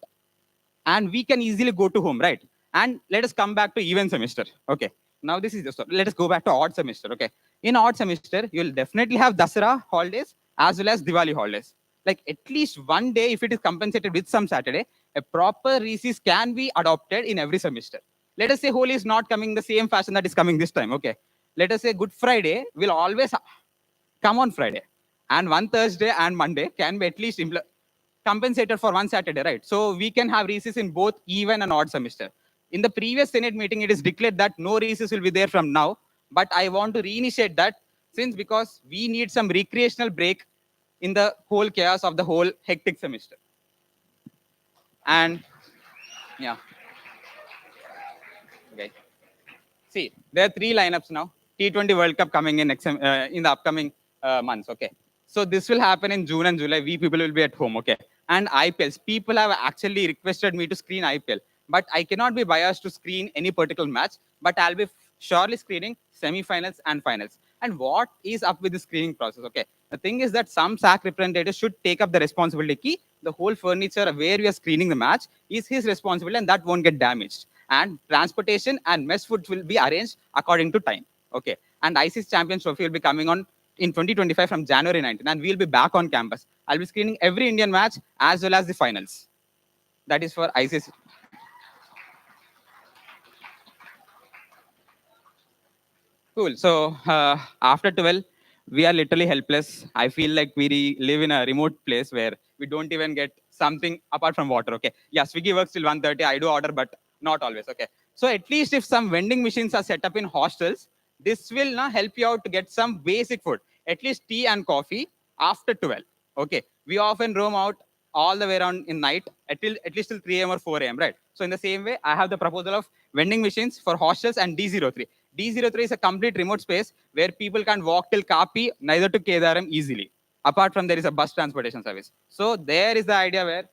And we can easily go to home, right? And let us come back to even semester. Okay. Now this is just, let us go back to odd semester. Okay. In odd semester, you'll definitely have Dasara holidays as well as Diwali holidays. Like at least one day, if it is compensated with some Saturday, a proper recess can be adopted in every semester. Let us say Holi is not coming the same fashion that is coming this time. Okay. Let us say Good Friday will always come on Friday. And one Thursday and Monday can be at least compensated for one Saturday, right? So we can have recess in both even and odd semester. In the previous Senate meeting, it is declared that no recess will be there from now. But I want to reinitiate that because we need some recreational break in the whole chaos of the whole hectic semester. And yeah. Okay. See, there are 3 lineups now. T20 World Cup coming in the upcoming months. Okay. So this will happen in June and July. We people will be at home. Okay. And IPLs. People have actually requested me to screen IPL. But I cannot be biased to screen any particular match. But I'll be surely screening semi-finals and finals. And what is up with the screening process? Okay. The thing is that some SAC representatives should take up the responsibility. The whole furniture where we are screening the match is his responsibility, and that won't get damaged. And transportation and mess food will be arranged according to time. Okay. And ICC Champions Trophy will be coming on in 2025 from January 19, and we'll be back on campus. I'll be screening every Indian match as well as the finals. That is for ICC. Cool. So after 12, we are literally helpless. I feel like we live in a remote place where we don't even get something apart from water. Okay. Yeah, Swiggy works till 1:30. I do order, but not always. Okay. So at least if some vending machines are set up in hostels, this will help you out to get some basic food, at least tea and coffee after 12. Okay. We often roam out all the way around in night at least till 3 a.m. or 4 a.m. Right. So in the same way, I have the proposal of vending machines for hostels and D03. D03 is a complete remote space where people can walk till Kapi, neither to Kedaram easily. Apart from there is a bus transportation service. So there is the idea where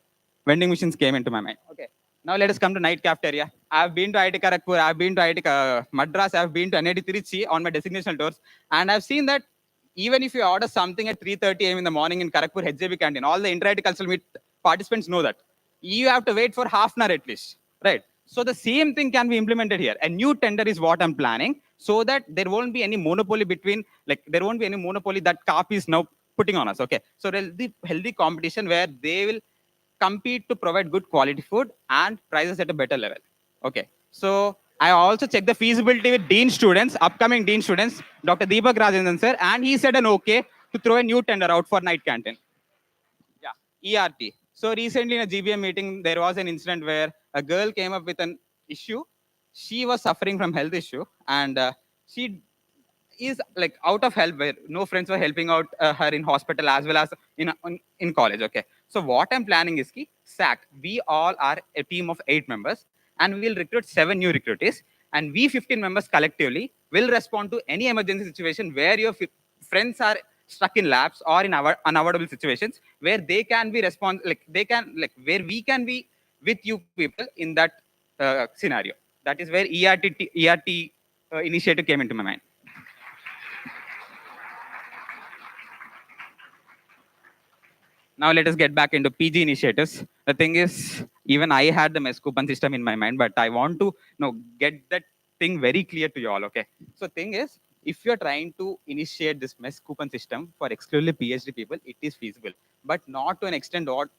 vending machines came into my mind. Okay. Now let us come to night cafeteria. I've been to IIT Kharagpur, I've been to IIT Madras, I've been to NIT Trichy on my designational tours. And I've seen that even if you order something at 3:30 a.m. in the morning in Kharagpur HJB canteen, all the inter-IIT cultural meet participants know that. You have to wait for half an hour at least, right? So the same thing can be implemented here. A new tender is what I'm planning so that there won't be any monopoly there won't be any monopoly that CAP is now putting on us. Okay. So there'll be healthy competition where they will compete to provide good quality food and prices at a better level. Okay. So I also checked the feasibility with dean students, upcoming dean students, Dr. Deepak Rajendran sir, and he said an okay to throw a new tender out for night canteen. Yeah. ERT. So recently in a GBM meeting, there was an incident where a girl came up with an issue. She was suffering from health issue, and she is out of help where no friends were helping out her in hospital as well as in college. Okay. So what I'm planning is SAC, we all are a team of 8 members. and we will recruit 7 new recruitees. And we 15 members collectively will respond to any emergency situation where your friends are stuck in labs or in unavoidable situations where they can be where we can be with you people in that scenario. That is where ERT initiative came into my mind. Now let us get back into PG initiatives. The thing is, even I had the MES coupon system in my mind, but I want to get that thing very clear to you all. Okay. So thing is, if you're trying to initiate this MES coupon system for exclusively PhD people, it is feasible, but not to an extent what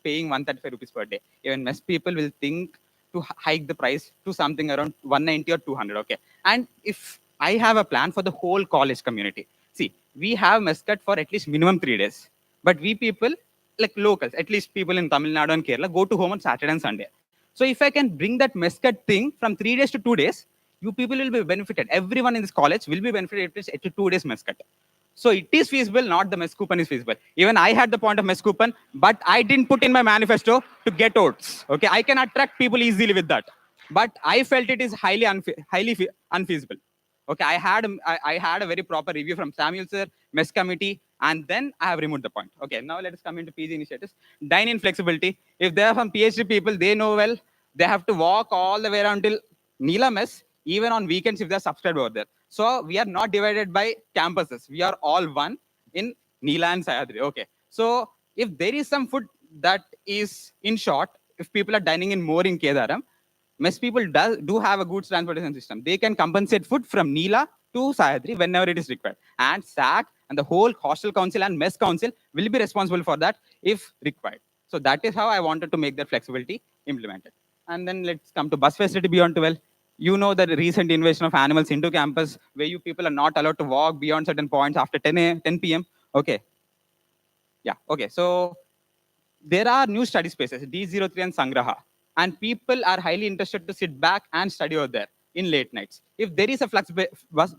paying 135 rupees per day. Even MES people will think to hike the price to something around 190 or 200. Okay. And if I have a plan for the whole college community, see, we have MES cut for at least minimum 3 days. But we people, like locals, at least people in Tamil Nadu and Kerala, go to home on Saturday and Sunday. So if I can bring that MES cut thing from 3 days to 2 days, you people will be benefited. Everyone in this college will be benefited at least 2 days MES cut. So it is feasible, not the MES coupon is feasible. Even I had the point of MES coupon, but I didn't put in my manifesto to get votes. Okay, I can attract people easily with that. But I felt it is highly unfeasible. Okay, I had a very proper review from Samuel sir, MES committee, and then I have removed the point. Okay, now let us come into PG initiatives. Dine-in flexibility. If they are from PhD people, they know well, they have to walk all the way around till Neela Mess, even on weekends if they are subscribed over there. So we are not divided by campuses. We are all one in Neela and Sayadri. Okay, so if there is some food that is, in short, if people are dining in more in Kedaram, MES people do have a goods transportation system. They can compensate food from Neela to Sayadri whenever it is required. And SAC and the whole hostel council and MES council will be responsible for that if required. So that is how I wanted to make that flexibility implemented. And then let's come to bus facility beyond 12. You know the recent invasion of animals into campus where you people are not allowed to walk beyond certain points after 10 p.m. Okay. Yeah, okay. So there are new study spaces, D03 and Sangraha. And people are highly interested to sit back and study over there in late nights. If there is a bus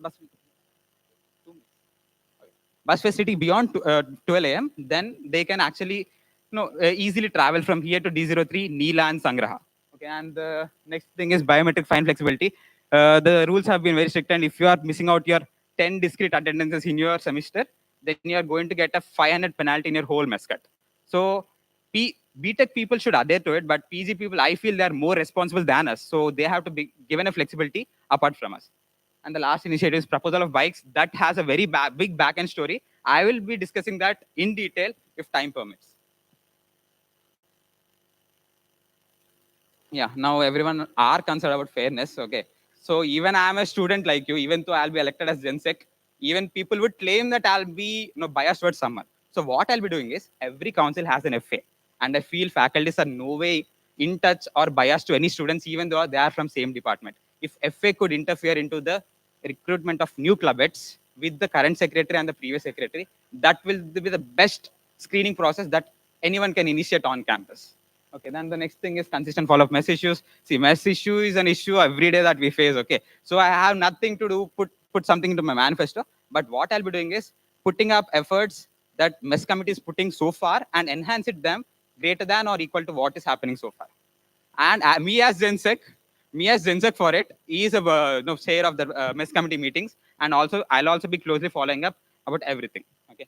facility beyond 12 a.m., then they can actually easily travel from here to D03, Neela and Sangraha. Okay, and the next thing is biometric fine flexibility. The rules have been very strict, and if you are missing out your 10 discrete attendances in your semester, then you are going to get a 500 penalty in your whole MES cut. So BTech people should adhere to it, but PG people, I feel they are more responsible than us. So they have to be given a flexibility apart from us. And the last initiative is proposal of bikes. That has a very big back-end story. I will be discussing that in detail if time permits. Yeah, now everyone are concerned about fairness. Okay, so even I am a student like you, even though I'll be elected as GenSec, even people would claim that I'll be biased towards someone. So what I'll be doing is every council has an FA. And I feel faculties are no way in touch or biased to any students, even though they are from same department. If FA could interfere into the recruitment of new club heads with the current secretary and the previous secretary, that will be the best screening process that anyone can initiate on campus. Okay, then the next thing is consistent follow-up MES issues. See, MES issue is an issue every day that we face. Okay, so I have nothing to do, put something into my manifesto, but what I'll be doing is putting up efforts that MES committee is putting so far and enhance it them greater than or equal to what is happening so far. And me as GenSec for it is a share of the MES committee meetings, and also I'll also be closely following up about everything. Okay.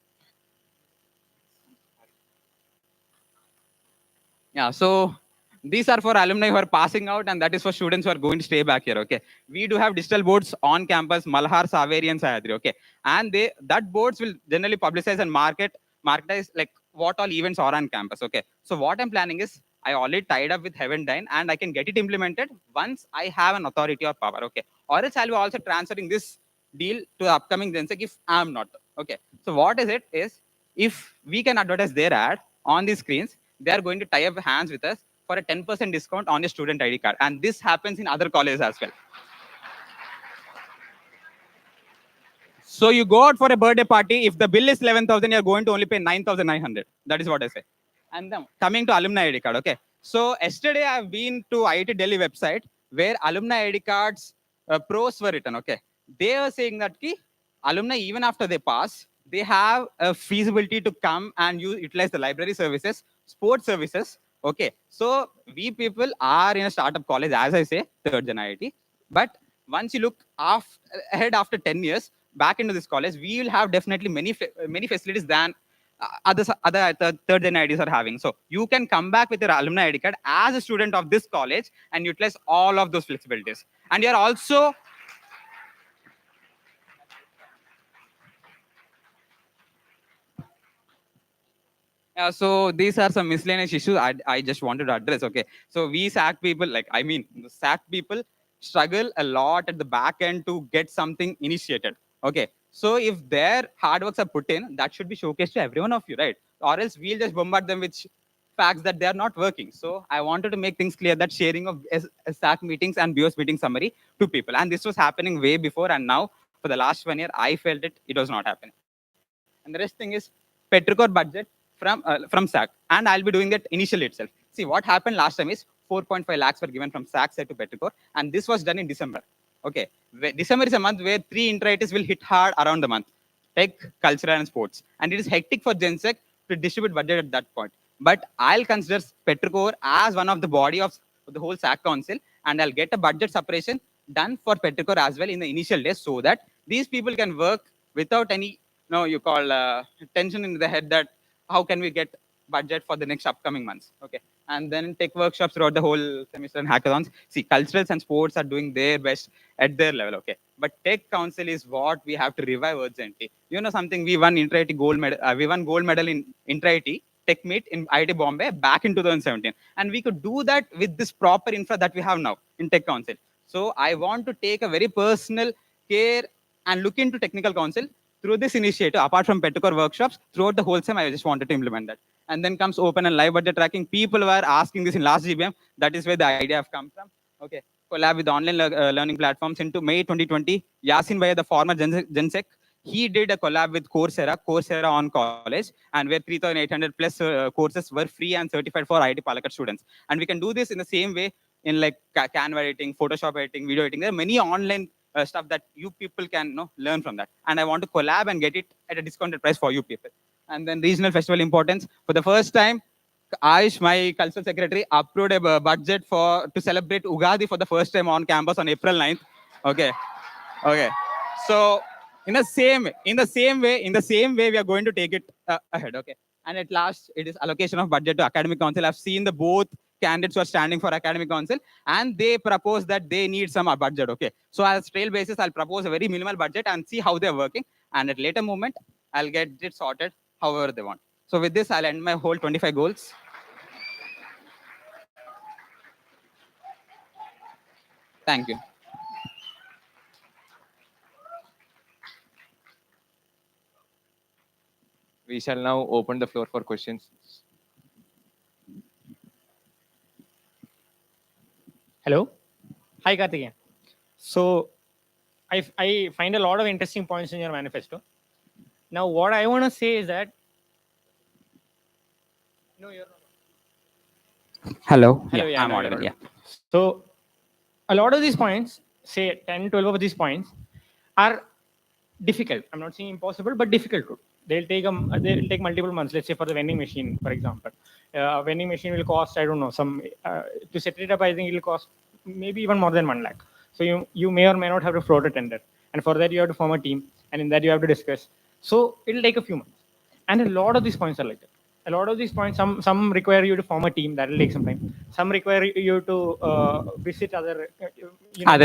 Yeah, so these are for alumni who are passing out, and that is for students who are going to stay back here. Okay, we do have digital boards on campus, Malhar, Saveri, and Sayadri. Okay, and that boards will generally publicize and marketize like what all events are on campus. Okay, so what I'm planning is I already tied up with Heaven Dine, and I can get it implemented once I have an authority or power. Okay, or else I'll be also transferring this deal to the upcoming GenSec if I'm not. Okay, so what is it is if we can advertise their ad on the screens, they are going to tie up hands with us for a 10% discount on your student ID card. And this happens in other colleges as well. So you go out for a birthday party, if the bill is 11,000, you're going to only pay 9,900. That is what I say. And then coming to alumni ID card, okay. So yesterday I've been to IIT Delhi website where alumni ID cards pros were written, okay. They were saying that alumni, even after they pass, they have a feasibility to come and utilize the library services, sports services, Okay, so we people are in a startup college, as I say, third gen IIT. But once you look ahead after 10 years, back into this college, we will have definitely many facilities than other third gen IITs are having. So you can come back with your alumni ID card as a student of this college and utilize all of those flexibilities. And you're also so these are some miscellaneous issues I just wanted to address. Okay, so we SAC people, the SAC people struggle a lot at the back end to get something initiated. Okay, so if their hard works are put in, that should be showcased to every one of you, right? Or else we'll just bombard them with facts that they are not working. So I wanted to make things clear that sharing of SAC meetings and BOS meeting summary to people, and this was happening way before, and now for the last 1 year, I felt it was not happening. And the rest thing is Petricor budget from SAC, and I'll be doing that initially itself. See, what happened last time is 4.5 lakhs were given from SAC side to Petricor, and this was done in December. Okay, December is a month where 3 intra-IITs will hit hard around the month: tech, culture, and sports, and it is hectic for GenSec to distribute budget at that point. But I'll consider Petricor as one of the body of the whole SAC council, and I'll get a budget separation done for Petricor as well in the initial days, so that these people can work without any tension in the head that how can we get budget for the next upcoming months. Okay, and then take workshops throughout the whole semester and hackathons. See, culturals and sports are doing their best at their level. Okay, but tech council is what we have to revive urgently. You know something, we won intra-IIT gold medal. We won gold medal in intra-IIT tech meet in IIT Bombay back in 2017, and we could do that with this proper infra that we have now in tech council. So I want to take a very personal care and look into technical council through this initiative. Apart from Petricor workshops, throughout the whole sem, I just wanted to implement that. And then comes open and live budget tracking. People were asking this in last GBM. That is where the idea have come from. Okay, collab with online learning platforms into May 2020. Yasin Bhai, the former GenSec, he did a collab with Coursera on college, and where 3,800 plus courses were free and certified for IIT Palakkad students. And we can do this in the same way in like Canva editing, Photoshop editing, video editing. There are many online stuff that you people can learn from that. And I want to collab and get it at a discounted price for you people. And then regional festival importance. For the first time, Aish, my cultural secretary, approved a budget to celebrate Ugadi for the first time on campus on April 9th. Okay. Okay. So in the same way, we are going to take it ahead. Okay. And at last, it is allocation of budget to academic council. I've seen the both candidates who are standing for academic council, and they propose that they need some budget. Okay. So as trail basis, I'll propose a very minimal budget and see how they're working. And at later moment, I'll get it sorted however they want. So with this, I'll end my whole 25 goals. Thank you. We shall now open the floor for questions. Hello. Hi, Karthikeyan. So I find a lot of interesting points in your manifesto. Now, what I want to say is that... No, you're not. Hello. Hello, Yeah, I'm now audible. you're Yeah. So a lot of these points, say 10, 12 of these points, are difficult. I'm not saying impossible, but difficult to. They'll take multiple months. Let's say for the vending machine, for example. A vending machine will cost, I don't know, to set it up, I think it will cost maybe even more than 1 lakh. So you may or may not have to float a tender. And for that, you have to form a team. And in that, you have to discuss. So it'll take a few months. And a lot of these points are like that. A lot of these points, some require you to form a team. That will take some time. Some require you to visit other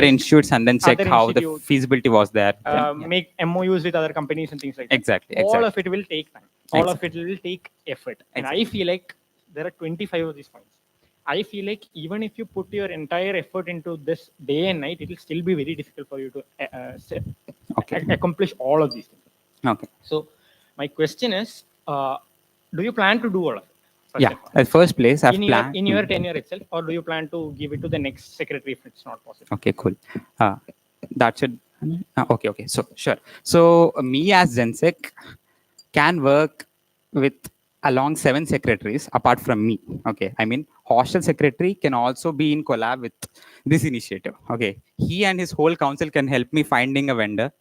institutes and then check how the feasibility was there. Make MOUs with other companies and things like that. Exactly. All of it will take time. All of it will take effort. And I feel like there are 25 of these points. I feel like even if you put your entire effort into this day and night, it will still be very difficult for you to accomplish all of these things. Okay. So my question is, do you plan to do all of it? Yeah. At first place, I've planned in your tenure itself, or do you plan to give it to the next secretary if it's not possible? Okay, cool. That should. Okay. So sure. So me as GenSec can work with along 7 secretaries apart from me. Okay. I mean, Hostel secretary can also be in collab with this initiative. Okay. He and his whole council can help me finding a vendor,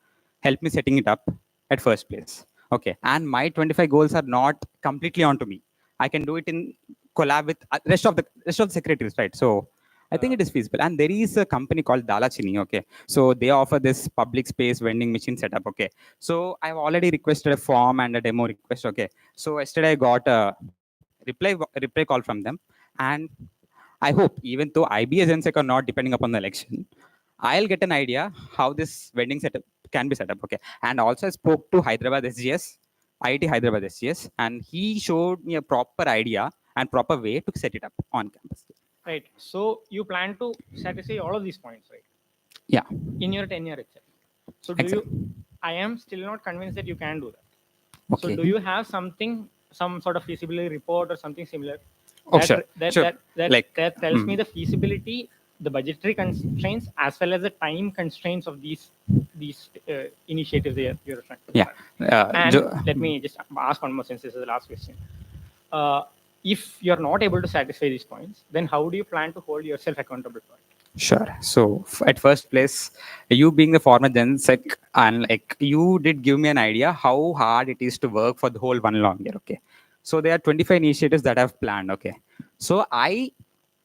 help me setting it up at first place. Okay. And my 25 goals are not completely onto me. I can do it in collab with rest of the secretaries, right? So I think it is feasible. And there is a company called Dalachini, okay? So they offer this public space vending machine setup, okay? So I've already requested a form and a demo request, okay? So yesterday I got a reply call from them. And I hope, even though IB and SAC are not depending upon the election, I'll get an idea how this vending setup can be set up, okay? And also I spoke to Hyderabad SGS, IIT Hyderabad SGS, and he showed me a proper idea and proper way to set it up on campus. Right. So you plan to satisfy all of these points, right? Yeah. In your tenure itself. So do you? I am still not convinced that you can do that. Okay. So do you have something, some sort of feasibility report or something similar? Oh, that, sure. That, Sure. that tells me the feasibility, the budgetary constraints, as well as the time constraints of these initiatives you're trying to Yeah. and let me just ask one more, since this is the last question. If you're not able to satisfy these points, then how do you plan to hold yourself accountable for it? Sure. So at first place, you being the former Gen Sec, and like you did give me an idea how hard it is to work for the whole 1 long year. Okay. So there are 25 initiatives that I've planned. Okay. So I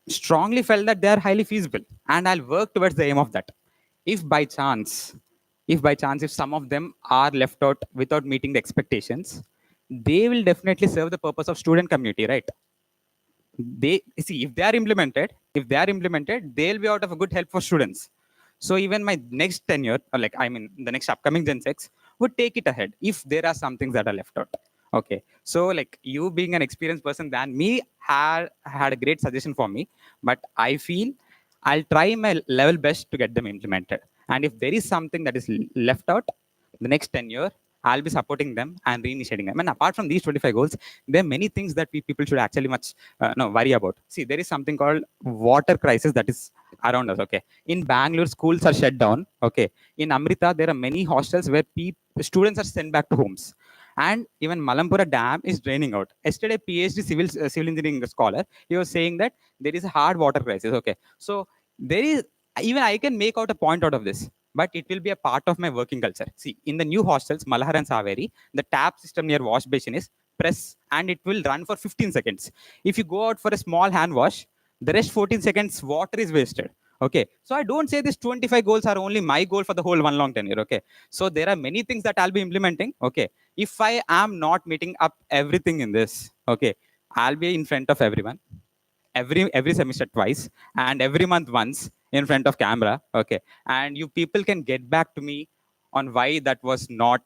strongly felt that they are highly feasible, and I'll work towards the aim of that. If by chance, if some of them are left out without meeting the expectations, they will definitely serve the purpose of student community, right? They see, if they are implemented, they'll be out of a good help for students. So even my next tenure, or like I mean the next upcoming Gen 6 would take it ahead if there are some things that are left out. Okay. So like you being an experienced person than me had a great suggestion for me, but I feel I'll try my level best to get them implemented. And if there is something that is left out, the next tenure, I'll be supporting them and reinitiating them. And apart from these 25 goals, there are many things that we people should actually worry about. See, there is something called water crisis that is around us. Okay, in Bangalore, schools are shut down. Okay, in Amrita, there are many hostels where students are sent back to homes. And even Malampura Dam is draining out. Yesterday, PhD civil engineering scholar, he was saying that there is a hard water crisis. Okay, so there is, even I can make out a point out of this, but it will be a part of my working culture. See, in the new hostels, Malahar and Saveri, the tap system near wash basin is press and it will run for 15 seconds. If you go out for a small hand wash, the rest 14 seconds water is wasted. Okay, so I don't say these 25 goals are only my goal for the whole 1 long tenure. Okay, so there are many things that I'll be implementing. Okay, if I am not meeting up everything in this, okay, I'll be in front of everyone every semester twice and every month once in front of camera. Okay, and you people can get back to me on why that was not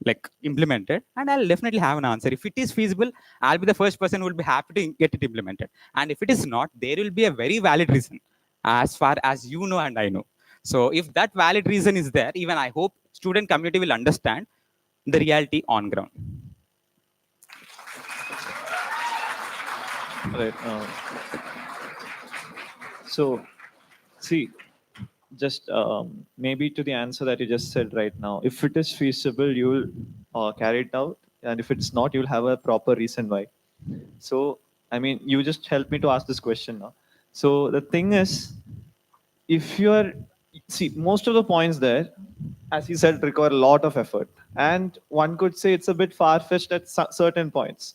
like implemented, and I'll definitely have an answer. If it is feasible, I'll be the first person who will be happy to get it implemented. And if it is not, there will be a very valid reason, as far as you know and I know. So if that valid reason is there, even I hope student community will understand the reality on ground. Right. So, see, just maybe to the answer that you just said right now, if it is feasible, you will carry it out. And if it's not, you'll have a proper reason why. So, I mean, you just helped me to ask this question now. So the thing is, if you're, see, most of the points there, as you said, require a lot of effort. And one could say it's a bit far-fetched at certain points.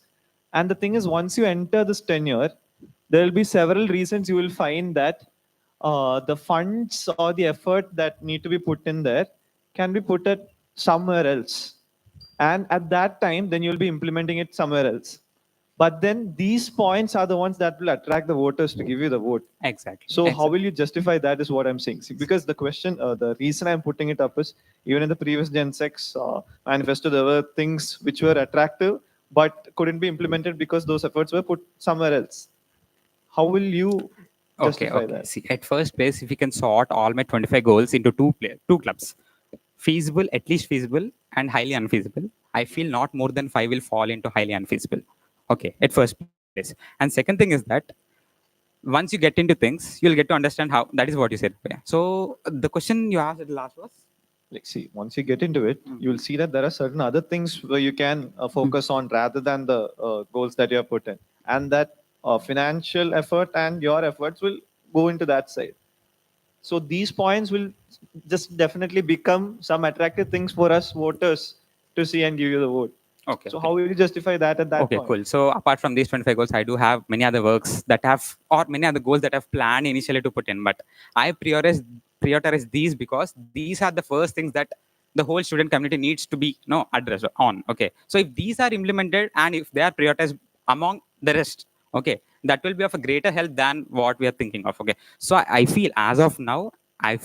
And the thing is, once you enter this tenure, there will be several reasons you will find that the funds or the effort that need to be put in there can be put at somewhere else. And at that time, then you'll be implementing it somewhere else. But then these points are the ones that will attract the voters to give you the vote. Exactly. So how will you justify that is what I'm saying. See, because the question, the reason I'm putting it up is, even in the previous Gen 6 manifesto, there were things which were attractive, but couldn't be implemented because those efforts were put somewhere else. How will you justify that? See, at first place, if you can sort all my 25 goals into two clubs, feasible, at least feasible, and highly unfeasible, I feel not more than 5 will fall into highly unfeasible. Okay, at first place. And second thing is that once you get into things, you'll get to understand how, that is what you said. Yeah. So the question you asked at the last was? Like, see, once you get into it, you'll see that there are certain other things where you can focus on rather than the goals that you have put in. And that financial effort and your efforts will go into that side. So these points will just definitely become some attractive things for us voters to see and give you the vote. Okay. So okay. how will you justify that at that Okay, point? cool. So apart from these 25 goals, I do have many other works that have, or many other goals that I've planned initially to put in. But I prioritize these because these are the first things that the whole student community needs to be addressed on. Okay. So if these are implemented and if they are prioritized among the rest, okay, that will be of a greater help than what we are thinking of. Okay. So I feel as of now, I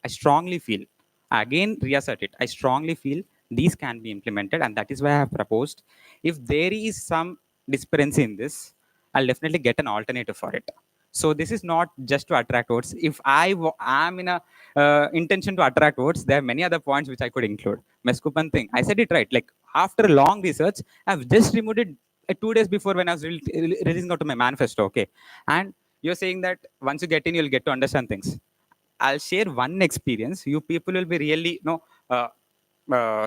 strongly feel, again reassert it, I strongly feel these can be implemented, and that is why I have proposed, if there is some disparity in this, I'll definitely get an alternative for it. So this is not just to attract votes. If am in a intention to attract votes, there are many other points which I could include. Meskupan thing, I said it right. Like after long research, I've just removed it 2 days before when I was releasing out to my manifesto. Okay, and you're saying that once you get in, you'll get to understand things. I'll share one experience. You people will be really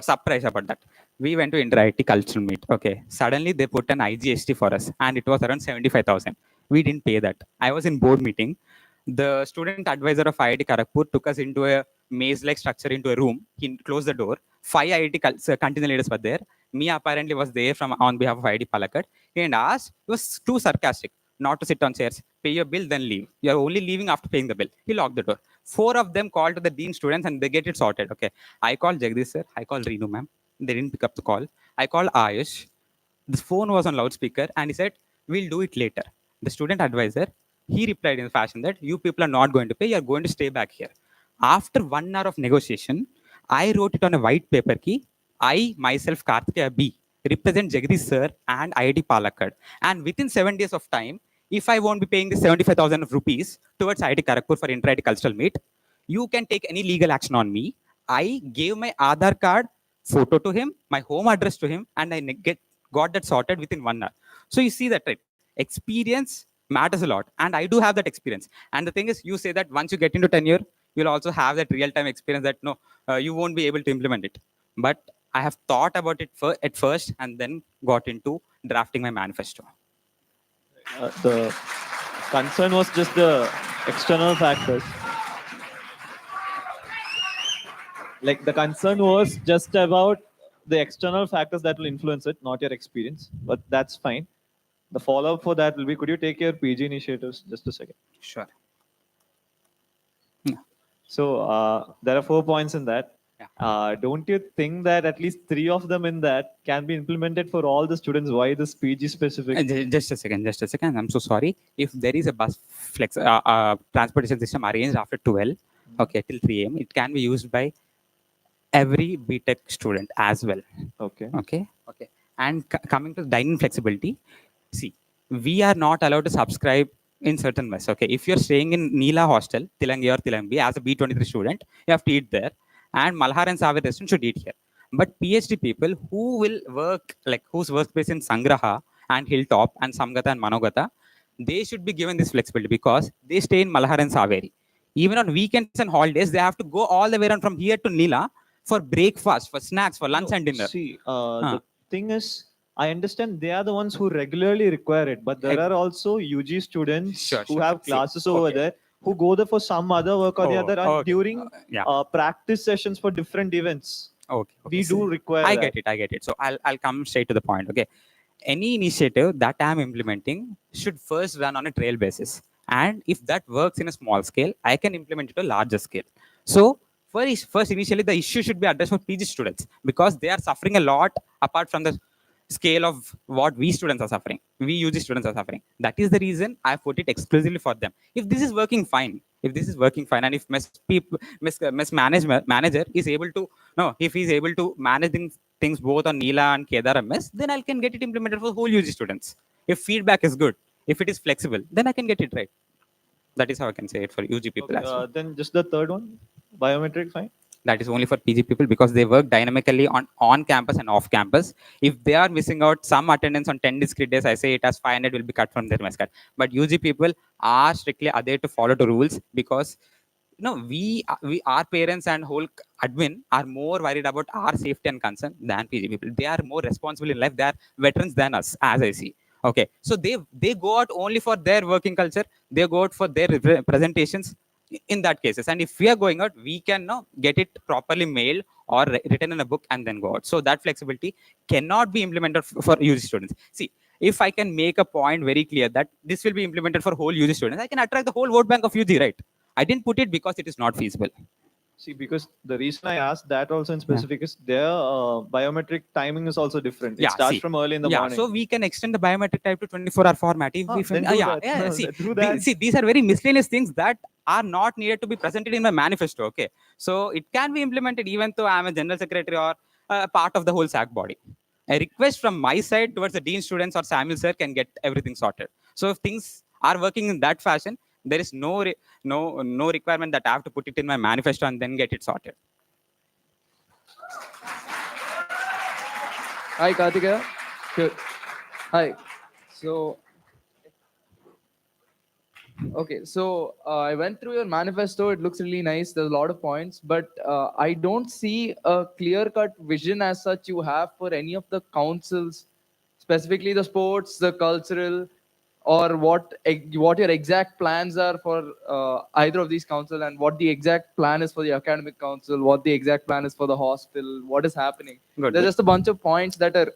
surprised about that. We went to Inter-IT cultural meet. Okay, suddenly they put an IGST for us, and it was around 75,000. We didn't pay that. I was in board meeting. The student advisor of IIT Kharagpur took us into a maze-like structure into a room. He closed the door. 5 IIT continual leaders were there. Me apparently was there from on behalf of IIT Palakkad. And asked, he was too sarcastic, not to sit on chairs. Pay your bill, then leave. You are only leaving after paying the bill. He locked the door. 4 of them called to the dean students and they get it sorted. Okay. I called Jagdish sir. I called Reenu ma'am. They didn't pick up the call. I called Ayush. The phone was on loudspeaker and he said, we'll do it later. The student advisor, he replied in the fashion that you people are not going to pay. You're going to stay back here. After 1 hour of negotiation, I wrote it on a white paper key. I myself, Karthikeya B, represent Jagdish sir and IIT Palakkad. And within 7 days of time, if I won't be paying the 75,000 rupees towards IIT Kharagpur for inter-IIT cultural meet, you can take any legal action on me. I gave my Aadhaar card photo to him, my home address to him, and I got that sorted within 1 hour. So you see that, right? Experience matters a lot, and I do have that experience. And the thing is, you say that once you get into tenure, you'll also have that real-time experience that you won't be able to implement it. But I have thought about it at first, and then got into drafting my manifesto. The concern was just the external factors. Like the concern was just about the external factors that will influence it, not your experience. But that's fine. The follow-up for that will be, could you take your PG initiatives? Just a second. Sure. So there are 4 points in that. Don't you think that at least 3 of them in that can be implemented for all the students? Why this PG specific? Just a second. I'm so sorry. If there is a bus transportation system arranged after 12, okay, till 3 a.m., it can be used by every BTech student as well. Okay. And coming to dining flexibility, see, we are not allowed to subscribe in certain ways. Okay, if you're staying in Neela Hostel, Tilangi or Tilangi, as a B23 student, you have to eat there, and Malhar and Saver restaurant should eat here. But PhD people who will work, like whose workspace in Sangraha and Hilltop and Samgata and Manogata, they should be given this flexibility because they stay in Malhar and Saveri. Even on weekends and holidays, they have to go all the way around from here to Neela for breakfast, for snacks, for lunch and dinner. See, the thing is, I understand they are the ones who regularly require it, but there are also UG students who have classes over there who go there for some other work or the other and during practice sessions for different events. We do require I get it. So I'll come straight to the point. Okay. Any initiative that I'm implementing should first run on a trail basis. And if that works in a small scale, I can implement it to a larger scale. So first initially, the issue should be addressed for PG students because they are suffering a lot apart from the scale of what we students are suffering. We UG students are suffering. That is the reason I put it exclusively for them. If this is working fine, and if mess manager is able to, if he's able to manage things both on Neela and Kedar MS, then I can get it implemented for whole UG students. If feedback is good, if it is flexible, then I can get it right. That is how I can say it for UG people as well. Then just the third one, biometric, fine. That is only for PG people because they work dynamically on campus and off campus. If they are missing out some attendance on 10 discrete days, I say it as 500 will be cut from their mess card. But UG people are strictly adhered to follow the rules because our parents and whole admin are more worried about our safety and concern than PG people. They are more responsible in life. They are veterans than us, as I see. Okay, so they go out only for their working culture. They go out for their presentations in that cases. And if we are going out, we can get it properly mailed or written in a book and then go out. So that flexibility cannot be implemented for UG students. See, if I can make a point very clear that this will be implemented for whole UG students, I can attract the whole vote bank of UG, right? I didn't put it because it is not feasible. See, because the reason I asked that also in specific is their biometric timing is also different. It starts from early in the morning. So we can extend the biometric type to 24-hour format. If, Then do that. See, Do that. see, these are very miscellaneous things that are not needed to be presented in my manifesto. Okay, so it can be implemented even though I'm a general secretary or part of the whole SAC body. A request from my side towards the dean students or Samuel sir can get everything sorted. So if things are working in that fashion, there is no requirement that I have to put it in my manifesto and then get it sorted. Hi, Karthikeya. Good. Hi. So, okay. So I went through your manifesto. It looks really nice. There's a lot of points, but I don't see a clear-cut vision as such you have for any of the councils, specifically the sports, the cultural, or what your exact plans are for either of these council, and what the exact plan is for the academic council, what the exact plan is for the hostel, what is happening. Good. There's just a bunch of points that are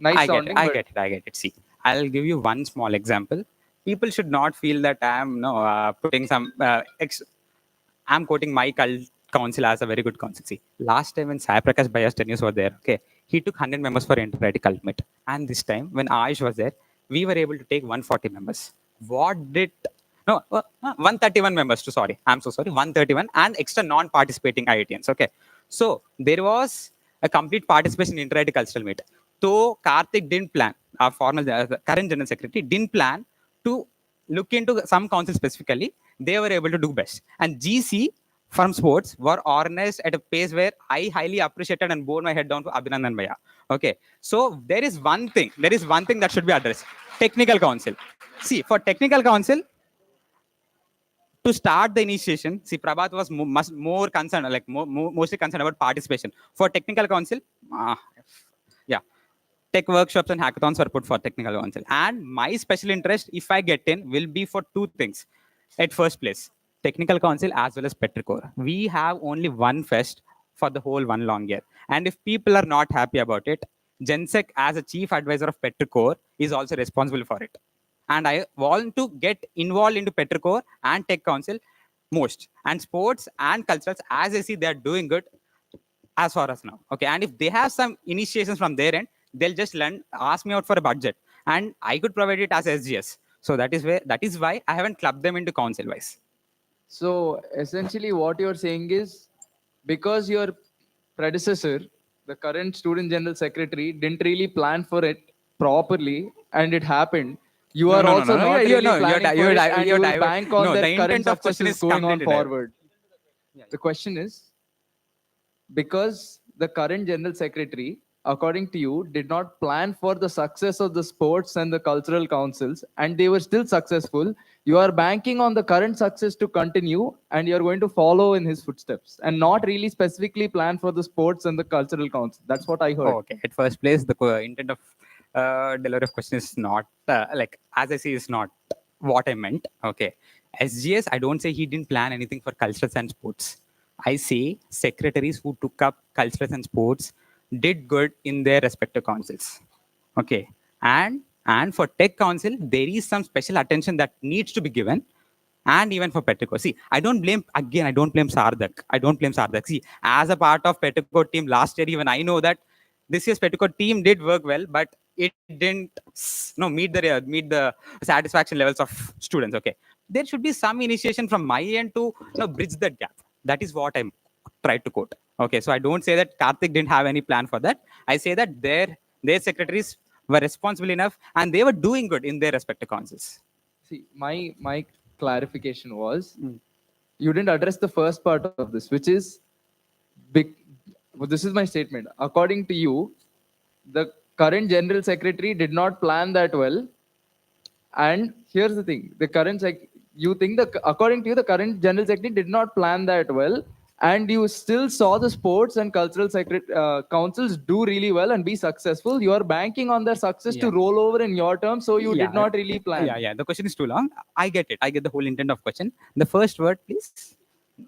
nice sounding. I get it. See, I'll give you one small example. People should not feel that I'm putting some. I'm quoting my council as a very good council. See, last time when Sai Prakash Bayas tenures were there, okay, he took 100 members for entire cult meet, and this time when Ayush was there, we were able to take 140 members. 131 members. I'm so sorry, 131 and extra non-participating IITians. Okay, so there was a complete participation in cultural meet. So Karthik didn't plan, our formal current general secretary didn't plan to look into some council specifically. They were able to do best. And GC from sports were organized at a pace where I highly appreciated and bore my head down for Abhinandan Bhaiya. Okay, so there is one thing that should be addressed. Technical council. See, for technical council, to start the initiation, see, Prabhat was more concerned, like mostly concerned about participation. For technical council, tech workshops and hackathons were put for technical council. And my special interest, if I get in, will be for two things. At first place, technical council as well as Petricor. We have only one fest for the whole one long year. And if people are not happy about it, GenSec as a chief advisor of Petricor is also responsible for it. And I want to get involved into Petricor and Tech Council most. And sports and culturals, as I see, they're doing good as far as now. Okay, and if they have some initiations from their end, they'll just ask me out for a budget, and I could provide it as SGS. So that is why I haven't clubbed them into council wise. So essentially what you're saying is, because your predecessor, the current student general secretary, didn't really plan for it properly and it happened, you are also not really planning for it, and you will bank on their current successes going on forward. The question is, because the current general secretary, according to you, did not plan for the success of the sports and the cultural councils, and they were still successful, you are banking on the current success to continue, and you're going to follow in his footsteps and not really specifically plan for the sports and the cultural council. That's what I heard. Okay, at first place, the intent of delivery of question is not, as I see, is not what I meant. Okay, SGS, I don't say he didn't plan anything for cultures and sports. I say secretaries who took up cultures and sports did good in their respective councils. Okay, and for Tech Council, there is some special attention that needs to be given, and even for Petricor. See, I don't blame Sardak. See, as a part of Petricor team last year, even I know that this year's Petricor team did work well, but it didn't meet the satisfaction levels of students. Okay, there should be some initiation from my end to bridge that gap. That is what I tried to quote. Okay, so I don't say that Karthik didn't have any plan for that. I say that their secretaries were responsible enough and they were doing good in their respective councils. See, my clarification was, you didn't address the first part of this, which is, this is my statement. According to you, the current general secretary did not plan that well. And here's the thing, you think that according to you, the current general secretary did not plan that well, and you still saw the sports and cultural councils do really well and be successful. You are banking on their success to roll over in your terms, so you did not really plan. Yeah. The question is too long. I get it. I get the whole intent of question. The first word, please.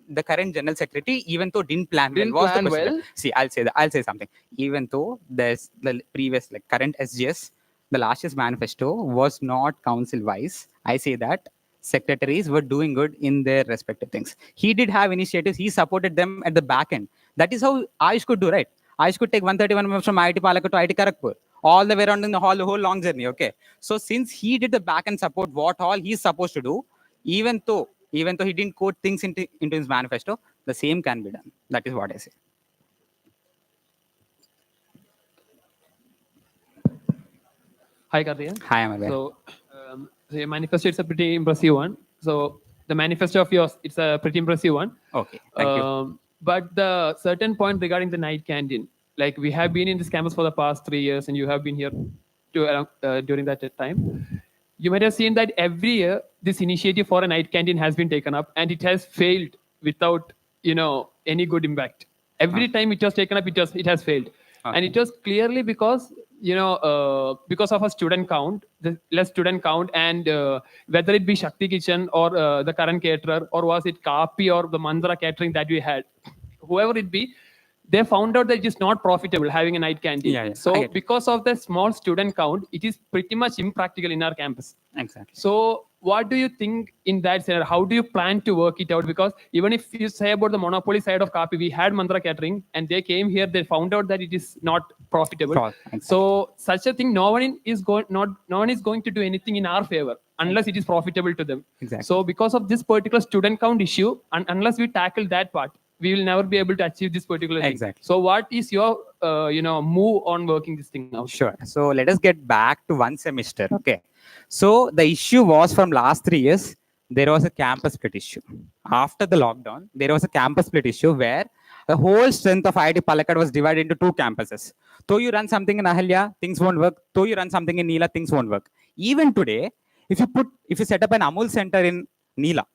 the current general secretary, even though didn't plan Didn't well, was plan the president. well? See, I'll say something. Even though there's the previous, like current SGS, the last year's manifesto was not council wise. I say that secretaries were doing good in their respective things. He did have initiatives. He supported them at the back end. That is how Ayush could do, right? Ayush could take 131 members from IIT Palakkad to IIT Kharagpur, all the way around in the whole long journey. Okay. So since he did the back end support, what all he's supposed to do, even though he didn't code things into his manifesto, the same can be done. That is what I say. Hi, Karthika. Hi, Amar. So your manifesto is a pretty impressive one. So the manifesto of yours, it's a pretty impressive one. Okay, thank you. But the certain point regarding the night canteen, like we have been in this campus for the past 3 years, and you have been here during that time. You might have seen that every year this initiative for a night canteen has been taken up, and it has failed without any good impact. Every time it was taken up, it has failed, and it was clearly because because of a student count, the less student count, and whether it be Shakti Kitchen or the current caterer, or was it Kapi or the Mandra catering that we had, whoever it be, they found out that it is not profitable having a night canteen. I So get it. because of the small student count, it is pretty much impractical in our campus. Exactly. So what do you think in that scenario? How do you plan to work it out? Because even if you say about the monopoly side of Kapi, we had Mandra catering, and they came here, they found out that it is not profitable. So such a thing, no one is going to do anything in our favor unless it is profitable to them. Exactly. So because of this particular student count issue, and unless we tackle that part, we will never be able to achieve this particular thing. Exactly. So what is your move on working this thing out? Sure. So let us get back to one semester. Okay. So the issue was from last 3 years, there was a campus split issue. After the lockdown, there was a campus split issue where the whole strength of IIT Palakkad was divided into 2 campuses. Though you run something in Ahalya, things won't work. Though you run something in Neela, things won't work. Even today, if you set up an Amul center in Neela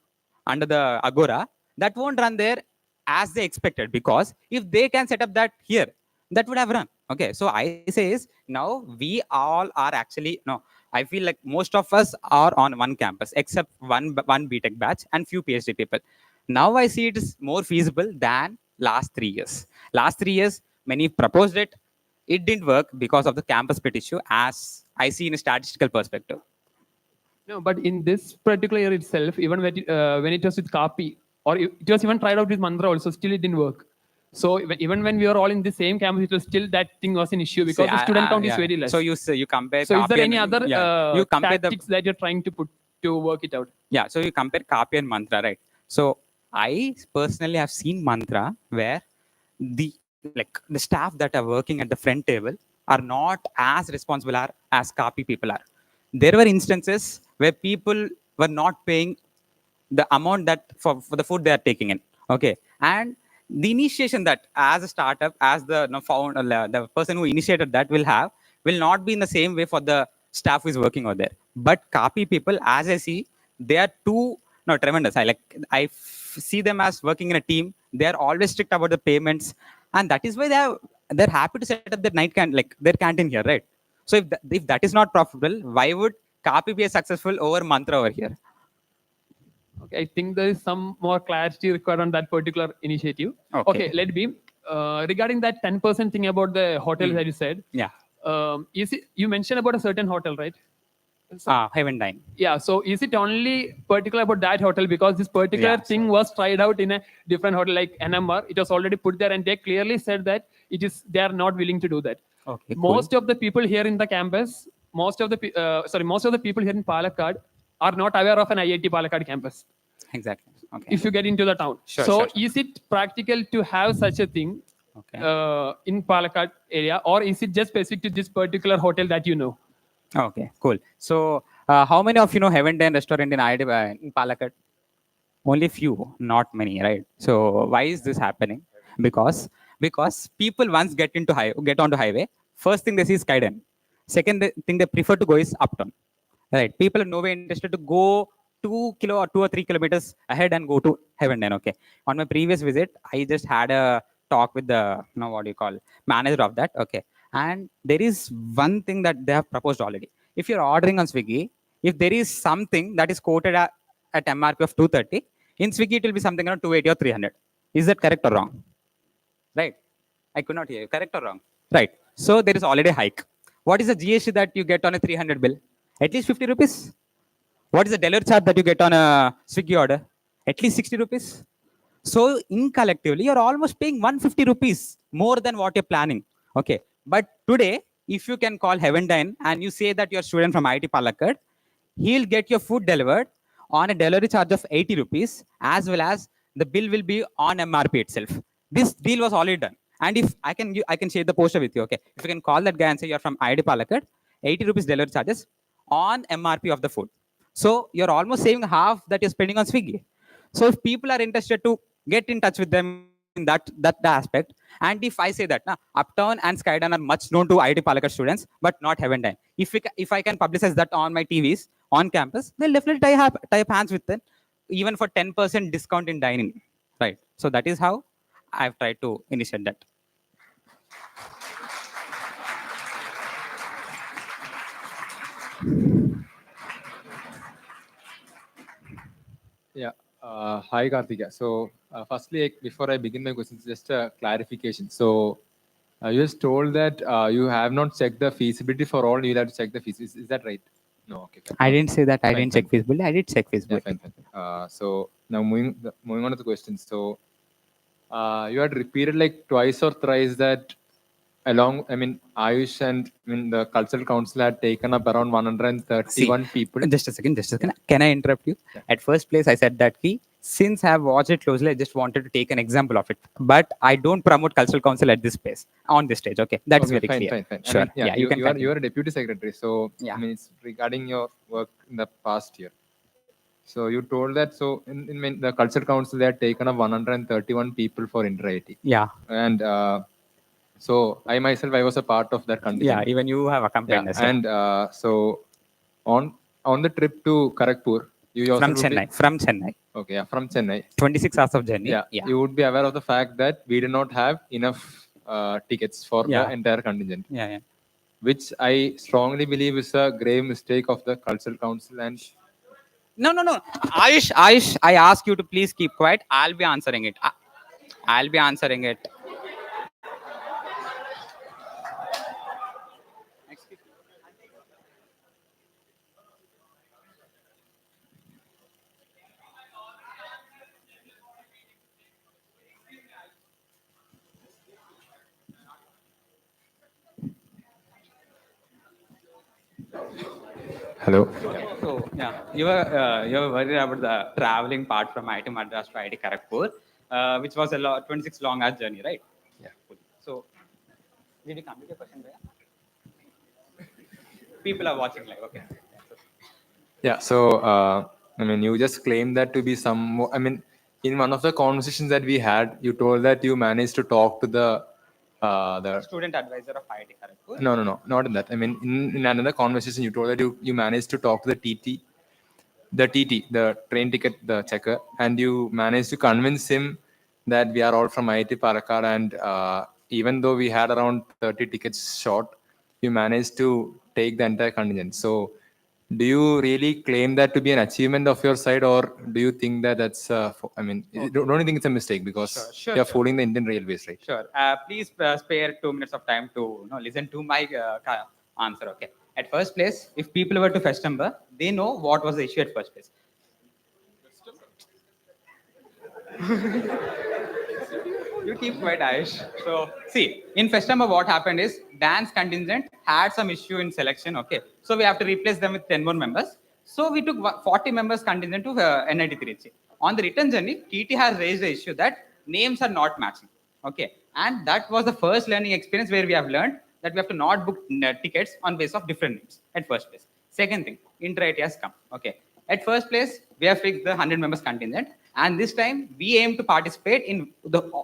under the Agora, that won't run there as they expected, because if they can set up that here, that would have run. Okay, so I say is now we all are actually, no, I feel like most of us are on one campus except one BTech batch and few PhD people. Now I see it is more feasible than last 3 years. Last 3 years, many proposed it. It didn't work because of the campus split issue, as I see in a statistical perspective. No, but in this particular year itself, even when it was with Kapi, or it was even tried out with Mandra also, still it didn't work. So even when we were all in the same campus, it was still that thing was an issue because the student count is very less. So you compare. So is there Kapi any and- other you compare tactics that you're trying to put to work it out? Yeah, so you compare Kapi and Mantra, right? So I personally have seen Mantra where the staff that are working at the front table are not as responsible as Kapi people are. There were instances where people were not paying the amount that for the food they are taking in. Okay, and the initiation that as a startup, as the the person who initiated that will not be in the same way for the staff who is working over there. But Kapi people, as I see, they are tremendous. I see them as working in a team. They are always strict about the payments, and that is why they're happy to set up their their canteen here, right? So if that is not profitable, why would Kapi be successful over Mantra over here? Okay, I think there is some more clarity required on that particular initiative. Okay, let be. Regarding that 10% thing about the hotels that you said, Yeah. You mentioned about a certain hotel, right? Heaven Dine. Yeah, so is it only particular about that hotel, because this particular thing was tried out in a different hotel like NMR? It was already put there, and they clearly said that they are not willing to do that. Okay, Most of the people here in the campus, most of the people here in Palakkad are not aware of an IIT Palakkad campus. Exactly. Okay. If you get into the town. Sure. Is it practical to have such a thing in Palakkad area, or is it just specific to this particular hotel that you know? Okay, cool. So how many of you know Heaven Dine restaurant in IIT in Palakkad? Only few, not many, right? So why is this happening? Because people once get onto highway, first thing they see is Skyden. Second thing they prefer to go is uptown. Right? People are no way interested to go 2 or 3 kilometers ahead and go to Heaven Dine. Okay. On my previous visit, I just had a talk with the manager of that. Okay. And there is one thing that they have proposed already. If you're ordering on Swiggy, if there is something that is quoted at MRP of 230, In Swiggy, it will be something around 280 or 300. Is that correct or wrong? Right? I could not hear you. Correct or wrong? Right. So there is already a hike. What is the GST that you get on a 300 bill? At least 50 rupees. What is the delivery charge that you get on a Swiggy order? At least 60 rupees. So in collectively, you're almost paying 150 rupees more than what you're planning. Okay. But today, if you can call Heaven Dine and you say that you're a student from IIT Palakkad, he'll get your food delivered on a delivery charge of 80 rupees, as well as the bill will be on MRP itself. This deal was already done. And if I can share the poster with you. Okay. If you can call that guy and say you're from IIT Palakkad, 80 rupees delivery charges on MRP of the food. So you're almost saving half that you're spending on Swiggy. So if people are interested to get in touch with them in that aspect, and if I say that Uptown and Skydown are much known to IIT Palakkad students, but not Heaven Dine. If I can publicize that on my TVs on campus, they'll definitely tie up hands with them, even for 10% discount in dining. Right. So that is how I've tried to initiate that. Yeah. Hi, Karthika. So, firstly, before I begin my questions, just a clarification. So, you just told that you have not checked the feasibility for all. You have to check the feasibility. Is that right? No. Okay. Fine. I didn't say that. I Fine, didn't fine. check feasibility. I did check feasibility. Yeah, fine. So now moving on to the questions. So you had repeated like twice or thrice that Ayush and the cultural council had taken up around 131 people. Just a second. Can I interrupt you? Yeah. At first place, I said that since I have watched it closely, I just wanted to take an example of it. But I don't promote cultural council at this place, on this stage. Okay, that is very clear. Fine. Sure. You are a deputy secretary. So yeah. It's regarding your work in the past year. So you told that in the cultural council they had taken up 131 people for inter-IT. Yeah. And so I myself was a part of that contingent. Yeah, even you have accompanied us. And so on the trip to Kharagpur, you also from Chennai. Okay, yeah, from Chennai. 26 hours of journey. Yeah. You would be aware of the fact that we did not have enough tickets for the entire contingent. Yeah. Which I strongly believe is a grave mistake of the cultural council. And no. Ayush, I ask you to please keep quiet. I'll be answering it. Hello. So you were worried about the traveling part from IIT Madras to IIT Kharagpur, which was a 26 long hour journey, right? Yeah. So did you complete your question, Raya? People are watching live. Okay. Yeah. So you just claimed that to be some. In one of the conversations that we had, you told that you managed to talk to the student advisor of IIT Kharagpur. No, not in that. In another conversation, you told that you managed to talk to the train ticket, the checker, and you managed to convince him that we are all from IIT Palakkad, and even though we had around 30 tickets short, you managed to take the entire contingent. So, do you really claim that to be an achievement of your side, or do you think that that's? Don't you think it's a mistake because you're fooling the Indian Railways, right? Sure. Please spare 2 minutes of time to listen to my answer. Okay. At first place, if people were to fetch number, they know what was the issue at first place. You keep quiet, Ayush. So, see, in Festember, what happened is dance contingent had some issue in selection. Okay, so we have to replace them with 10 more members. So we took 40 members contingent to NIT Trichy. On the return journey, TT has raised the issue that names are not matching. Okay, and that was the first learning experience where we have learned that we have to not book tickets on basis of different names at first place. Second thing, inter-IT has come. Okay, at first place, we have fixed the 100 members contingent. And this time, we aim to participate in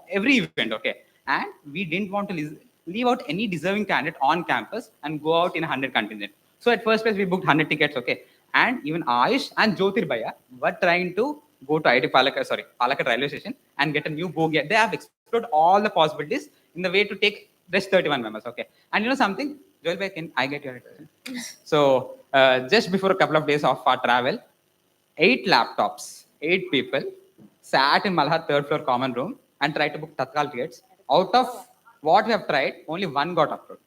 every event, okay? And we didn't want to leave out any deserving candidate on campus and go out in 100 contingent. So at first place, we booked 100 tickets, okay? And even Ayush and Jyotir Bhaiya were trying to go to IIT Palakkad railway station and get a new bogie. They have explored all the possibilities in the way to take rest 31 members, okay? And you know something? Joel Bhai, can I get your attention? So just before a couple of days of our travel, 8 laptops, 8 people, sat in Malhar third floor common room and tried to book Tatkal tickets. Out of what we have tried, only one got approved.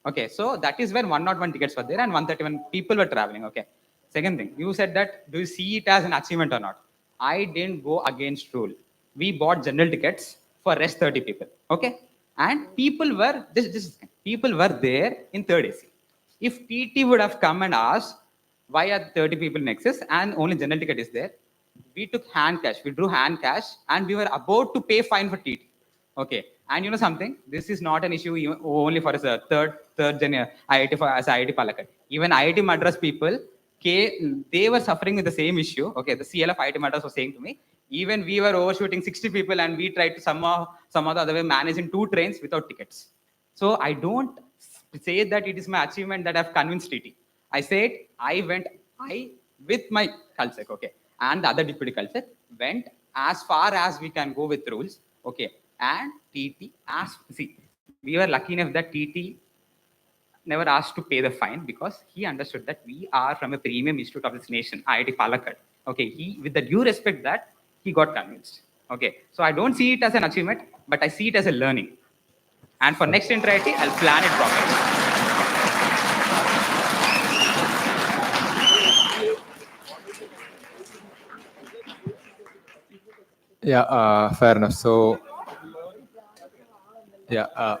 Okay, so that is when 101 tickets were there and 131 people were traveling. Okay. Second thing, you said that, do you see it as an achievement or not? I didn't go against rule. We bought general tickets for rest 30 people. Okay. And people were, people were there in third AC. If TT would have come and asked, why are 30 people in excess and only general ticket is there? We took hand cash, we drew hand cash and we were about to pay fine for TT. Okay. And you know something? This is not an issue only for us, third gen IIT for as IIT Palakkad. Even IIT Madras people, they were suffering with the same issue. Okay, the CL of IIT Madras was saying to me, even we were overshooting 60 people and we tried to somehow the other way manage in 2 trains without tickets. So I don't say that it is my achievement that I've convinced TT. I said I with my culture, okay, and the other deputy culture went as far as we can go with rules, okay. And TT asked, see, we were lucky enough that TT never asked to pay the fine because he understood that we are from a premium institute of this nation, IIT Palakkad. Okay, he, with the due respect that, he got convinced. Okay, so I don't see it as an achievement, but I see it as a learning. And for next inter-IIT, I'll plan it properly. Yeah, fair enough. So, yeah.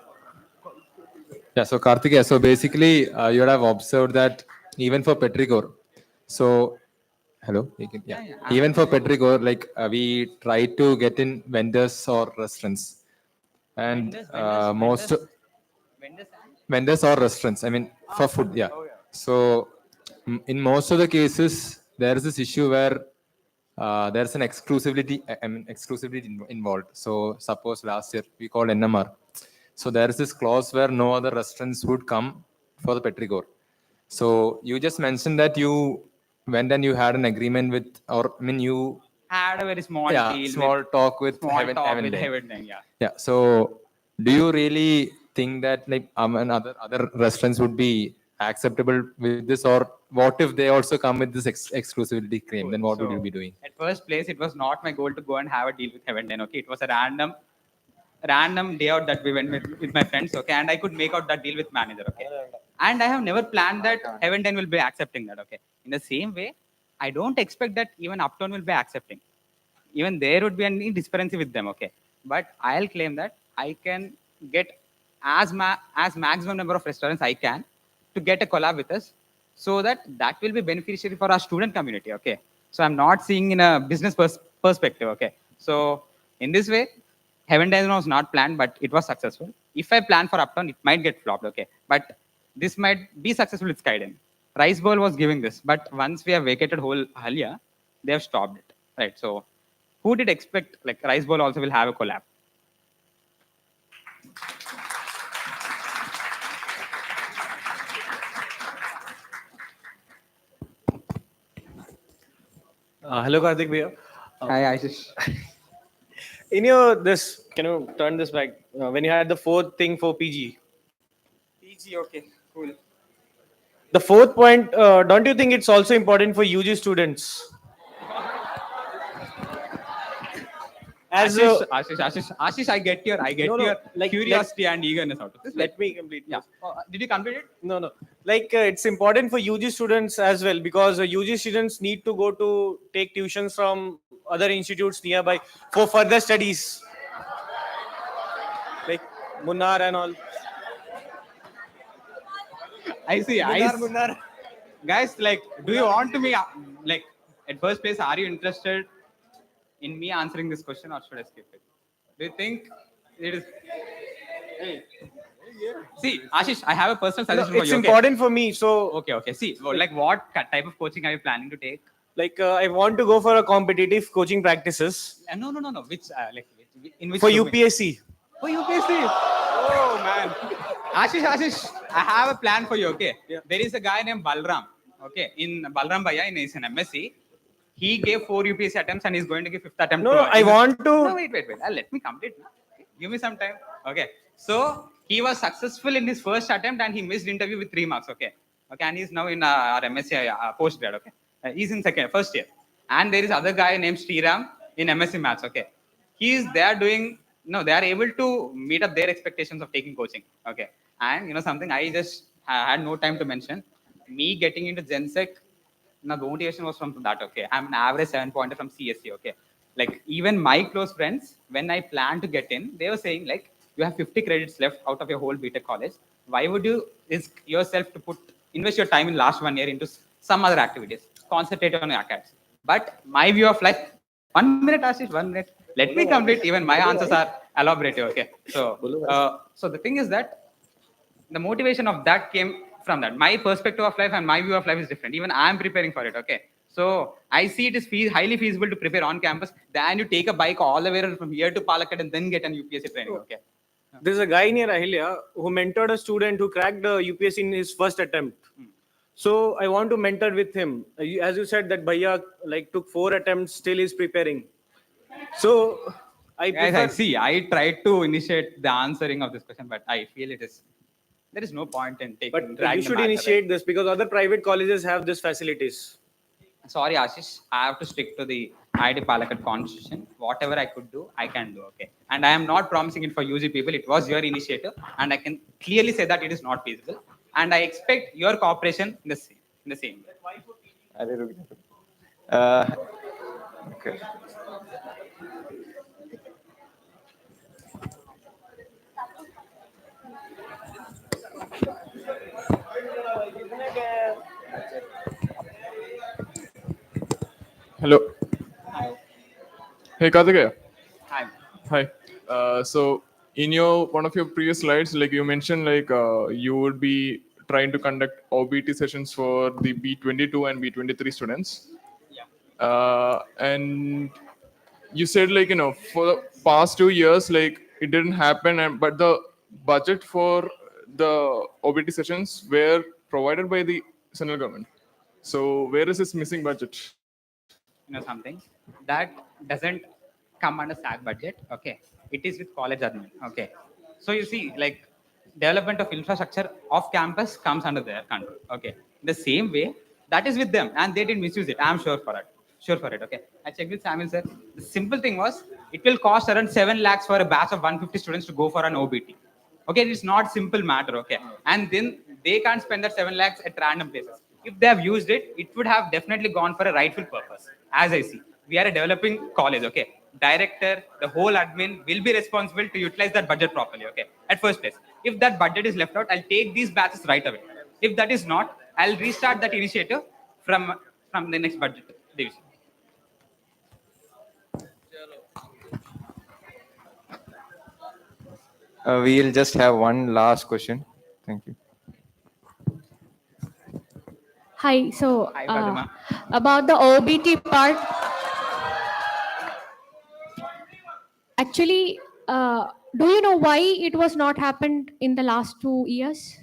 Yeah, so Karthikeya, so basically you would have observed that even for Petricor, so, hello? Yeah. Even for Petricor, like we try to get in vendors or restaurants. And vendors or restaurants, I mean, for food, yeah. So, in most of the cases, there is this issue where there's an exclusivity involved. So suppose last year we called NMR. So there is this clause where no other restaurants would come for the Petricor. So you just mentioned that you went and you had an agreement with, or I mean you had a very small deal, small talk with Heaven Heaven, yeah. Yeah. So do you really think that like and other restaurants would be acceptable with this, or what if they also come with this exclusivity claim? Then what would you be doing? At first place, it was not my goal to go and have a deal with Heaven. Okay, it was a random day out that we went with my friends. Okay, and I could make out that deal with manager. Okay, and I have never planned that Heaven will be accepting that. Okay, in the same way, I don't expect that even Uptown will be accepting. Even there would be any disparity with them. Okay, but I'll claim that I can get as maximum number of restaurants I can to get a collab with us, so that will be beneficiary for our student community. Okay, so I'm not seeing in a business perspective. Okay, so in this way, Heaven was not planned, but it was successful. If I plan for Uptown, it might get flopped. Okay, but this might be successful with Skyden. Rice Bowl was giving this, but once we have vacated whole Halia, they have stopped it. Right, so who did expect like Rice Bowl also will have a collab? Hello, Karthik Bhaiya. Hi, Ashish. In your this, can you turn this back? When you had the 4th thing for PG. PG, okay, cool. The 4th point, don't you think it's also important for UG students? As Ashish, I get your curiosity and eagerness out of this. Let me complete. Yeah. Did you complete it? No. Like it's important for UG students as well, because UG students need to go to take tuitions from other institutes nearby for further studies, like Munnar and all. I see. Munnar. Guys, like, do you want to be like at first place? Are you interested in me answering this question, or should I skip it? Do you think it is? Hey. See, Ashish, I have a personal suggestion for you. It's important for me. So okay. See, like, what type of coaching are you planning to take? Like, I want to go for a competitive coaching practices. No. Which in which for UPSC? For UPSC. Oh man, Ashish, I have a plan for you. Okay, there is a guy named Balram. Okay, in Balram Bhaiya, he's an MSc. He gave 4 UPSC attempts and he's going to give 5th attempt. No, I want to. No, wait. Let me complete. Okay. Give me some time. Okay. So he was successful in his first attempt and he missed interview with 3 marks. Okay. And he's now in our MSc postgrad. Okay. He's in first year. And there is other guy named Sriram. in MSc Maths. Okay, he is there doing. No, they are able to meet up their expectations of taking coaching. Okay, and something I just had no time to mention. Me getting into GenSec, the motivation was from that. Okay, I'm an average 7-pointer from CSC. Okay, like even my close friends, when I planned to get in, they were saying like, you have 50 credits left out of your whole BTech college. Why would you risk yourself to invest your time in last 1 year into some other activities? Concentrate on your academics. But my view of life, 1 minute, Ashish, 1 minute. Let me complete. Even my answers are elaborative. Okay, so the thing is that the motivation of that came from that. My perspective of life and my view of life is different. Even I am preparing for it. Okay, so I see it is highly feasible to prepare on campus than you take a bike all the way from here to Palakkad and then get an UPSC training. Okay. There's a guy near Ahilya who mentored a student who cracked the UPSC in his first attempt. So I want to mentor with him. As you said, that Bhaiya took 4 attempts, still is preparing. So I Guys, prefer, I see. I tried to initiate the answering of this question, but I feel there is no point in taking. but you should initiate this because other private colleges have these facilities. Sorry, Ashish, I have to stick to the IIT Palakkad constitution. Whatever I could do, I can do. Okay, and I am not promising it for UG people. It was your initiative, and I can clearly say that it is not feasible. And I expect your cooperation in the same way. Okay. Hello. Hey, Karthikeya. Hi. Hi. So in one of your previous slides, like you mentioned, you would be trying to conduct OBT sessions for the B22 and B23 students. And you said for the past 2 years, it didn't happen, but the budget for the OBT sessions were provided by the central government. So where is this missing budget? Something that doesn't come under SAC budget. Okay, it is with college admin. Okay, so you see, development of infrastructure off campus comes under their control. Okay, the same way that is with them, and they didn't misuse it. I'm sure for it. Okay, I checked with Samuel sir. The simple thing was, it will cost around 7 lakhs for a batch of 150 students to go for an OBT. Okay, it's not simple matter. Okay, and then they can't spend that 7 lakhs at random places. If they have used it, it would have definitely gone for a rightful purpose. As I see, we are a developing college. Okay, director, the whole admin will be responsible to utilize that budget properly. Okay, at first place, if that budget is left out, I'll take these batches right away. If that is not, I'll restart that initiative from the next budget division. We'll just have one last question. Thank you. Hi. So Hi, Padma. about the OBT part, actually, do you know why it was not happened in the last 2 years?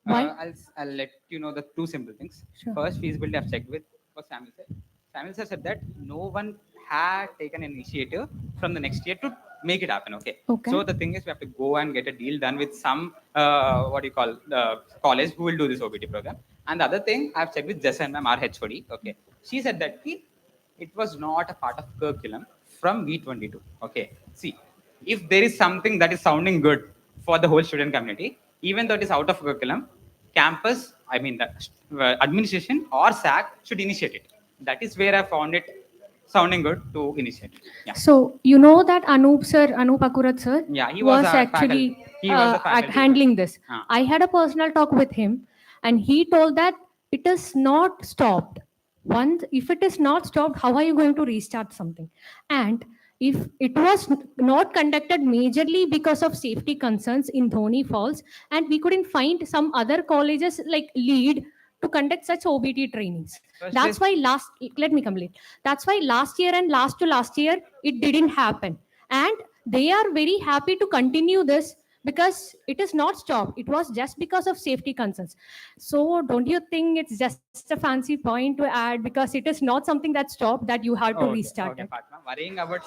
Why? I'll let you know the two simple things. Sure. First, feasibility I've checked with what Samuel said. Samuel sir said that no one had taken an initiative from the next year to make it happen. Okay. So the thing is, we have to go and get a deal done with some college who will do this OBT program. And the other thing, I've checked with Jessa and ma'am, our HOD. Okay. She said that it was not a part of curriculum from B22. Okay. See, if there is something that is sounding good for the whole student community, even though it is out of curriculum, campus, the administration or SAC should initiate it. That is where I found it sounding good to initiate. Yeah. So you know that Anup Akurat sir, Yeah, he was a actually faculty. He was a faculty. handling this. Ah. I had a personal talk with him, and he told that it is not stopped. Once, if it is not stopped, how are you going to restart something? And if it was not conducted majorly because of safety concerns in Dhoni Falls, and we couldn't find some other colleges like lead to conduct such OBT trainings. That's why let me complete. That's why last year and last to last year, it didn't happen. And they are very happy to continue this because it is not stopped. It was just because of safety concerns. So don't you think it's just a fancy point to add because it is not something that stopped that you have to restart Okay, it? Fatma, worrying about.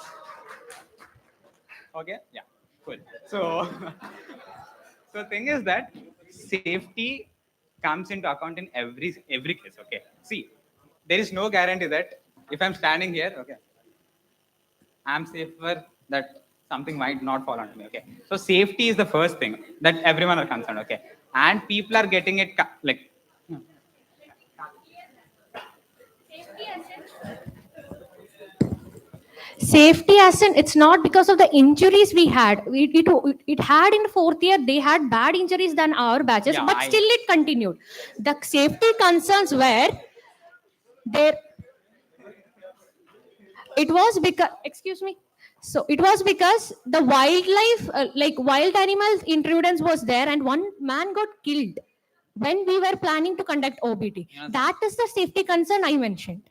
Okay, yeah, cool. So, so the thing is that safety comes into account in every case. Okay, see, there is no guarantee that if I'm standing here, okay, I'm safer that something might not fall onto me. Okay. So safety is the first thing that everyone are concerned. Okay. And people are getting it like. Safety as in, it's not because of the injuries we had. It had in fourth year, they had bad injuries than our batches, Yeah, but still it continued. The safety concerns were there. It was because, excuse me. So it was because the wildlife, like wild animals intrudence was there, and one man got killed when we were planning to conduct OBT. That is the safety concern I mentioned.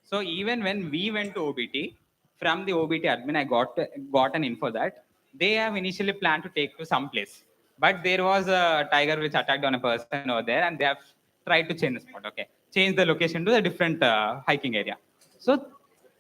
So even when we went to OBT, from the OBT admin, I got an info that they have initially planned to take to some place, but there was a tiger which attacked on a person over there, and they have tried to change the spot. Okay, change the location to a different hiking area. So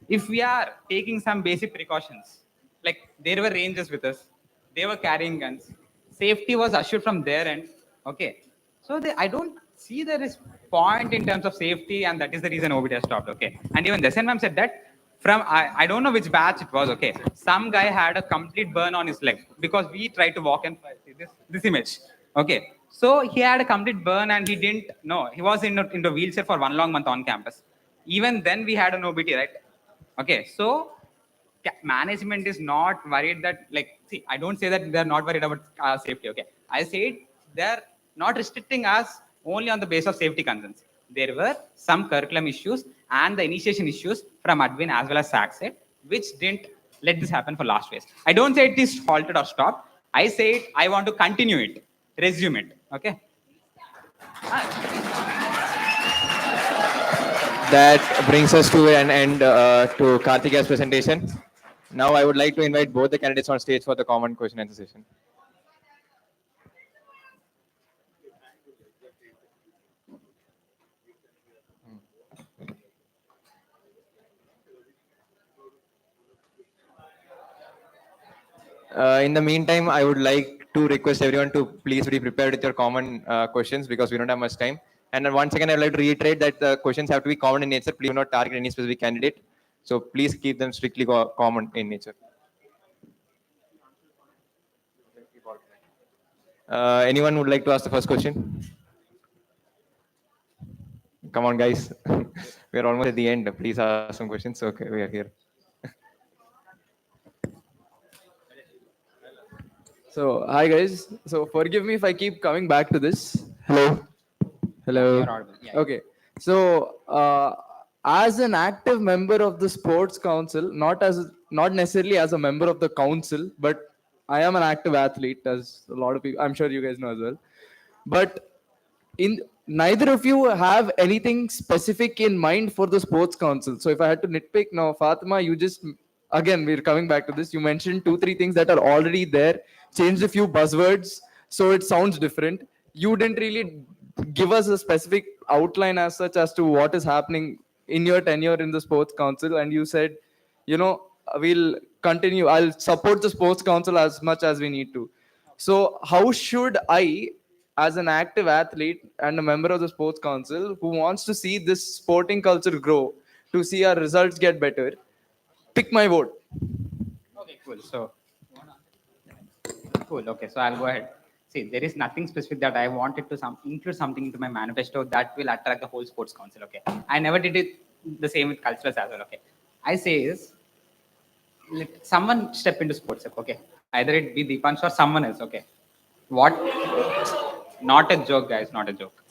if we are taking some basic precautions, like there were rangers with us, they were carrying guns, safety was assured from their end. Okay, so I don't see there is point in terms of safety, and that is the reason OBT has stopped. Okay, and even the ma'am said that from I don't know which batch it was. Okay, some guy had a complete burn on his leg because we tried to walk and see this image. Okay, so he had a complete burn and he didn't know, he was in the wheelchair for 1 long month on campus. Even then we had an OBT, right? Okay, so management is not worried that, like, see, I don't say that they're not worried about safety. Okay, I said they're not restricting us only on the basis of safety concerns. There were some curriculum issues and the initiation issues from admin as well as SAC side, which didn't let this happen for last phase. I don't say it is halted or stopped. I say I want to continue it, resume it. Okay. That brings us to an end to Karthikeya's presentation. Now I would like to invite both the candidates on stage for the common question answer session. In the meantime, I would like to request everyone to please be prepared with your common questions because we don't have much time. And then once again, I'd like to reiterate that the questions have to be common in nature. Please do not target any specific candidate. So please keep them strictly common in nature. Anyone would like to ask the first question? Come on, guys. We are almost at the end. Please ask some questions. Okay, we are here. So, hi guys. So, forgive me if I keep coming back to this. Hello. Hello. You're audible. Yeah. Okay. So, as an active member of the sports council, not necessarily as a member of the council, but I am an active athlete, as a lot of people, I'm sure you guys know as well. But neither of you have anything specific in mind for the sports council. So, if I had to nitpick now, Fatima, you just, again, we're coming back to this. You mentioned 2-3 things that are already there, changed a few buzzwords, so it sounds different. You didn't really give us a specific outline as such as to what is happening in your tenure in the sports council, and you said, we'll continue. I'll support the sports council as much as we need to. So how should I, as an active athlete and a member of the sports council who wants to see this sporting culture grow, to see our results get better, pick my vote? Okay, cool. So, cool. Okay, so I'll go ahead. See, there is nothing specific that I wanted to include something into my manifesto that will attract the whole sports council. Okay, I never did it the same with culturals as well. Okay, I say is let someone step into sports. Okay, either it be Deepansh or someone else. Okay, what? Not a joke, guys. Not a joke.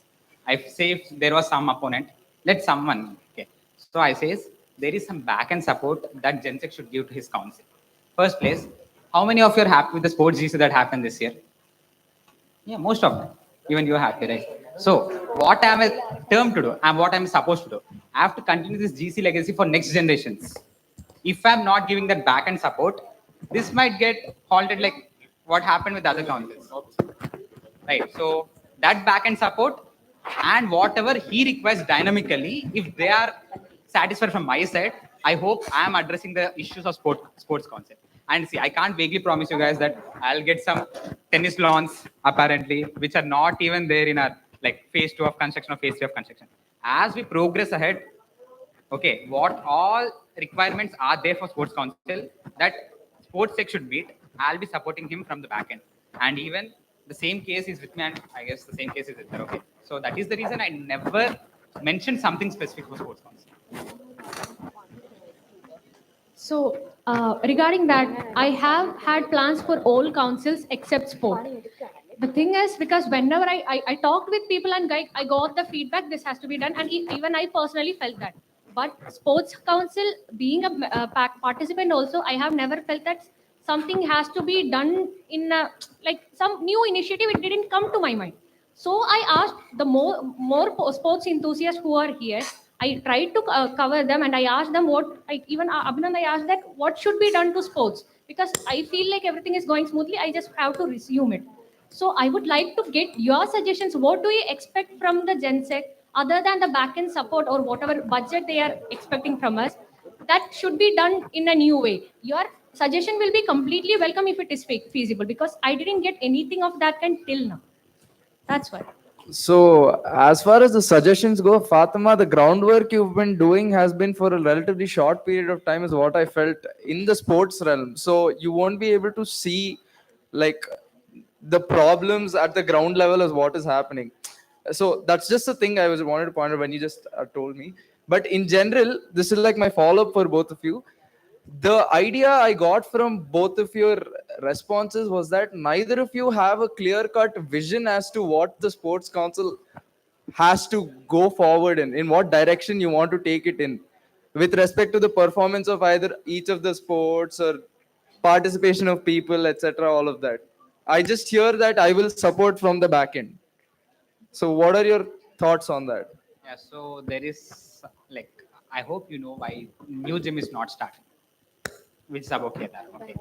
I say if there was some opponent, let someone. Okay, so I says there is some back end support that GenSec should give to his council. First place, how many of you are happy with the sports GC that happened this year? Yeah, most of them. Even you are happy, right? So what I am a term to do and what I am supposed to do, I have to continue this GC legacy for next generations. If I'm not giving that back end support, this might get halted like what happened with other councils. Right. So that back end support and whatever he requires dynamically, if they are satisfied from my side, I hope I am addressing the issues of sports concept. And see, I can't vaguely promise you guys that I'll get some tennis lawns apparently, which are not even there in our like phase 2 of construction or phase 3 of construction. As we progress ahead, okay, what all requirements are there for sports council that sports sec should meet, I'll be supporting him from the back end. And even the same case is with me, and I guess the same case is with her. Okay. So that is the reason I never mentioned something specific for sports council. So regarding that, I have had plans for all councils except sport. The thing is, because whenever I talked with people and I got the feedback, this has to be done, and even I personally felt that. But sports council, being a participant also, I have never felt that something has to be done in like some new initiative. It didn't come to my mind. So I asked the more sports enthusiasts who are here. I tried to cover them, and I asked them even Abhinand, I asked that what should be done to sports, because I feel like everything is going smoothly. I just have to resume it. So I would like to get your suggestions. What do you expect from the GenSec other than the back-end support or whatever budget they are expecting from us? That should be done in a new way. Your suggestion will be completely welcome if it is feasible, because I didn't get anything of that kind till now. That's why. So, as far as the suggestions go, Fatima, the groundwork you've been doing has been for a relatively short period of time, is what I felt in the sports realm. So, you won't be able to see like the problems at the ground level as what is happening. So, that's just the thing I wanted to point out when you just told me. But in general, this is like my follow up for both of you. The idea I got from both of your responses was that neither of you have a clear-cut vision as to what the sports council has to go forward in what direction you want to take it in, with respect to the performance of either each of the sports or participation of people, etc. All of that. I just hear that I will support from the back end. So, what are your thoughts on that? Yeah, so there is like, I hope you know why new gym is not starting. Which is okay there. Okay.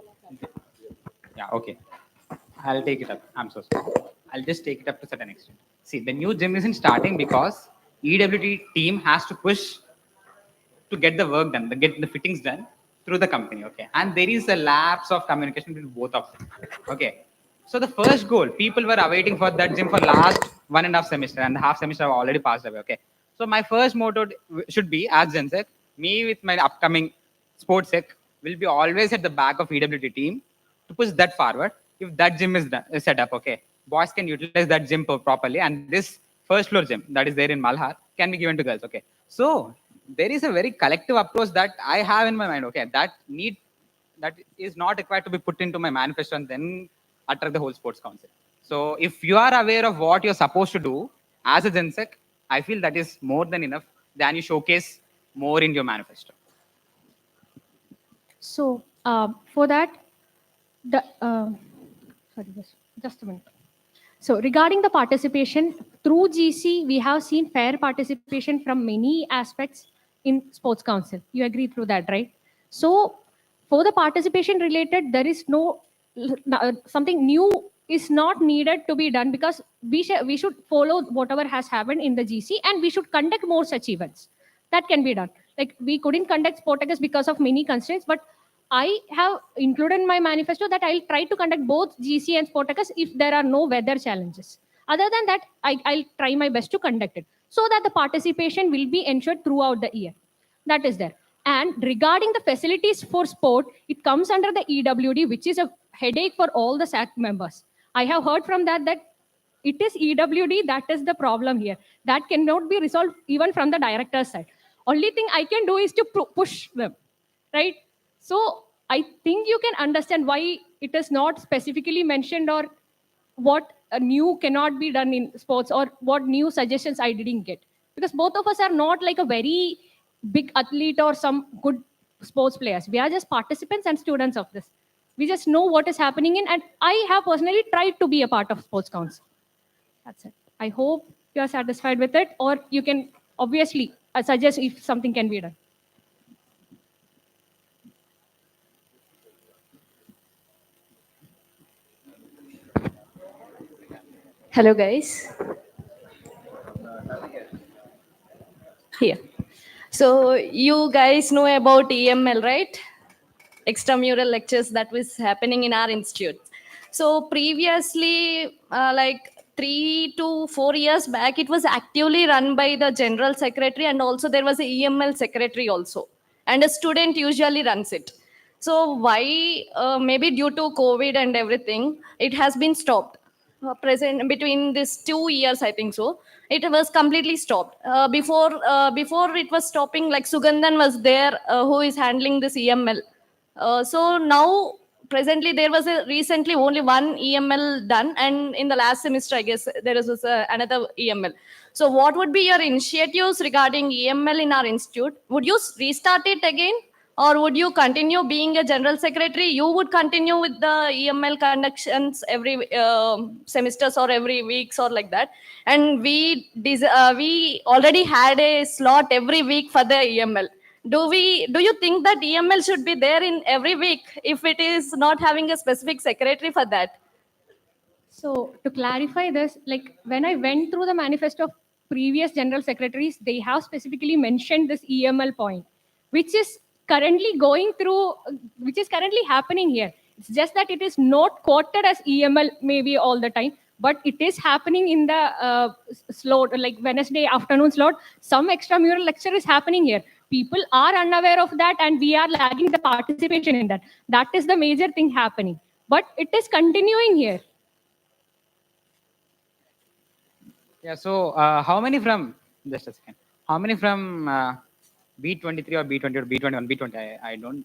Yeah, okay. I'll take it up. I'm so sorry. I'll just take it up to a certain extent. See, the new gym isn't starting because EWT team has to push to get the work done, to get the fittings done through the company. Okay. And there is a lapse of communication between both of them. Okay. So the first goal, people were awaiting for that gym for last 1.5 semester, and the half semester have already passed away. Okay. So my first motto should be, as GenSec, me with my upcoming sports sec will be always at the back of EWT team to push that forward. If that gym is set up, okay, boys can utilize that gym properly, and this first floor gym that is there in Malhar can be given to girls. Okay. So there is a very collective approach that I have in my mind. Okay. That is not required to be put into my manifesto and then utter the whole sports council. So if you are aware of what you're supposed to do as a GenSec, I feel that is more than enough than you showcase more in your manifesto. So for that, just a minute. So regarding the participation through GC, we have seen fair participation from many aspects in sports council. You agree through that, right? So for the participation related, there is no something new is not needed to be done, because we should follow whatever has happened in the GC, and we should conduct more such events. That can be done. Like we couldn't conduct Sportacus because of many constraints, but I have included in my manifesto that I'll try to conduct both GC and Sportacus if there are no weather challenges. Other than that, I'll try my best to conduct it so that the participation will be ensured throughout the year. That is there. And regarding the facilities for sport, it comes under the EWD, which is a headache for all the SAC members. I have heard from that it is EWD that is the problem here. That cannot be resolved even from the director's side. Only thing I can do is to push them, right? So I think you can understand why it is not specifically mentioned, or what new cannot be done in sports, or what new suggestions I didn't get. Because both of us are not like a very big athlete or some good sports players. We are just participants and students of this. We just know what is happening in, and I have personally tried to be a part of sports council. That's it. I hope you are satisfied with it, or you can obviously suggest if something can be done. Hello, guys. Here. So you guys know about EML, right? Extramural lectures that was happening in our institute. So previously, like 3 to 4 years back, it was actively run by the general secretary, and also there was a EML secretary also. and a student usually runs it. So why, maybe due to COVID and everything, it has been stopped. Present between these 2 years, I think so. It was completely stopped. Before it was stopping, like Sugandhan was there, who is handling this EML. So now, presently, there was recently only one EML done, and in the last semester, I guess there is another EML. So, what would be your initiatives regarding EML in our institute? Would you restart it again, or would you continue being a general secretary? You would continue with the EML conductions every semesters or every weeks or like that. And we already had a slot every week for the EML. Do you think that EML should be there in every week if it is not having a specific secretary for that? So to clarify this, like when I went through the manifesto of previous general secretaries, they have specifically mentioned this EML point, which is currently going through, which is currently happening here. It's just that it is not quoted as EML maybe all the time, but it is happening in the slot, like Wednesday afternoon slot. Some extramural lecture is happening here. People are unaware of that, and we are lagging the participation in that. That is the major thing happening. But it is continuing here. Yeah, so how many from, just a second, how many from B23 or B20 or B21, B20, I don't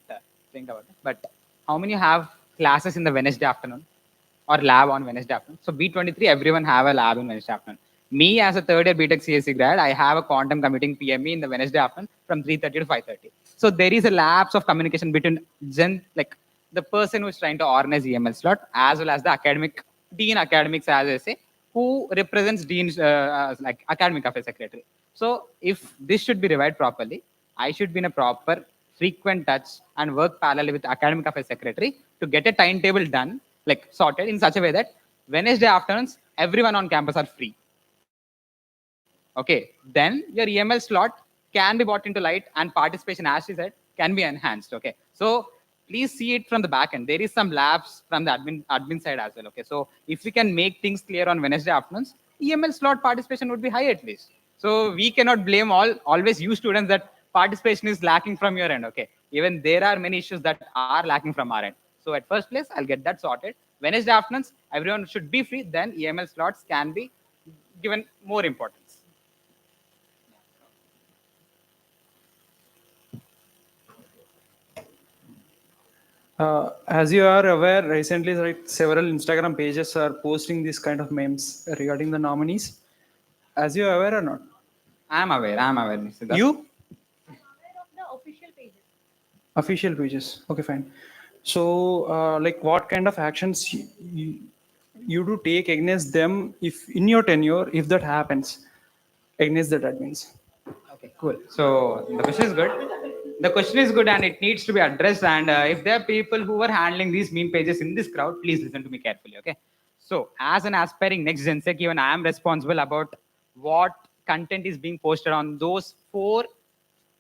think about it, but how many have classes in the Wednesday afternoon or lab on Wednesday afternoon? So B23, everyone have a lab in Wednesday afternoon. Me as a third year BTech CSC grad, I have a quantum computing PME in the Wednesday afternoon from 3:30 to 5:30. So there is a lapse of communication between like the person who is trying to organize EML slot as well as the academic, dean academics, as I say, who represents dean's like academic affairs secretary. So if this should be revised properly, I should be in a proper frequent touch and work parallel with academic affairs secretary to get a timetable done, like sorted in such a way that Wednesday afternoons, everyone on campus are free. Okay, then your EML slot can be brought into light and participation, as she said, can be enhanced. Okay, so please see it from the back end. There is some labs from the admin side as well. Okay, so if we can make things clear on Wednesday afternoons, EML slot participation would be high at least. So we cannot blame always you students that participation is lacking from your end. Okay, even there are many issues that are lacking from our end. So at first place, I'll get that sorted. Wednesday afternoons, everyone should be free. Then EML slots can be given more importance. As you are aware, recently several Instagram pages are posting this kind of memes regarding the nominees. As you are aware or not? I'm aware, Mr. You? The official pages. Official pages. Okay, fine. So, like, what kind of actions you do take against them if in your tenure, if that happens, against the admins? Okay, cool. So the question is good. The question is good and it needs to be addressed. And if there are people who are handling these meme pages in this crowd, please listen to me carefully. Okay. So as an aspiring next Gen Sec, even I am responsible about what content is being posted on those 4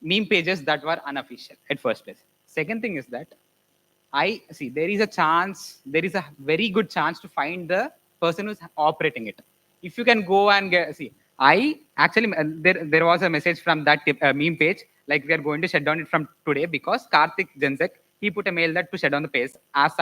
meme pages that were unofficial at first place. Second thing is that I see there is a very good chance to find the person who's operating it. If you can go and see, I actually, there was a message from that meme page, like we are going to shut down it from today because Karthik Jensek, he put a mail that to shut down the page as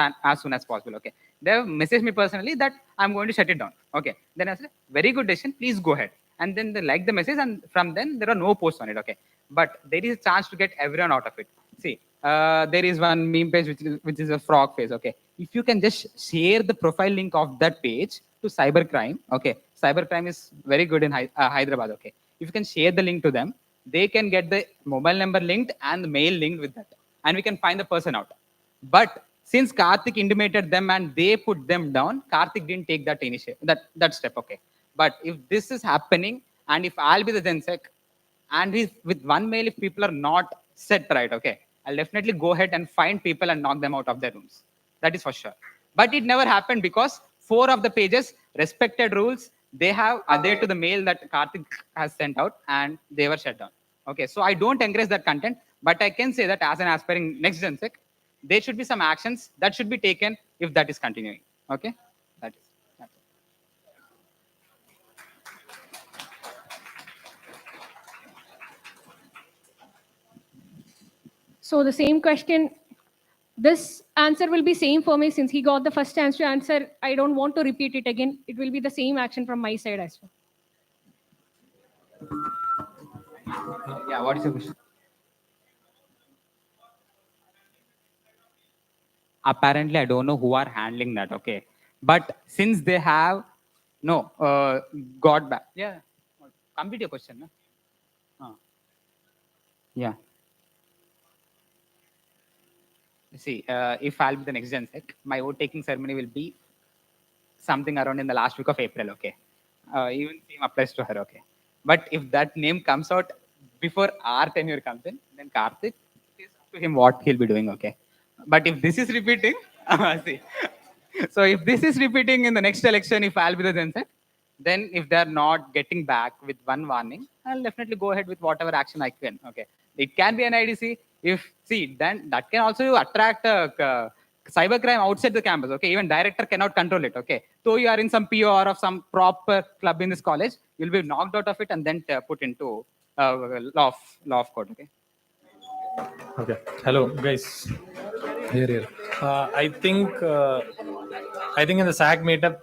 soon as possible. Okay. They have messaged me personally that I'm going to shut it down. Okay. Then I said, very good decision, please go ahead. And then they like the message and from then there are no posts on it. Okay. But there is a chance to get everyone out of it. See, there is one meme page which is a frog face. Okay. If you can just share the profile link of that page to cybercrime. Okay. Cybercrime is very good in Hyderabad. Okay. If you can share the link to them, they can get the mobile number linked and the mail linked with that. And we can find the person out. But since Karthik intimated them and they put them down, Karthik didn't take that initiative, that step. Okay. But if this is happening and if I'll be the GenSec and with one mail, if people are not set right, okay, I'll definitely go ahead and find people and knock them out of their rooms. That is for sure. But it never happened because 4 of the pages respected rules. They have adhered to the mail that Karthik has sent out and they were shut down. Okay, so I don't encourage that content, but I can say that as an aspiring next GenSec, there should be some actions that should be taken if that is continuing. Okay, that's it. So the same question, this answer will be same for me since he got the first chance to answer. I don't want to repeat it again. It will be the same action from my side as well. Yeah, what is your question? Apparently, I don't know who are handling that, okay? But since they have, no, got back. Yeah, complete your question. No? Yeah. See, if I'll be the next Gen Sec, my vote taking ceremony will be something around in the last week of April, okay? Even same applies to her, okay? But if that name comes out before our tenure comes in, then Karthik, it is up to him what he'll be doing, okay? But if this is repeating, see, so if this is repeating in the next election, if I'll be the Gen Sec, then if they're not getting back with one warning, I'll definitely go ahead with whatever action I can, okay? It can be an IDC. If, see, then that can also attract cybercrime outside the campus, okay? Even director cannot control it, okay? So you are in some POR of some proper club in this college, you'll be knocked out of it and then put into law of court, okay? Okay. Hello, guys. Here. I think in the SAC meetup,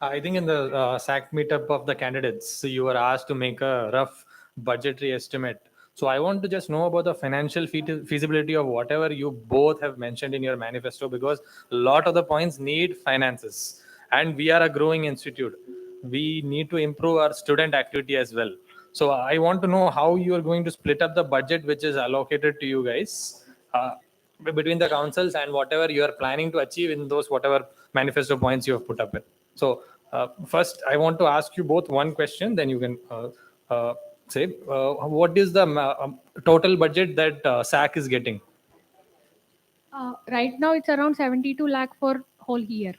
SAC meetup of the candidates, you were asked to make a rough budgetary estimate. So I want to just know about the financial feasibility of whatever you both have mentioned in your manifesto, because a lot of the points need finances, and we are a growing institute. We need to improve our student activity as well. So I want to know how you are going to split up the budget which is allocated to you guys between the councils and whatever you are planning to achieve in those whatever manifesto points you have put up with. So first, I want to ask you both one question, then you can say what is the total budget that SAC is getting? Right now, it's around 72 lakh for whole year.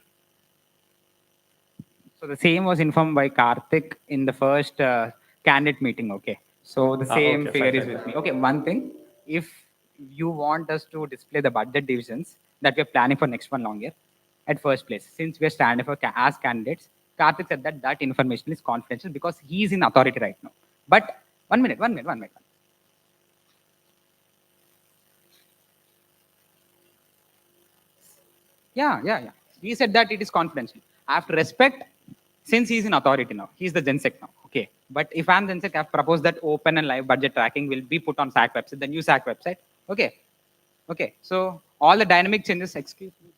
So the same was informed by Karthik in the first candidate meeting, okay? So the same okay, figure fine. is with me. Okay, one thing, if you want us to display the budget divisions that we're planning for next one long year, at first place, since we're standing for as candidates, Karthik said that that information is confidential because he's in authority right now. But one minute. Yeah. He said that it is confidential. I have to respect, since he's in authority now. He's the Gen Sec now. Okay. But if I'm Gen Sec, I've proposed that open and live budget tracking will be put on SAC website, the new SAC website. Okay. So all the dynamic changes, excuse me.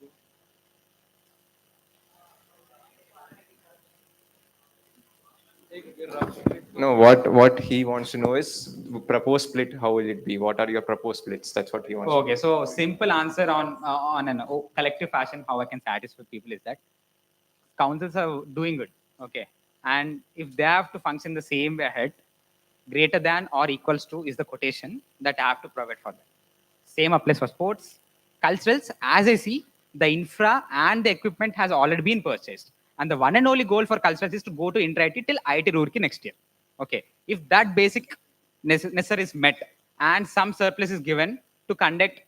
No, what he wants to know is proposed split. How will it be? What are your proposed splits? That's what he wants. Okay, so simple answer on an collective fashion, how I can satisfy people is that councils are doing good. Okay, and if they have to function the same way ahead, greater than or equals to is the quotation that I have to provide for them. Same applies for sports, culturals. As I see, the infra and the equipment has already been purchased. And the one and only goal for culturals is to go to inter-IT till IIT Roorkee next year. Okay, if that basic necessary is met and some surplus is given to conduct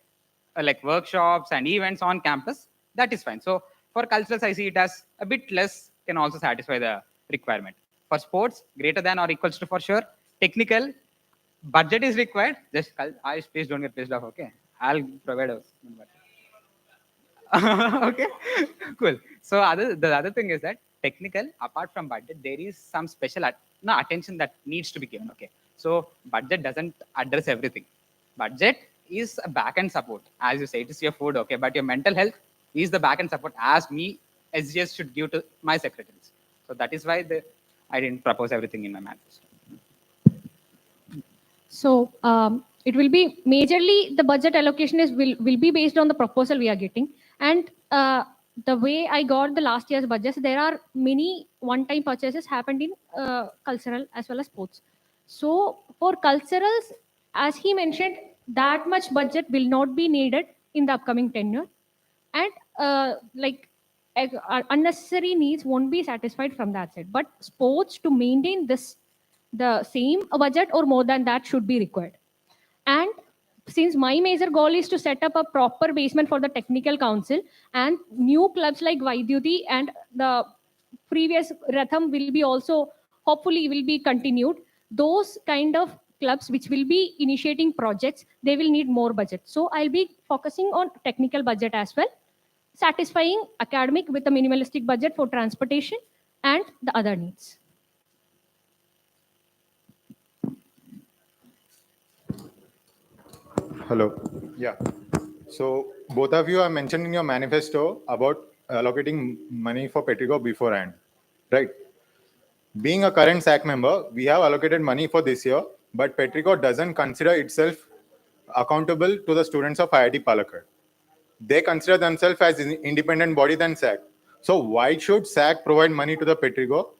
like workshops and events on campus, that is fine. So for culturals, I see it as a bit less can also satisfy the requirement. For sports, greater than or equals to for sure. Technical, budget is required. Just please don't get pissed off. Okay, I'll provide a okay, cool. So the other thing is that technical, apart from budget, there is some special attention that needs to be given. Okay, so budget doesn't address everything. Budget is a back-end support, as you say, it is your food. Okay, but your mental health is the back-end support, as me SGS should give to my secretaries. So that is why I didn't propose everything in my manifesto. So it will be majorly the budget allocation will be based on the proposal we are getting. And the way I got the last year's budgets, there are many one-time purchases happened in cultural as well as sports. So for culturals, as he mentioned, that much budget will not be needed in the upcoming tenure. And unnecessary needs won't be satisfied from that side. But sports, to maintain the same budget or more than that should be required. And since my major goal is to set up a proper basement for the technical council, and new clubs like Vaidyuti and the previous Ratham will be also hopefully will be continued. those kind of clubs which will be initiating projects, they will need more budget. So I'll be focusing on technical budget as well, satisfying academic with a minimalistic budget for transportation and the other needs. Hello. Yeah. So both of you have mentioned in your manifesto about allocating money for Petricor beforehand, right? Being a current SAC member, we have allocated money for this year, but Petricor doesn't consider itself accountable to the students of IIT Palakkad. They consider themselves as an independent body than SAC. So why should SAC provide money to the Petricor?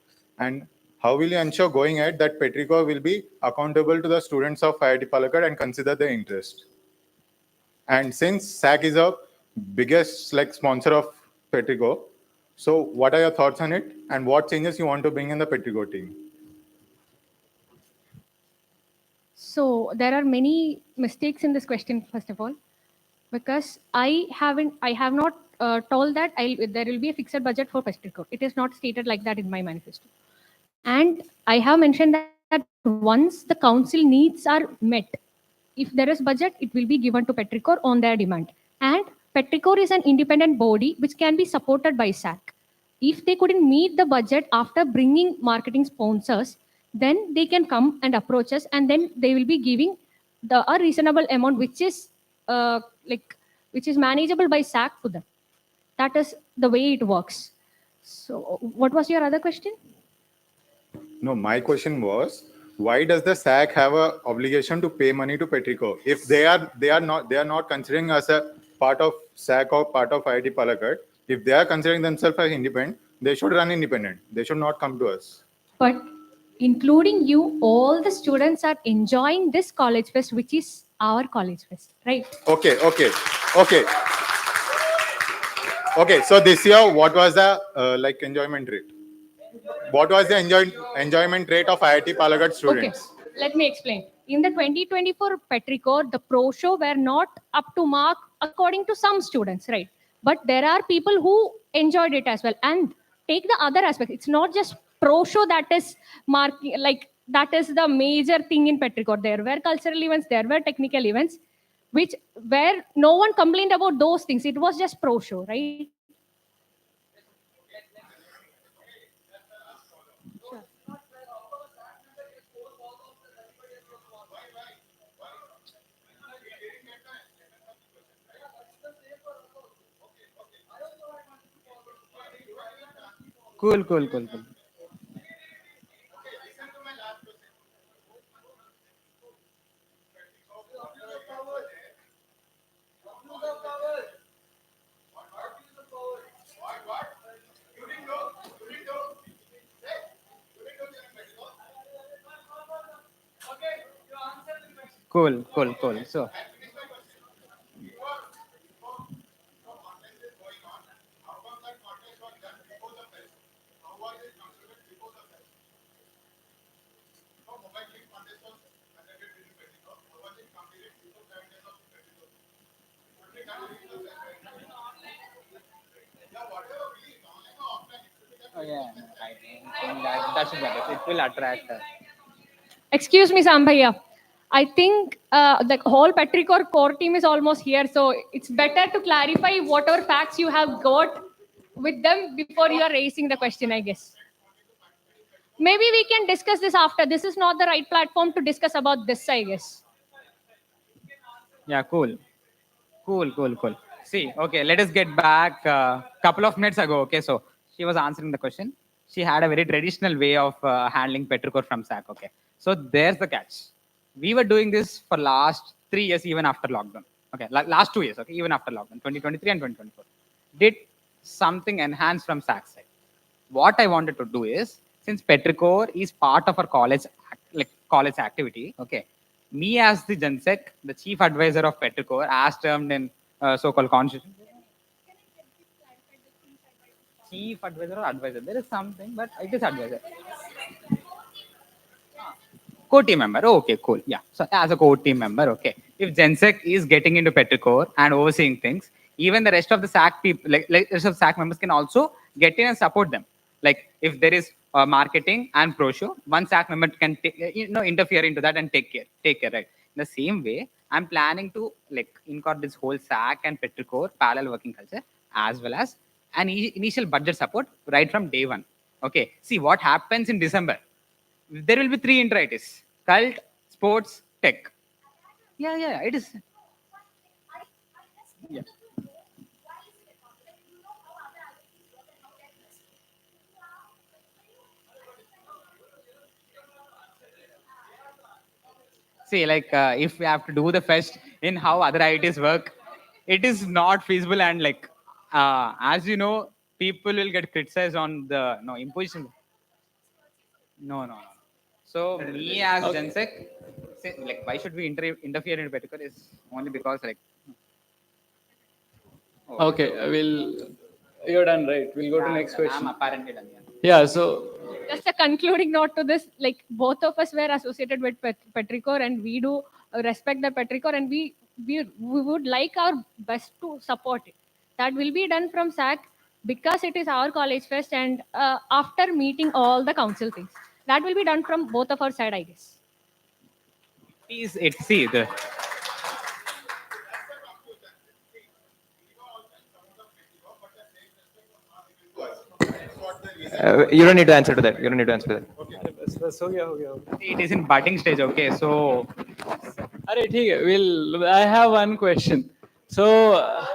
And how will you ensure going ahead that Petricor will be accountable to the students of IIT Palakkad and consider their interest? And since SAC is a biggest sponsor of Petricor, so what are your thoughts on it and what changes you want to bring in the Petricor team? So there are many mistakes in this question, first of all, because I have not told that there will be a fixed budget for Petricor. It is not stated like that in my manifesto. And I have mentioned that once the council needs are met, if there is budget, it will be given to Petricor on their demand. And Petricor is an independent body which can be supported by SAC. If they couldn't meet the budget after bringing marketing sponsors, then they can come and approach us, and then they will be giving a reasonable amount which is manageable by SAC to them. That is the way it works. So what was your other question? No, my question was, why does the SAC have an obligation to pay money to Petricor? If they are not considering us a part of SAC or part of IIT Palakkad, if they are considering themselves as independent, they should run independent. They should not come to us. But including you, all the students are enjoying this college fest, which is our college fest, right? Okay. So this year, what was the enjoyment rate? What was the enjoyment rate of IIT Palakkad students? Okay, let me explain. In the 2024 Petricor, the pro show were not up to mark according to some students, right? But there are people who enjoyed it as well. And take the other aspect. It's not just pro show that is that is the major thing in Petricor. There were cultural events, there were technical events, where no one complained about those things. It was just pro show, right? Cool. Cool. So, oh yeah, I think that should matter. It will attract. Excuse me, Sambhaiya. I think the whole Petricor core team is almost here. So it's better to clarify whatever facts you have got with them before you are raising the question, I guess. Maybe we can discuss this after. This is not the right platform to discuss about this, I guess. Yeah, cool. See, okay, let us get back a couple of minutes ago. Okay, so she was answering the question. She had a very traditional way of handling Petricor from SAC. Okay, so there's the catch. We were doing this for last 3 years, even after lockdown. Okay, last 2 years. Okay, even after lockdown, 2023 and 2024. Did something enhance from SAC side. What I wanted to do is, since Petricor is part of our college activity, okay, me as the GenSec, the chief advisor of Petricor, as termed in so-called constitution. Chief advisor or advisor? There is something, but it is advisor. Co-team member. Oh, okay, cool. Yeah. So as a co-team member, okay. If GenSec is getting into Petricor and overseeing things, even the rest of the SAC people, rest of SAC members can also get in and support them. Like if there is marketing and pro show, one SAC member can interfere into that and take care, right? In the same way, I'm planning to incorporate this whole SAC and Petricor parallel working culture, as well as an initial budget support right from day one. Okay, see what happens in December. There will be 3 interities: cult, sports, tech. Yeah, it is. Yeah. See, if we have to do the fest in how other IITs work, it is not feasible, and as you know, people will get criticized on the imposition. No. So me as Gensec, say, why should we interfere in Petricor is only because Okay, you're done, right? We'll go to next question. I'm apparently done. Yeah, so Just a concluding note to this, like both of us were associated with Petricor, and we do respect the Petricor, and we would like our best to support it. That will be done from SAC because it is our college fest, and after meeting all the council things, that will be done from both of our side, I guess. See, You don't need to answer to that. It is in budding stage. Okay, so. I have one question. So,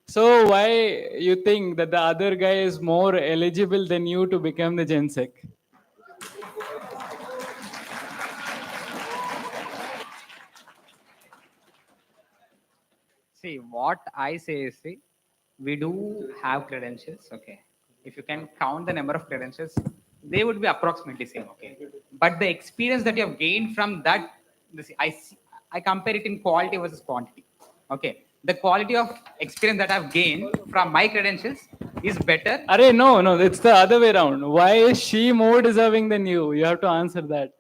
so why you think that the other guy is more eligible than you to become the Gensec? See, what I say is, we do have credentials, okay. If you can count the number of credentials, they would be approximately same, okay. But the experience that you have gained from that, I compare it in quality versus quantity, okay. The quality of experience that I've gained from my credentials is better. No, it's the other way around. Why is she more deserving than you? You have to answer that.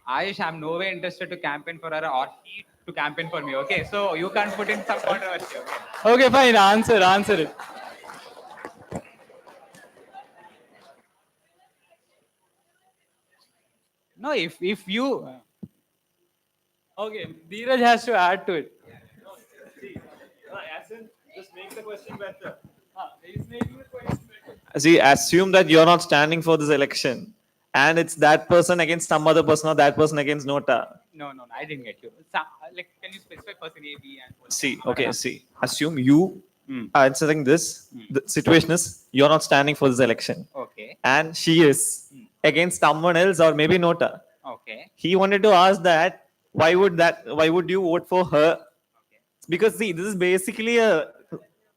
Ayush, I'm no way interested to campaign for her or he to campaign for me, okay. So you can't put in some controversy, okay. Okay, fine. Answer it. No, if you. Okay, Dheeraj has to add to it. Just make the question better. He's making the question better. See, assume that you're not standing for this election, and it's that person against some other person or that person against Nota. No, I didn't get you. Can you specify person A, B, and See. Assume you are answering this. The situation is you're not standing for this election. Okay. And she is against someone else or maybe Nota. Okay. He wanted to ask that why would you vote for her? Because see, this is basically a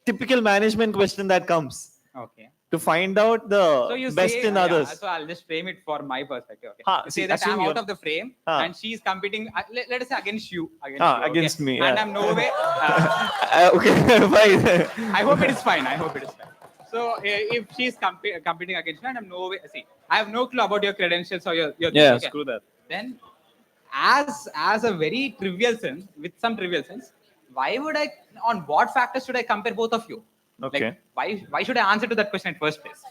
typical management question that comes. Okay. To find out the best in others. So I'll just frame it for my perspective. Okay. Ha, You see, say that assume I'm you're- out of the frame Ha. and she's competing, let us say against you. Against me, And yeah. I'm no way. Okay, fine. I hope it is fine. So if she's competing against me and I'm no way. See, I have no clue about your credentials or your Yeah, okay. screw that. Then as a very trivial sense, with some trivial sense, why would I, on what factors should I compare both of you? Okay. Why should I answer to that question at first place?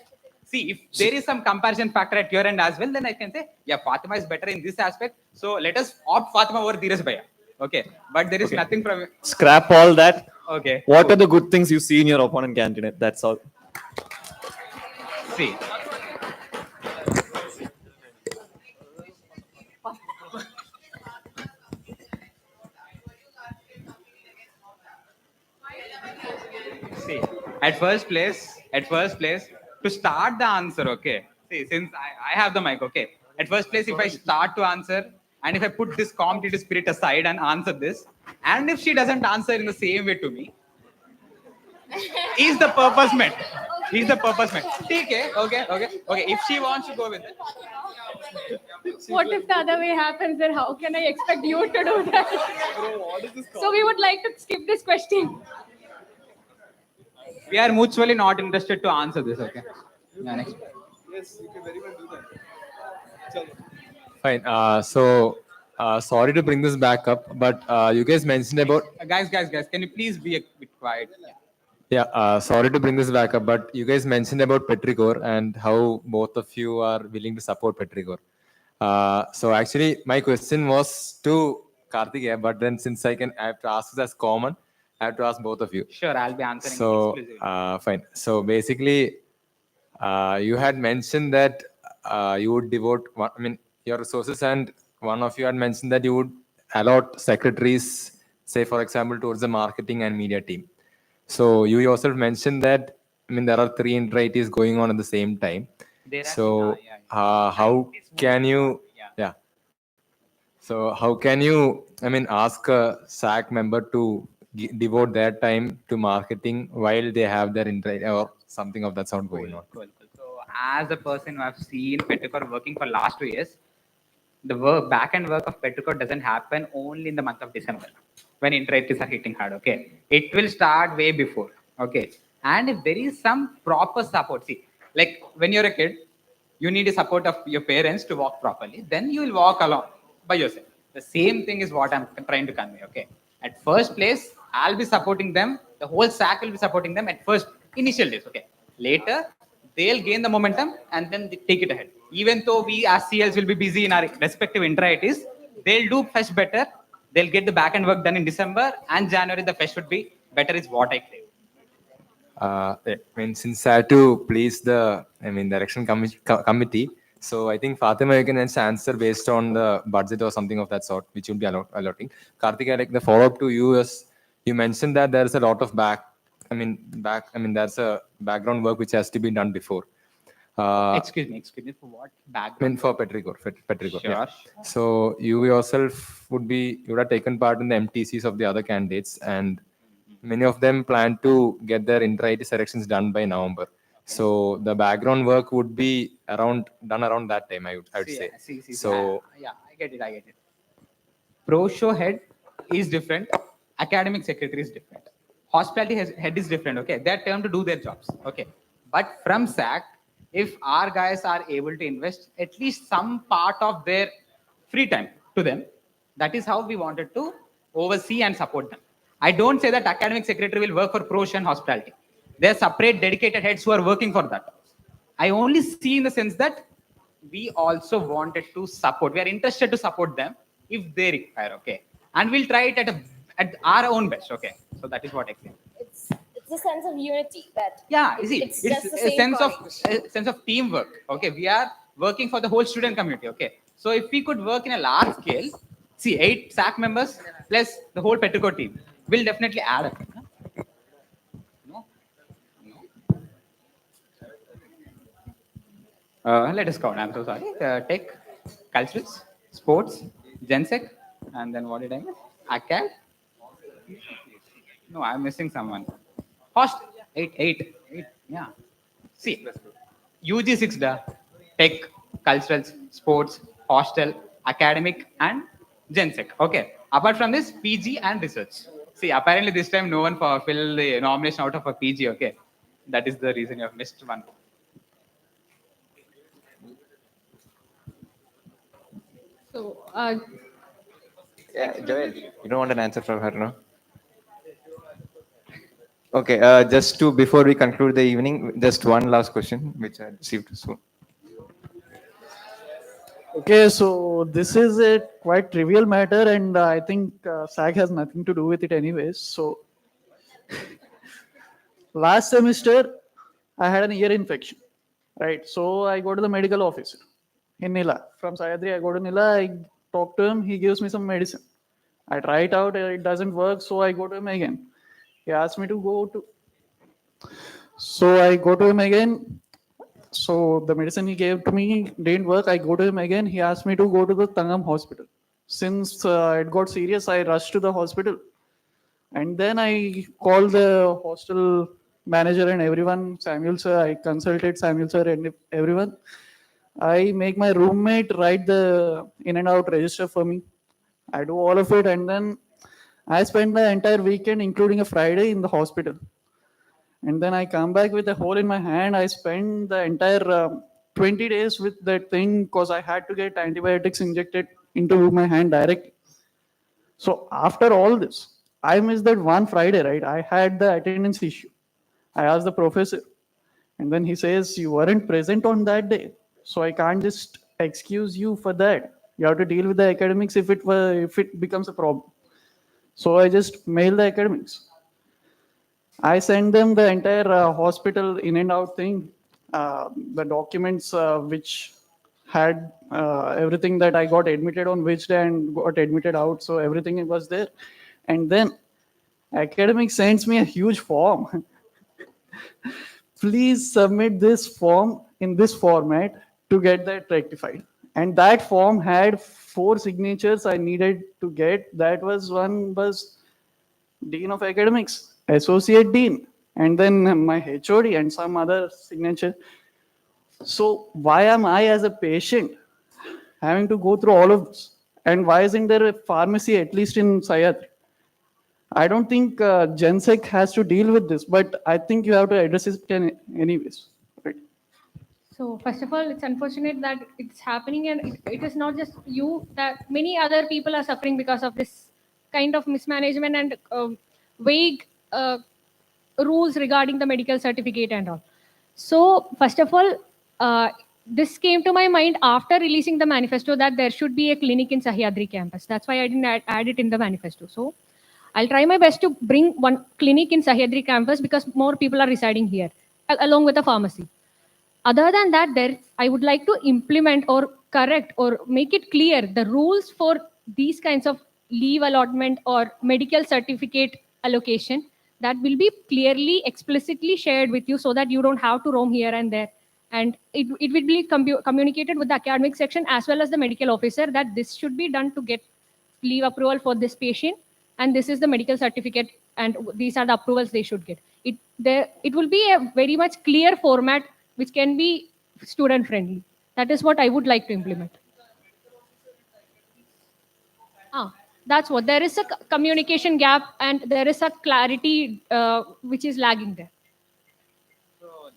See, if there is some comparison factor at your end as well, then I can say, yeah, Fatima is better in this aspect. So let us opt Fatima over Dheeraj Bhaiya. Okay. But there is nothing from. Scrap all that. Okay. What are the good things you see in your opponent candidate? That's all. See. See, at first place, to start the answer, okay. See, since I have the mic, okay. At first place, if I start to answer, and if I put this competitive spirit aside and answer this, and if she doesn't answer in the same way to me, is the purpose met? Okay. If she wants to go with it. What if the other way happens? Then how can I expect you to do that? So we would like to skip this question. We are mutually not interested to answer this, okay? Yeah, next. Yes, you can very well do that. Fine. Sorry to bring this back up, but you guys mentioned about. Guys, can you please be a bit quiet? Yeah. Yeah, sorry to bring this back up, but you guys mentioned about Petricor and how both of you are willing to support Petricor. So actually, my question was to Karthikeya, but then since I have to ask this as common, I have to ask both of you. Sure, I'll be answering So, exclusively. fine. So basically, you had mentioned that you would devote, your resources, and one of you had mentioned that you would allot secretaries, say, for example, towards the marketing and media team. So you yourself mentioned that, there are 3 entities going on at the same time. There are- So how can you, yeah. So how can you, ask a SAC member to devote their time to marketing while they have their or something of that sort going on? Cool. So as a person who have seen Petricor working for last 2 years, the work, back end work of Petricor doesn't happen only in the month of December when inter-ITs are hitting hard. Okay, it will start way before. Okay, and if there is some proper support, see, like when you're a kid, you need the support of your parents to walk properly. Then you will walk along by yourself. The same thing is what I'm trying to convey. Okay, at first place, I'll be supporting them. The whole SAC will be supporting them at first initial days. Okay, later they'll gain the momentum and then they take it ahead. Even though we as CLs will be busy in our respective inter-ITs, they'll do fetch better. They'll get the back end work done in December, and January the fetch would be better is what I claim. Since I had to please the direction committee, so I think Fatima, you can answer based on the budget or something of that sort, which you'll be allotting. Karthika, like the follow-up to you is, you mentioned that there's a lot of there's a background work which has to be done before. Excuse me, for what background? For Petricor. Sure. Yeah. So you yourself would have taken part in the MTCs of the other candidates, and many of them plan to get their inter-IT selections done by November. So the background work would be done around that time, I would say. So Yeah, I get it. Pro show head is different. Academic secretary is different. Hospitality head is different. Okay, they're turned to do their jobs. Okay, but from SAC, if our guys are able to invest at least some part of their free time to them, that is how we wanted to oversee and support them. I don't say that academic secretary will work for pro show and hospitality. There are separate dedicated heads who are working for that. I only see in the sense that we also wanted to support. We are interested to support them if they require. Okay, and we'll try it at our own best. Okay, so that is what I think. It's a sense of unity that It's just the a same sense of teamwork. Okay, we are working for the whole student community. Okay, so if we could work in a large scale, see 8 SAC members plus the whole Petricor team will definitely add up. Let us count. I'm so sorry. Tech, cultures, sports, GenSec, and then what did I miss? Acad. No, I'm missing someone. Hostel. 8. Yeah. See, UG 6 tech, culturals, sports, hostel, academic, and GenSec. Okay. Apart from this, PG and research. See, apparently this time no one filled the nomination out of a PG. Okay. That is the reason you have missed one. So, Joel, you don't want an answer from her, no? Okay, before we conclude the evening, just one last question, which I received soon. Okay, so this is a quite trivial matter, and I think SAC has nothing to do with it anyways. So, last semester, I had an ear infection, right? So, I go to the medical officer in Nila. From Sayadri, I go to Nila, I talk to him, he gives me some medicine. I try it out, it doesn't work, so I go to him again. He asked me to go to. So, I go to him again. So the medicine he gave to me didn't work. I go to him again. He asked me to go to the Tangam hospital. Since it got serious, I rushed to the hospital. And then I called the hostel manager and everyone, Samuel sir. I consulted Samuel sir and everyone. I make my roommate write the in and out register for me. I do all of it, and then I spend the entire weekend, including a Friday, in the hospital. And then I come back with a hole in my hand. I spend the entire 20 days with that thing because I had to get antibiotics injected into my hand directly. So after all this, I missed that one Friday, right? I had the attendance issue. I asked the professor, and then he says, you weren't present on that day, so I can't just excuse you for that. You have to deal with the academics if it becomes a problem. So I just mailed the academics. I sent them the entire hospital in and out thing, the documents which had everything that I got admitted on which day and got admitted out. So everything was there. And then academic sends me a huge form. Please submit this form in this format to get that rectified. And that form had 4 signatures I needed to get. That was one was Dean of Academics, Associate Dean, and then my HOD and some other signature. So why am I as a patient having to go through all of this? And why isn't there a pharmacy, at least in Sayat? I don't think GenSec has to deal with this, but I think you have to address it anyways. Right? So first of all, it's unfortunate that it's happening, and it is not just you, that many other people are suffering because of this kind of mismanagement and vague rules regarding the medical certificate and all. So first of all, this came to my mind after releasing the manifesto that there should be a clinic in Sahyadri campus. That's why I didn't add it in the manifesto. So I'll try my best to bring one clinic in Sahyadri campus because more people are residing here, along with a pharmacy. Other than that, I would like to implement or correct or make it clear the rules for these kinds of leave allotment or medical certificate allocation that will be clearly, explicitly shared with you so that you don't have to roam here and there. And it will be communicated with the academic section as well as the medical officer that this should be done to get leave approval for this patient, and this is the medical certificate, and these are the approvals they should get. It will be a very much clear format which can be student friendly. That is what I would like to implement. That's what. There is a communication gap and there is a clarity which is lagging there.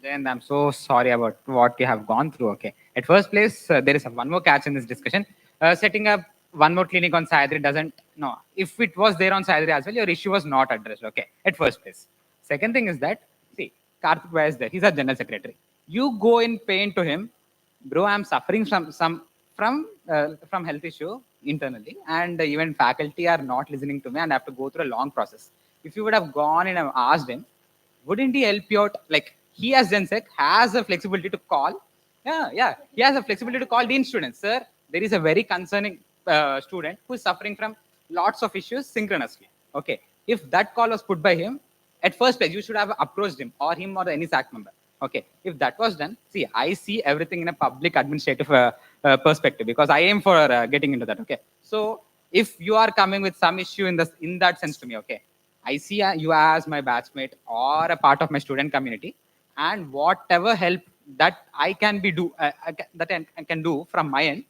Then I'm so sorry about what you have gone through. Okay. At first place, there is one more catch in this discussion. Setting up one more clinic on Sahyadri doesn't, no. If it was there on Sahyadri as well, your issue was not addressed. Okay. At first place. Second thing is that, see, Karthik is there. He's our general secretary. You go in pain to him, bro. I'm suffering from health issue internally, and even faculty are not listening to me, and I have to go through a long process. If you would have gone and asked him, wouldn't he help you out? Like, he as GenSec has the flexibility to call. Yeah. He has the flexibility to call Dean students. Sir, there is a very concerning student who is suffering from lots of issues synchronously. Okay. If that call was put by him, at first place, you should have approached him or any SAC member. Okay. If that was done, see, I see everything in a public administrative perspective because I aim for getting into that. Okay. So if you are coming with some issue in that sense to me, okay, I see you as my batchmate or a part of my student community, and whatever help that I can do from my end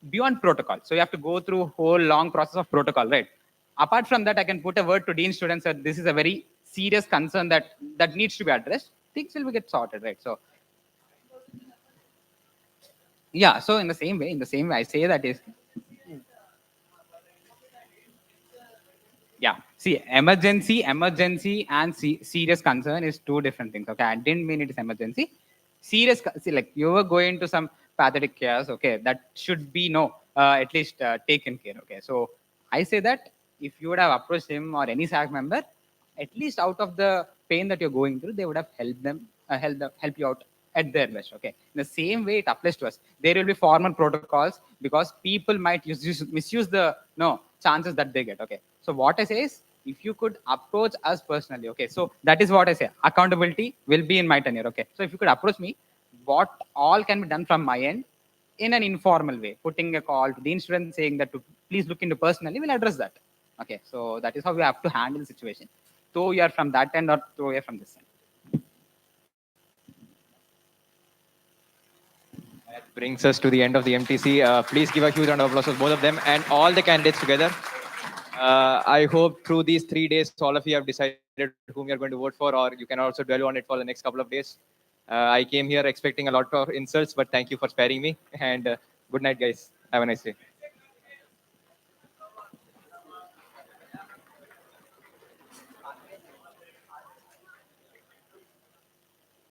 beyond protocol. So you have to go through a whole long process of protocol, right? Apart from that, I can put a word to Dean students that this is a very serious concern that needs to be addressed. Things will get sorted, right? So yeah. So in the same way, I say that is. Yeah. See, emergency and serious concern is two different things. Okay. I didn't mean it is emergency. Serious, see, like you were going to some pathetic chaos. Okay. That should be at least taken care. Okay. So I say that if you would have approached him or any SAC member, at least out of the pain that you're going through, they would have help you out at their best. Okay. In the same way, it applies to us. There will be formal protocols because people might misuse the chances that they get. Okay. So what I say is, if you could approach us personally, okay. So that is what I say. Accountability will be in my tenure. Okay. So if you could approach me, what all can be done from my end in an informal way, putting a call to the student saying that to please look into personally, we'll address that. Okay. So that is how we have to handle the situation. Though you are from that end or though you are from this end. That brings us to the end of the MTC. Please give a huge round of applause to both of them and all the candidates together. I hope through these 3 days, all of you have decided whom you're going to vote for, or you can also dwell on it for the next couple of days. I came here expecting a lot of insults, but thank you for sparing me. And good night, guys. Have a nice day.